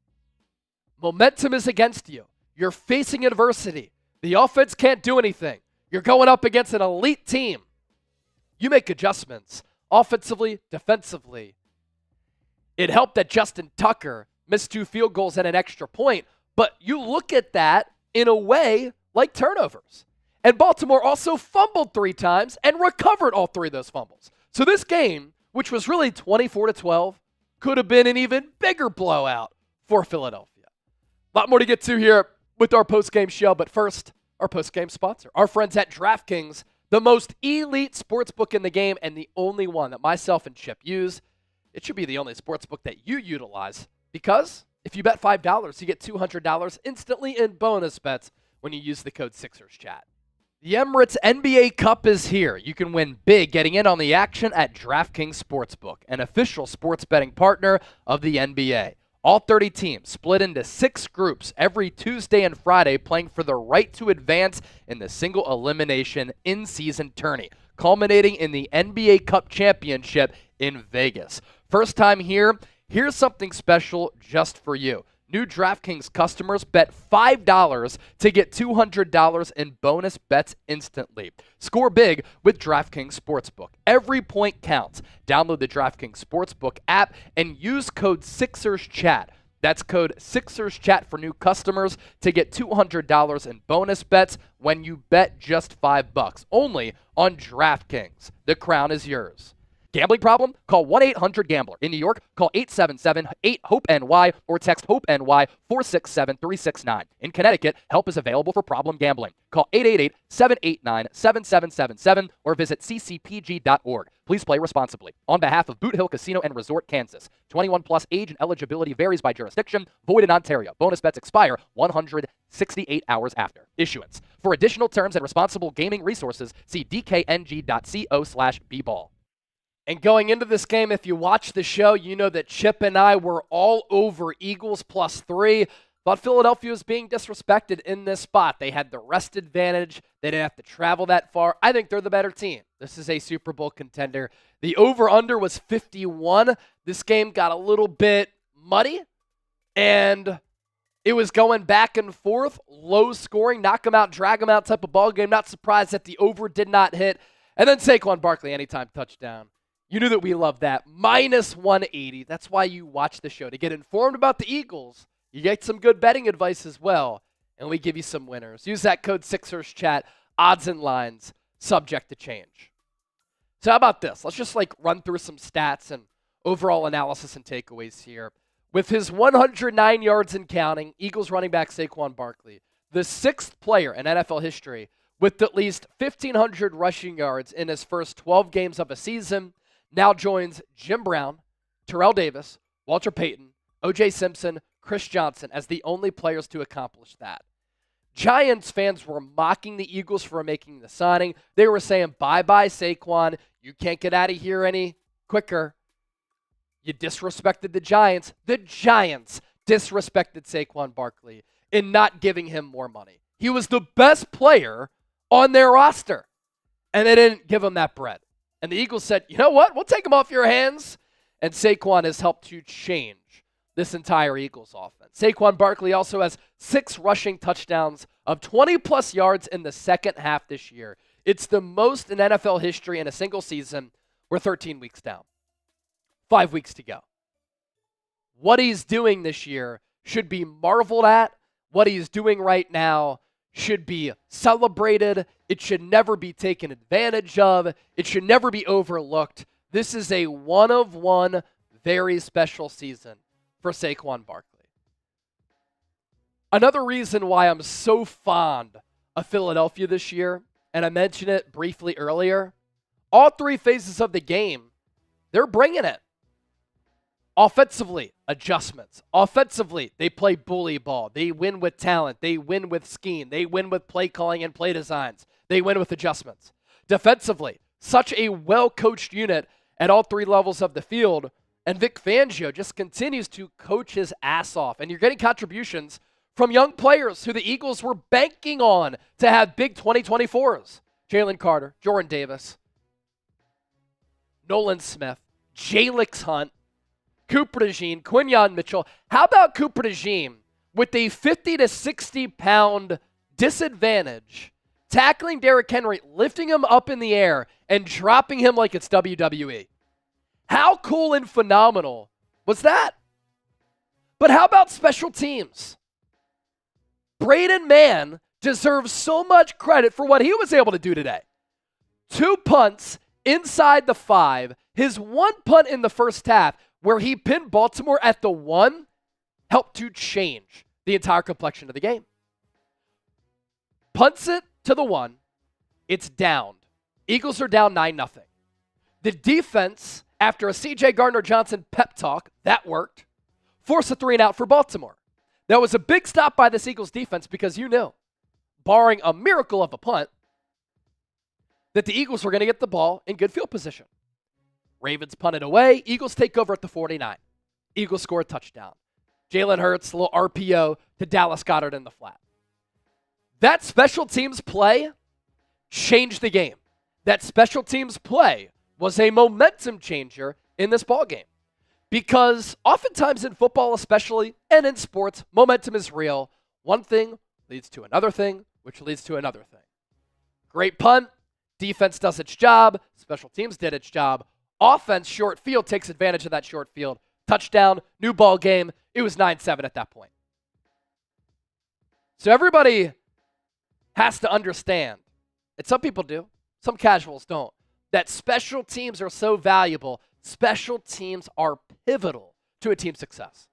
[SPEAKER 1] Momentum is against you. You're facing adversity. The offense can't do anything. You're going up against an elite team. You make adjustments offensively, defensively. It helped that Justin Tucker missed 2 field goals and an extra point, but you look at that in a way like turnovers. And Baltimore also fumbled 3 times and recovered all 3 of those fumbles. So this game, which was really 24-12, could have been an even bigger blowout for Philadelphia. A lot more to get to here with our postgame show, but first, our postgame sponsor, our friends at DraftKings, the most elite sportsbook in the game and the only one that myself and Chip use. It should be the only sportsbook that you utilize because if you bet $5, you get $200 instantly in bonus bets when you use the code SixersChat. The Emirates NBA Cup is here. You can win big getting in on the action at DraftKings Sportsbook, an official sports betting partner of the NBA. All 30 teams split into 6 groups every Tuesday and Friday playing for the right to advance in the single elimination in-season tourney, culminating in the NBA Cup Championship in Vegas. First time here, here's something special just for you. New DraftKings customers bet $5 to get $200 in bonus bets instantly. Score big with DraftKings Sportsbook. Every point counts. Download the DraftKings Sportsbook app and use code SixersChat. That's code SixersChat for new customers to get $200 in bonus bets when you bet just $5. Only on DraftKings. The crown is yours. Gambling problem? Call 1-800-GAMBLER. In New York, call 877-8-HOPE-NY or text HOPE-NY 467-369. In Connecticut, help is available for problem gambling. Call 888-789-7777 or visit ccpg.org. Please play responsibly. On behalf of Boot Hill Casino and Resort, Kansas. 21 plus age and eligibility varies by jurisdiction. Void in Ontario. Bonus bets expire 168 hours after issuance. For additional terms and responsible gaming resources, see dkng.co/bball. And going into this game, if you watch the show, you know that Chip and I were all over Eagles +3. Thought Philadelphia was being disrespected in this spot. They had the rest advantage. They didn't have to travel that far. I think they're the better team. This is a Super Bowl contender. The over-under was 51. This game got a little bit muddy, and it was going back and forth, low scoring, knock them out, drag them out type of ball game. Not surprised that the over did not hit. And then Saquon Barkley, anytime touchdown. You knew that we love that. -180. That's why you watch the show, to get informed about the Eagles. You get some good betting advice as well, and we give you some winners. Use that code SixersChat, odds and lines, subject to change. So how about this? Let's just run through some stats and overall analysis and takeaways here. With his 109 yards and counting, Eagles running back Saquon Barkley, the 6th player in NFL history with at least 1,500 rushing yards in his first 12 games of a season, now joins Jim Brown, Terrell Davis, Walter Payton, O.J. Simpson, Chris Johnson as the only players to accomplish that. Giants fans were mocking the Eagles for making the signing. They were saying, bye-bye, Saquon. You can't get out of here any quicker. You disrespected the Giants. The Giants disrespected Saquon Barkley in not giving him more money. He was the best player on their roster, and they didn't give him that bread. And the Eagles said, you know what? We'll take him off your hands. And Saquon has helped to change this entire Eagles offense. Saquon Barkley also has 6 rushing touchdowns of 20-plus yards in the second half this year. It's the most in NFL history in a single season. We're 13 weeks down. 5 weeks to go. What he's doing this year should be marveled at. What he's doing right now should be celebrated. It should never be taken advantage of. It should never be overlooked. This is a one-of-one, very special season for Saquon Barkley. Another reason why I'm so fond of Philadelphia this year, and I mentioned it briefly earlier, all 3 phases of the game, they're bringing it. Offensively, adjustments. Offensively, they play bully ball. They win with talent. They win with scheme. They win with play calling and play designs. They win with adjustments. Defensively, such a well-coached unit at all 3 levels of the field, and Vic Fangio just continues to coach his ass off. And you're getting contributions from young players who the Eagles were banking on to have big 2024s. Jalen Carter, Jordan Davis, Nolan Smith, Jalix Hunt, Cooper DeJean, Quinyon Mitchell. How about Cooper DeJean with a 50 to 60 pound disadvantage, tackling Derrick Henry, lifting him up in the air, and dropping him like it's WWE? How cool and phenomenal was that? But how about special teams? Braden Mann deserves so much credit for what he was able to do today. 2 punts inside the 5. His 1 punt in the first half, where he pinned Baltimore at the 1, helped to change the entire complexion of the game. Punts it to the 1. It's downed. Eagles are down 9-0. The defense, after a C.J. Gardner-Johnson pep talk, that worked, forced a 3-and-out for Baltimore. That was a big stop by this Eagles defense because you knew, barring a miracle of a punt, that the Eagles were going to get the ball in good field position. Ravens punted away. Eagles take over at the 49. Eagles score a touchdown. Jalen Hurts, a little RPO to Dallas Goedert in the flat. That special teams play changed the game. That special teams play was a momentum changer in this ballgame. Because oftentimes in football especially, and in sports, momentum is real. One thing leads to another thing, which leads to another thing. Great punt. Defense does its job. Special teams did its job. Offense, short field, takes advantage of that short field. Touchdown, new ball game. It was 9-7 at that point. So everybody has to understand, and some people do, some casuals don't, that special teams are so valuable. Special teams are pivotal to a team's success.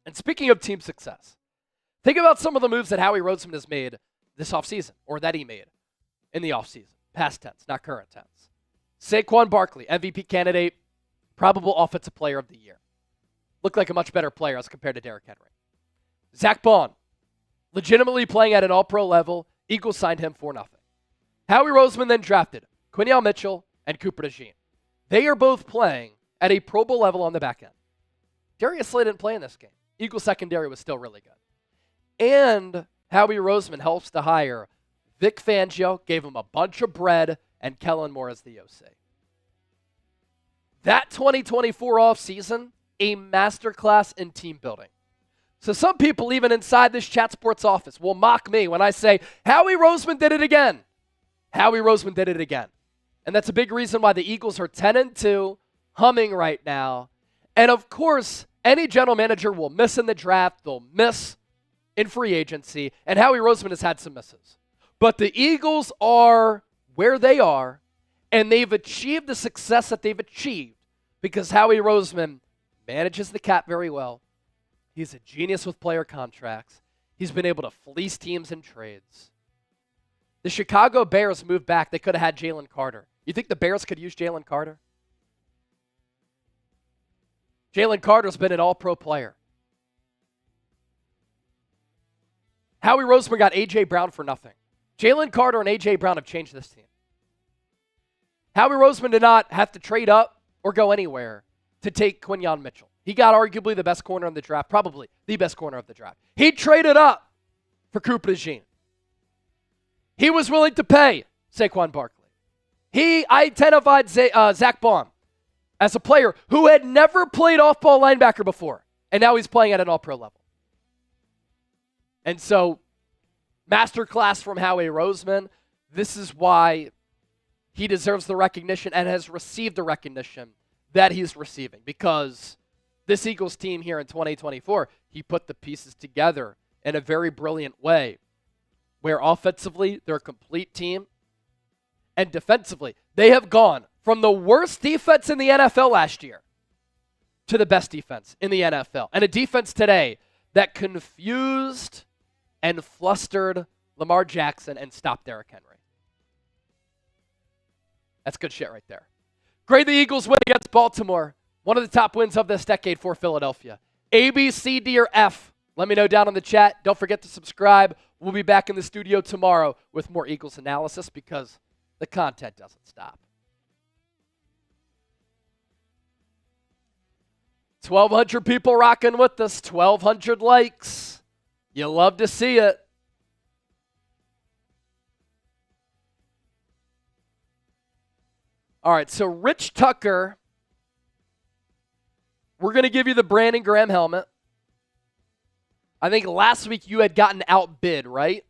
[SPEAKER 1] And speaking of team success, think about some of the moves that Howie Roseman has made this offseason, or that he made in the offseason. Past tense, not current tense. Saquon Barkley, MVP candidate, probable offensive player of the year. Looked like a much better player as compared to Derrick Henry. Zach Baun, legitimately playing at an all-pro level. Eagles signed him for nothing. Howie Roseman then drafted Quinyon Mitchell and Cooper DeJean. They are both playing at a Pro Bowl level on the back end. Darius Slay didn't play in this game. Eagles secondary was still really good. And Howie Roseman helps to hire Vic Fangio, gave him a bunch of bread, and Kellen Moore as the OC. That 2024 offseason, a masterclass in team building. So some people, even inside this Chat Sports office, will mock me when I say, Howie Roseman did it again. Howie Roseman did it again. And that's a big reason why the Eagles are 10-2, humming right now. And of course, any general manager will miss in the draft. They'll miss in free agency. And Howie Roseman has had some misses. But the Eagles are where they are, and they've achieved the success that they've achieved because Howie Roseman manages the cap very well. He's a genius with player contracts. He's been able to fleece teams in trades. The Chicago Bears moved back. They could have had Jalen Carter. You think the Bears could use Jalen Carter? Jalen Carter's been an all-pro player. Howie Roseman got A.J. Brown for nothing. Jalen Carter and A.J. Brown have changed this team. Howie Roseman did not have to trade up or go anywhere to take Quinyon Mitchell. He got arguably the best corner in the draft, probably the best corner of the draft. He traded up for Cooper DeJean. He was willing to pay Saquon Barkley. He identified Zach Baun as a player who had never played off-ball linebacker before, and now he's playing at an all-pro level. And so, masterclass from Howie Roseman. This is why he deserves the recognition and has received the recognition that he's receiving, because this Eagles team here in 2024, he put the pieces together in a very brilliant way, where offensively, they're a complete team, and defensively, they have gone from the worst defense in the NFL last year to the best defense in the NFL. And a defense today that confused and flustered Lamar Jackson and stopped Derrick Henry. That's good shit right there. Grade the Eagles win against Baltimore. One of the top wins of this decade for Philadelphia. A, B, C, D, or F? Let me know down in the chat. Don't forget to subscribe. We'll be back in the studio tomorrow with more Eagles analysis because the content doesn't stop. 1,200 people rocking with us. 1,200 likes. You love to see it. All right, so Rich Tucker, we're going to give you the Brandon Graham helmet. I think last week you had gotten outbid, right?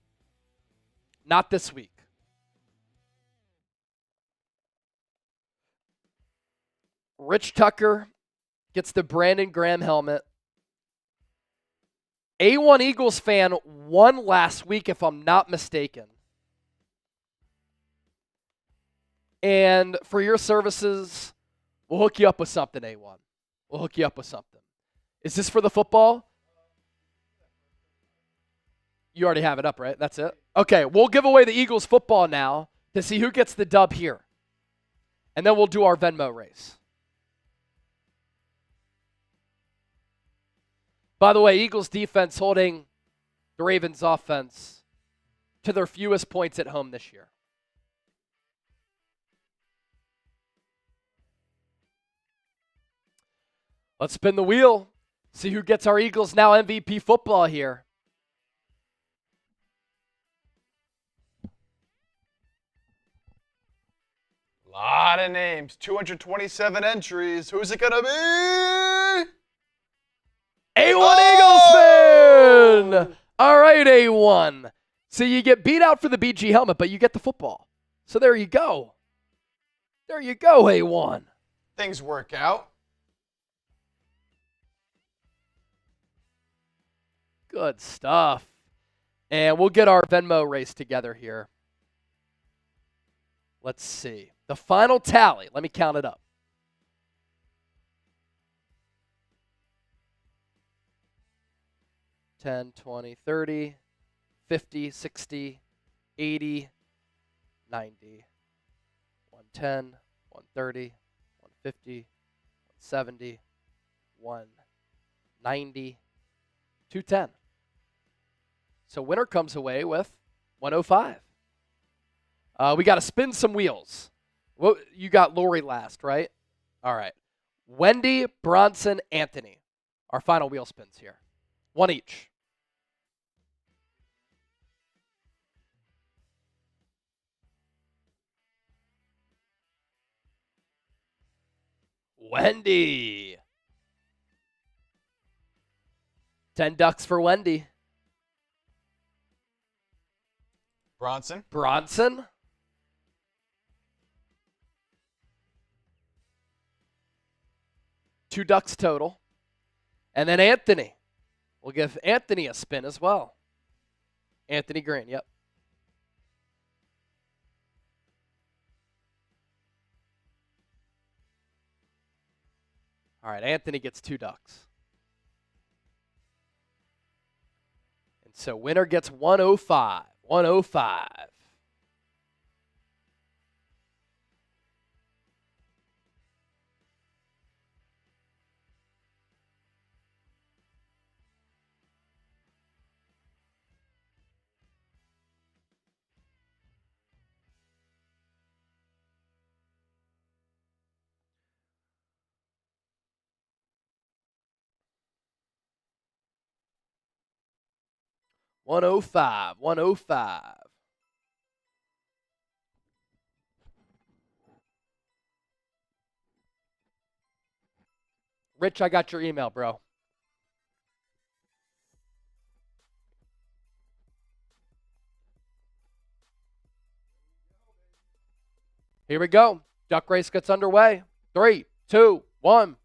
[SPEAKER 1] Not this week. Rich Tucker gets the Brandon Graham helmet. A1 Eagles fan won last week, if I'm not mistaken. And for your services, we'll hook you up with something, A1. We'll hook you up with something. Is this for the football? You already have it up, right? That's it? Okay, we'll give away the Eagles football now to see who gets the dub here. And then we'll do our Venmo race. By the way, Eagles defense holding the Ravens offense to their fewest points at home this year. Let's spin the wheel. See who gets our Eagles Now MVP football here.
[SPEAKER 2] Lot of names. 227 entries. Who's it going to be?
[SPEAKER 1] A1 Eagles fan! All right, A1. So you get beat out for the BG helmet, but you get the football. So there you go. There you go, A1.
[SPEAKER 2] Things work out.
[SPEAKER 1] Good stuff. And we'll get our Venmo race together here. Let's see. The final tally. Let me count it up. 10, 20, 30, 50, 60, 80, 90, 110, 130, 150, 170, 190, 210. So winner comes away with 105. We got to spin some wheels. Well, you got Lori last, right? All right. Wendy, Bronson, Anthony. Our final wheel spins here. One each. Wendy. 10 ducks for Wendy.
[SPEAKER 2] Bronson.
[SPEAKER 1] Bronson. Two ducks total. And then Anthony. We'll give Anthony a spin as well. Anthony Green, yep. All right, Anthony gets two ducks. And so winner gets 105. 105. 105, 105. Rich, I got your email, bro. Here we go. Duck race gets underway. 3, 2, 1.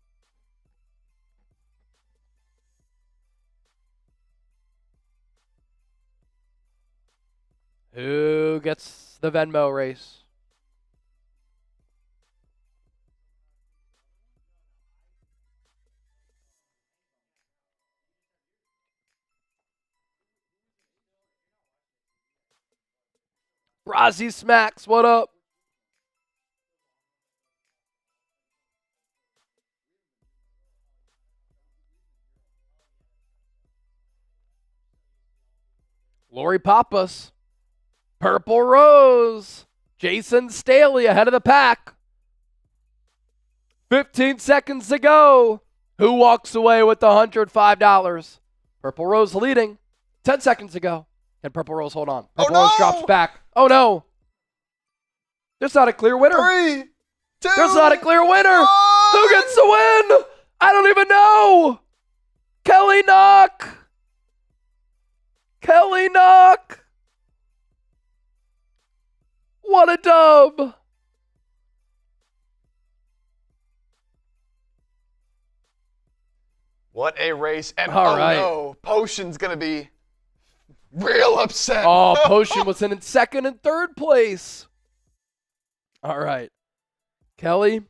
[SPEAKER 1] Who gets the Venmo race? Brazzy Smacks, what up? Lori Pappas. Purple Rose. Jason Staley ahead of the pack. 15 seconds to go. Who walks away with the $105? Purple Rose leading. 10 seconds to go. Can Purple Rose hold on? Purple Rose drops back. Oh, no. There's not a clear winner.
[SPEAKER 2] 3, 2,
[SPEAKER 1] There's not a clear winner.
[SPEAKER 2] 1.
[SPEAKER 1] Who gets the win? I don't even know. Kelly Knock. Kelly Knock. What a dub.
[SPEAKER 2] What a race. And
[SPEAKER 1] All right.
[SPEAKER 2] no, Potion's going to be real upset.
[SPEAKER 1] Oh, Potion was in second and third place. All right. Kelly.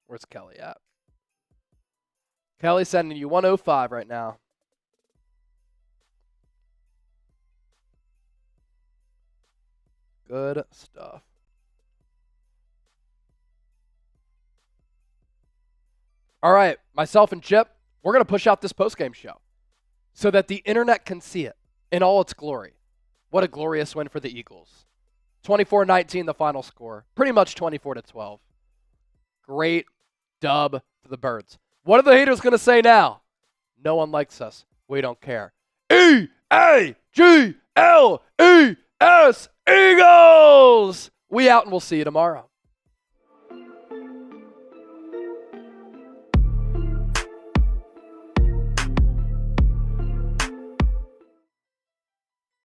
[SPEAKER 1] Where's Kelly at? Kelly sending you 105 right now. Good stuff. All right, myself and Chip, we're going to push out this postgame show so that the internet can see it in all its glory. What a glorious win for the Eagles. 24-19 the final score. Pretty much 24-12. Great dub for the Birds. What are the haters going to say now? No one likes us. We don't care. E-A-G-L-E-S, Eagles! We out and we'll see you tomorrow.